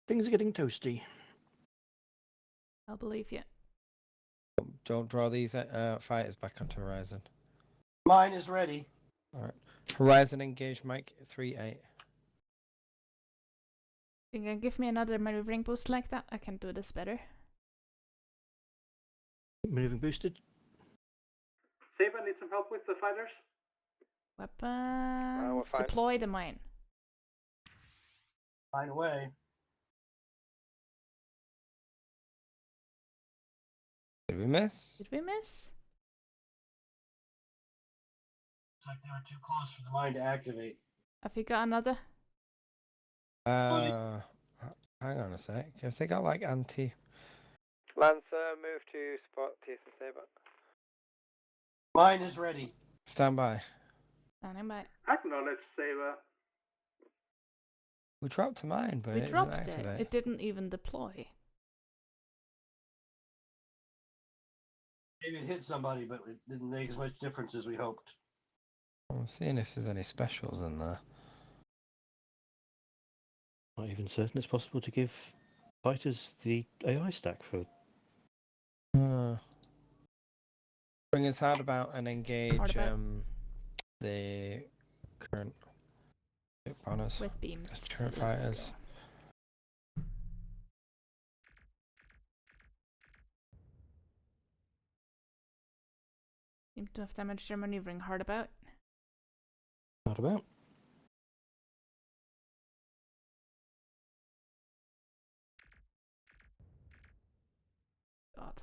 [SPEAKER 8] Things are getting toasty.
[SPEAKER 5] I'll believe you.
[SPEAKER 7] Don't draw these fighters back onto Horizon.
[SPEAKER 15] Mine is ready.
[SPEAKER 7] Alright. Horizon engage Mike 3-8.
[SPEAKER 5] You can give me another maneuvering boost like that? I can do this better.
[SPEAKER 8] Maneuvering boosted.
[SPEAKER 18] Saber, need some help with the fighters?
[SPEAKER 5] Weapons. Deploy the mine.
[SPEAKER 15] Mine away.
[SPEAKER 7] Did we miss?
[SPEAKER 5] Did we miss?
[SPEAKER 15] Looks like they were too close for the mine to activate.
[SPEAKER 5] Have you got another?
[SPEAKER 7] Hang on a sec. Have they got like anti?
[SPEAKER 17] Lancer, move to support TSN Saber.
[SPEAKER 15] Mine is ready.
[SPEAKER 7] Stand by.
[SPEAKER 5] Standing by.
[SPEAKER 18] Acknowledge, Saber.
[SPEAKER 7] We dropped a mine, but
[SPEAKER 5] We
[SPEAKER 7] it didn't
[SPEAKER 5] dropped it.
[SPEAKER 7] activate.
[SPEAKER 5] It didn't even deploy.
[SPEAKER 15] Maybe it hit somebody, but it didn't make as much difference as we hoped.
[SPEAKER 7] I'm seeing if there's any specials in there.
[SPEAKER 8] Not even certain it's possible to give fighters the AI stack for.
[SPEAKER 7] Bring us hard about and engage
[SPEAKER 5] Hard about.
[SPEAKER 7] The current banners
[SPEAKER 5] With beams.
[SPEAKER 7] current
[SPEAKER 5] Let's
[SPEAKER 7] fighters.
[SPEAKER 5] go. Seem to have damaged their maneuvering. Hard about.
[SPEAKER 8] Hard about.
[SPEAKER 5] God.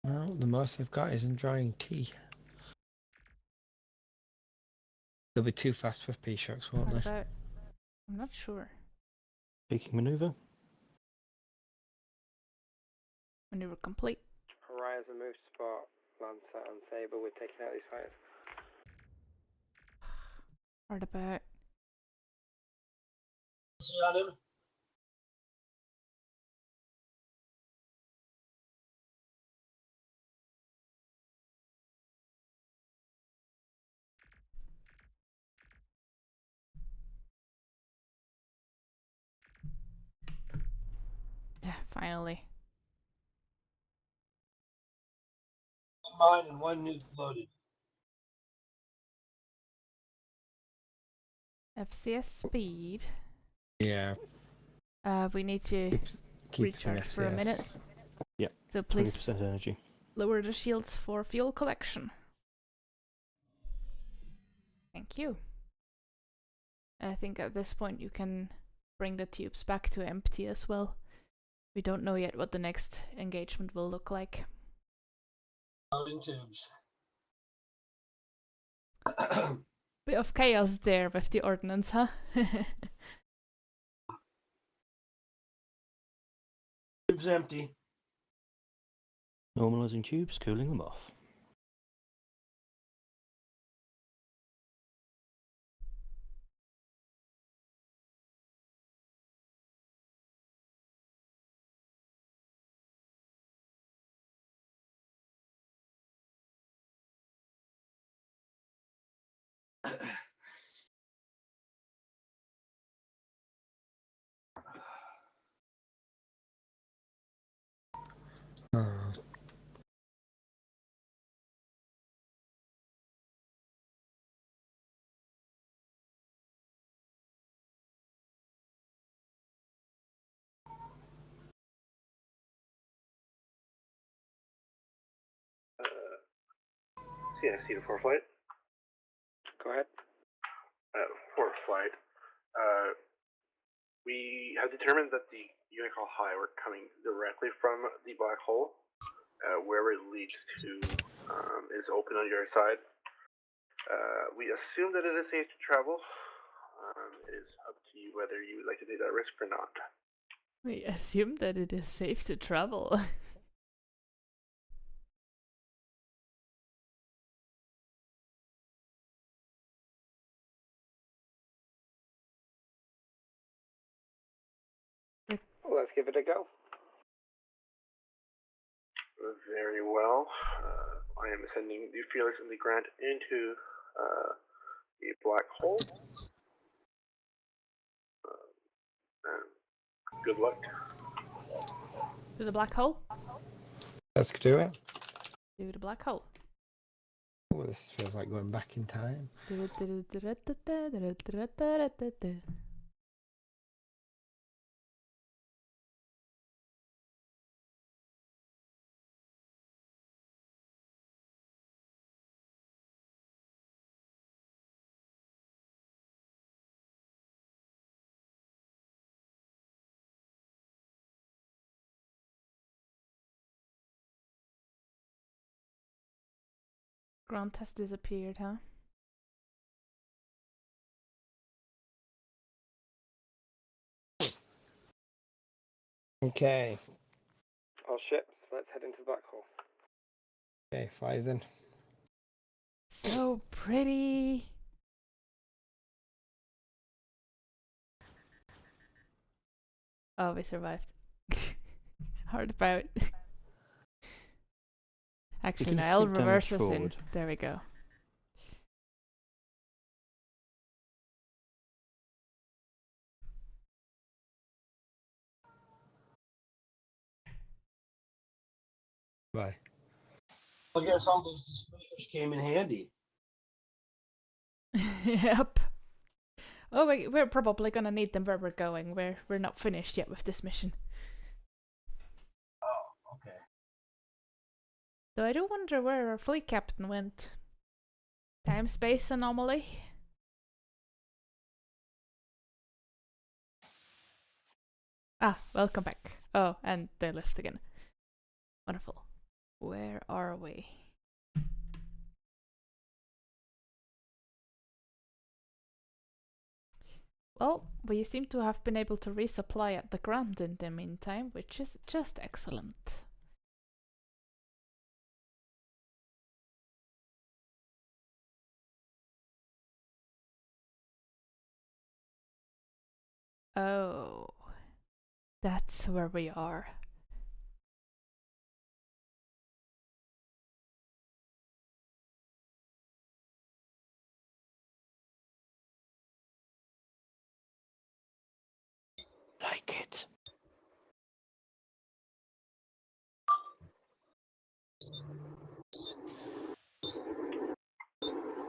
[SPEAKER 7] No, the most they've got is in drying tea. They'll be too fast for P-shocks, won't
[SPEAKER 5] Hard
[SPEAKER 7] they?
[SPEAKER 5] about. I'm not sure.
[SPEAKER 8] Speaking maneuver.
[SPEAKER 5] Maneuver complete.
[SPEAKER 17] Horizon, move to support Lancer and Saber. We're taking out these fighters.
[SPEAKER 5] Hard about.
[SPEAKER 15] See on him?
[SPEAKER 5] Yeah, finally.
[SPEAKER 15] One mine and one nuke loaded.
[SPEAKER 5] FCS speed.
[SPEAKER 7] Yeah.
[SPEAKER 5] We need to
[SPEAKER 7] Keep us in
[SPEAKER 5] recharge for a minute.
[SPEAKER 7] FCS.
[SPEAKER 8] Yep.
[SPEAKER 5] So please
[SPEAKER 8] 20% energy.
[SPEAKER 5] lower the shields for fuel collection. Thank you. I think at this point you can bring the tubes back to empty as well. We don't know yet what the next engagement will look like.
[SPEAKER 15] Loading tubes.
[SPEAKER 5] Bit of chaos there with the ordnance, huh?
[SPEAKER 15] Tubes empty.
[SPEAKER 8] Normalizing tubes, cooling them off.
[SPEAKER 2] CNC to 4 flight.
[SPEAKER 17] Go ahead.
[SPEAKER 2] 4 flight. We have determined that the unit call high were coming directly from the black hole. Wherever it leads to is open on your side. We assume that it is safe to travel. It is up to you whether you would like to take that risk or not.
[SPEAKER 5] We assume that it is safe to travel.
[SPEAKER 17] Let's give it a go.
[SPEAKER 2] Very well. I am sending the Felix and the Grant into the black hole. Good luck.
[SPEAKER 5] To the black hole?
[SPEAKER 7] Let's do it.
[SPEAKER 5] To the black hole.
[SPEAKER 7] Oh, this feels like going back in time.
[SPEAKER 5] Grant has disappeared, huh?
[SPEAKER 7] Okay.
[SPEAKER 17] All ships, let's head into the black hole.
[SPEAKER 7] Okay, fires in.
[SPEAKER 5] So pretty. Oh, we survived. Hard about. Actually,
[SPEAKER 21] can
[SPEAKER 5] no, I'll
[SPEAKER 21] inflict
[SPEAKER 5] reverse
[SPEAKER 21] damage
[SPEAKER 5] us in.
[SPEAKER 21] forward.
[SPEAKER 5] There we go.
[SPEAKER 7] Bye.
[SPEAKER 15] I guess all those displacers came in handy.
[SPEAKER 5] Yep. Oh, we're probably gonna need them where we're going. We're not finished yet with this mission.
[SPEAKER 15] Oh, okay.
[SPEAKER 5] Though I do wonder where our fleet captain went. Time-space anomaly? Ah, welcome back. Oh, and they left again. Wonderful. Where are we? Well, we seem to have been able to resupply at the ground in the meantime, which is just excellent. Oh, that's where we are.
[SPEAKER 21] Like it.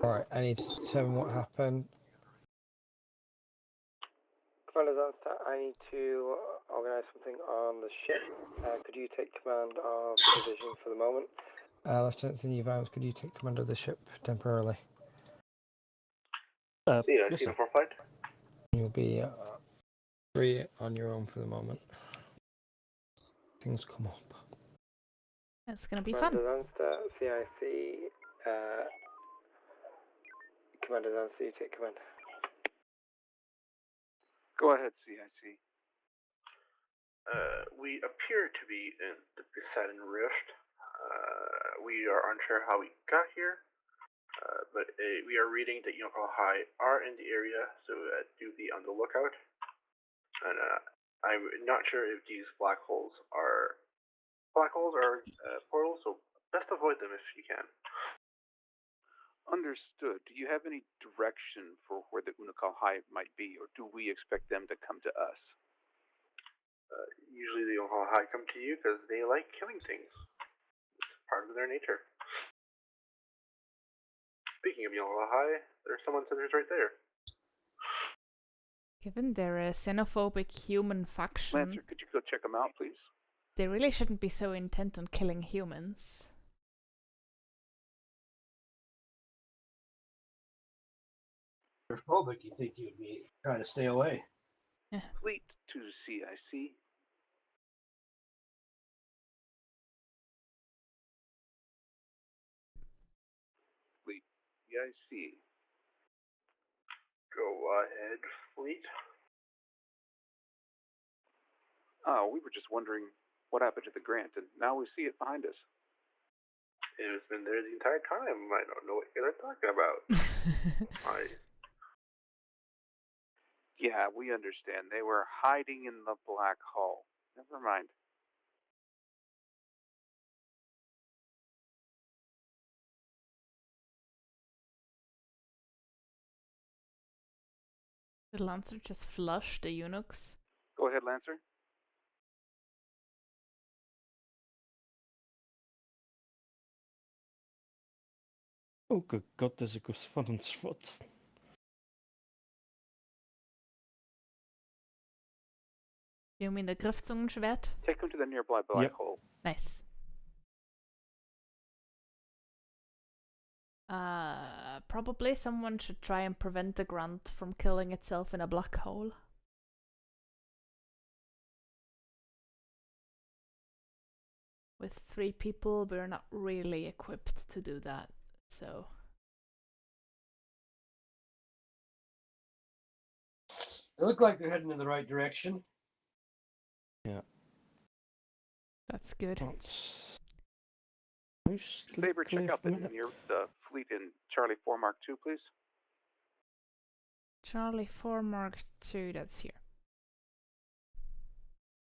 [SPEAKER 7] Alright, I need to determine what happened.
[SPEAKER 17] Commander Zanster, I need to organise something on the ship. Could you take command of the division for the moment?
[SPEAKER 7] Lieutenant Senior Vimes, could you take command of the ship temporarily?
[SPEAKER 14] See you,
[SPEAKER 8] Yes, sir.
[SPEAKER 14] for flight.
[SPEAKER 7] You'll be free on your own for the moment. Things come up.
[SPEAKER 5] That's gonna be
[SPEAKER 17] Commander
[SPEAKER 5] fun.
[SPEAKER 17] Zanster, CIC. Commander Zanster, you take command.
[SPEAKER 3] Go ahead, CIC.
[SPEAKER 2] We appear to be in the Poseidon Rift. We are unsure how we got here, but we are reading that Yonko High are in the area, so do be on the lookout. And I'm not sure if these black holes are portals, so best avoid them if you can.
[SPEAKER 3] Understood. Do you have any direction for where the Unikal Hive might be, or do we expect them to come to us?
[SPEAKER 2] Usually the Yonko High come to you because they like killing things. It's part of their nature. Speaking of Yonko High, there's someone sentries right there.
[SPEAKER 5] Given they're a xenophobic human faction,
[SPEAKER 3] Lancer, could you go check them out, please?
[SPEAKER 5] they really shouldn't be so intent on killing humans.
[SPEAKER 15] You're phobic, you think you'd be trying to stay away.
[SPEAKER 3] Fleet to CIC. Fleet CIC.
[SPEAKER 2] Go ahead, fleet.
[SPEAKER 3] Oh, we were just wondering what happened to the Grant, and now we see it behind us.
[SPEAKER 2] It's been there the entire time. I don't know what you're talking about.
[SPEAKER 3] Yeah, we understand. They were hiding in the black hole. Never mind.
[SPEAKER 5] Did Lancer just flush the eunuchs?
[SPEAKER 3] Go ahead, Lancer.
[SPEAKER 8] Oh, good God, there's a gespannt.
[SPEAKER 5] You mean the Griftzungenschwert?
[SPEAKER 3] Take them to the nearby black hole.
[SPEAKER 5] Nice. Probably someone should try and prevent the Grunt from killing itself in a black hole. With 3 people, we're not really equipped to do that, so...
[SPEAKER 15] They look like they're heading in the right direction.
[SPEAKER 8] Yeah.
[SPEAKER 5] That's good.
[SPEAKER 6] Saber, check out the nearest fleet in Charlie 4 Mark II, please.
[SPEAKER 5] Charlie 4 Mark II, that's here.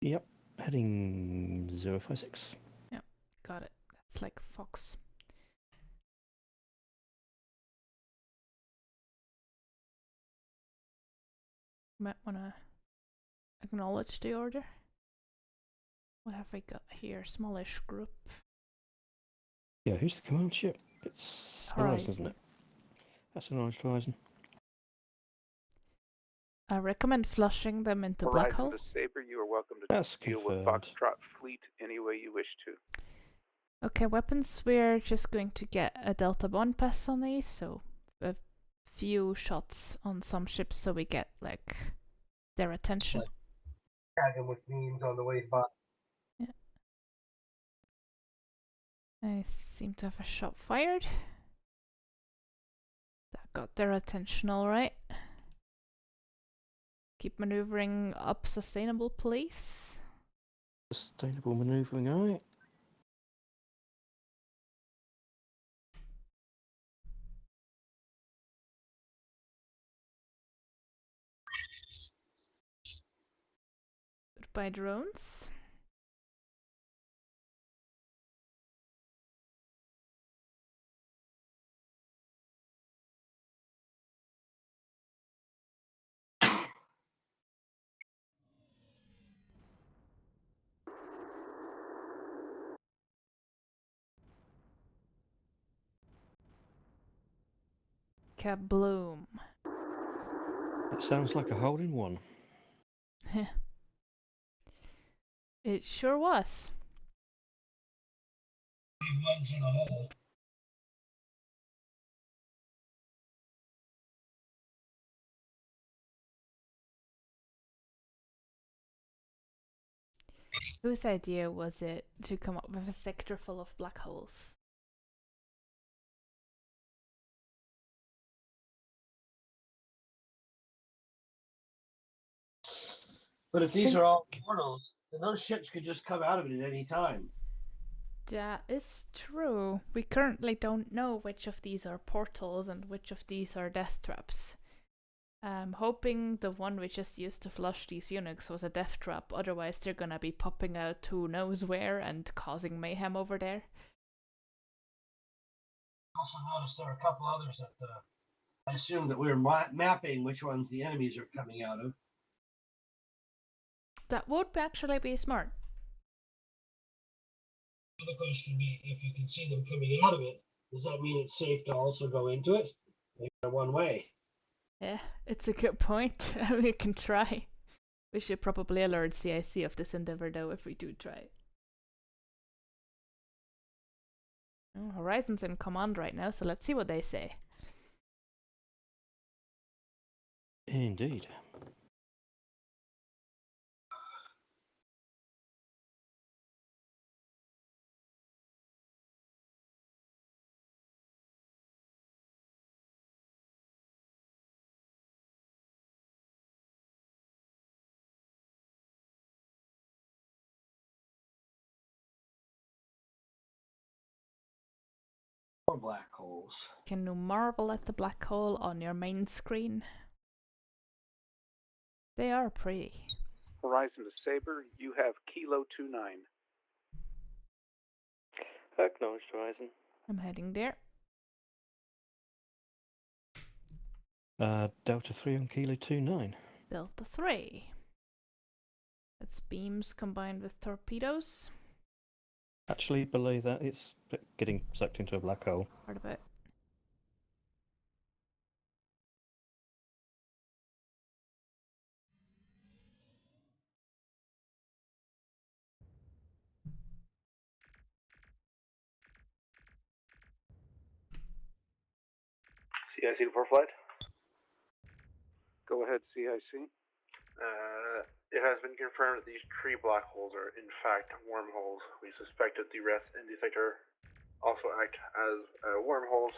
[SPEAKER 8] Yep, heading 056.
[SPEAKER 5] Yep, got it. That's like Fox. Might wanna acknowledge the order. What have I got here? Smallish group.
[SPEAKER 8] Yeah, who's the command ship? It's Horizon, isn't it? That's an Horizon.
[SPEAKER 5] I recommend flushing them into black hole.
[SPEAKER 6] Horizon to Saber, you are welcome to
[SPEAKER 8] That's
[SPEAKER 6] deal with
[SPEAKER 8] confirmed.
[SPEAKER 6] Foxtrot fleet any way you wish to.
[SPEAKER 5] Okay, weapons, we're just going to get a Delta Bond pass on these, so a few shots on some ships so we get, like, their attention.
[SPEAKER 15] Tag him with memes on the way by.
[SPEAKER 5] Yeah. I seem to have a shot fired. That got their attention alright. Keep maneuvering up sustainable, please.
[SPEAKER 8] Sustainable maneuvering, alright.
[SPEAKER 5] Goodbye, drones. Kabloom.
[SPEAKER 8] It sounds like a hole-in-one.
[SPEAKER 5] It sure was.
[SPEAKER 15] Legs in a hole.
[SPEAKER 5] Whose idea was it to come up with a sector full of black holes?
[SPEAKER 15] But if these are all portals, then those ships could just come out of it at any time.
[SPEAKER 5] That is true. We currently don't know which of these are portals and which of these are death traps. I'm hoping the one we just used to flush these eunuchs was a death trap, otherwise they're gonna be popping out who knows where and causing mayhem over there.
[SPEAKER 15] Also noticed there are a couple others that I assume that we're mapping which ones the enemies are coming out of.
[SPEAKER 5] That would actually be smart.
[SPEAKER 15] The other question would be, if you can see them coming out of it, does that mean it's safe to also go into it? Maybe they're one way.
[SPEAKER 5] Yeah, it's a good point. We can try. We should probably alert CIC of this endeavor though if we do try. Oh, Horizon's in command right now, so let's see what they say.
[SPEAKER 8] Indeed.
[SPEAKER 15] Or black holes.
[SPEAKER 5] Can you marvel at the black hole on your main screen? They are pretty.
[SPEAKER 6] Horizon to Saber, you have Kilo 29.
[SPEAKER 17] Acknowledged, Horizon.
[SPEAKER 5] I'm heading there.
[SPEAKER 8] Delta 3 on Kilo 29.
[SPEAKER 5] Delta 3. That's beams combined with torpedoes.
[SPEAKER 8] Actually, below that, it's getting sucked into a black hole.
[SPEAKER 5] Part of it.
[SPEAKER 2] CIC for flight.
[SPEAKER 6] Go ahead, CIC.
[SPEAKER 2] It has been confirmed that these tree black holes are in fact wormholes. We suspect that the rest in the sector also act as wormholes.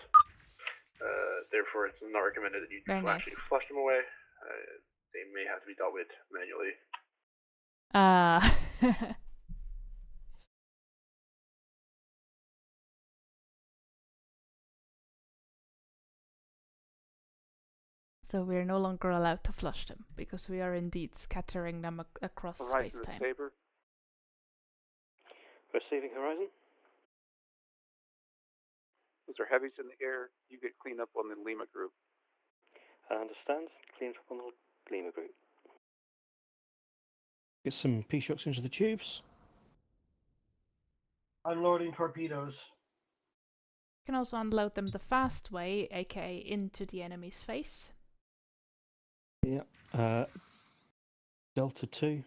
[SPEAKER 2] Therefore, it's not recommended that you actually flush them away. They may have to be dealt with manually.
[SPEAKER 5] So we are no longer allowed to flush them because we are indeed scattering them across
[SPEAKER 6] Horizon to
[SPEAKER 5] space-time.
[SPEAKER 6] Saber. Receiving Horizon. Those are heavies in the air. You get cleaned up on the Lima group.
[SPEAKER 11] I understand. Clean up on the Lima group.
[SPEAKER 8] Get some P-shocks into the tubes.
[SPEAKER 15] Unloading torpedoes.
[SPEAKER 5] You can also unload them the fast way, aka into the enemy's face.
[SPEAKER 8] Yeah. Delta 2.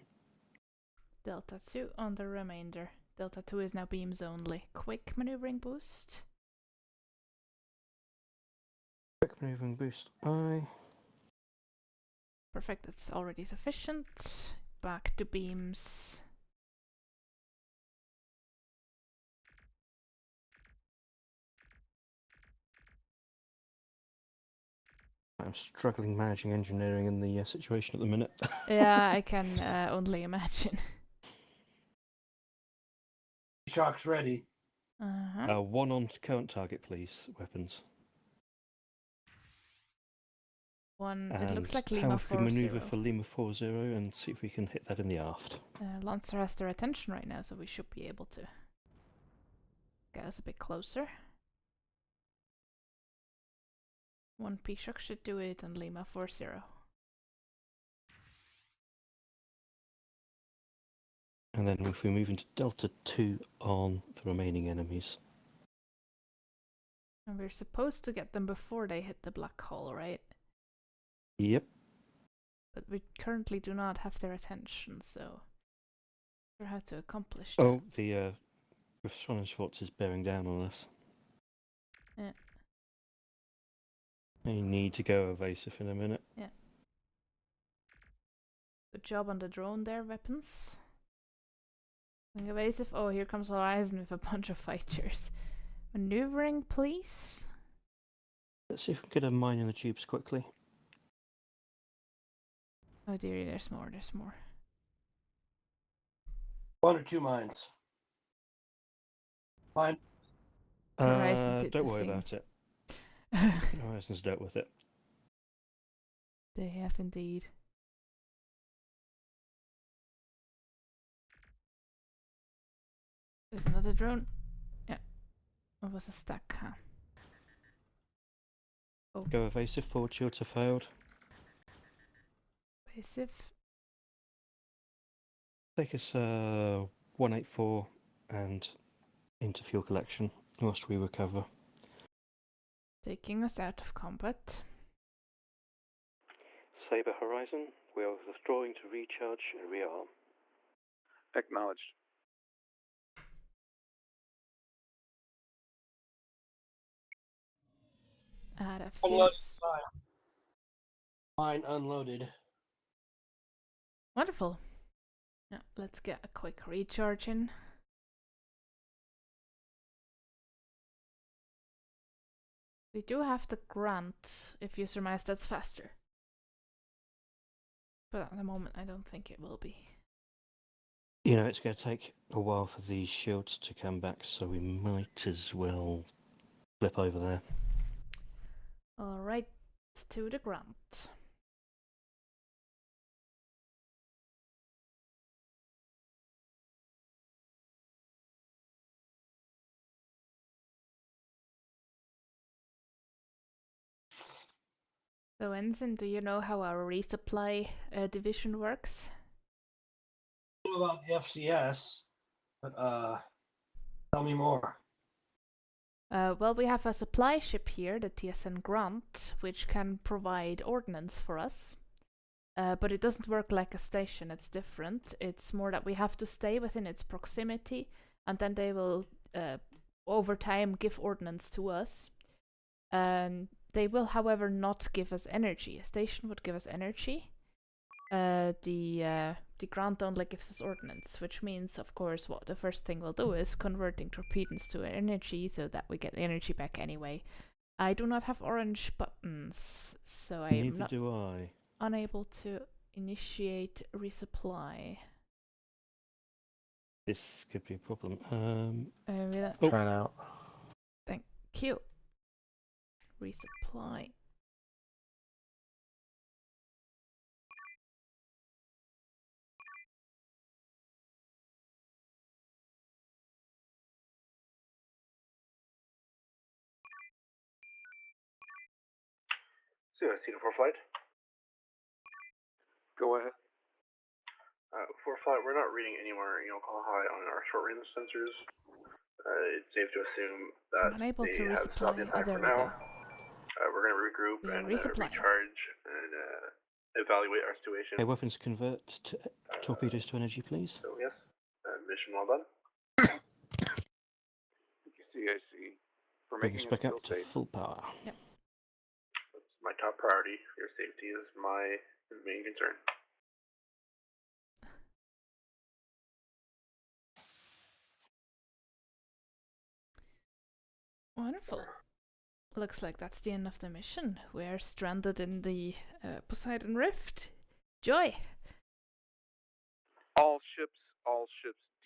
[SPEAKER 5] Delta 2 on the remainder. Delta 2 is now beams only. Quick maneuvering boost.
[SPEAKER 8] Quick maneuvering boost. I.
[SPEAKER 5] Perfect, that's already sufficient. Back to beams.
[SPEAKER 8] I'm struggling managing engineering in the situation at the minute.
[SPEAKER 5] Yeah, I can only imagine.
[SPEAKER 15] Shocks ready.
[SPEAKER 8] One on current target, please. Weapons.
[SPEAKER 5] One,
[SPEAKER 8] And
[SPEAKER 5] it looks like
[SPEAKER 8] how
[SPEAKER 5] Lima
[SPEAKER 8] if we maneuver
[SPEAKER 5] 4-0.
[SPEAKER 8] for Lima 40 and see if we can hit that in the aft.
[SPEAKER 5] Lancer has their attention right now, so we should be able to get us a bit closer. One P-Shock should do it on Lima 40.
[SPEAKER 8] And then if we move into Delta 2 on the remaining enemies.
[SPEAKER 5] And we're supposed to get them before they hit the black hole, right?
[SPEAKER 8] Yep.
[SPEAKER 5] But we currently do not have their attention, so not sure how to accomplish that.
[SPEAKER 8] Oh, the Schwartz is bearing down on us.
[SPEAKER 5] Yeah.
[SPEAKER 8] I need to go evasive in a minute.
[SPEAKER 5] Yeah. Good job on the drone there, weapons. Going evasive. Oh, here comes Horizon with a bunch of fighters. Maneuvering, please.
[SPEAKER 8] Let's see if we can get a mine in the tubes quickly.
[SPEAKER 5] Oh dearie, there's more, there's more.
[SPEAKER 15] 1 or 2 mines. Mine.
[SPEAKER 5] Horizon did
[SPEAKER 8] Don't
[SPEAKER 5] the
[SPEAKER 8] worry
[SPEAKER 5] thing.
[SPEAKER 8] about it. Horizon's dealt with it.
[SPEAKER 5] They have indeed. There's another drone. Yeah. It was a stack, huh? Oh.
[SPEAKER 8] Go evasive, forward shields have failed.
[SPEAKER 5] Evasive.
[SPEAKER 8] Take us 184 and into fuel collection whilst we recover.
[SPEAKER 5] Taking us out of combat.
[SPEAKER 11] Saber Horizon, we are withdrawing to recharge and rearm.
[SPEAKER 6] Acknowledged.
[SPEAKER 5] Out of
[SPEAKER 15] Unloaded.
[SPEAKER 5] CS.
[SPEAKER 15] Mine unloaded.
[SPEAKER 5] Wonderful. Yeah, let's get a quick recharge in. We do have the grant, if you surmise that's faster. But at the moment, I don't think it will be.
[SPEAKER 8] You know, it's going to take a while for these shields to come back, so we might as well flip over there.
[SPEAKER 5] Alright, to the grant. So Ensign, do you know how our resupply division works?
[SPEAKER 15] I know about the FCS, but tell me more.
[SPEAKER 5] Well, we have a supply ship here, the TSN Grant, which can provide ordnance for us. But it doesn't work like a station, it's different. It's more that we have to stay within its proximity, and then they will, over time, give ordnance to us. And they will, however, not give us energy. A station would give us energy. The Grant only gives us ordnance, which means, of course, what the first thing we'll do is converting torpedoes to energy so that we get the energy back anyway. I do not have orange buttons, so I am not
[SPEAKER 8] do I.
[SPEAKER 5] unable to initiate resupply.
[SPEAKER 8] This could be a problem.
[SPEAKER 7] Try it out.
[SPEAKER 5] Thank you. Resupply.
[SPEAKER 2] So, C4 flight.
[SPEAKER 6] Go ahead.
[SPEAKER 2] For flight, we're not reading any more alcohol high on our short range sensors. It's safe to assume that
[SPEAKER 5] I'm unable
[SPEAKER 2] they
[SPEAKER 5] to
[SPEAKER 2] have stopped the
[SPEAKER 5] resupply.
[SPEAKER 2] attack
[SPEAKER 5] there
[SPEAKER 2] for
[SPEAKER 5] we
[SPEAKER 2] now.
[SPEAKER 5] go.
[SPEAKER 2] We're going to regroup
[SPEAKER 5] We are
[SPEAKER 2] and
[SPEAKER 5] resupplying.
[SPEAKER 2] recharge and evaluate our situation.
[SPEAKER 8] Okay, weapons convert to torpedoes to energy, please.
[SPEAKER 2] So yes, mission well done.
[SPEAKER 6] Thank you, CIC, for
[SPEAKER 8] Bring
[SPEAKER 6] making
[SPEAKER 8] us back
[SPEAKER 6] us feel
[SPEAKER 8] up to
[SPEAKER 6] safe.
[SPEAKER 8] full power.
[SPEAKER 5] Yep.
[SPEAKER 2] That's my top priority. Your safety is my main concern.
[SPEAKER 5] Wonderful. Looks like that's the end of the mission. We're stranded in the Poseidon Rift. Joy!
[SPEAKER 6] All ships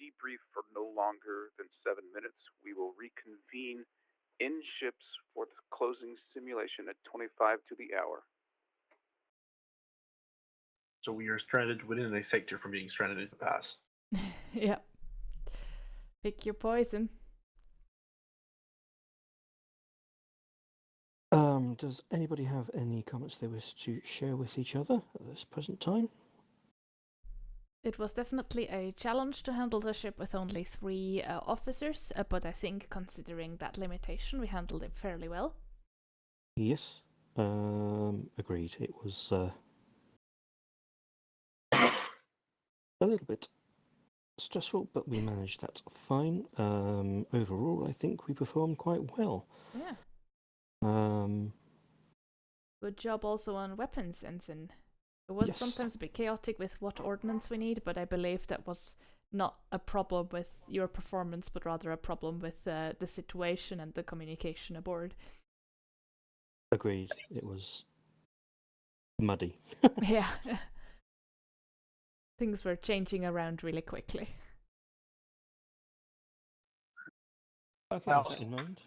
[SPEAKER 6] debrief for no longer than 7 minutes. We will reconvene in ships for the closing simulation at 25 to the hour.
[SPEAKER 14] So we are stranded within a sector from being stranded in the past.
[SPEAKER 5] Yeah. Pick your poison.
[SPEAKER 8] Does anybody have any comments they wish to share with each other at this present time?
[SPEAKER 5] It was definitely a challenge to handle the ship with only 3 officers, but I think considering that limitation, we handled it fairly well.
[SPEAKER 8] Yes, agreed. It was a little bit stressful, but we managed that fine. Overall, I think we performed quite well.
[SPEAKER 5] Yeah.
[SPEAKER 8] Um,
[SPEAKER 5] Good job also on weapons, Ensign. It was
[SPEAKER 8] Yes.
[SPEAKER 5] sometimes a bit chaotic with what ordnance we need, but I believe that was not a problem with your performance, but rather a problem with the situation and the communication aboard.
[SPEAKER 8] agreed. It was muddy.
[SPEAKER 5] Yeah. Things were changing around really quickly.
[SPEAKER 8] Okay,
[SPEAKER 15] Well,
[SPEAKER 8] with that in mind.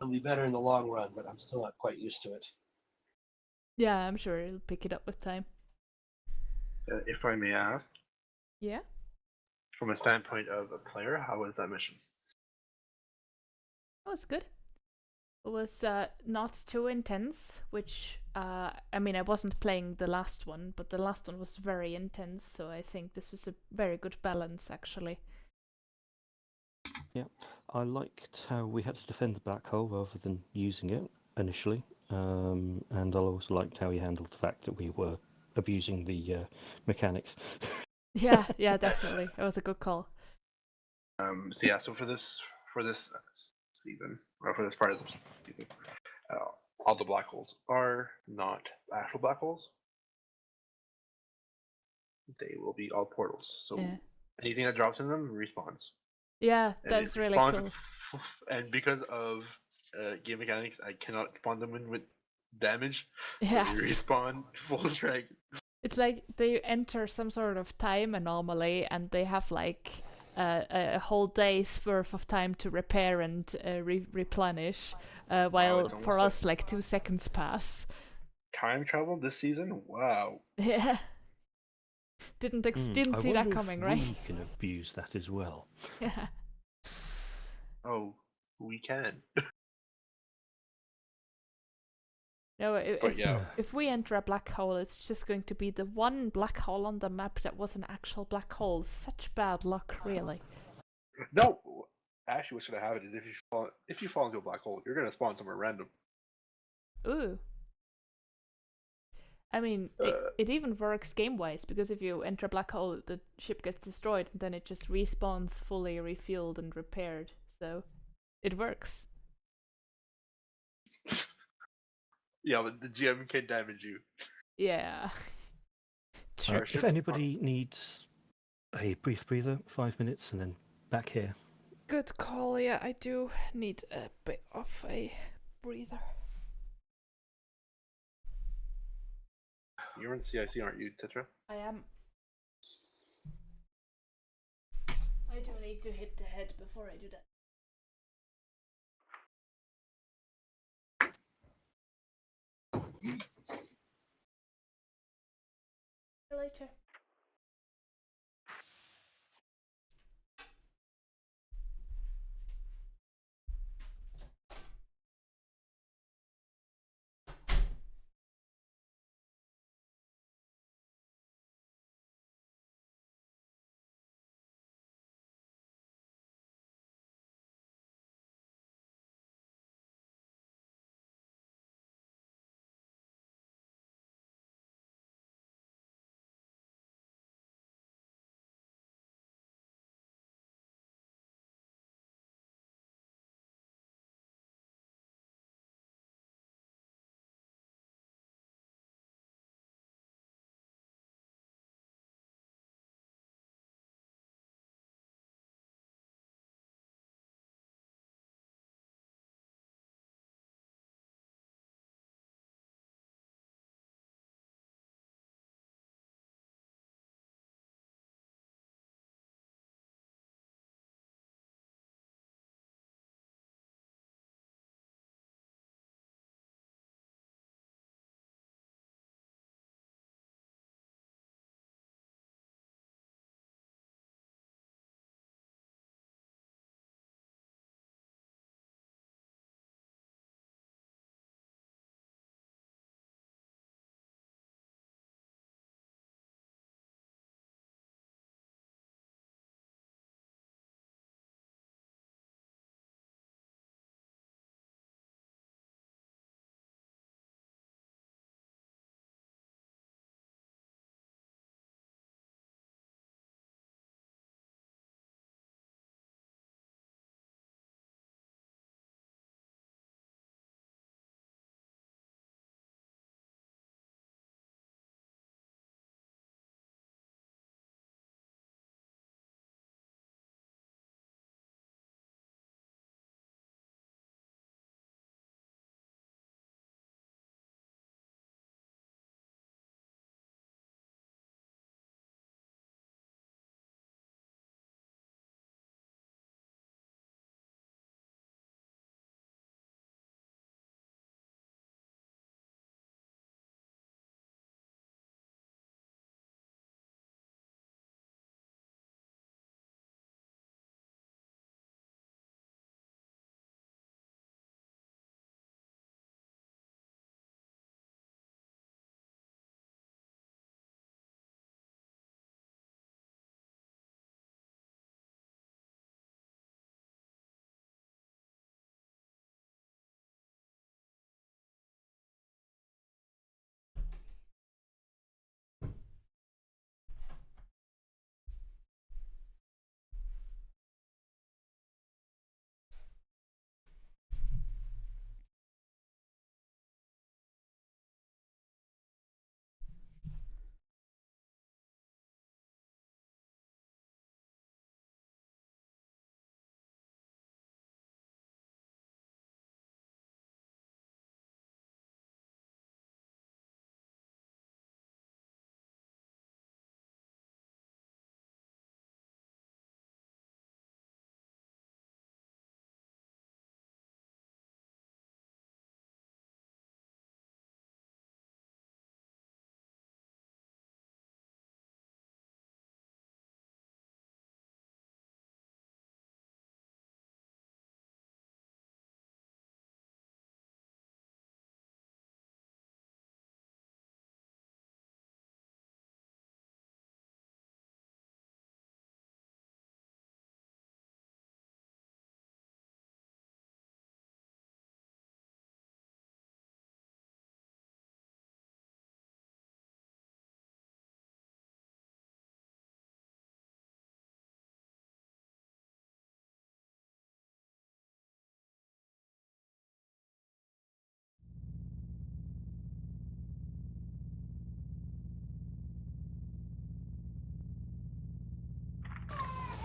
[SPEAKER 15] It'll be better in the long run, but I'm still not quite used to it.
[SPEAKER 5] Yeah, I'm sure it'll pick it up with time.
[SPEAKER 14] If I may ask,
[SPEAKER 5] Yeah?
[SPEAKER 14] from a standpoint of a player, how was that mission?
[SPEAKER 5] It was good. It was not too intense, which, I mean, I wasn't playing the last one, but the last one was very intense, so I think this is a very good balance, actually.
[SPEAKER 8] Yeah, I liked how we had to defend the black hole rather than using it initially, and I also liked how he handled the fact that we were abusing the mechanics.
[SPEAKER 5] Yeah, definitely. It was a good call.
[SPEAKER 14] So for this season, or for this part of the season, all the black holes are not actual black holes. They will be all portals. So
[SPEAKER 5] Yeah.
[SPEAKER 14] anything that drops in them respawns.
[SPEAKER 5] Yeah,
[SPEAKER 14] And
[SPEAKER 5] that's
[SPEAKER 14] if
[SPEAKER 5] really
[SPEAKER 14] spawn-
[SPEAKER 5] cool.
[SPEAKER 14] And because of game mechanics, I cannot spawn them in with damage.
[SPEAKER 5] Yes.
[SPEAKER 14] So they respawn full strength.
[SPEAKER 5] It's like they enter some sort of time anomaly and they have like a whole day's worth of time to repair and replenish, while
[SPEAKER 14] it's
[SPEAKER 5] for
[SPEAKER 14] almost
[SPEAKER 5] us like 2 seconds pass.
[SPEAKER 14] Time travel this season? Wow.
[SPEAKER 5] Yeah. Didn't
[SPEAKER 8] I
[SPEAKER 5] see that
[SPEAKER 8] wonder
[SPEAKER 5] coming,
[SPEAKER 8] if
[SPEAKER 5] right?
[SPEAKER 8] We can abuse that as well.
[SPEAKER 5] Yeah.
[SPEAKER 14] Oh, we can.
[SPEAKER 5] No,
[SPEAKER 14] But yeah.
[SPEAKER 5] if we enter a black hole, it's just going to be the one black hole on the map that was an actual black hole. Such bad luck, really.
[SPEAKER 14] No, actually, what's gonna happen is if you fall into a black hole, you're gonna spawn somewhere random.
[SPEAKER 5] Ooh. I mean, it even works game-wise, because if you enter a black hole, the ship gets destroyed, and then it just respawns fully refueled and repaired. So, it works.
[SPEAKER 14] Yeah, but the GM can damage you.
[SPEAKER 5] Yeah.
[SPEAKER 8] If anybody needs a brief breather, 5 minutes, and then back here.
[SPEAKER 5] Good call, yeah, I do need a bit of a breather.
[SPEAKER 14] You're in CIC, aren't you, Tetra?
[SPEAKER 5] I am. I do need to hit the head before I do that. See you later.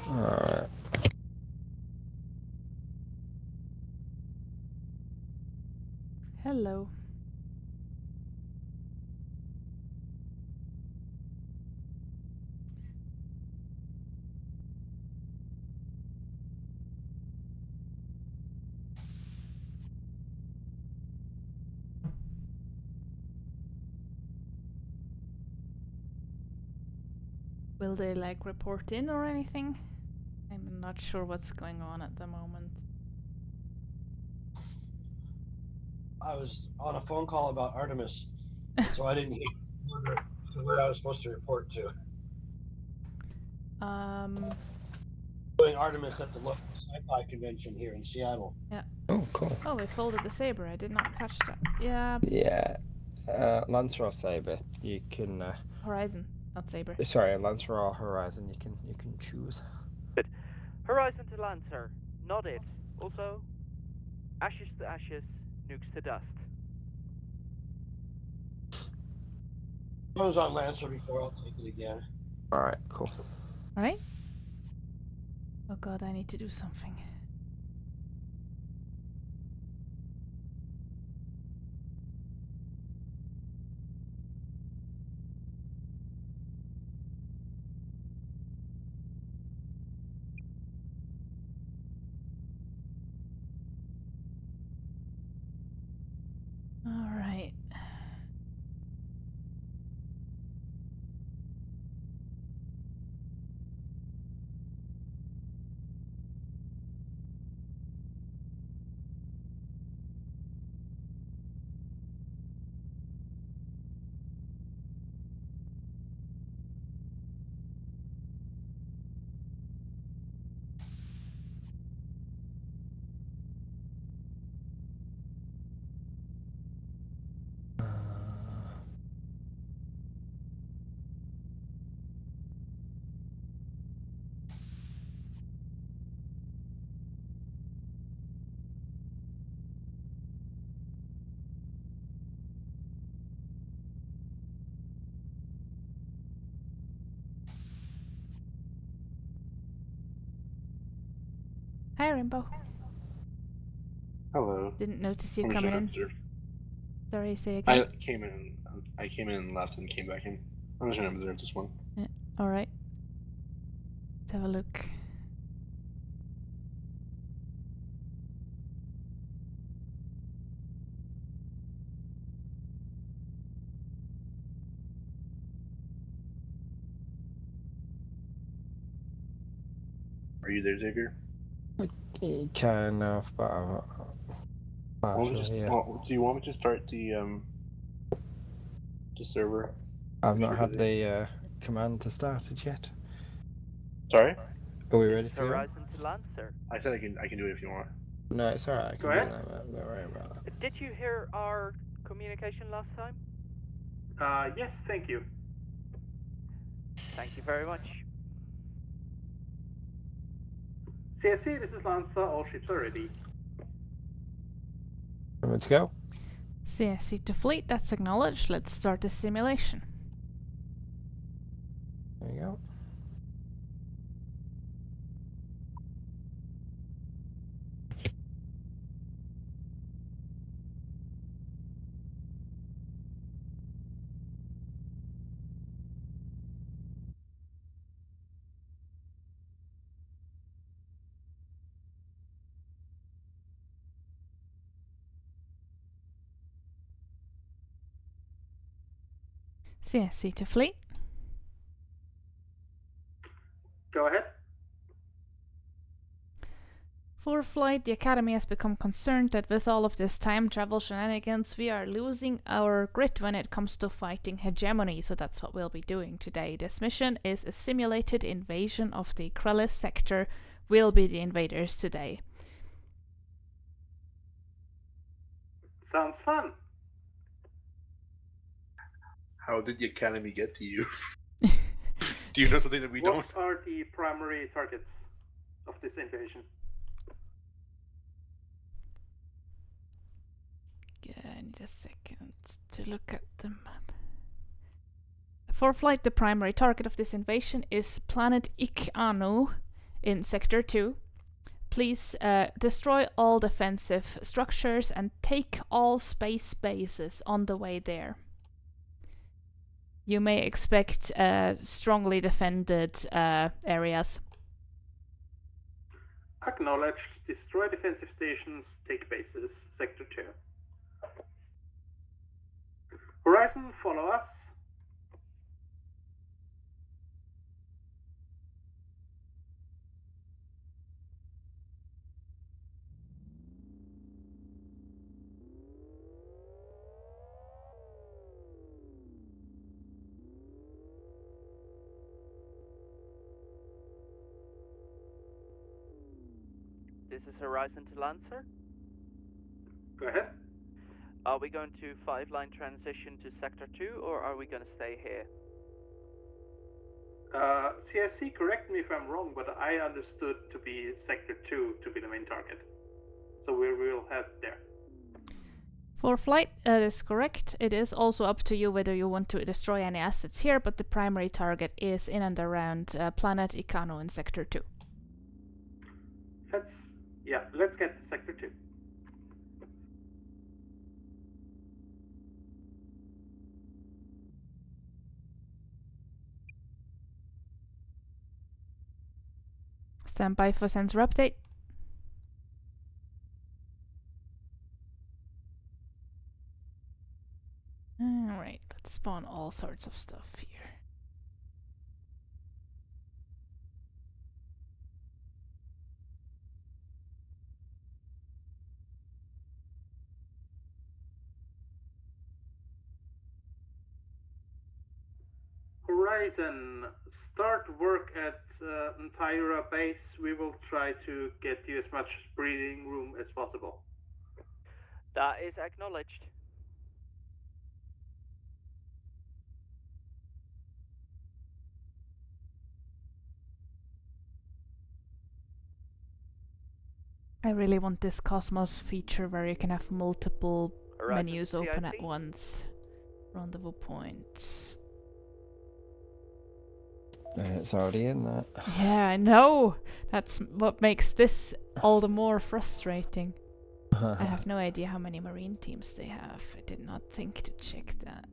[SPEAKER 7] Alright.
[SPEAKER 5] Hello. Will they like report in or anything? I'm not sure what's going on at the moment.
[SPEAKER 15] I was on a phone call about Artemis, so I didn't hear where I was supposed to report to. Doing Artemis at the local sci-fi convention here in Seattle.
[SPEAKER 5] Yeah.
[SPEAKER 7] Oh, cool.
[SPEAKER 5] Oh, we folded the saber. I did not catch that. Yeah.
[SPEAKER 7] Yeah. Lancer or Saber, you can.
[SPEAKER 5] Horizon, not saber.
[SPEAKER 7] Sorry, Lancer or Horizon, you can choose.
[SPEAKER 20] Good. Horizon to Lancer. Nodded. Also, ashes to ashes, nukes to dust.
[SPEAKER 15] I was on Lancer before. I'll take it again.
[SPEAKER 7] All right, cool.
[SPEAKER 5] All right. Oh God, I need to do something. All right. Hi, Rainbow.
[SPEAKER 2] Hello.
[SPEAKER 5] Didn't notice you
[SPEAKER 2] I'm just
[SPEAKER 5] coming
[SPEAKER 2] gonna
[SPEAKER 5] in.
[SPEAKER 2] observe.
[SPEAKER 5] Sorry, say again.
[SPEAKER 2] I came in and left and came back in. I'm just gonna observe this one.
[SPEAKER 5] Yeah. All right. Let's have a look.
[SPEAKER 2] Are you there, Xavier?
[SPEAKER 7] Kind of, but I'm partially, yeah.
[SPEAKER 2] Do you want me to start the server?
[SPEAKER 7] I've not had the command to start it yet.
[SPEAKER 2] Sorry?
[SPEAKER 7] Are we ready to go?
[SPEAKER 20] Horizon to Lancer.
[SPEAKER 2] I said I can do it if you want.
[SPEAKER 7] No, it's alright. I can
[SPEAKER 20] Go
[SPEAKER 7] do
[SPEAKER 20] ahead.
[SPEAKER 7] that. Don't worry about that.
[SPEAKER 20] Did you hear our communication last time?
[SPEAKER 18] Yes, thank you.
[SPEAKER 20] Thank you very much.
[SPEAKER 18] CSC, this is Lanza. All ships are ready.
[SPEAKER 7] Let's go.
[SPEAKER 5] CSC to fleet. That's acknowledged. Let's start the simulation.
[SPEAKER 7] There you go.
[SPEAKER 5] CSC to fleet.
[SPEAKER 18] Go ahead.
[SPEAKER 5] For flight, the Academy has become concerned that with all of this time travel shenanigans, we are losing our grit when it comes to fighting hegemony, so that's what we'll be doing today. This mission is a simulated invasion of the Krellis sector. We'll be the invaders today.
[SPEAKER 18] Sounds fun.
[SPEAKER 14] How did the Academy get to you? Do you know something that we don't?
[SPEAKER 18] What are the primary targets of this invasion?
[SPEAKER 5] Yeah, I need a second to look at the map. For flight, the primary target of this invasion is planet Ik Anu, in Sector 2. Please destroy all defensive structures and take all space bases on the way there. You may expect strongly defended areas.
[SPEAKER 18] Acknowledged. Destroy defensive stations, take bases, Sector 2. Horizon, follow us.
[SPEAKER 20] This is Horizon to Lancer.
[SPEAKER 18] Go ahead.
[SPEAKER 20] Are we going to 5-line transition to Sector 2, or are we going to stay here?
[SPEAKER 18] CIC, correct me if I'm wrong, but I understood to be Sector 2 to be the main target. So we will head there.
[SPEAKER 5] For flight, that is correct. It is also up to you whether you want to destroy any assets here, but the primary target is in and around planet Icano in Sector 2.
[SPEAKER 18] Let's get to Sector 2.
[SPEAKER 5] Stand by for sensor update. Alright, let's spawn all sorts of stuff here.
[SPEAKER 18] Horizon, start work at Antyra base. We will try to get you as much breathing room as possible.
[SPEAKER 20] That is acknowledged.
[SPEAKER 5] I really want this Cosmos feature where you can have multiple
[SPEAKER 20] Horizon
[SPEAKER 5] menus
[SPEAKER 20] to
[SPEAKER 5] open
[SPEAKER 20] CIC.
[SPEAKER 5] at once. Rendezvous points.
[SPEAKER 7] It's already in that.
[SPEAKER 5] Yeah, I know. That's what makes this all the more frustrating. I have no idea how many marine teams they have. I did not think to check that.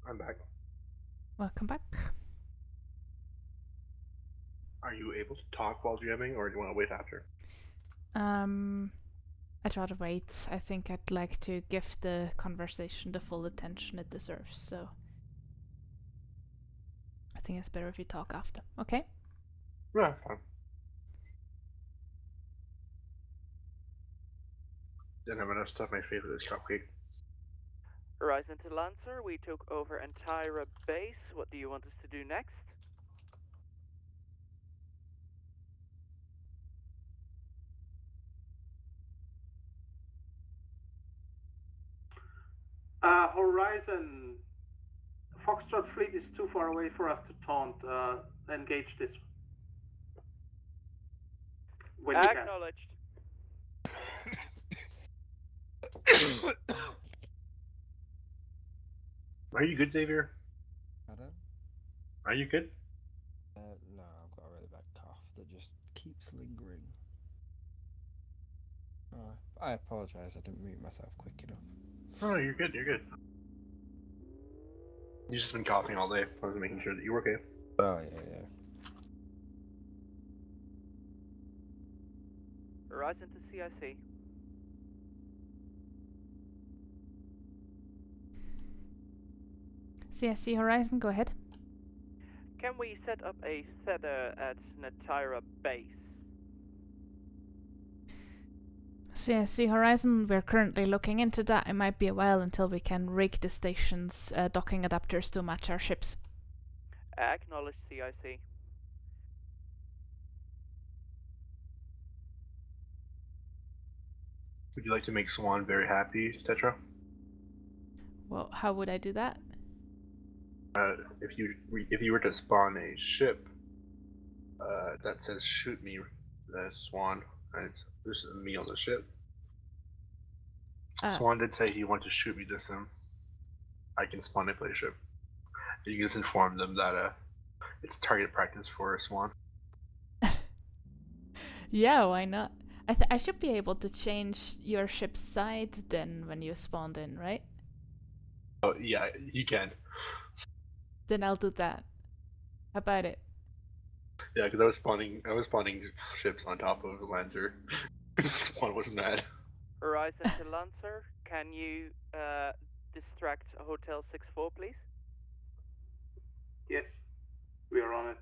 [SPEAKER 14] I'm back.
[SPEAKER 5] Welcome back.
[SPEAKER 14] Are you able to talk while jamming, or do you want to wait after?
[SPEAKER 5] I'd rather wait. I think I'd like to give the conversation the full attention it deserves, so I think it's better if you talk after. Okay?
[SPEAKER 14] Yeah, fine. Didn't have enough stuff. My favorite is cupcake.
[SPEAKER 20] Horizon to Lancer, we took over Antyra base. What do you want us to do next?
[SPEAKER 18] Horizon, Foxtrot fleet is too far away for us to taunt. Engage this. When you can.
[SPEAKER 20] Acknowledged.
[SPEAKER 14] Are you good, Xavier?
[SPEAKER 7] Pardon?
[SPEAKER 14] Are you good?
[SPEAKER 7] No, I've got a really bad cough that just keeps lingering. I apologise, I didn't mute myself quick enough.
[SPEAKER 14] Oh, you're good. You're good. You've just been coughing all day. I was making sure that you were okay.
[SPEAKER 7] Oh yeah.
[SPEAKER 20] Horizon to CIC.
[SPEAKER 5] CSC Horizon, go ahead.
[SPEAKER 20] Can we set up a tether at Natira base?
[SPEAKER 5] CSC Horizon, we're currently looking into that. It might be a while until we can rig the station's docking adapters to match our ships.
[SPEAKER 20] Acknowledge CIC.
[SPEAKER 14] Would you like to make Swan very happy, Tetra?
[SPEAKER 5] Well, how would I do that?
[SPEAKER 14] If you were to spawn a ship that says "shoot me," Swan, and there's me on the ship. Swan did say he wanted to shoot me this sim. I can spawn a play ship. You can just inform them that it's target practice for Swan.
[SPEAKER 5] Yeah, why not? I should be able to change your ship's side then when you spawned in, right?
[SPEAKER 14] Oh yeah, you can.
[SPEAKER 5] Then I'll do that. How about it?
[SPEAKER 14] Yeah, because I was spawning ships on top of the Lancer. Swan was mad.
[SPEAKER 20] Horizon to Lancer, can you distract Hotel 64, please?
[SPEAKER 18] Yes, we are on it.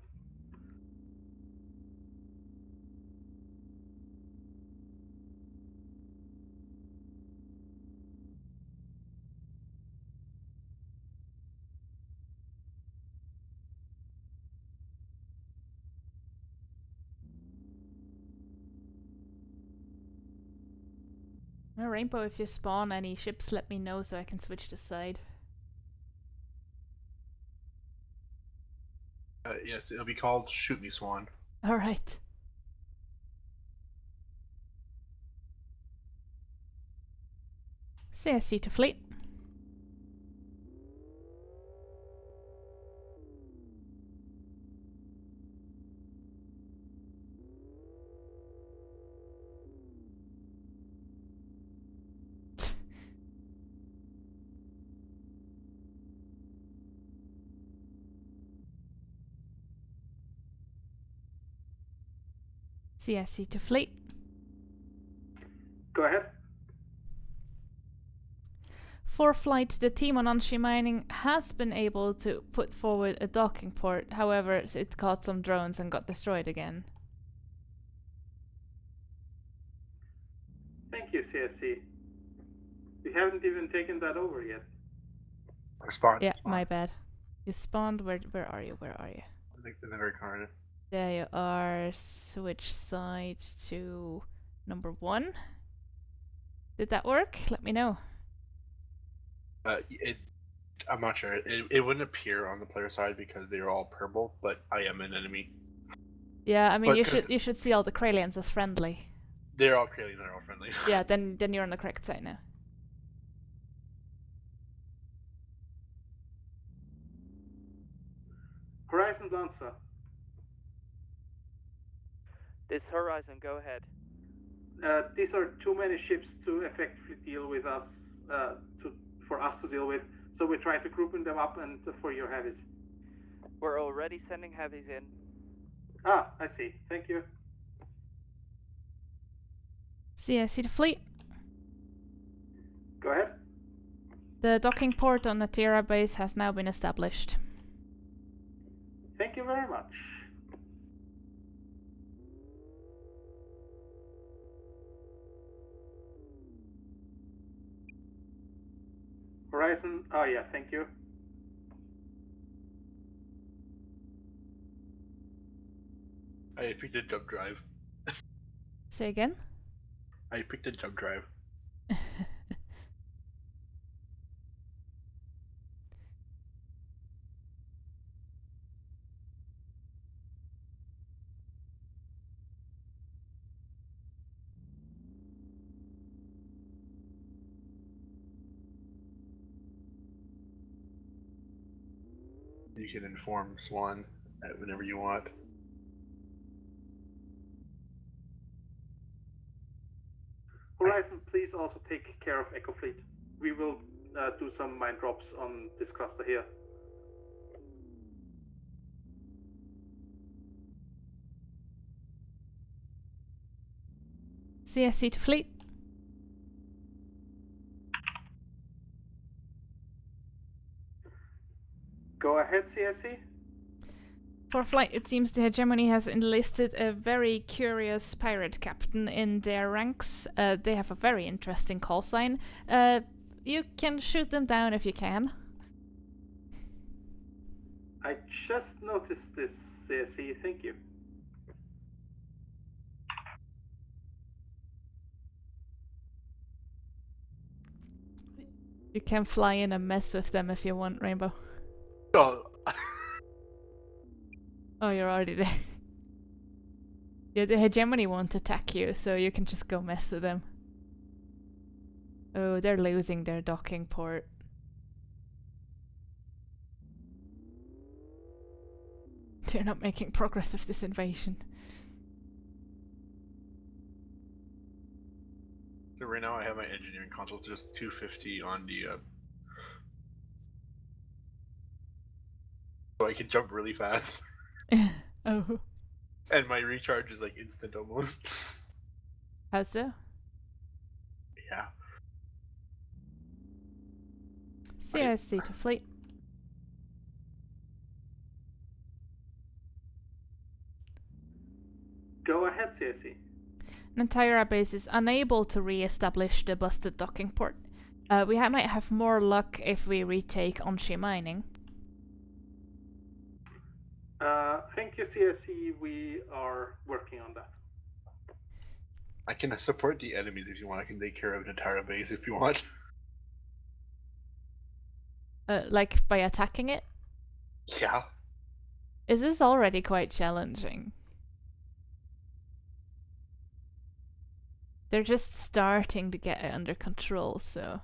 [SPEAKER 5] Rainbow, if you spawn any ships, let me know so I can switch the side.
[SPEAKER 14] Yes, it'll be called "Shoot Me, Swan."
[SPEAKER 5] Alright. CSC to fleet. CSC to fleet.
[SPEAKER 18] Go ahead.
[SPEAKER 5] For flight, the team on Anshi Mining has been able to put forward a docking port. However, it caught some drones and got destroyed again.
[SPEAKER 18] Thank you, CSC. We haven't even taken that over yet.
[SPEAKER 14] Spawn.
[SPEAKER 5] Yeah, my bad. You spawned. Where are you? Where are you?
[SPEAKER 14] I think in the very corner.
[SPEAKER 5] There you are. Switch side to number 1. Did that work? Let me know.
[SPEAKER 14] I'm not sure. It wouldn't appear on the player side because they're all purple, but I am an enemy.
[SPEAKER 5] Yeah, I mean
[SPEAKER 14] But
[SPEAKER 5] you should see all the Kralians as friendly.
[SPEAKER 14] They're all Kralian, they're all friendly.
[SPEAKER 5] Yeah, then you're on the correct side now.
[SPEAKER 18] Horizon Lancer.
[SPEAKER 20] This Horizon, go ahead.
[SPEAKER 18] These are too many ships to effectively deal with us, for us to deal with. So we try to grouping them up and for your heavies.
[SPEAKER 20] We're already sending heavies in.
[SPEAKER 18] Ah, I see. Thank you.
[SPEAKER 5] CSC to fleet.
[SPEAKER 18] Go ahead.
[SPEAKER 5] The docking port on the Natira base has now been established.
[SPEAKER 18] Thank you very much. Horizon, oh yeah, thank you.
[SPEAKER 14] I picked a jump drive.
[SPEAKER 5] Say again?
[SPEAKER 14] I picked a jump drive. You can inform Swan whenever you want.
[SPEAKER 18] Horizon, please also take care of Echo Fleet. We will do some mine drops on this cluster here.
[SPEAKER 5] CSC to fleet.
[SPEAKER 18] Go ahead, CSC.
[SPEAKER 5] For flight, it seems the hegemony has enlisted a very curious pirate captain in their ranks. They have a very interesting call sign. You can shoot them down if you can.
[SPEAKER 18] I just noticed this, CSC. Thank you.
[SPEAKER 5] You can fly in and mess with them if you want, Rainbow.
[SPEAKER 14] Oh.
[SPEAKER 5] Oh, you're already there. Yeah, the hegemony won't attack you, so you can just go mess with them. Oh, they're losing their docking port. They're not making progress with this invasion.
[SPEAKER 14] So right now I have my engineering console just 250 on the so I can jump really fast.
[SPEAKER 5] Oh.
[SPEAKER 14] And my recharge is like instant almost.
[SPEAKER 5] How so?
[SPEAKER 14] Yeah.
[SPEAKER 5] CSC to fleet.
[SPEAKER 18] Go ahead, CSC.
[SPEAKER 5] Nantira base is unable to re-establish the busted docking port. We might have more luck if we retake Onshi mining.
[SPEAKER 18] Thank you, CSC. We are working on that.
[SPEAKER 14] I can support the enemies if you want. I can take care of the Nantara base if you want.
[SPEAKER 5] Like by attacking it?
[SPEAKER 14] Yeah.
[SPEAKER 5] Is this already quite challenging? They're just starting to get it under control, so...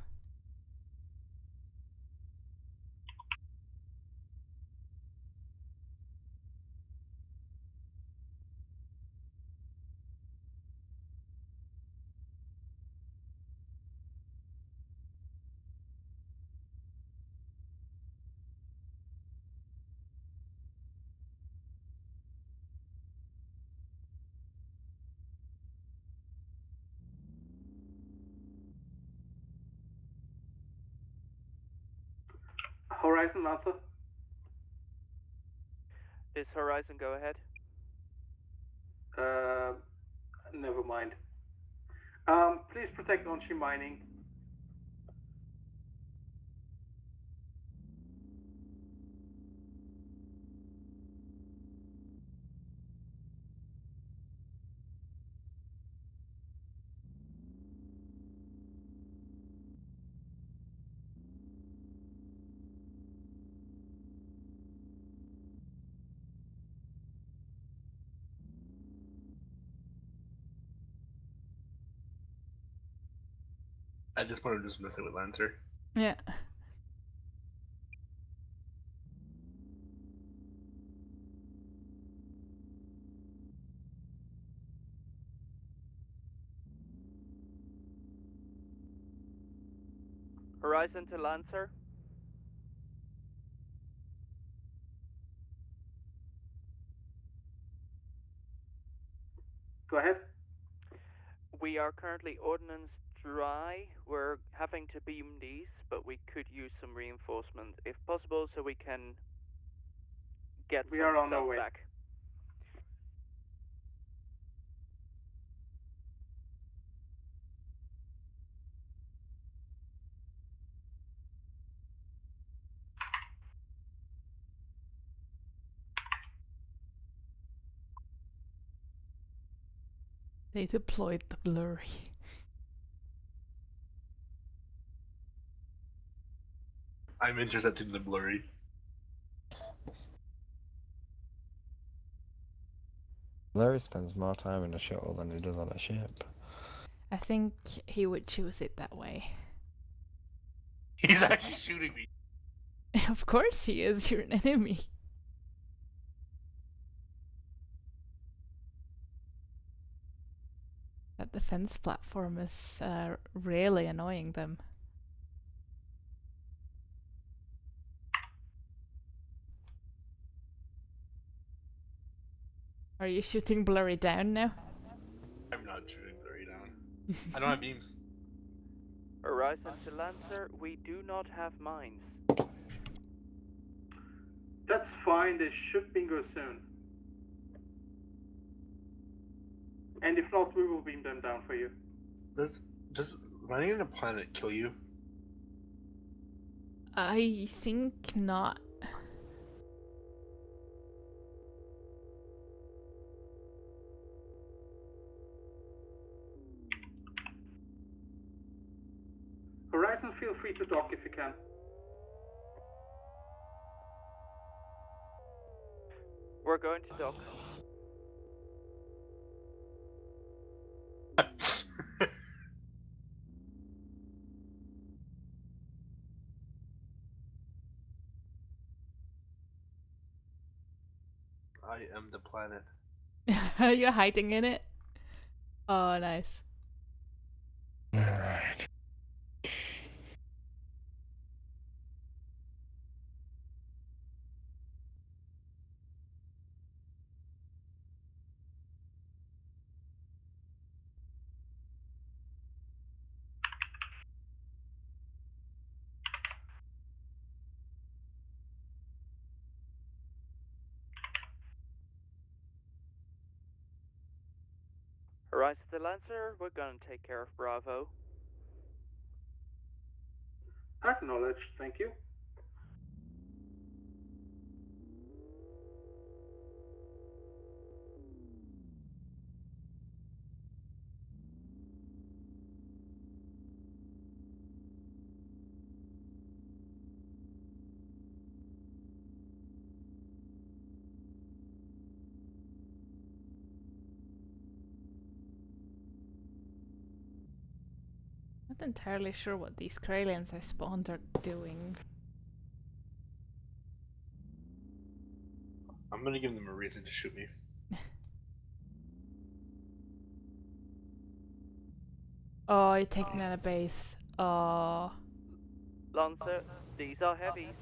[SPEAKER 18] Horizon, Lancer.
[SPEAKER 20] Is Horizon go ahead?
[SPEAKER 18] Never mind. Please protect Onshi mining.
[SPEAKER 14] At this point I'm just messing with Lancer.
[SPEAKER 5] Yeah.
[SPEAKER 20] Horizon to Lancer.
[SPEAKER 18] Go ahead.
[SPEAKER 20] We are currently ordnance dry. We're having to beam these, but we could use some reinforcement if possible so we can get
[SPEAKER 18] We
[SPEAKER 20] some
[SPEAKER 18] are on
[SPEAKER 20] stuff
[SPEAKER 18] our way.
[SPEAKER 20] back.
[SPEAKER 5] They deployed the blurry.
[SPEAKER 14] I'm intercepting the blurry.
[SPEAKER 7] Larry spends more time in a shuttle than he does on a ship.
[SPEAKER 5] I think he would choose it that way.
[SPEAKER 14] He's actually shooting me.
[SPEAKER 5] Of course he is. You're an enemy. That defense platform is really annoying them. Are you shooting Blurry down now?
[SPEAKER 14] I'm not shooting Blurry down. I don't have beams.
[SPEAKER 20] Horizon to Lancer, we do not have mines.
[SPEAKER 18] That's fine, they should bingo soon. And if not, we will beam them down for you.
[SPEAKER 14] Does running in a planet kill you?
[SPEAKER 5] I think not.
[SPEAKER 18] Horizon, feel free to dock if you can.
[SPEAKER 20] We're going to dock.
[SPEAKER 14] I am the planet.
[SPEAKER 5] You're hiding in it? Oh, nice.
[SPEAKER 7] Alright.
[SPEAKER 20] Horizon to Lancer, we're going to take care of Bravo.
[SPEAKER 18] Acknowledged, thank you.
[SPEAKER 5] Not entirely sure what these Kralians I spawned are doing.
[SPEAKER 14] I'm gonna give them a reason to shoot me.
[SPEAKER 5] Oh, you're taking out a base. Oh.
[SPEAKER 20] Lancer, these are heavies.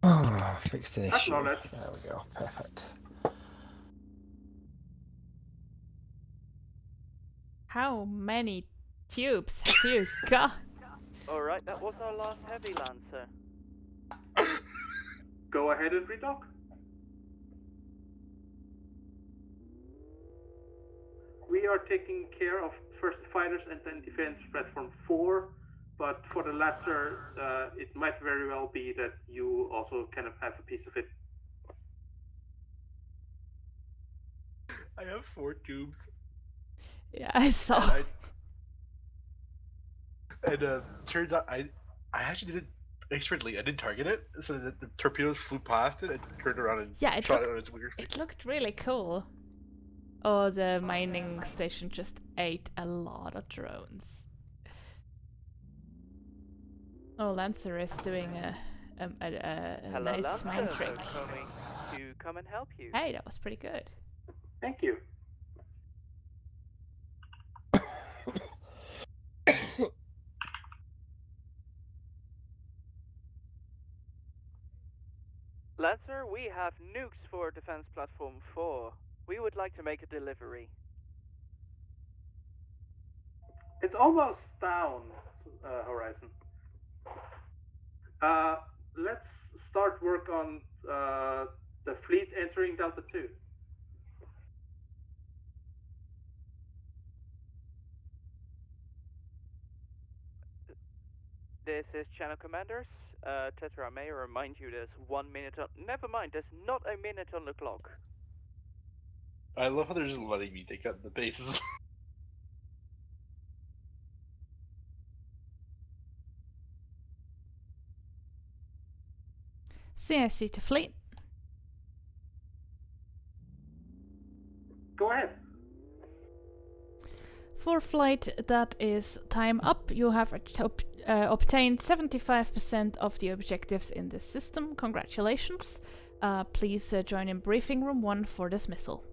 [SPEAKER 7] Oh, fixed an issue.
[SPEAKER 18] Acknowledged.
[SPEAKER 7] There we go. Perfect.
[SPEAKER 5] How many tubes have you got?
[SPEAKER 20] Alright, that was our last heavy Lancer.
[SPEAKER 18] Go ahead and redock. We are taking care of first fighters and then defense platform 4, but for the latter, it might very well be that you also kind of have a piece of it.
[SPEAKER 14] I have 4 tubes.
[SPEAKER 5] Yeah, I saw.
[SPEAKER 14] And turns out I actually did it expertly. I didn't target it, so that the torpedoes flew past it and turned around and shot it on its wingers.
[SPEAKER 5] It looked really cool. Oh, the mining station just ate a lot of drones. Oh, Lancer is doing a
[SPEAKER 20] Hello,
[SPEAKER 5] nice
[SPEAKER 20] Lancer.
[SPEAKER 5] mine trick.
[SPEAKER 20] Coming to come and help you.
[SPEAKER 5] Hey, that was pretty good.
[SPEAKER 18] Thank you.
[SPEAKER 20] Lancer, we have nukes for Defense Platform 4. We would like to make a delivery.
[SPEAKER 18] It's almost down, Horizon. Let's start work on the fleet entering Delta 2.
[SPEAKER 20] This is Channel Commanders. Tetra, may I remind you there's 1 minute on... Never mind, there's not a minute on the clock.
[SPEAKER 14] I love how they're just letting me take out the bases.
[SPEAKER 5] CIC to fleet.
[SPEAKER 18] Go ahead.
[SPEAKER 5] For flight that is time up, you have obtained 75% of the objectives in this system. Congratulations. Please join in briefing room 1 for dismissal.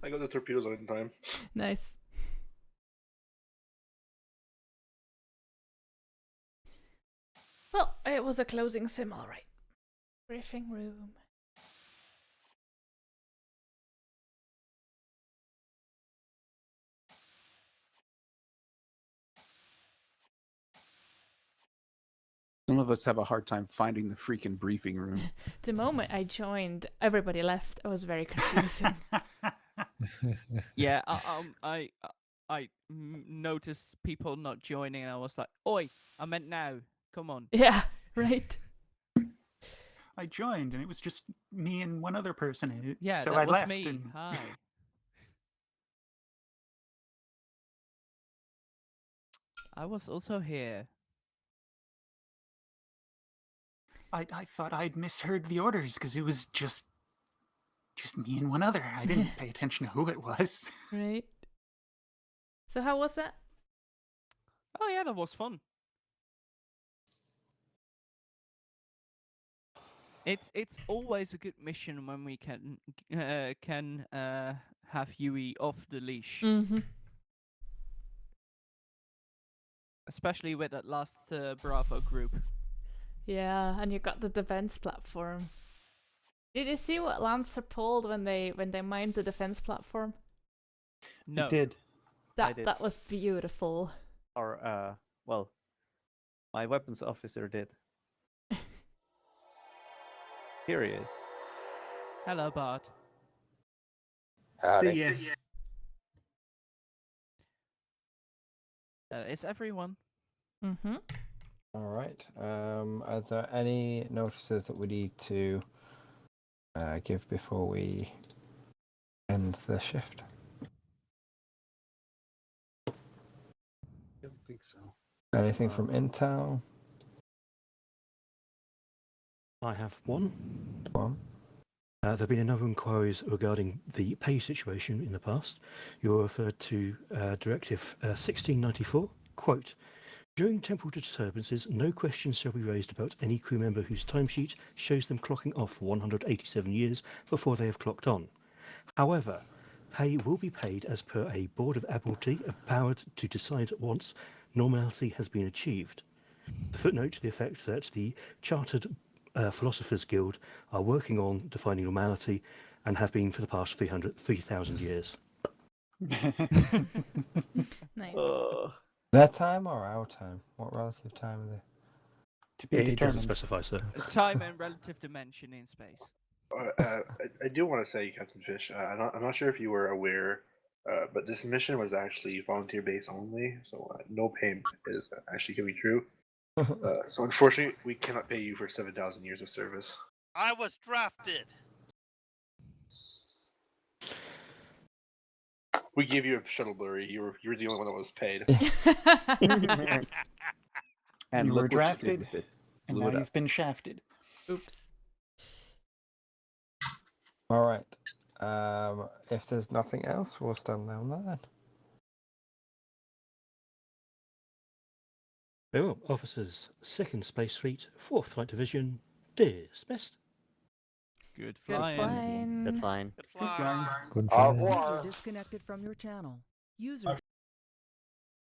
[SPEAKER 14] I got the torpedoes on in time.
[SPEAKER 5] Nice. Well, it was a closing sim, alright. Briefing room.
[SPEAKER 3] Some of us have a hard time finding the freaking briefing room.
[SPEAKER 5] The moment I joined, everybody left. It was very confusing.
[SPEAKER 4] Yeah, I noticed people not joining, and I was like, "Oi, I meant now. Come on."
[SPEAKER 5] Yeah, right.
[SPEAKER 13] I joined, and it was just me and one other person in it.
[SPEAKER 4] Yeah,
[SPEAKER 13] so
[SPEAKER 4] that
[SPEAKER 13] I
[SPEAKER 4] was
[SPEAKER 13] left.
[SPEAKER 4] me.
[SPEAKER 13] And...
[SPEAKER 4] Hi. I was also here.
[SPEAKER 13] I thought I'd misheard the orders because it was just me and one other. I didn't pay attention to who it was.
[SPEAKER 5] Right. So how was that?
[SPEAKER 4] Oh yeah, that was fun. It's always a good mission when we can have Huey off the leash.
[SPEAKER 5] Mm-hmm.
[SPEAKER 4] Especially with that last Bravo group.
[SPEAKER 5] Yeah, and you got the defense platform. Did you see what Lancer pulled when they mined the defense platform?
[SPEAKER 4] No.
[SPEAKER 13] It did.
[SPEAKER 5] That was beautiful.
[SPEAKER 21] Or well, my weapons officer did. Here he is.
[SPEAKER 4] Hello, Bart.
[SPEAKER 9] Say yes.
[SPEAKER 4] It's everyone.
[SPEAKER 5] Mm-hmm.
[SPEAKER 7] All right. Are there any notices that we need to give before we end the shift?
[SPEAKER 8] I don't think so.
[SPEAKER 7] Anything from Intel?
[SPEAKER 8] I have one.
[SPEAKER 7] One.
[SPEAKER 8] There have been a number of inquiries regarding the pay situation in the past. You're referred to Directive 1694, quote, during temporal disturbances, no questions shall be raised about any crew member whose timesheet shows them clocking off 187 years before they have clocked on. However, pay will be paid as per a Board of Admiralty empowered to decide once normality has been achieved. The footnote to the effect that the Chartered Philosophers Guild are working on defining normality and have been for the past 3,000 years.
[SPEAKER 5] Nice.
[SPEAKER 7] Their time or our time? What relative time are they?
[SPEAKER 13] To be
[SPEAKER 8] It
[SPEAKER 13] determined.
[SPEAKER 8] doesn't specify, sir.
[SPEAKER 4] Time and relative dimension in space.
[SPEAKER 14] I do want to say, Captain Fish, I'm not sure if you were aware, but this mission was actually volunteer based only, so no payment is actually going to be true. So unfortunately, we cannot pay you for 7,000 years of service.
[SPEAKER 1] I was drafted.
[SPEAKER 14] We gave you a shuttle blurry. You were the only one that was paid.
[SPEAKER 3] And
[SPEAKER 13] you
[SPEAKER 3] look
[SPEAKER 13] were
[SPEAKER 3] what
[SPEAKER 13] drafted,
[SPEAKER 3] you did with it.
[SPEAKER 13] and
[SPEAKER 3] Blew
[SPEAKER 13] now
[SPEAKER 3] it up.
[SPEAKER 13] you've been shafted.
[SPEAKER 5] Oops.
[SPEAKER 7] All right. If there's nothing else, we'll stand down there then.
[SPEAKER 8] Very well, officers, 2nd Space Fleet, 4th Flight Division, dismissed.
[SPEAKER 4] Good
[SPEAKER 5] Good
[SPEAKER 4] flying.
[SPEAKER 5] flying.
[SPEAKER 21] Good flying.
[SPEAKER 1] Good flying.
[SPEAKER 10] Good
[SPEAKER 2] Au
[SPEAKER 10] flying.
[SPEAKER 2] revoir.
[SPEAKER 12] User disconnected from your channel. User